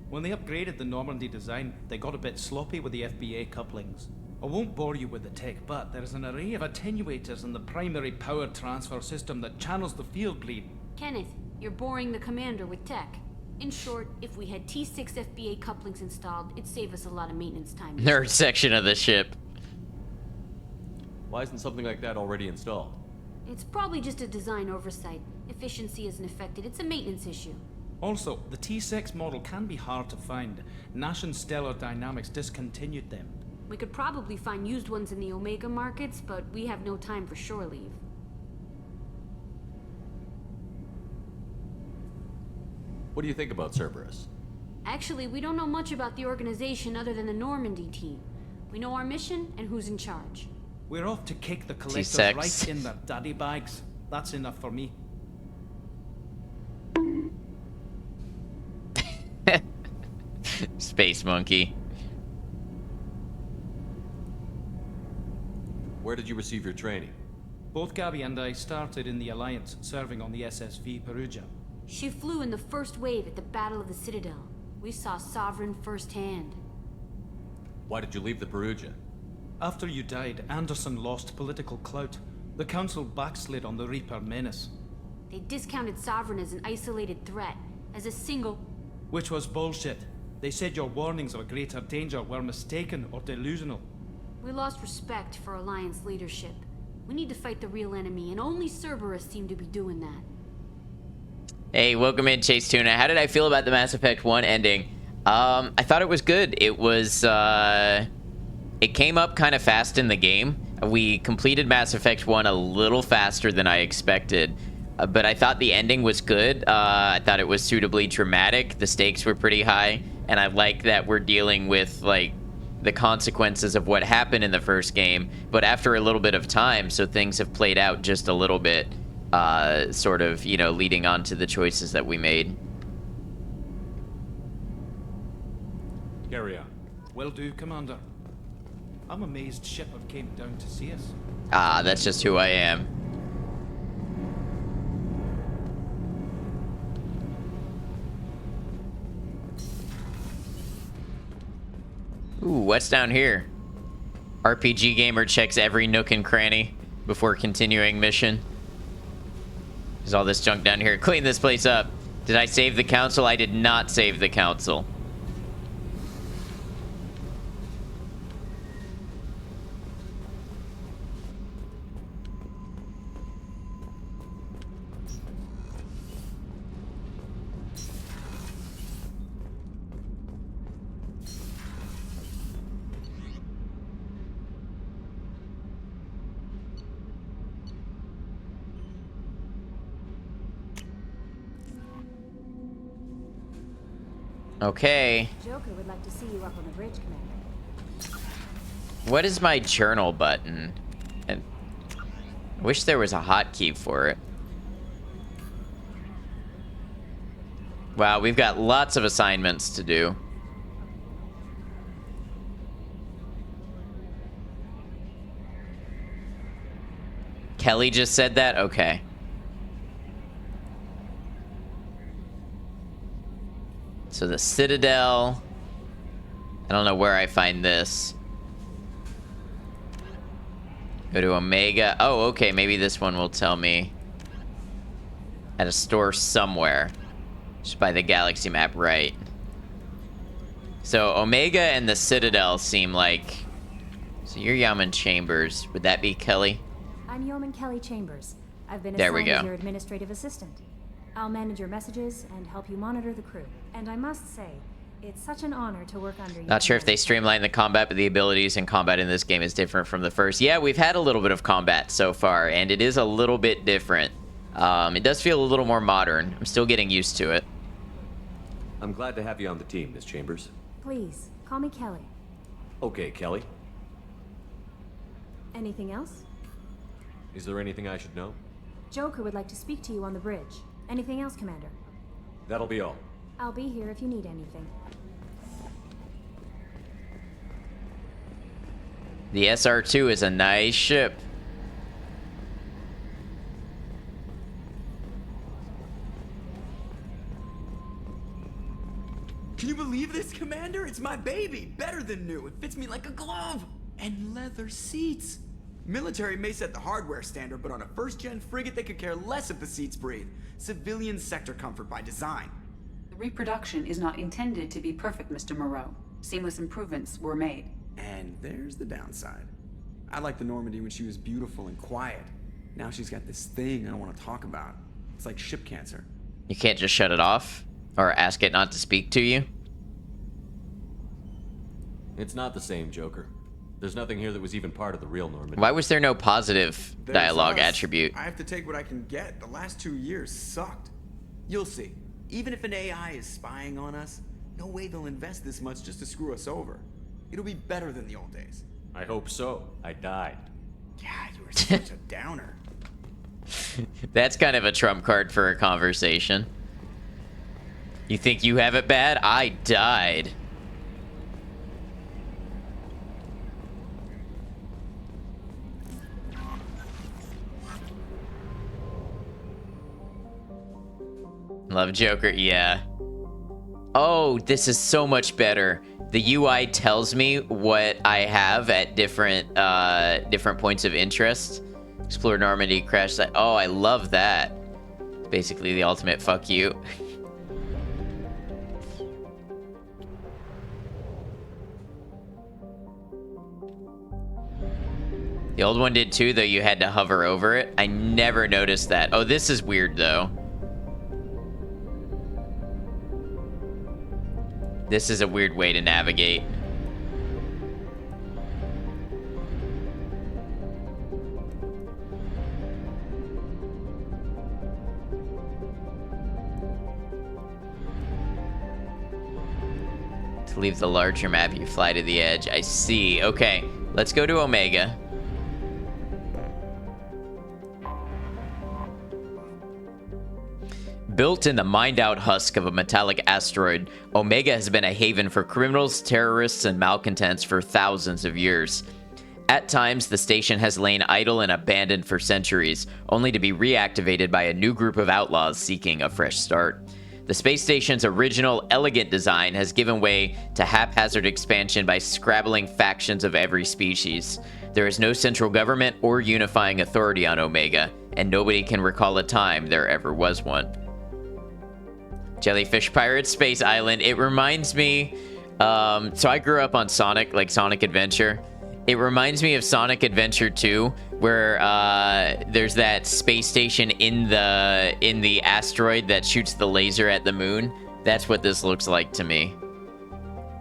When they upgraded the Normandy design, they got a bit sloppy with the FBA couplings. I won't bore you with the tech, but there's an array of attenuators in the primary power transfer system that channels the field bleed.
Kenneth, you're boring the commander with tech. In short, if we had T6 FBA couplings installed, it'd save us a lot of maintenance time.
Nerd section of the ship.
Why isn't something like that already installed?
It's probably just a design oversight. Efficiency isn't affected. It's a maintenance issue.
Also, the T6 model can be hard to find. Nash and Stellar Dynamics discontinued them.
We could probably find used ones in the Omega markets, but we have no time for shore leave.
What do you think about Cerberus?
Actually, we don't know much about the organization other than the Normandy team. We know our mission and who's in charge.
We're off to kick the collectors
T6.
right in their daddy bags. That's enough for me.
Space Monkey.
Where did you receive your training?
Both Gabby and I started in the Alliance, serving on the SSV Perugia.
She flew in the first wave at the Battle of the Citadel. We saw Sovereign firsthand.
Why did you leave the Perugia?
After you died, Anderson lost political clout. The Council backslid on the Reaper menace.
They discounted Sovereign as an isolated threat, as a single...
Which was bullshit. They said your warnings of a greater danger were mistaken or delusional.
We lost respect for Alliance leadership. We need to fight the real enemy, and only Cerberus seemed to be doing that.
Hey, welcome in, Chase Tuna. How did I feel about the Mass Effect 1 ending? I thought it was good. It was, it came up kind of fast in the game. We completed Mass Effect 1 a little faster than I expected. But I thought the ending was good. I thought it was suitably dramatic. The stakes were pretty high. And I like that we're dealing with, like, the consequences of what happened in the first game. But after a little bit of time, so things have played out just a little bit. Sort of, you know, leading on to the choices that we made.
Carry on.
Will do, Commander. I'm amazed Shepard came down to see us.
Ah, that's just who I am. Ooh, what's down here? RPG Gamer checks every nook and cranny before continuing mission. There's all this junk down here. Clean this place up. Did I save the council? I did not save the council. Okay.
Joker would like to see you up on the bridge, Commander.
What is my journal button? And I wish there was a hotkey for it. Wow, we've got lots of assignments to do. Kelly just said that? Okay. So the Citadel. I don't know where I find this. Go to Omega. Oh, okay. Maybe this one will tell me. At a store somewhere. Just by the galaxy map, right. So Omega and the Citadel seem like... So you're Yaman Chambers. Would that be Kelly?
I'm Yeoman Kelly Chambers. I've been
There we
assigned as
go.
your administrative assistant. I'll manage your messages and help you monitor the crew. And I must say, it's such an honor to work under you.
Not sure if they streamlined the combat, but the abilities and combat in this game is different from the first. Yeah, we've had a little bit of combat so far, and it is a little bit different. It does feel a little more modern. I'm still getting used to it.
I'm glad to have you on the team, Miss Chambers.
Please, call me Kelly.
Okay, Kelly.
Anything else?
Is there anything I should know?
Joker would like to speak to you on the bridge. Anything else, Commander?
That'll be all.
I'll be here if you need anything.
The SR2 is a nice ship.
Can you believe this, Commander? It's my baby. Better than new. It fits me like a glove. And leather seats. Military may set the hardware standard, but on a first-gen frigate, they could care less if the seats breathe. Civilian sector comfort by design.
The reproduction is not intended to be perfect, Mr. Moreau. Seamless improvements were made.
And there's the downside. I liked the Normandy when she was beautiful and quiet. Now she's got this thing I don't want to talk about. It's like ship cancer.
You can't just shut it off or ask it not to speak to you.
It's not the same, Joker. There's nothing here that was even part of the real Normandy.
Why was there no positive
There's
dialogue
us.
attribute?
I have to take what I can get. The last 2 years sucked. You'll see. Even if an AI is spying on us, no way they'll invest this much just to screw us over. It'll be better than the old days.
I hope so. I died.
Yeah, you were such a downer.
That's kind of a trump card for a conversation. You think you have it bad? I died. Love Joker, yeah. Oh, this is so much better. The UI tells me what I have at different points of interest. Explore Normandy, crash site. Oh, I love that. It's basically the ultimate fuck you. The old one did too, though you had to hover over it. I never noticed that. Oh, this is weird though. This is a weird way to navigate. To leave the larger map, you fly to the edge. I see. Okay, let's go to Omega. Built in the mined-out husk of a metallic asteroid, Omega has been a haven for criminals, terrorists, and malcontents for thousands of years. At times, the station has lain idle and abandoned for centuries, only to be reactivated by a new group of outlaws seeking a fresh start. The space station's original, elegant design has given way to haphazard expansion by scrabbling factions of every species. There is no central government or unifying authority on Omega, and nobody can recall a time there ever was one. Jellyfish Pirates Space Island. It reminds me, so I grew up on Sonic, like Sonic Adventure. It reminds me of Sonic Adventure 2, where there's that space station in the asteroid that shoots the laser at the moon. That's what this looks like to me.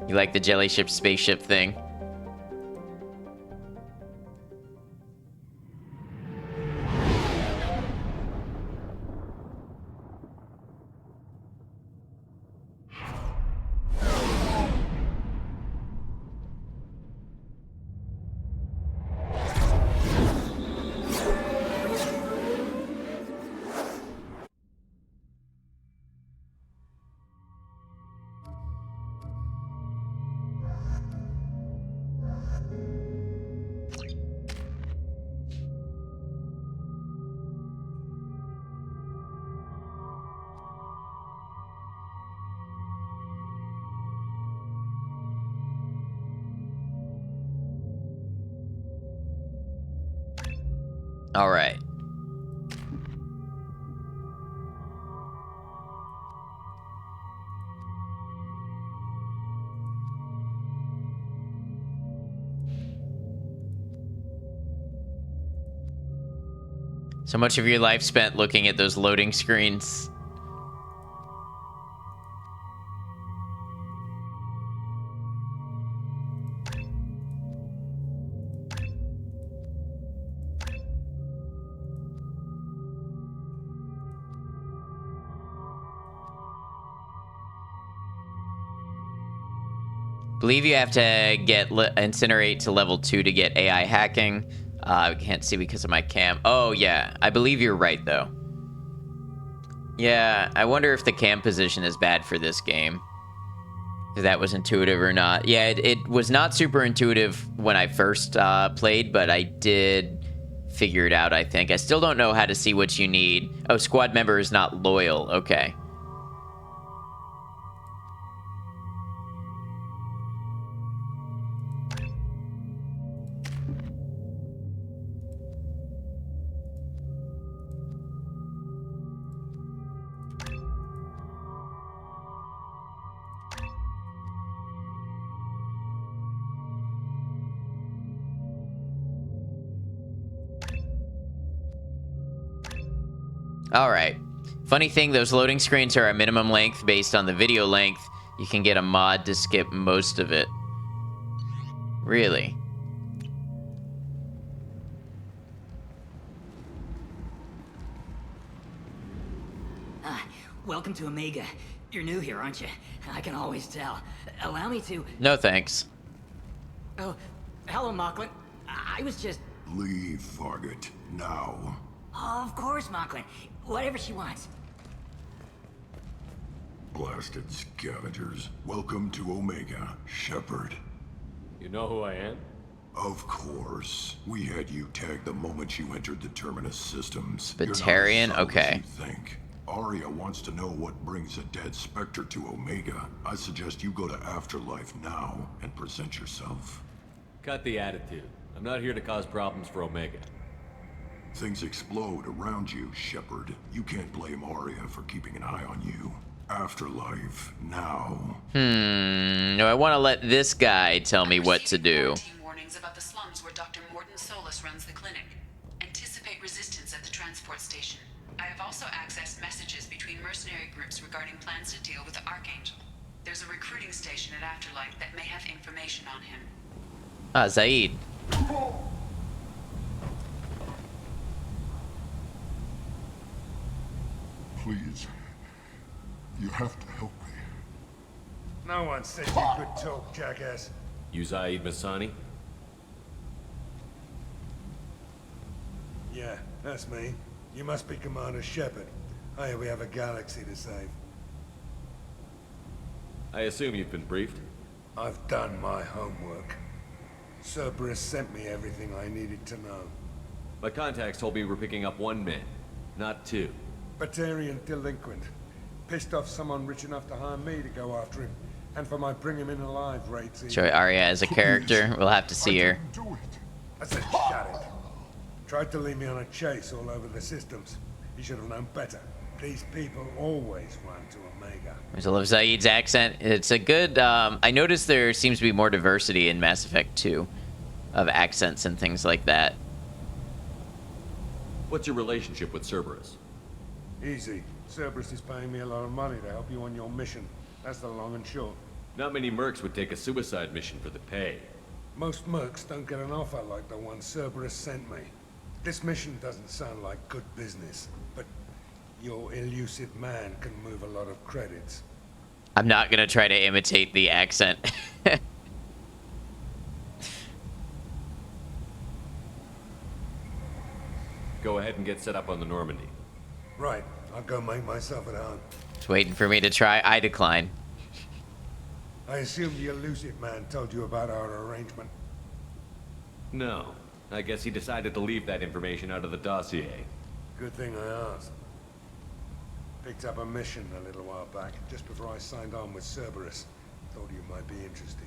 You like the jellyship spaceship thing? All right. So much of your life spent looking at those loading screens. Believe you have to get Incinerate to level 2 to get AI hacking. I can't see because of my cam. Oh, yeah. I believe you're right, though. Yeah, I wonder if the cam position is bad for this game. If that was intuitive or not. Yeah, it was not super intuitive when I first played, but I did figure it out, I think. I still don't know how to see what you need. Oh, squad member is not loyal. Okay. All right. Funny thing, those loading screens are a minimum length based on the video length. You can get a mod to skip most of it. Really?
Welcome to Omega. You're new here, aren't you? I can always tell. Allow me to...
No thanks.
Oh, hello, Mocklin. I was just...
Leave, Fargate. Now.
Oh, of course, Mocklin. Whatever she wants.
Blasted scavengers. Welcome to Omega, Shepard.
You know who I am?
Of course. We had you tagged the moment you entered the Terminus systems.
Batarian? Okay.
You think. Aria wants to know what brings a dead Spectre to Omega. I suggest you go to Afterlife now and present yourself.
Cut the attitude. I'm not here to cause problems for Omega.
Things explode around you, Shepard. You can't blame Aria for keeping an eye on you. Afterlife, now.
No, I want to let this guy tell me what to do.
Warnings about the slums where Dr. Mordin Solus runs the clinic. Anticipate resistance at the transport station. I have also accessed messages between mercenary groups regarding plans to deal with the Archangel. There's a recruiting station at Afterlife that may have information on him.
Ah, Zaid.
Please. You have to help me.
No one said you could talk, jackass.
You Zaid Masani?
Yeah, that's me. You must be Commander Shepard. Hey, we have a galaxy to save.
I assume you've been briefed?
I've done my homework. Cerberus sent me everything I needed to know.
My contacts told me we're picking up 1 man, not 2.
Batarian delinquent. Pissed off someone rich enough to hire me to go after him. And for my bring him in alive rates.
Show Arya as a character. We'll have to see her.
I said, shut it. Tried to lead me on a chase all over the systems. He should have known better. These people always run to Omega.
I love Zaid's accent. It's a good... I noticed there seems to be more diversity in Mass Effect 2 of accents and things like that.
What's your relationship with Cerberus?
Easy. Cerberus is paying me a lot of money to help you on your mission. That's the long and short.
Not many mercs would take a suicide mission for the pay.
Most mercs don't get an offer like the one Cerberus sent me. This mission doesn't sound like good business, but your elusive man can move a lot of credits.
I'm not going to try to imitate the accent.
Go ahead and get set up on the Normandy.
Right. I'll go make myself at home.
Just waiting for me to try. I decline.
I assume the elusive man told you about our arrangement.
No. I guess he decided to leave that information out of the dossier.
Good thing I asked. Picked up a mission a little while back, just before I signed on with Cerberus. Thought you might be interested.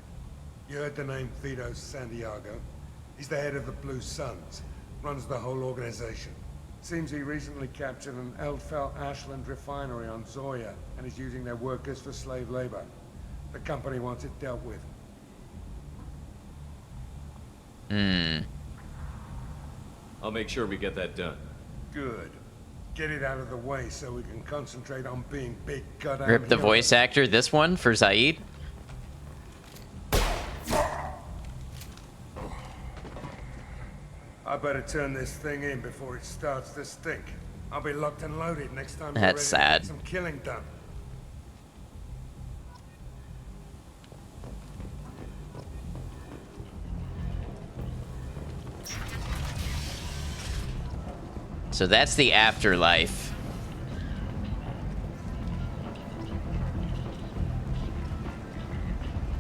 You heard the name Fido Santiago? He's the head of the Blue Suns. Runs the whole organization. Seems he recently captured an Eldfell Ashland refinery on Zoya and is using their workers for slave labor. The company wants it dealt with.
I'll make sure we get that done.
Good. Get it out of the way so we can concentrate on being big goddamn
Rip the
heroes.
voice actor. This one for Zaid.
I better turn this thing in before it starts to stink. I'll be locked and loaded next time you're
That's
ready
sad.
to get some killing done.
So that's the afterlife.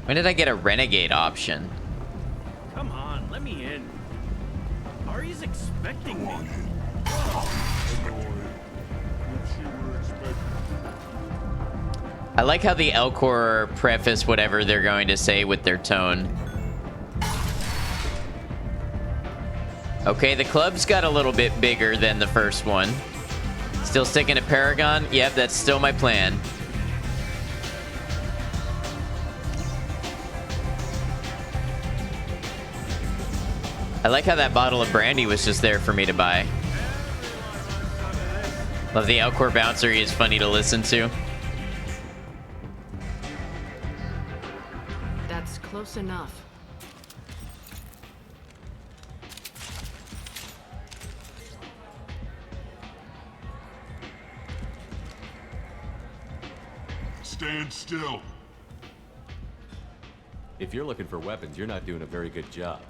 When did I get a renegade option?
Come on, let me in. Ari's expecting me.
I like how the Elcor preface whatever they're going to say with their tone. Okay, the club's got a little bit bigger than the first one. Still sticking to Paragon? Yep, that's still my plan. I like how that bottle of brandy was just there for me to buy. Love the Elcor bouncer, he is funny to listen to.
That's close enough.
Stand still.
If you're looking for weapons, you're not doing a very good job.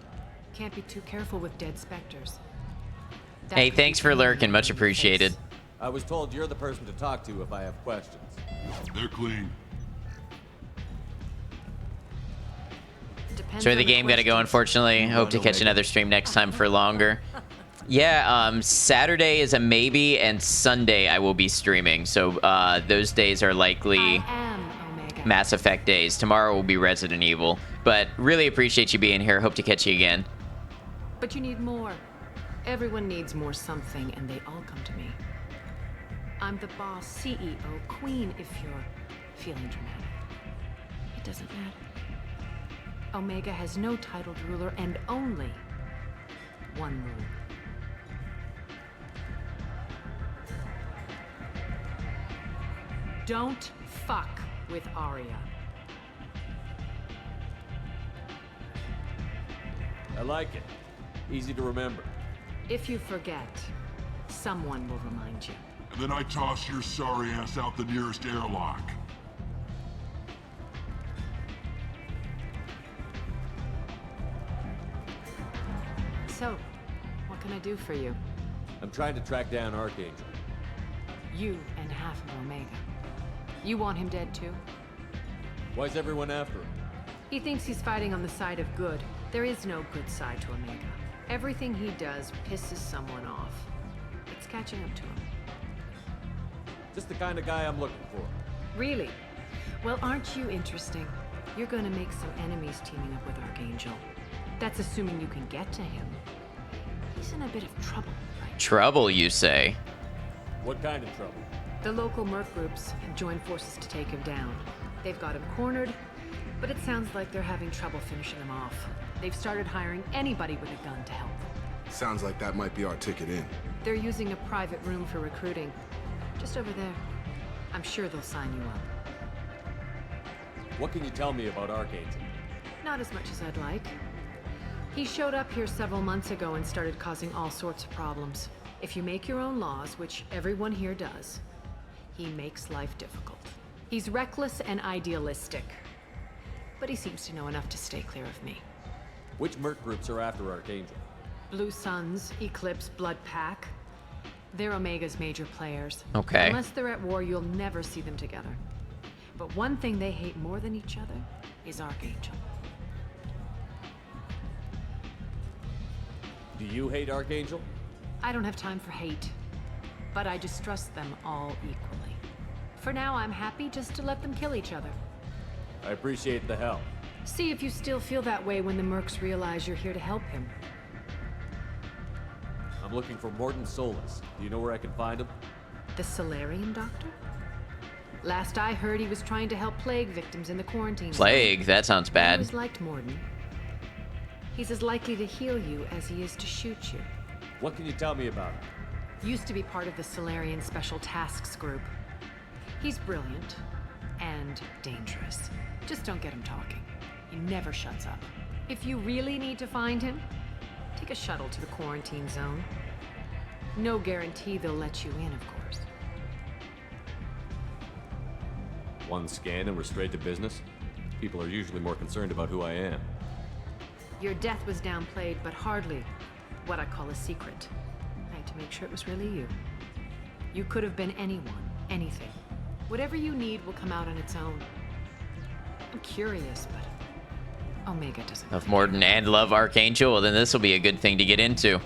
Can't be too careful with dead specters.
Hey, thanks for lurking, much appreciated.
I was told you're the person to talk to if I have questions.
They're clean.
Sorry, the game gotta go, unfortunately. Hope to catch another stream next time for longer. Yeah, Saturday is a maybe, and Sunday I will be streaming. So those days are likely Mass Effect days. Tomorrow will be Resident Evil. But really appreciate you being here. Hope to catch you again.
But you need more. Everyone needs more something, and they all come to me. I'm the boss, CEO, queen, if you're feeling dramatic. It doesn't matter. Omega has no titled ruler and only one rule. Don't fuck with Arya.
I like it. Easy to remember.
If you forget, someone will remind you.
And then I toss your sorry ass out the nearest airlock.
So, what can I do for you?
I'm trying to track down Archangel.
You and
half of Omega. You want him dead too?
Why's everyone after him?
He thinks he's fighting on the side of good. There is no good side to Omega. Everything he does pisses someone off. It's catching up to him.
Just the kind of guy I'm looking for.
Really? Well, aren't you interesting? You're gonna make some enemies teaming up with Archangel. That's assuming you can get to him. He's in a bit of trouble, right?
Trouble, you say?
What kind of trouble?
The local merc groups have joined forces to take him down. They've got him cornered, but it sounds like they're having trouble finishing him off. They've started hiring anybody with a gun to help.
Sounds like that might be our ticket in.
They're using a private room for recruiting. Just over there. I'm sure they'll sign you up.
What can you tell me about Archangel?
Not as much as I'd like. He showed up here several months ago and started causing all sorts of problems. If you make your own laws, which everyone here does, he makes life difficult. He's reckless and idealistic. But he seems to know enough to stay clear of me.
Which merc groups are after Archangel?
Blue Suns, Eclipse, Blood Pack. They're Omega's major players.
Okay.
Unless they're at war, you'll never see them together. But one thing they hate more than each other is Archangel.
Do you hate Archangel?
I don't have time for hate, but I distrust them all equally. For now, I'm happy just to let them kill each other.
I appreciate the help.
See if you still feel that way when the mercs realize you're here to help him.
I'm looking for Morton Solus. Do you know where I can find him?
The Solarian doctor? Last I heard, he was trying to help plague victims in the quarantine zone.
Plague? That sounds
I
bad.
always liked Morton. He's as likely to heal you as he is to shoot you.
What can you tell me about him?
Used to be part of the Solarian Special Tasks Group. He's brilliant and dangerous. Just don't get him talking. He never shuts up. If you really need to find him, take a shuttle to the quarantine zone. No guarantee they'll let you in, of course.
One scan and we're straight to business? People are usually more concerned about who I am.
Your death was downplayed, but hardly what I call a secret. I had to make sure it was really you. You could have been anyone, anything. Whatever you need will come out on its own. I'm curious, but Omega doesn't.
Love Morton and love Archangel, well then this will be a good thing to get into.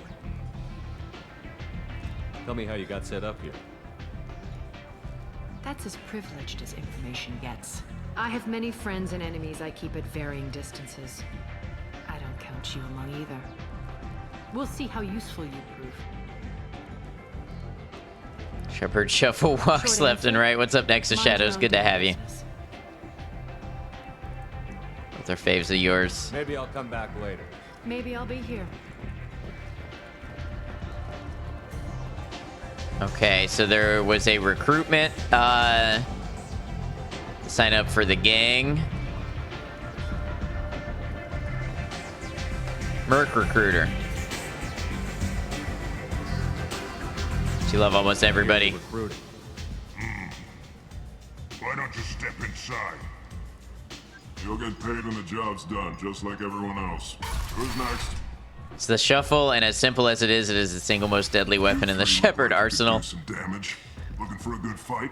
Tell me how you got set up here.
That's as privileged as information gets. I have many friends and enemies I keep at varying distances. I don't count you among either. We'll see how useful you prove.
Shepard Shuffle walks left and right. What's up next to Shadows? Good to have you. Both are faves of yours.
Maybe I'll come back later.
Maybe I'll be here.
Okay, so there was a recruitment sign up for the gang. Merc recruiter. You love almost everybody.
Why don't you step inside? You'll get paid when the job's done, just like everyone else. Who's next?
It's the Shuffle, and as simple as it is the single most deadly weapon in the Shepard arsenal.
Some damage. Looking for a good fight?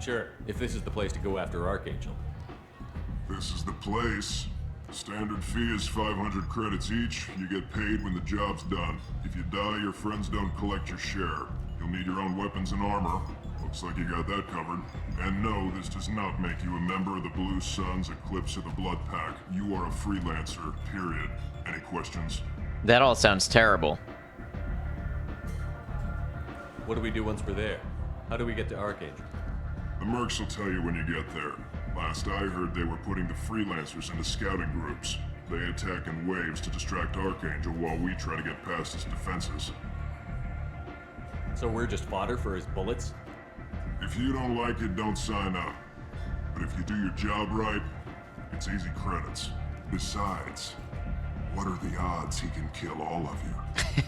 Sure, if this is the place to go after Archangel.
This is the place. Standard fee is 500 credits each. You get paid when the job's done. If you die, your friends don't collect your share. You'll need your own weapons and armor. Looks like you got that covered. And no, this does not make you a member of the Blue Suns, Eclipse, or the Blood Pack. You are a freelancer, period. Any questions?
That all sounds terrible.
What do we do once we're there? How do we get to Archangel?
The mercs will tell you when you get there. Last I heard, they were putting the freelancers into scouting groups. They attack in waves to distract Archangel while we try to get past his defenses.
So we're just fodder for his bullets?
If you don't like it, don't sign up. But if you do your job right, it's easy credits. Besides, what are the odds he can kill all of you?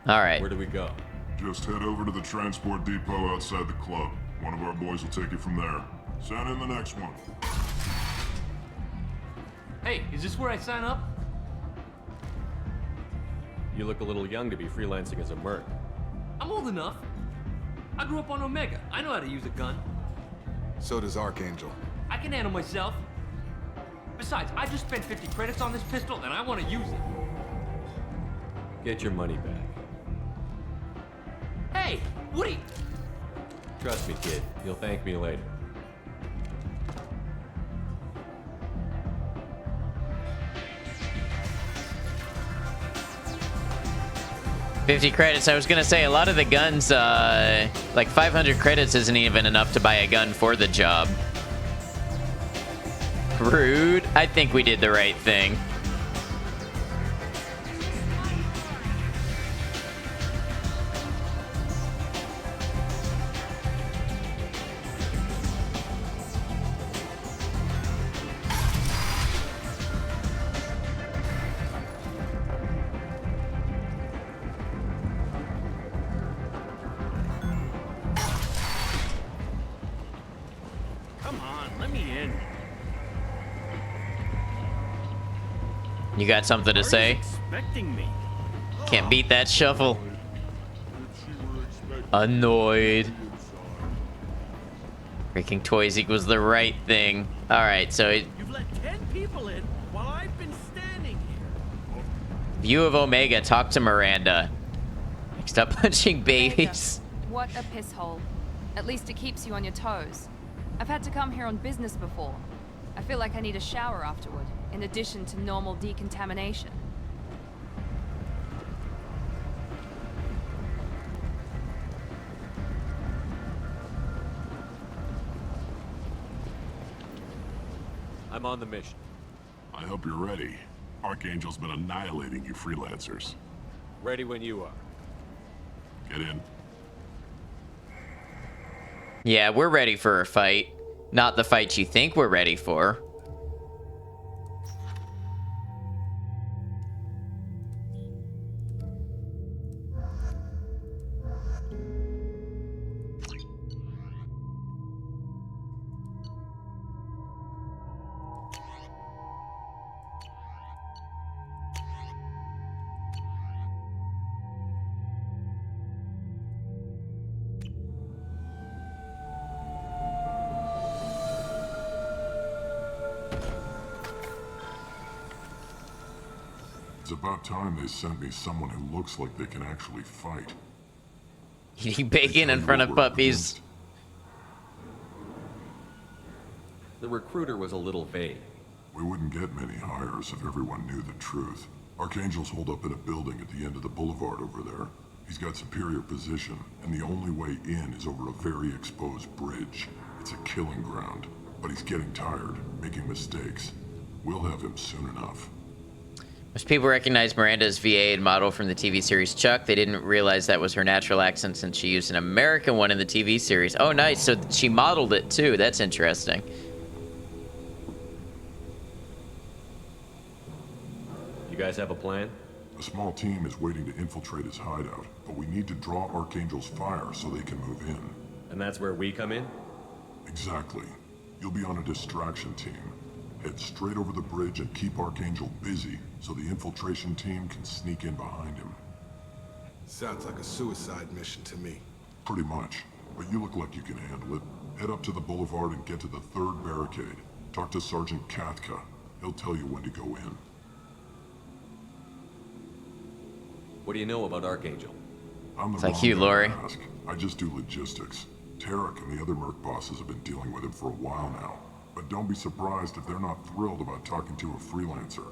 All right.
Where do we go?
Just head over to the transport depot outside the club. One of our boys will take you from there. Send in the next one.
Hey, is this where I sign up?
You look a little young to be freelancing as a merc.
I'm old enough. I grew up on Omega. I know how to use a gun.
So does Archangel.
I can handle myself. Besides, I just spent 50 credits on this pistol, and I want to use it.
Get your money back.
Hey, Woody!
Trust me, kid. You'll thank me later.
$50 credits. I was gonna say a lot of the guns, like 500 credits isn't even enough to buy a gun for the job. Rude. I think we did the right thing.
Come on, let me in.
You got something to say?
Expecting me.
Can't beat that shuffle. Annoyed. Breaking toys equals the right thing. All right, so
You've let 10 people in while I've been standing here.
view of Omega. Talk to Miranda. Next up, punching babies.
What a piss hole. At least it keeps you on your toes. I've had to come here on business before. I feel like I need a shower afterward, in addition to normal decontamination.
I'm on the mission.
I hope you're ready. Archangel's been annihilating you freelancers.
Ready when you are.
Get in.
Yeah, we're ready for a fight. Not the fight you think we're ready for.
It's about time they sent me someone who looks like they can actually fight.
Eating bacon in front of puppies.
The recruiter was a little vague.
We wouldn't get many hires if everyone knew the truth. Archangel's holed up in a building at the end of the boulevard over there. He's got superior position, and the only way in is over a very exposed bridge. It's a killing ground, but he's getting tired, making mistakes. We'll have him soon enough.
Most people recognize Miranda as VA and model from the TV series Chuck. They didn't realize that was her natural accent since she used an American one in the TV series. Oh, nice. So she modeled it too. That's interesting.
You guys have a plan?
A small team is waiting to infiltrate his hideout, but we need to draw Archangel's fire so they can move in.
And that's where we come in?
Exactly. You'll be on a distraction team. Head straight over the bridge and keep Archangel busy so the infiltration team can sneak in behind him.
Sounds like a suicide mission to me.
Pretty much. But you look like you can handle it. Head up to the boulevard and get to the third barricade. Talk to Sergeant Katka. He'll tell you when to go in.
What do you know about Archangel?
I'm the
It's like
wrong
you,
guy
Lori.
to ask. I just do logistics. Tarek and the other Merc bosses have been dealing with him for a while now. But don't be surprised if they're not thrilled about talking to a freelancer.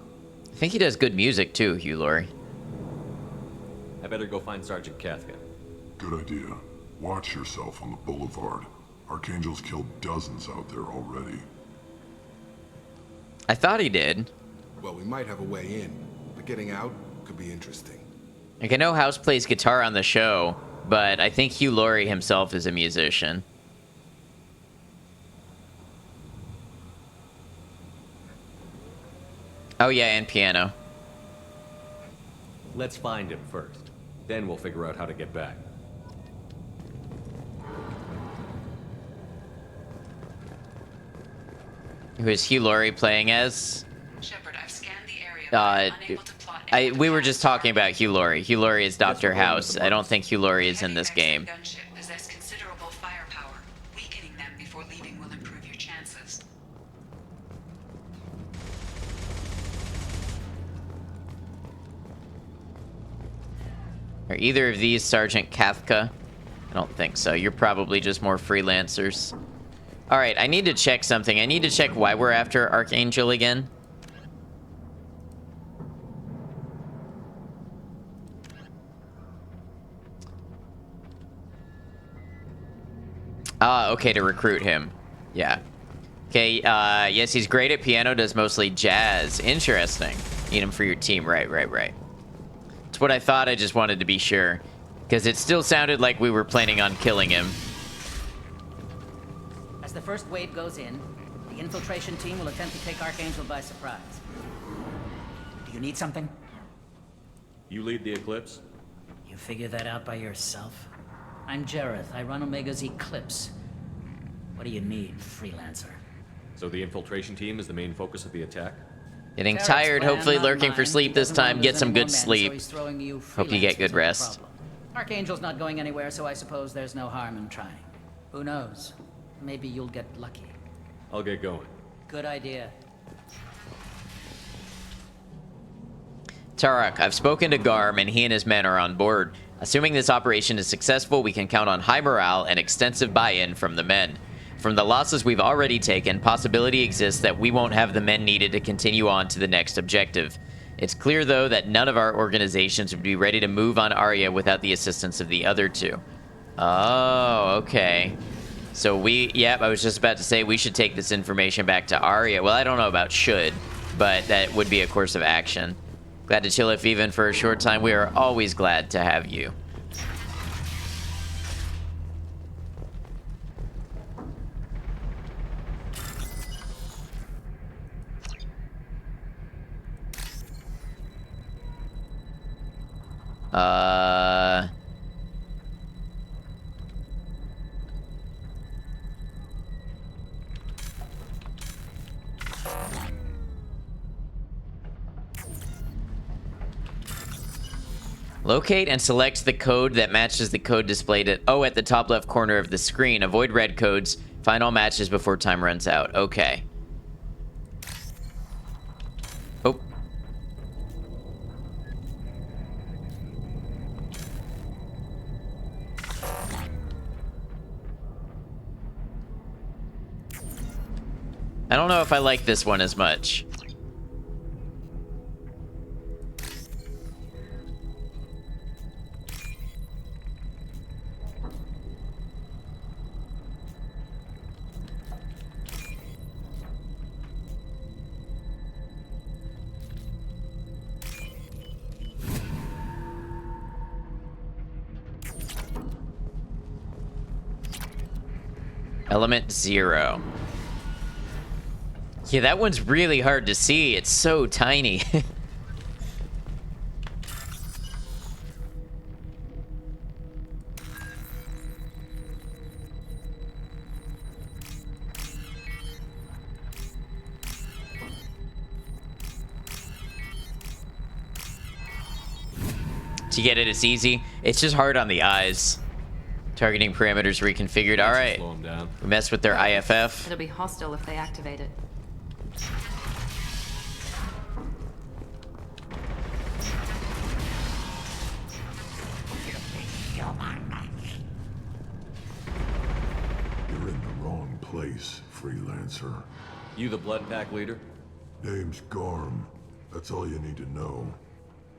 I think he does good music too, Hugh Laurie.
I better go find Sergeant Katka.
Good idea. Watch yourself on the boulevard. Archangel's killed dozens out there already.
I thought he did.
Well, we might have a way in, but getting out could be interesting.
Like, I know House plays guitar on the show, but I think Hugh Laurie himself is a musician. Oh yeah, and piano.
Let's find him first. Then we'll figure out how to get back.
Who is Hugh Laurie playing as?
Shepard, I've scanned the area
we were just talking about Hugh Laurie. Hugh Laurie is Dr. House. I don't think Hugh Laurie is in this game.
Possess considerable firepower. Weakening them before leaving will improve your chances.
Are either of these Sergeant Kafka? I don't think so. You're probably just more freelancers. All right, I need to check something. I need to check why we're after Archangel again. Ah, okay, to recruit him. Yeah. Okay, yes, he's great at piano, does mostly jazz. Interesting. Need him for your team. Right. It's what I thought. I just wanted to be sure. Because it still sounded like we were planning on killing him.
As the first wave goes in, the infiltration team will attempt to take Archangel by surprise. Do you need something?
You lead the Eclipse?
You figure that out by yourself? I'm Jareth. I run Omega's Eclipse. What do you need, freelancer?
So the infiltration team is the main focus of the attack?
Getting tired, hopefully lurking for sleep this time. Get some good sleep. Hope you get good rest.
Archangel's not going anywhere, so I suppose there's no harm in trying. Who knows? Maybe you'll get lucky.
I'll get going.
Good idea.
Tarak, I've spoken to Garm, and he and his men are on board. Assuming this operation is successful, we can count on high morale and extensive buy-in from the men. From the losses we've already taken, possibility exists that we won't have the men needed to continue on to the next objective. It's clear, though, that none of our organizations would be ready to move on Arya without the assistance of the other two. Oh, okay. So I was just about to say we should take this information back to Arya. Well, I don't know about should, but that would be a course of action. Glad to chill if even for a short time. We are always glad to have you. Locate and select the code that matches the code displayed at the top left corner of the screen. Avoid red codes. Find all matches before time runs out. Okay. Oh. I don't know if I like this one as much. Element 0. Yeah, that one's really hard to see. It's so tiny. To get it, it's easy. It's just hard on the eyes. Targeting parameters reconfigured. All right. We messed with their IFF.
It'll be hostile if they activate it.
You're in the wrong place, freelancer.
You the Blood Pack leader?
Name's Garm. That's all you need to know.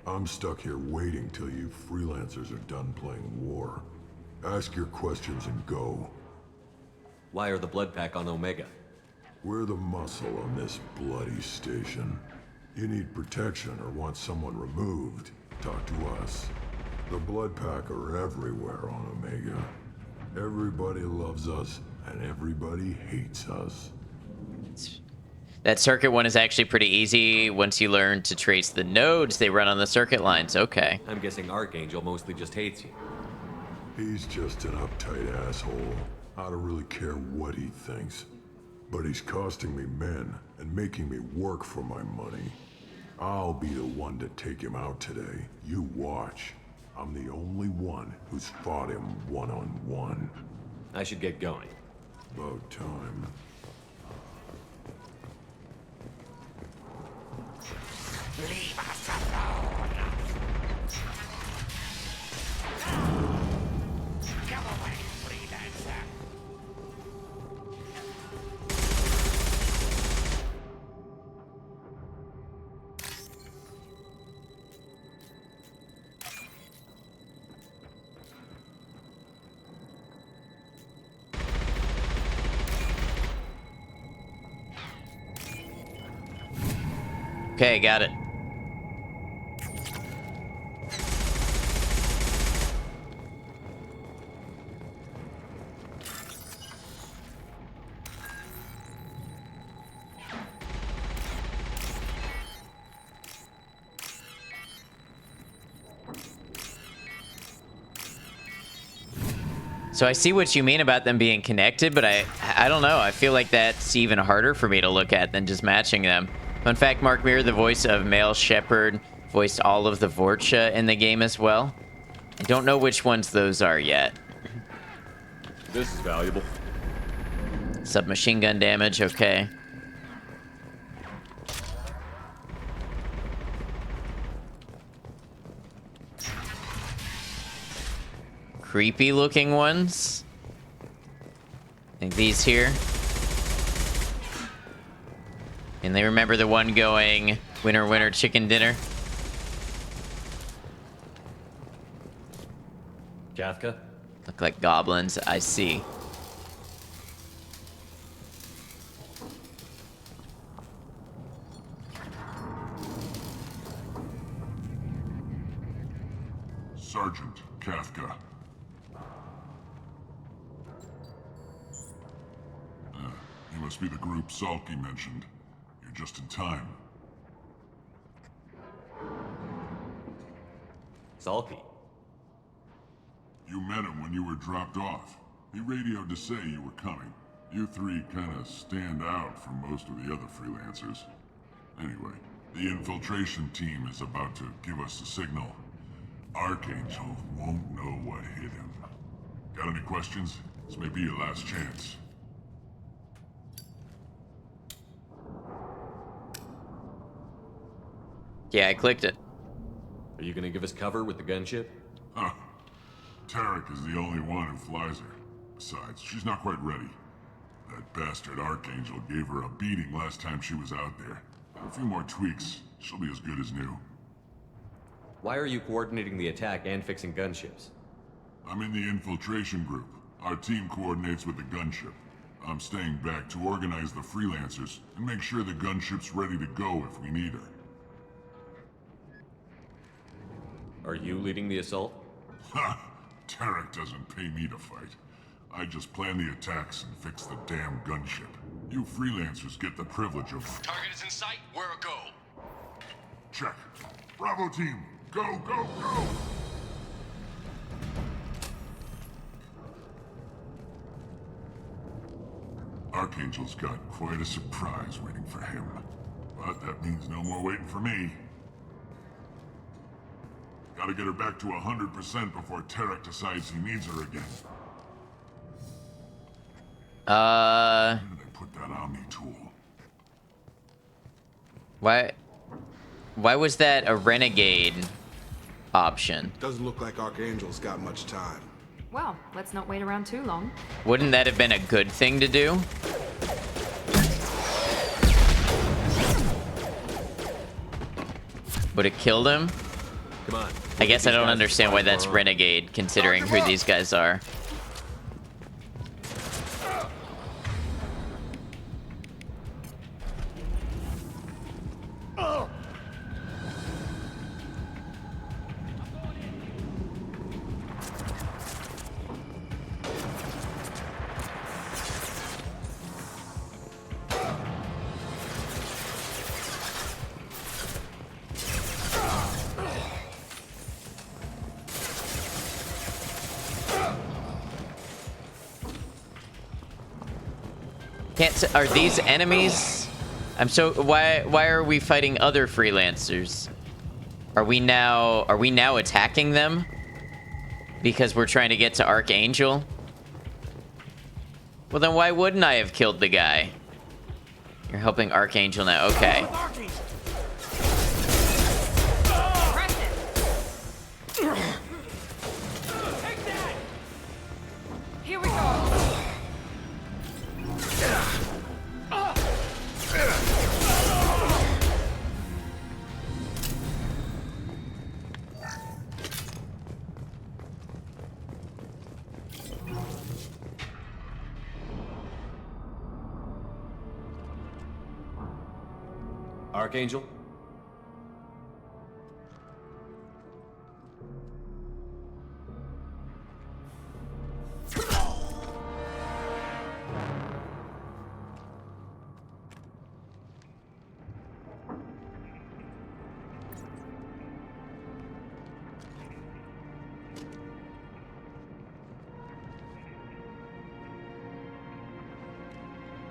I'm stuck here waiting till you freelancers are done playing war. Ask your questions and go.
Why are the Blood Pack on Omega?
We're the muscle on this bloody station. You need protection or want someone removed, talk to us. The Blood Pack are everywhere on Omega. Everybody loves us, and everybody hates us.
That circuit one is actually pretty easy once you learn to trace the nodes they run on the circuit lines. Okay.
I'm guessing Archangel mostly just hates you.
He's just an uptight asshole. I don't really care what he thinks. But he's costing me men and making me work for my money. I'll be the one to take him out today. You watch. I'm the only one who's fought him one-on-one.
I should get going.
About time.
Leave us alone! Come away, freelancer!
Okay, got it. So I see what you mean about them being connected, but I don't know. I feel like that's even harder for me to look at than just matching them. Fun fact, Mark Mir, the voice of Male Shepherd, voiced all of the Vorcha in the game as well. I don't know which ones those are yet.
This is valuable.
Submachine gun damage, okay. Creepy looking ones. I think these here. And they remember the one going, winner, winner, chicken dinner.
Kafka?
Look like goblins, I see.
Sergeant Kafka. You must be the group Salky mentioned. You're just in time.
Salky?
You met him when you were dropped off. He radioed to say you were coming. You three kinda stand out from most of the other freelancers. Anyway, the infiltration team is about to give us the signal. Archangel won't know what hit him. Got any questions? This may be your last chance.
Yeah, I clicked it.
Are you gonna give us cover with the gunship?
Huh. Tarek is the only one who flies her. Besides, she's not quite ready. That bastard Archangel gave her a beating last time she was out there. A few more tweaks, she'll be as good as new.
Why are you coordinating the attack and fixing gunships?
I'm in the infiltration group. Our team coordinates with the gunship. I'm staying back to organize the freelancers and make sure the gunship's ready to go if we need her.
Are you leading the assault?
Ha! Tarek doesn't pay me to fight. I just plan the attacks and fix the damn gunship. You freelancers get the privilege of...
Target is in sight. Where a go?
Check. Bravo team! Go, go, go! Archangel's got quite a surprise waiting for him. But that means no more waiting for me. Gotta get her back to 100% before Tarek decides he needs her again. Where did they put that Omni tool?
Why was that a renegade option?
Doesn't look like Archangel's got much time.
Well, let's not wait around too long.
Wouldn't that have been a good thing to do? Would it killed him?
Come on.
I guess I don't understand why that's renegade, considering who these guys are. Are these enemies? Why are we fighting other freelancers? Are we now attacking them? Because we're trying to get to Archangel? Well, then why wouldn't I have killed the guy? You're helping Archangel now. Okay.
Here we go.
Archangel?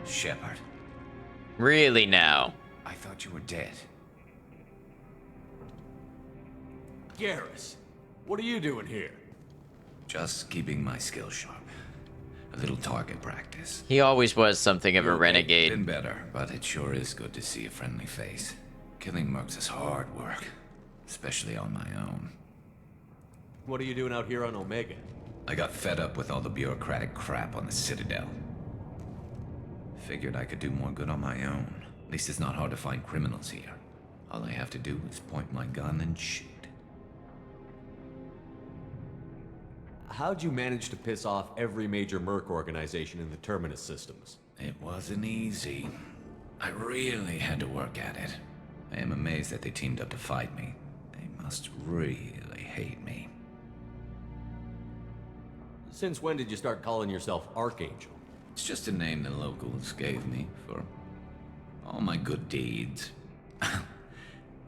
Shepard.
Really now?
I thought you were dead.
Garrus, what are you doing here?
Just keeping my skills sharp. A little target practice.
He always was something of a renegade.
Been better, but it sure is good to see a friendly face. Killing mercs is hard work, especially on my own.
What are you doing out here on Omega?
I got fed up with all the bureaucratic crap on the Citadel. Figured I could do more good on my own. At least it's not hard to find criminals here. All I have to do is point my gun and shoot.
How'd you manage to piss off every major merc organization in the Terminus systems?
It wasn't easy. I really had to work at it. I am amazed that they teamed up to fight me. They must really hate me.
Since when did you start calling yourself Archangel?
It's just a name the locals gave me for all my good deeds.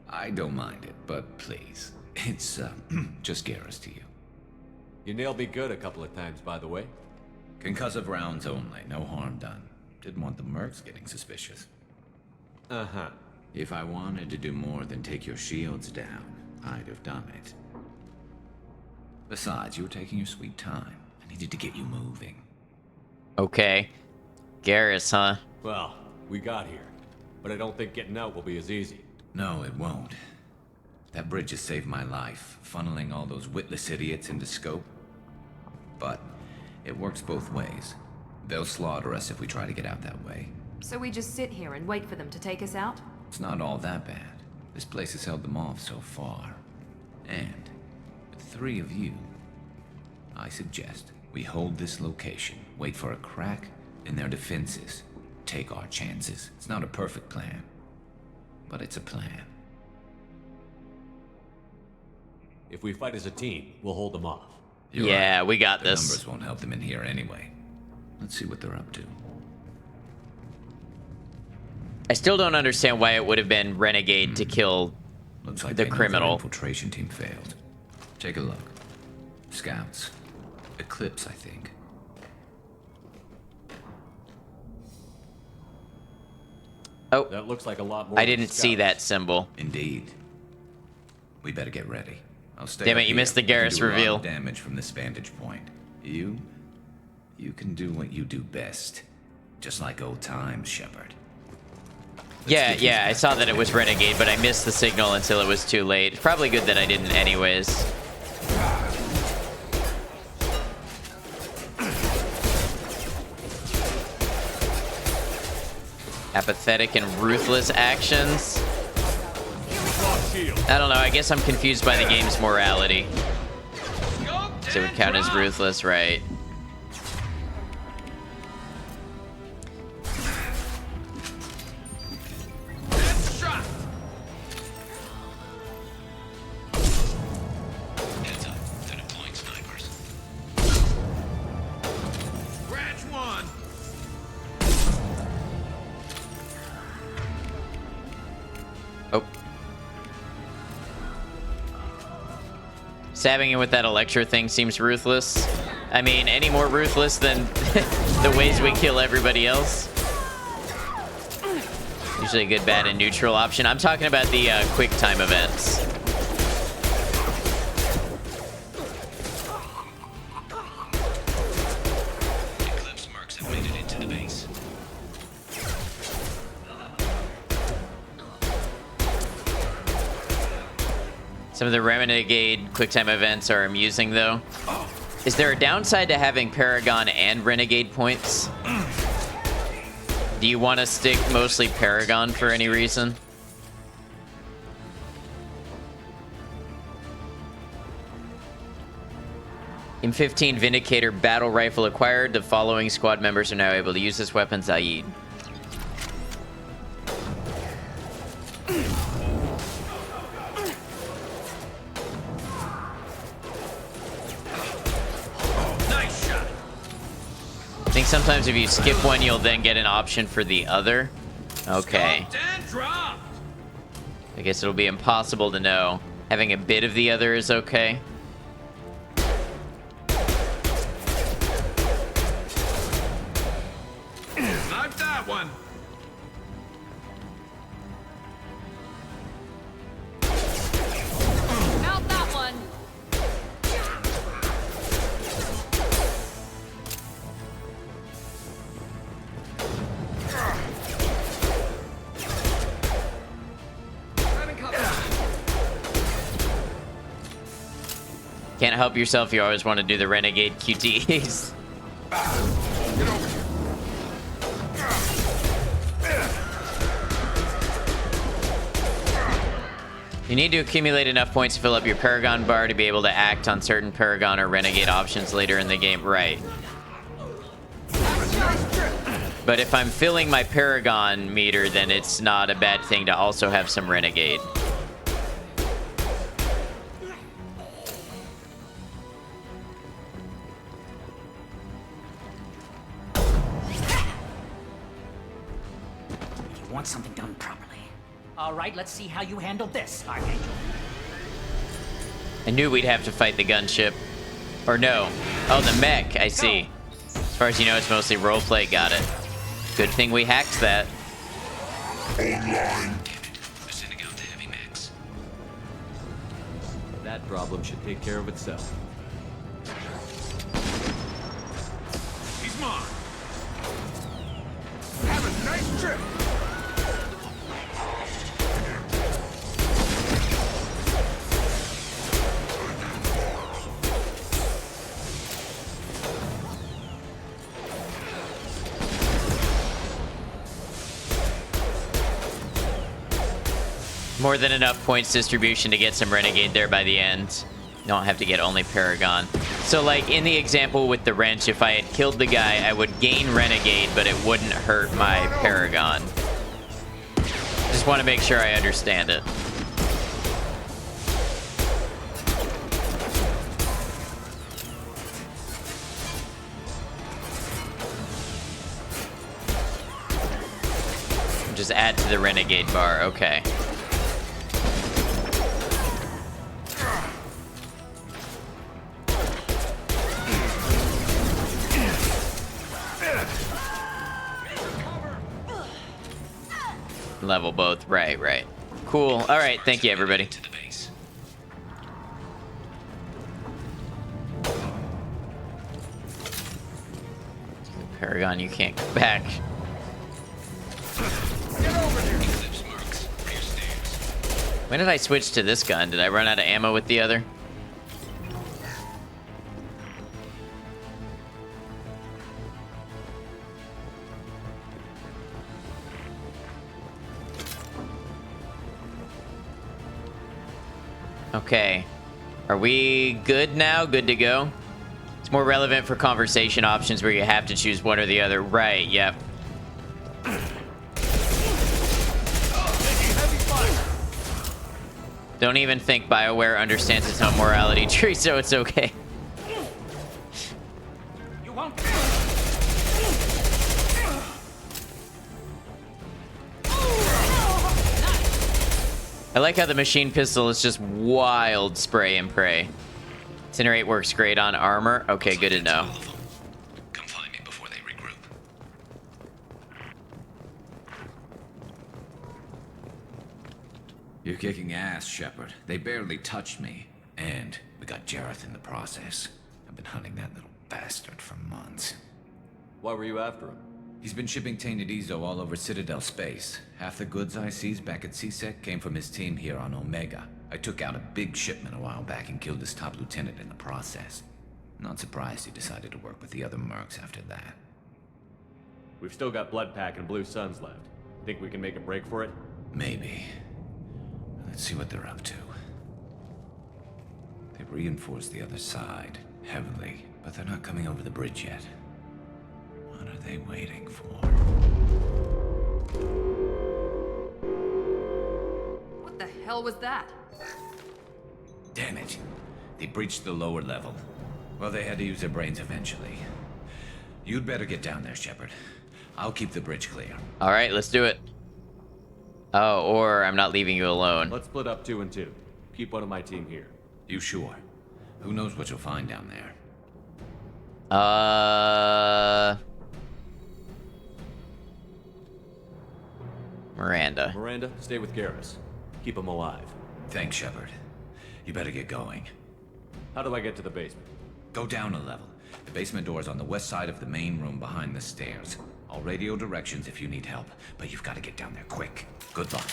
I don't mind it, but please, it's just Garrus to you.
You nailed me good a couple of times, by the way.
Concussive rounds only, no harm done. Didn't want the mercs getting suspicious.
Uh-huh.
If I wanted to do more than take your shields down, I'd have done it. Besides, you were taking your sweet time. I needed to get you moving.
Okay. Garrus, huh?
Well, we got here. But I don't think getting out will be as easy.
No, it won't. That bridge has saved my life, funneling all those witless idiots into scope. But it works both ways. They'll slaughter us if we try to get out that way.
So we just sit here and wait for them to take us out?
It's not all that bad. This place has held them off so far. And with 3 of you, I suggest we hold this location, wait for a crack in their defenses, take our chances. It's not a perfect plan, but it's a plan.
If we fight as a team, we'll hold them off.
You're
yeah,
right.
we got
the
this.
Numbers won't help them in here anyway. Let's see what they're up to.
I still don't understand why it would have been Renegade to kill
Looks like
the
they know
criminal.
their infiltration team failed. Take a look. Scouts. Eclipse, I think.
Oh,
that looks like a lot more.
I didn't see that symbol.
Indeed. We better get ready. I'll stay.
Damn
up
it, you
here.
missed the
I can
Garrus
do a lot of
reveal.
damage from this vantage point. You can do what you do best, just like old times, Shepard.
Yeah, I saw that it was Renegade, but I missed the signal until it was too late. It's probably good that I didn't anyways. Apathetic and ruthless actions. I don't know, I guess I'm confused by the game's morality. So it would count as ruthless, right? Stabbing him with that Electro thing seems ruthless. I mean, any more ruthless than the ways we kill everybody else? Usually a good, bad, and neutral option. I'm talking about the quick time events.
Eclipse marks have made it into the base.
Some of the Renegade QuickTime events are amusing, though. Is there a downside to having Paragon and Renegade points? Do you want to stick mostly Paragon for any reason? M15 Vindicator battle rifle acquired. The following squad members are now able to use this weapon. Zaid.
Nice shot.
I think sometimes if you skip one, you'll then get an option for the other. Okay.
And drop.
I guess it'll be impossible to know. Having a bit of the other is okay.
Not that one.
Out that one.
Can't help yourself, you always want to do the Renegade QTEs. You need to accumulate enough points to fill up your Paragon bar to be able to act on certain Paragon or Renegade options later in the game. Right. But if I'm filling my Paragon meter, then it's not a bad thing to also have some Renegade.
You want something done properly. All right, let's see how you handle this, Archangel.
I knew we'd have to fight the gunship. Or no. Oh, the mech. I see. As far as you know, it's mostly roleplay. Got it. Good thing we hacked that.
Online.
They're sending out the heavy mechs.
That problem should take care of itself.
He's mine. Have a nice trip.
More than enough points distribution to get some Renegade there by the end. You don't have to get only Paragon. So, like, in the example with the wrench, if I had killed the guy, I would gain Renegade, but it wouldn't hurt my Paragon. Just want to make sure I understand it. Just add to the Renegade bar. Okay. Level both. Right, right. Cool. All right. Thank you, everybody. Paragon, you can't go back. When did I switch to this gun? Did I run out of ammo with the other? Okay. Are we good now? Good to go? It's more relevant for conversation options where you have to choose one or the other. Right, yep. Don't even think BioWare understands its own morality tree, so it's okay.
You won't.
I like how the machine pistol is just wild spray and pray. Incinerate works great on armor. Okay, good to know.
Come find me before they regroup. You're kicking ass, Shepard. They barely touched me. And we got Jareth in the process. I've been hunting that little bastard for months.
Why were you after him?
He's been shipping tainted Ezo all over Citadel space. Half the goods I seized back at CSEC came from his team here on Omega. I took out a big shipment a while back and killed his top lieutenant in the process. Not surprised he decided to work with the other mercs after that.
We've still got Bloodpack and Blue Suns left. Think we can make a break for it?
Maybe. Let's see what they're up to. They've reinforced the other side, heavily, but they're not coming over the bridge yet. What are they waiting for?
What the hell was that?
Damn it. They breached the lower level. Well, they had to use their brains eventually. You'd better get down there, Shepard. I'll keep the bridge clear.
All right, let's do it. Oh, or I'm not leaving you alone.
Let's split up 2 and 2. Keep one of my team here.
You sure? Who knows what you'll find down there?
Miranda.
Miranda, stay with Garrus. Keep him alive.
Thanks, Shepard. You better get going.
How do I get to the basement?
Go down a level. The basement door's on the west side of the main room behind the stairs. I'll radio directions if you need help, but you've got to get down there quick. Good luck.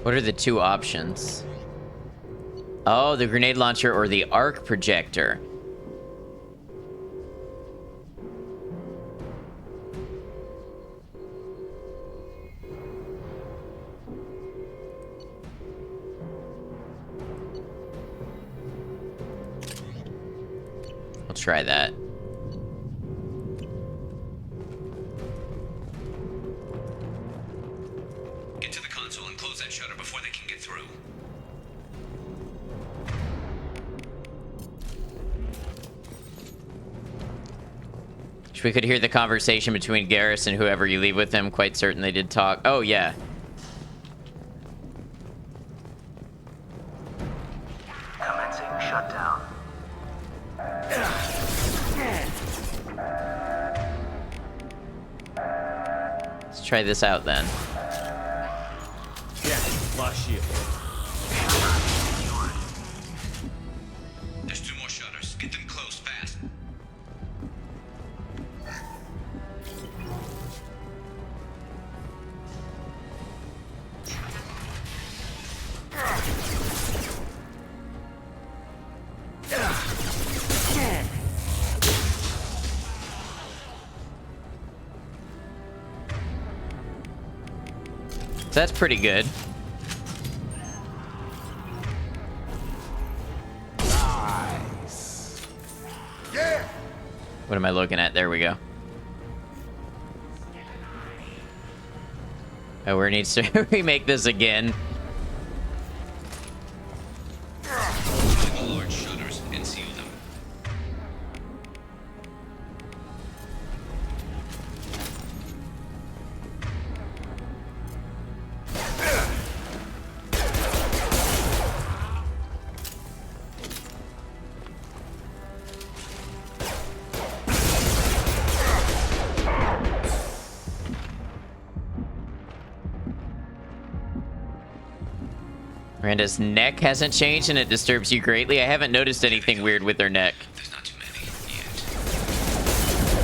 What are the 2 options? Oh, the grenade launcher or the arc projector. I'll try that.
Get to the console and close that shutter before they can get through.
Wish we could hear the conversation between Garrus and whoever you leave with him. Quite certain they did talk. Oh, yeah.
Commencing shutdown.
Let's try this out then.
Yeah, lost shield.
There's 2 more shutters. Get them closed fast.
So that's pretty good.
Nice. Yeah.
What am I looking at? There we go. Oh, where needs to remake this again?
Find the large shutters and seal them.
Miranda's neck hasn't changed and it disturbs you greatly. I haven't noticed anything weird with her neck.
There's not too many yet.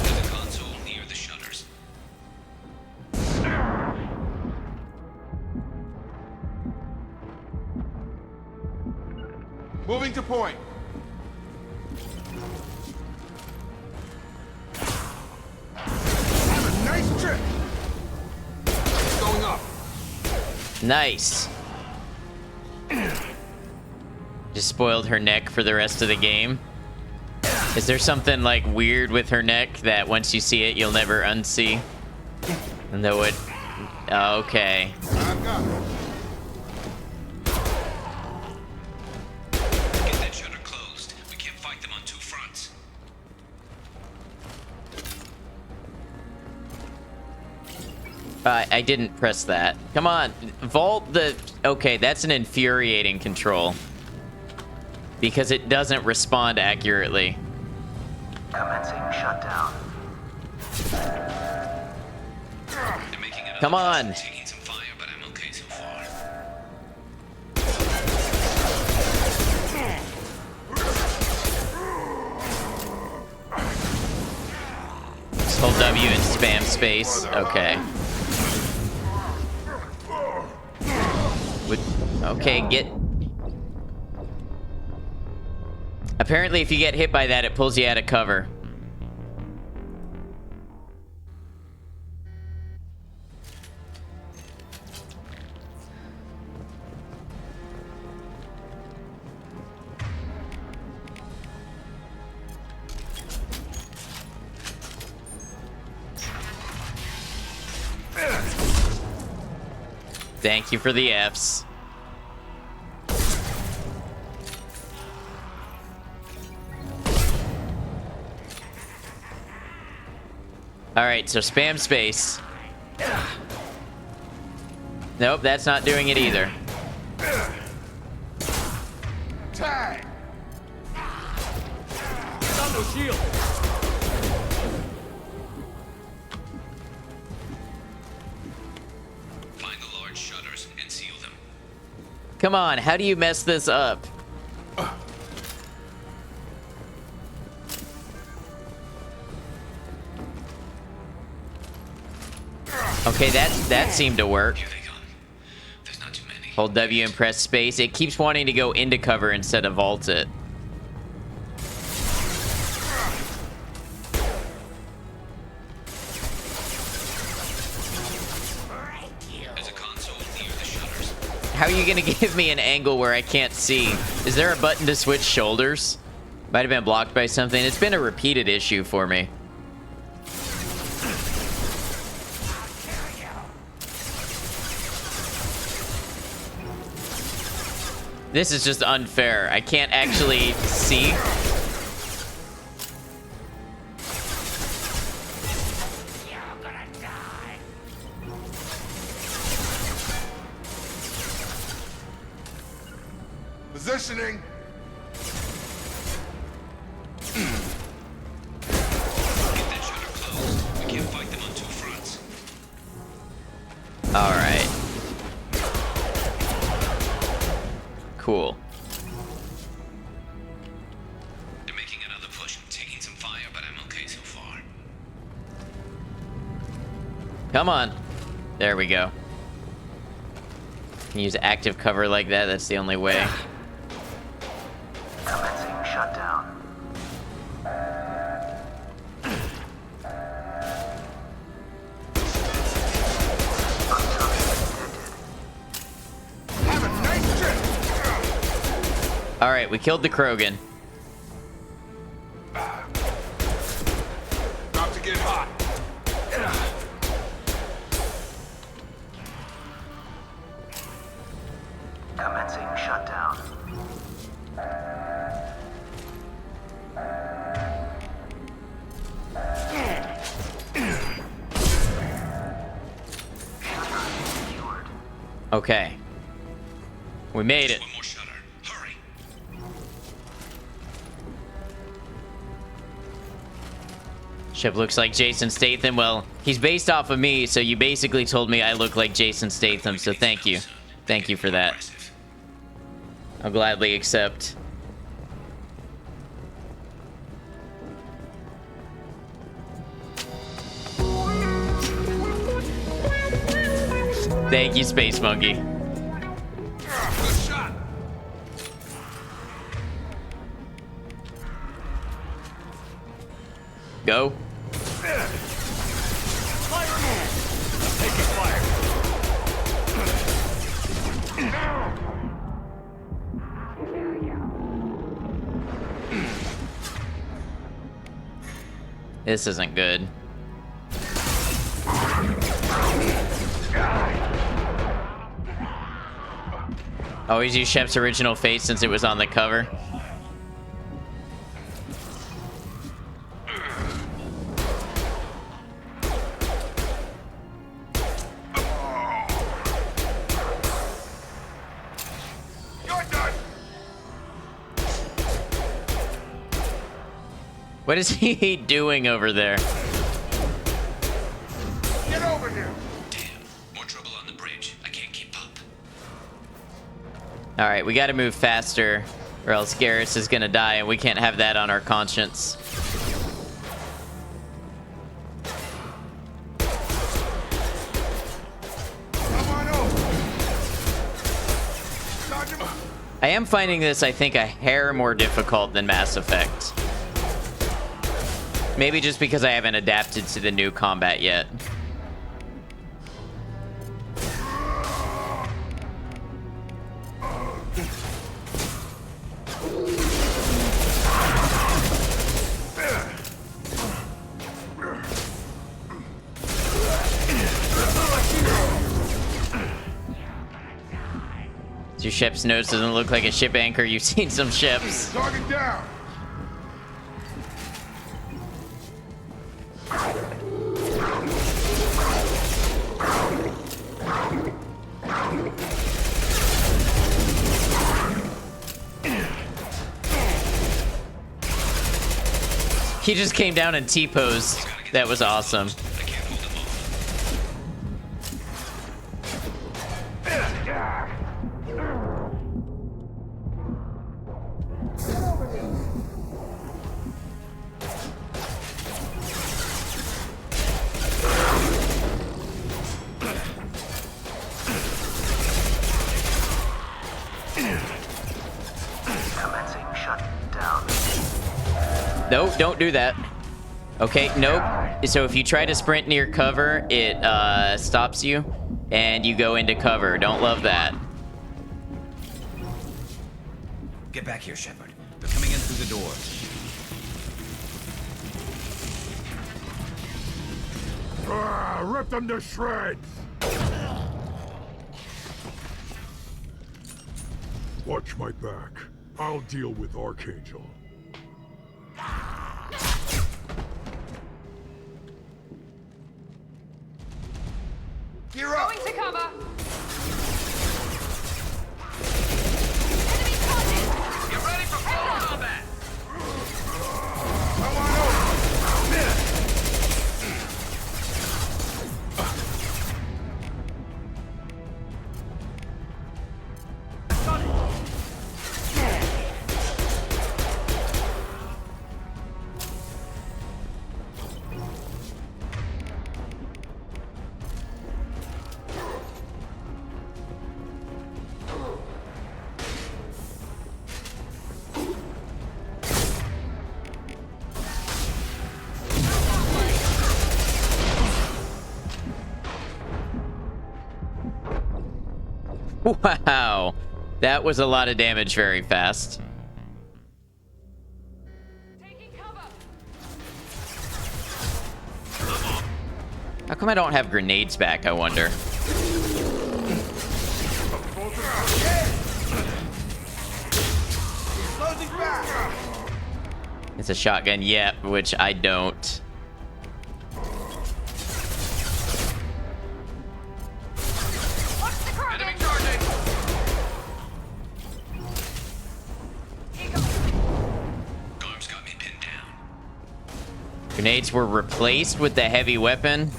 To the console near the shutters.
Moving to point. Have a nice trip. Going up.
Nice. Just spoiled her neck for the rest of the game. Is there something like weird with her neck that once you see it, you'll never unsee? And though it... Okay.
I've got it.
Get that shutter closed.
I didn't press that. Come on, vault the... Okay, that's an infuriating control. Because it doesn't respond accurately.
Commencing shutdown.
Come on.
Taking some fire, but I'm okay so far.
Just hold W and spam space. Okay. Okay, get... Apparently, if you get hit by that, it pulls you out of cover. Thank you for the Fs. Alright, so spam space. Nope, that's not doing it either.
Tag!
Got no shield.
Find the large shutters and seal them.
Come on, how do you mess this up? Okay, that seemed to work. Hold W and press space. It keeps wanting to go into cover instead of vault it. How are you gonna give me an angle where I can't see? Is there a button to switch shoulders? Might have been blocked by something. It's been a repeated issue for me. This is just unfair. I can't actually see.
Positioning.
We can't fight them on two fronts.
All right. Cool.
They're making another push. I'm taking some fire, but I'm okay so far.
Come on. There we go. Can use active cover like that. That's the only way.
Commencing shutdown.
All right, we killed the Krogan.
About to get hot.
Commencing shutdown.
Okay. We made it. Ship looks like Jason Statham. Well, he's based off of me, so you basically told me I look like Jason Statham, so thank you. Thank you for that. I'll gladly accept. Thank you, Space Monkey.
Good shot.
Go. This isn't good. Always use Shep's original face since it was on the cover. What is he doing over there?
Get over here!
More trouble on the bridge. I can't keep up.
All right, we got to move faster, or else Garrus is gonna die, and we can't have that on our conscience. I am finding this, I think, a hair more difficult than Mass Effect. Maybe just because I haven't adapted to the new combat yet. Your ship's nose doesn't look like a ship anchor. You've seen some ships.
Target down!
He just came down and T-posed. That was awesome.
Commencing shutdown.
No, don't do that. Okay, nope. So if you try to sprint near cover, it stops you, and you go into cover. Don't love that.
Get back here, Shepard. They're coming in through the doors.
Rip them to shreds! Watch my back. I'll deal with Archangel. Gear up!
Going to cover.
Get ready for full combat!
Come on over!
Wow. That was a lot of damage very fast. How come I don't have grenades back, I wonder? It's a shotgun, yeah, which I don't. Grenades were replaced with the heavy weapon?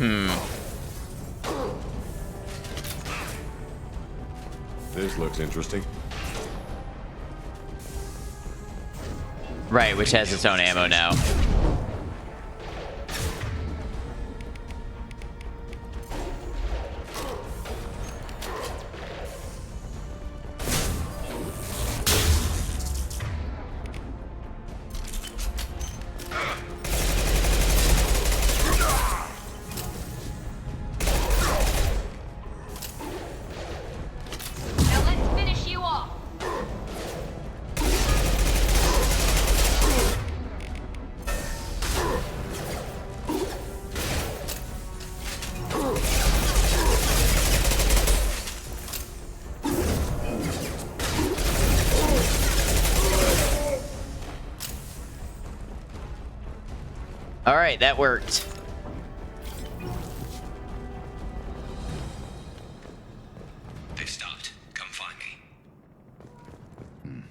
This looks interesting.
Right, which has its own ammo now.
Now let's finish you off.
All right, that worked.
They've stopped. Come find me.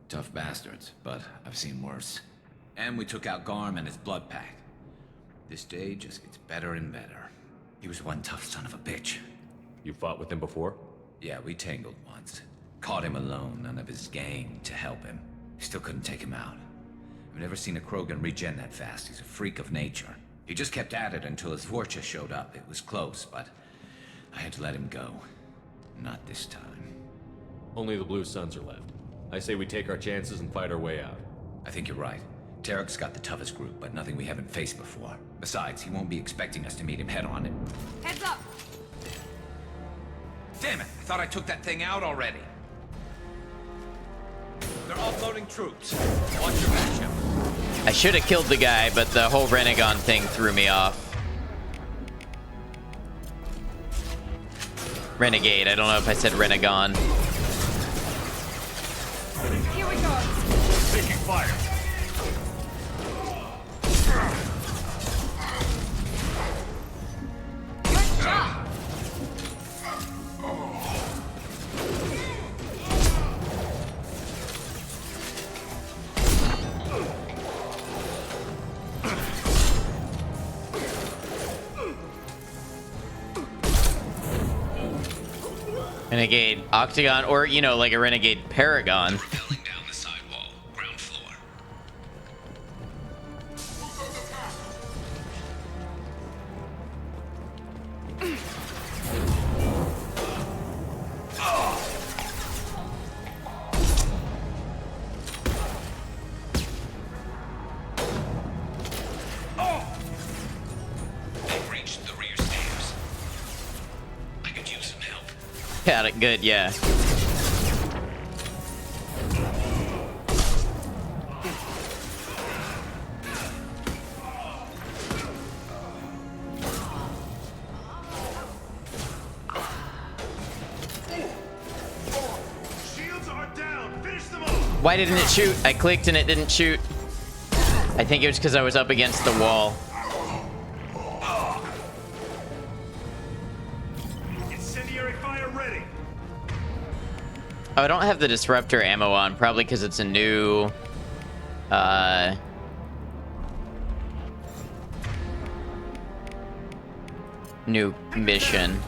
Tough bastards, but I've seen worse. And we took out Garm and his blood pack. This day just gets better and better. He was one tough son of a bitch.
You fought with him before?
Yeah, we tangled once. Caught him alone, none of his gang to help him. Still couldn't take him out. I've never seen a Krogan regen that fast. He's a freak of nature. He just kept at it until his Vorcha showed up. It was close, but I had to let him go. Not this time.
Only the Blue Suns are left. I say we take our chances and fight our way out.
I think you're right. Tarek's got the toughest group, but nothing we haven't faced before. Besides, he won't be expecting us to meet him head-on and...
Heads up!
Damn it! I thought I took that thing out already. They're offloading troops. Watch your back, Shepard.
I should have killed the guy, but the whole Renegon thing threw me off. Renegade. I don't know if I said Renegon.
Here we go.
Taking fire.
Good job.
Renegade Octagon, or, you know, like a Renegade Paragon.
Rappelling down the sidewall, ground floor. They've reached the rear stairs. I could use some help.
Got it, good, yeah.
Shields are down. Finish them off.
Why didn't it shoot? I clicked and it didn't shoot. I think it was because I was up against the wall.
Incendiary fire ready.
Oh, I don't have the disruptor ammo on, probably because it's a new new mission.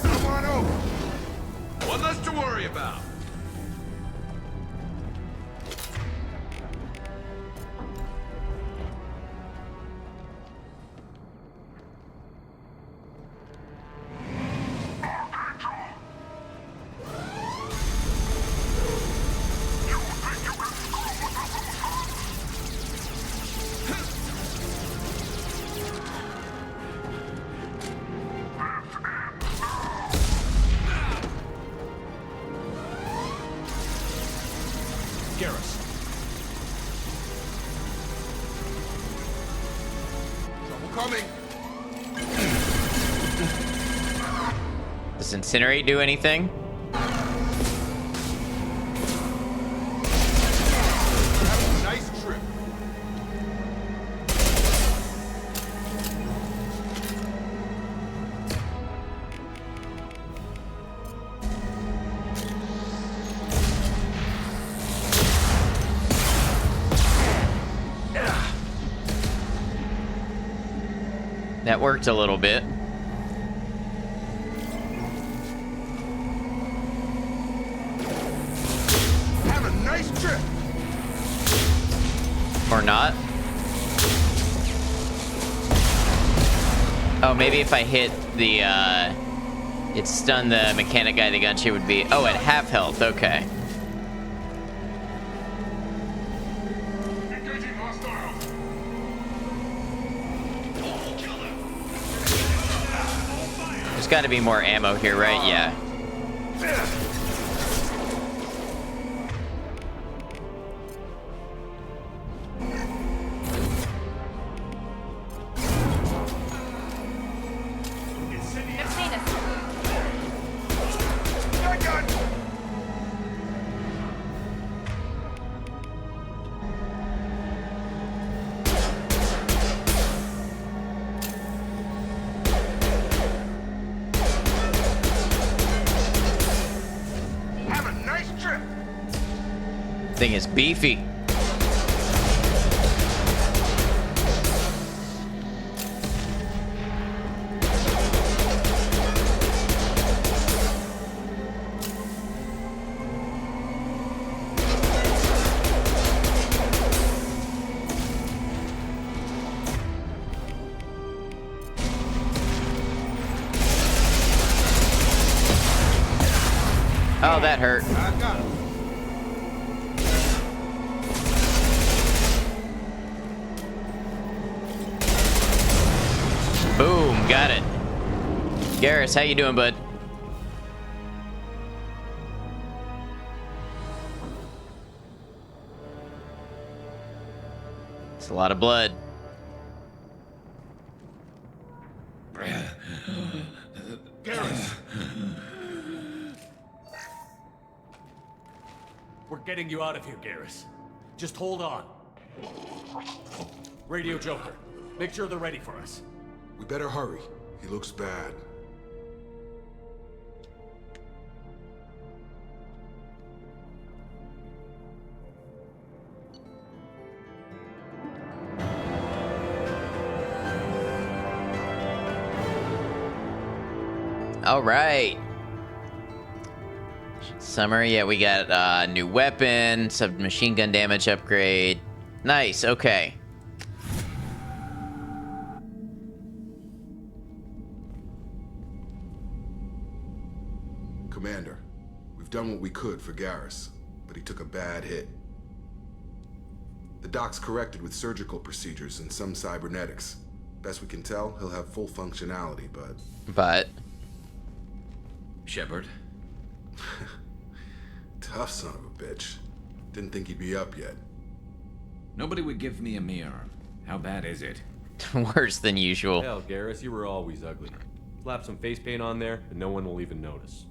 Come on over. One less to worry about.
Garrus.
Trouble coming.
Does Incinerate do anything?
Nice trip.
That worked a little bit.
Have a nice trip.
Or not. Oh, maybe if I hit the, it stunned the mechanic guy, the gunship would be... Oh, at half health, okay.
Engaging hostile.
There's got to be more ammo here, right? Yeah.
They've seen us.
trip.
Thing is beefy. Oh, that hurt.
I got him.
Boom, got it. Garrus, how you doing, bud? It's a lot of blood.
Garrus! We're getting you out of here, Garrus. Just hold on. Radio Joker, make sure they're ready for us.
We better hurry. He looks bad.
All right. Summary, yeah, we got a new weapon, submachine gun damage upgrade. Nice, okay.
Commander, we've done what we could for Garrus, but he took a bad hit. The doc's corrected with surgical procedures and some cybernetics. Best we can tell, he'll have full functionality, but...
Shepard?
Tough son of a bitch. Didn't think he'd be up yet.
Nobody would give me a mirror. How bad is it?
Worse than usual.
Hell, Garrus, you were always ugly. Slap some face paint on there, and no one will even notice.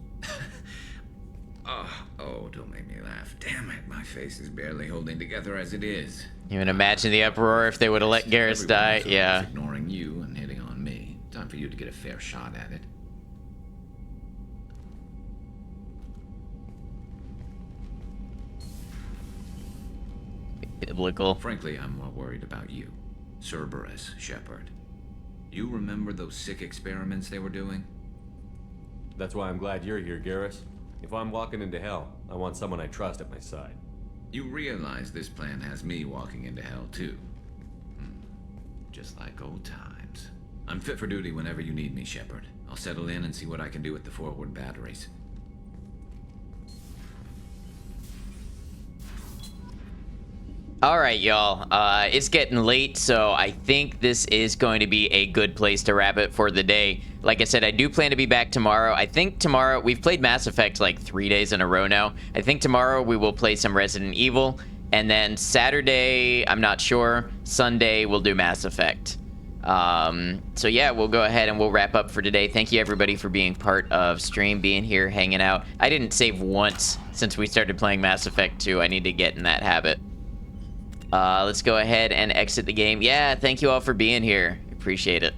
Oh, don't make me laugh. Damn it, my face is barely holding together as it is.
You can imagine the uproar if they would have let Garrus die.
Everyone
Yeah.
is ignoring you and hitting on me. Time for you to get a fair shot at it.
Biblical.
Frankly, I'm more worried about you. Cerberus, Shepard. You remember those sick experiments they were doing?
That's why I'm glad you're here, Garrus. If I'm walking into hell, I want someone I trust at my side.
You realize this plan has me walking into hell, too. Just like old times. I'm fit for duty whenever you need me, Shepard. I'll settle in and see what I can do with the forward batteries.
All right, y'all. It's getting late, so I think this is going to be a good place to wrap it for the day. Like I said, I do plan to be back tomorrow. I think tomorrow, we've played Mass Effect like 3 days in a row now. I think tomorrow we will play some Resident Evil, and then Saturday, I'm not sure. Sunday, we'll do Mass Effect. So yeah, we'll go ahead and we'll wrap up for today. Thank you everybody for being part of stream, being here, hanging out. I didn't save once since we started playing Mass Effect 2. I need to get in that habit. Let's go ahead and exit the game. Yeah, thank you all for being here. Appreciate it.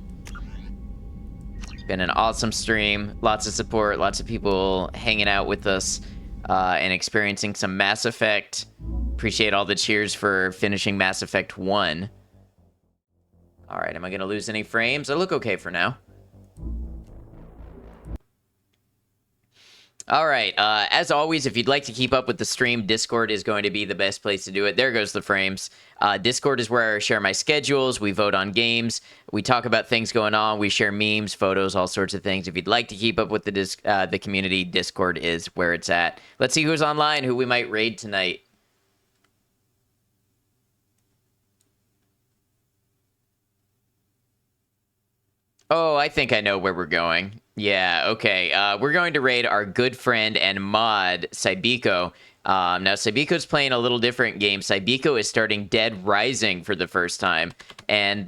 It's been an awesome stream. Lots of support, lots of people hanging out with us and experiencing some Mass Effect. Appreciate all the cheers for finishing Mass Effect 1. All right, am I going to lose any frames? I look okay for now. All right, as always, if you'd like to keep up with the stream, Discord is going to be the best place to do it. There goes the frames. Discord is where I share my schedules. We vote on games. We talk about things going on. We share memes, photos, all sorts of things. If you'd like to keep up with the community, Discord is where it's at. Let's see who's online, who we might raid tonight. Oh, I think I know where we're going. Yeah, okay. We're going to raid our good friend and mod, Saibiko. Now, Saibiko's playing a little different game. Saibiko is starting Dead Rising for the first time. And,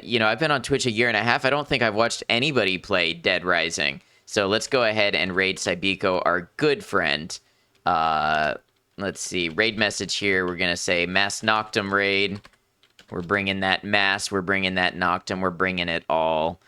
you know, I've been on Twitch a year and a half. I don't think I've watched anybody play Dead Rising. So let's go ahead and raid Saibiko, our good friend. Let's see. Raid message here. We're going to say Mass Noctum raid. We're bringing that Mass. We're bringing that Noctum. We're bringing it all.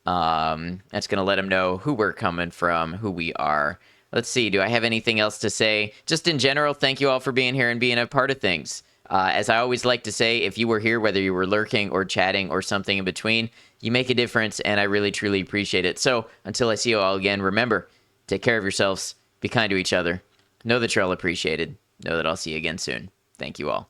That's going to let them know who we're coming from, who we are. Let's see. Do I have anything else to say? Just in general, thank you all for being here and being a part of things. As I always like to say, if you were here, whether you were lurking or chatting or something in between, you make a difference, and I really, truly appreciate it. So, until I see you all again, remember, take care of yourselves, be kind to each other, know that you're all appreciated, know that I'll see you again soon. Thank you all.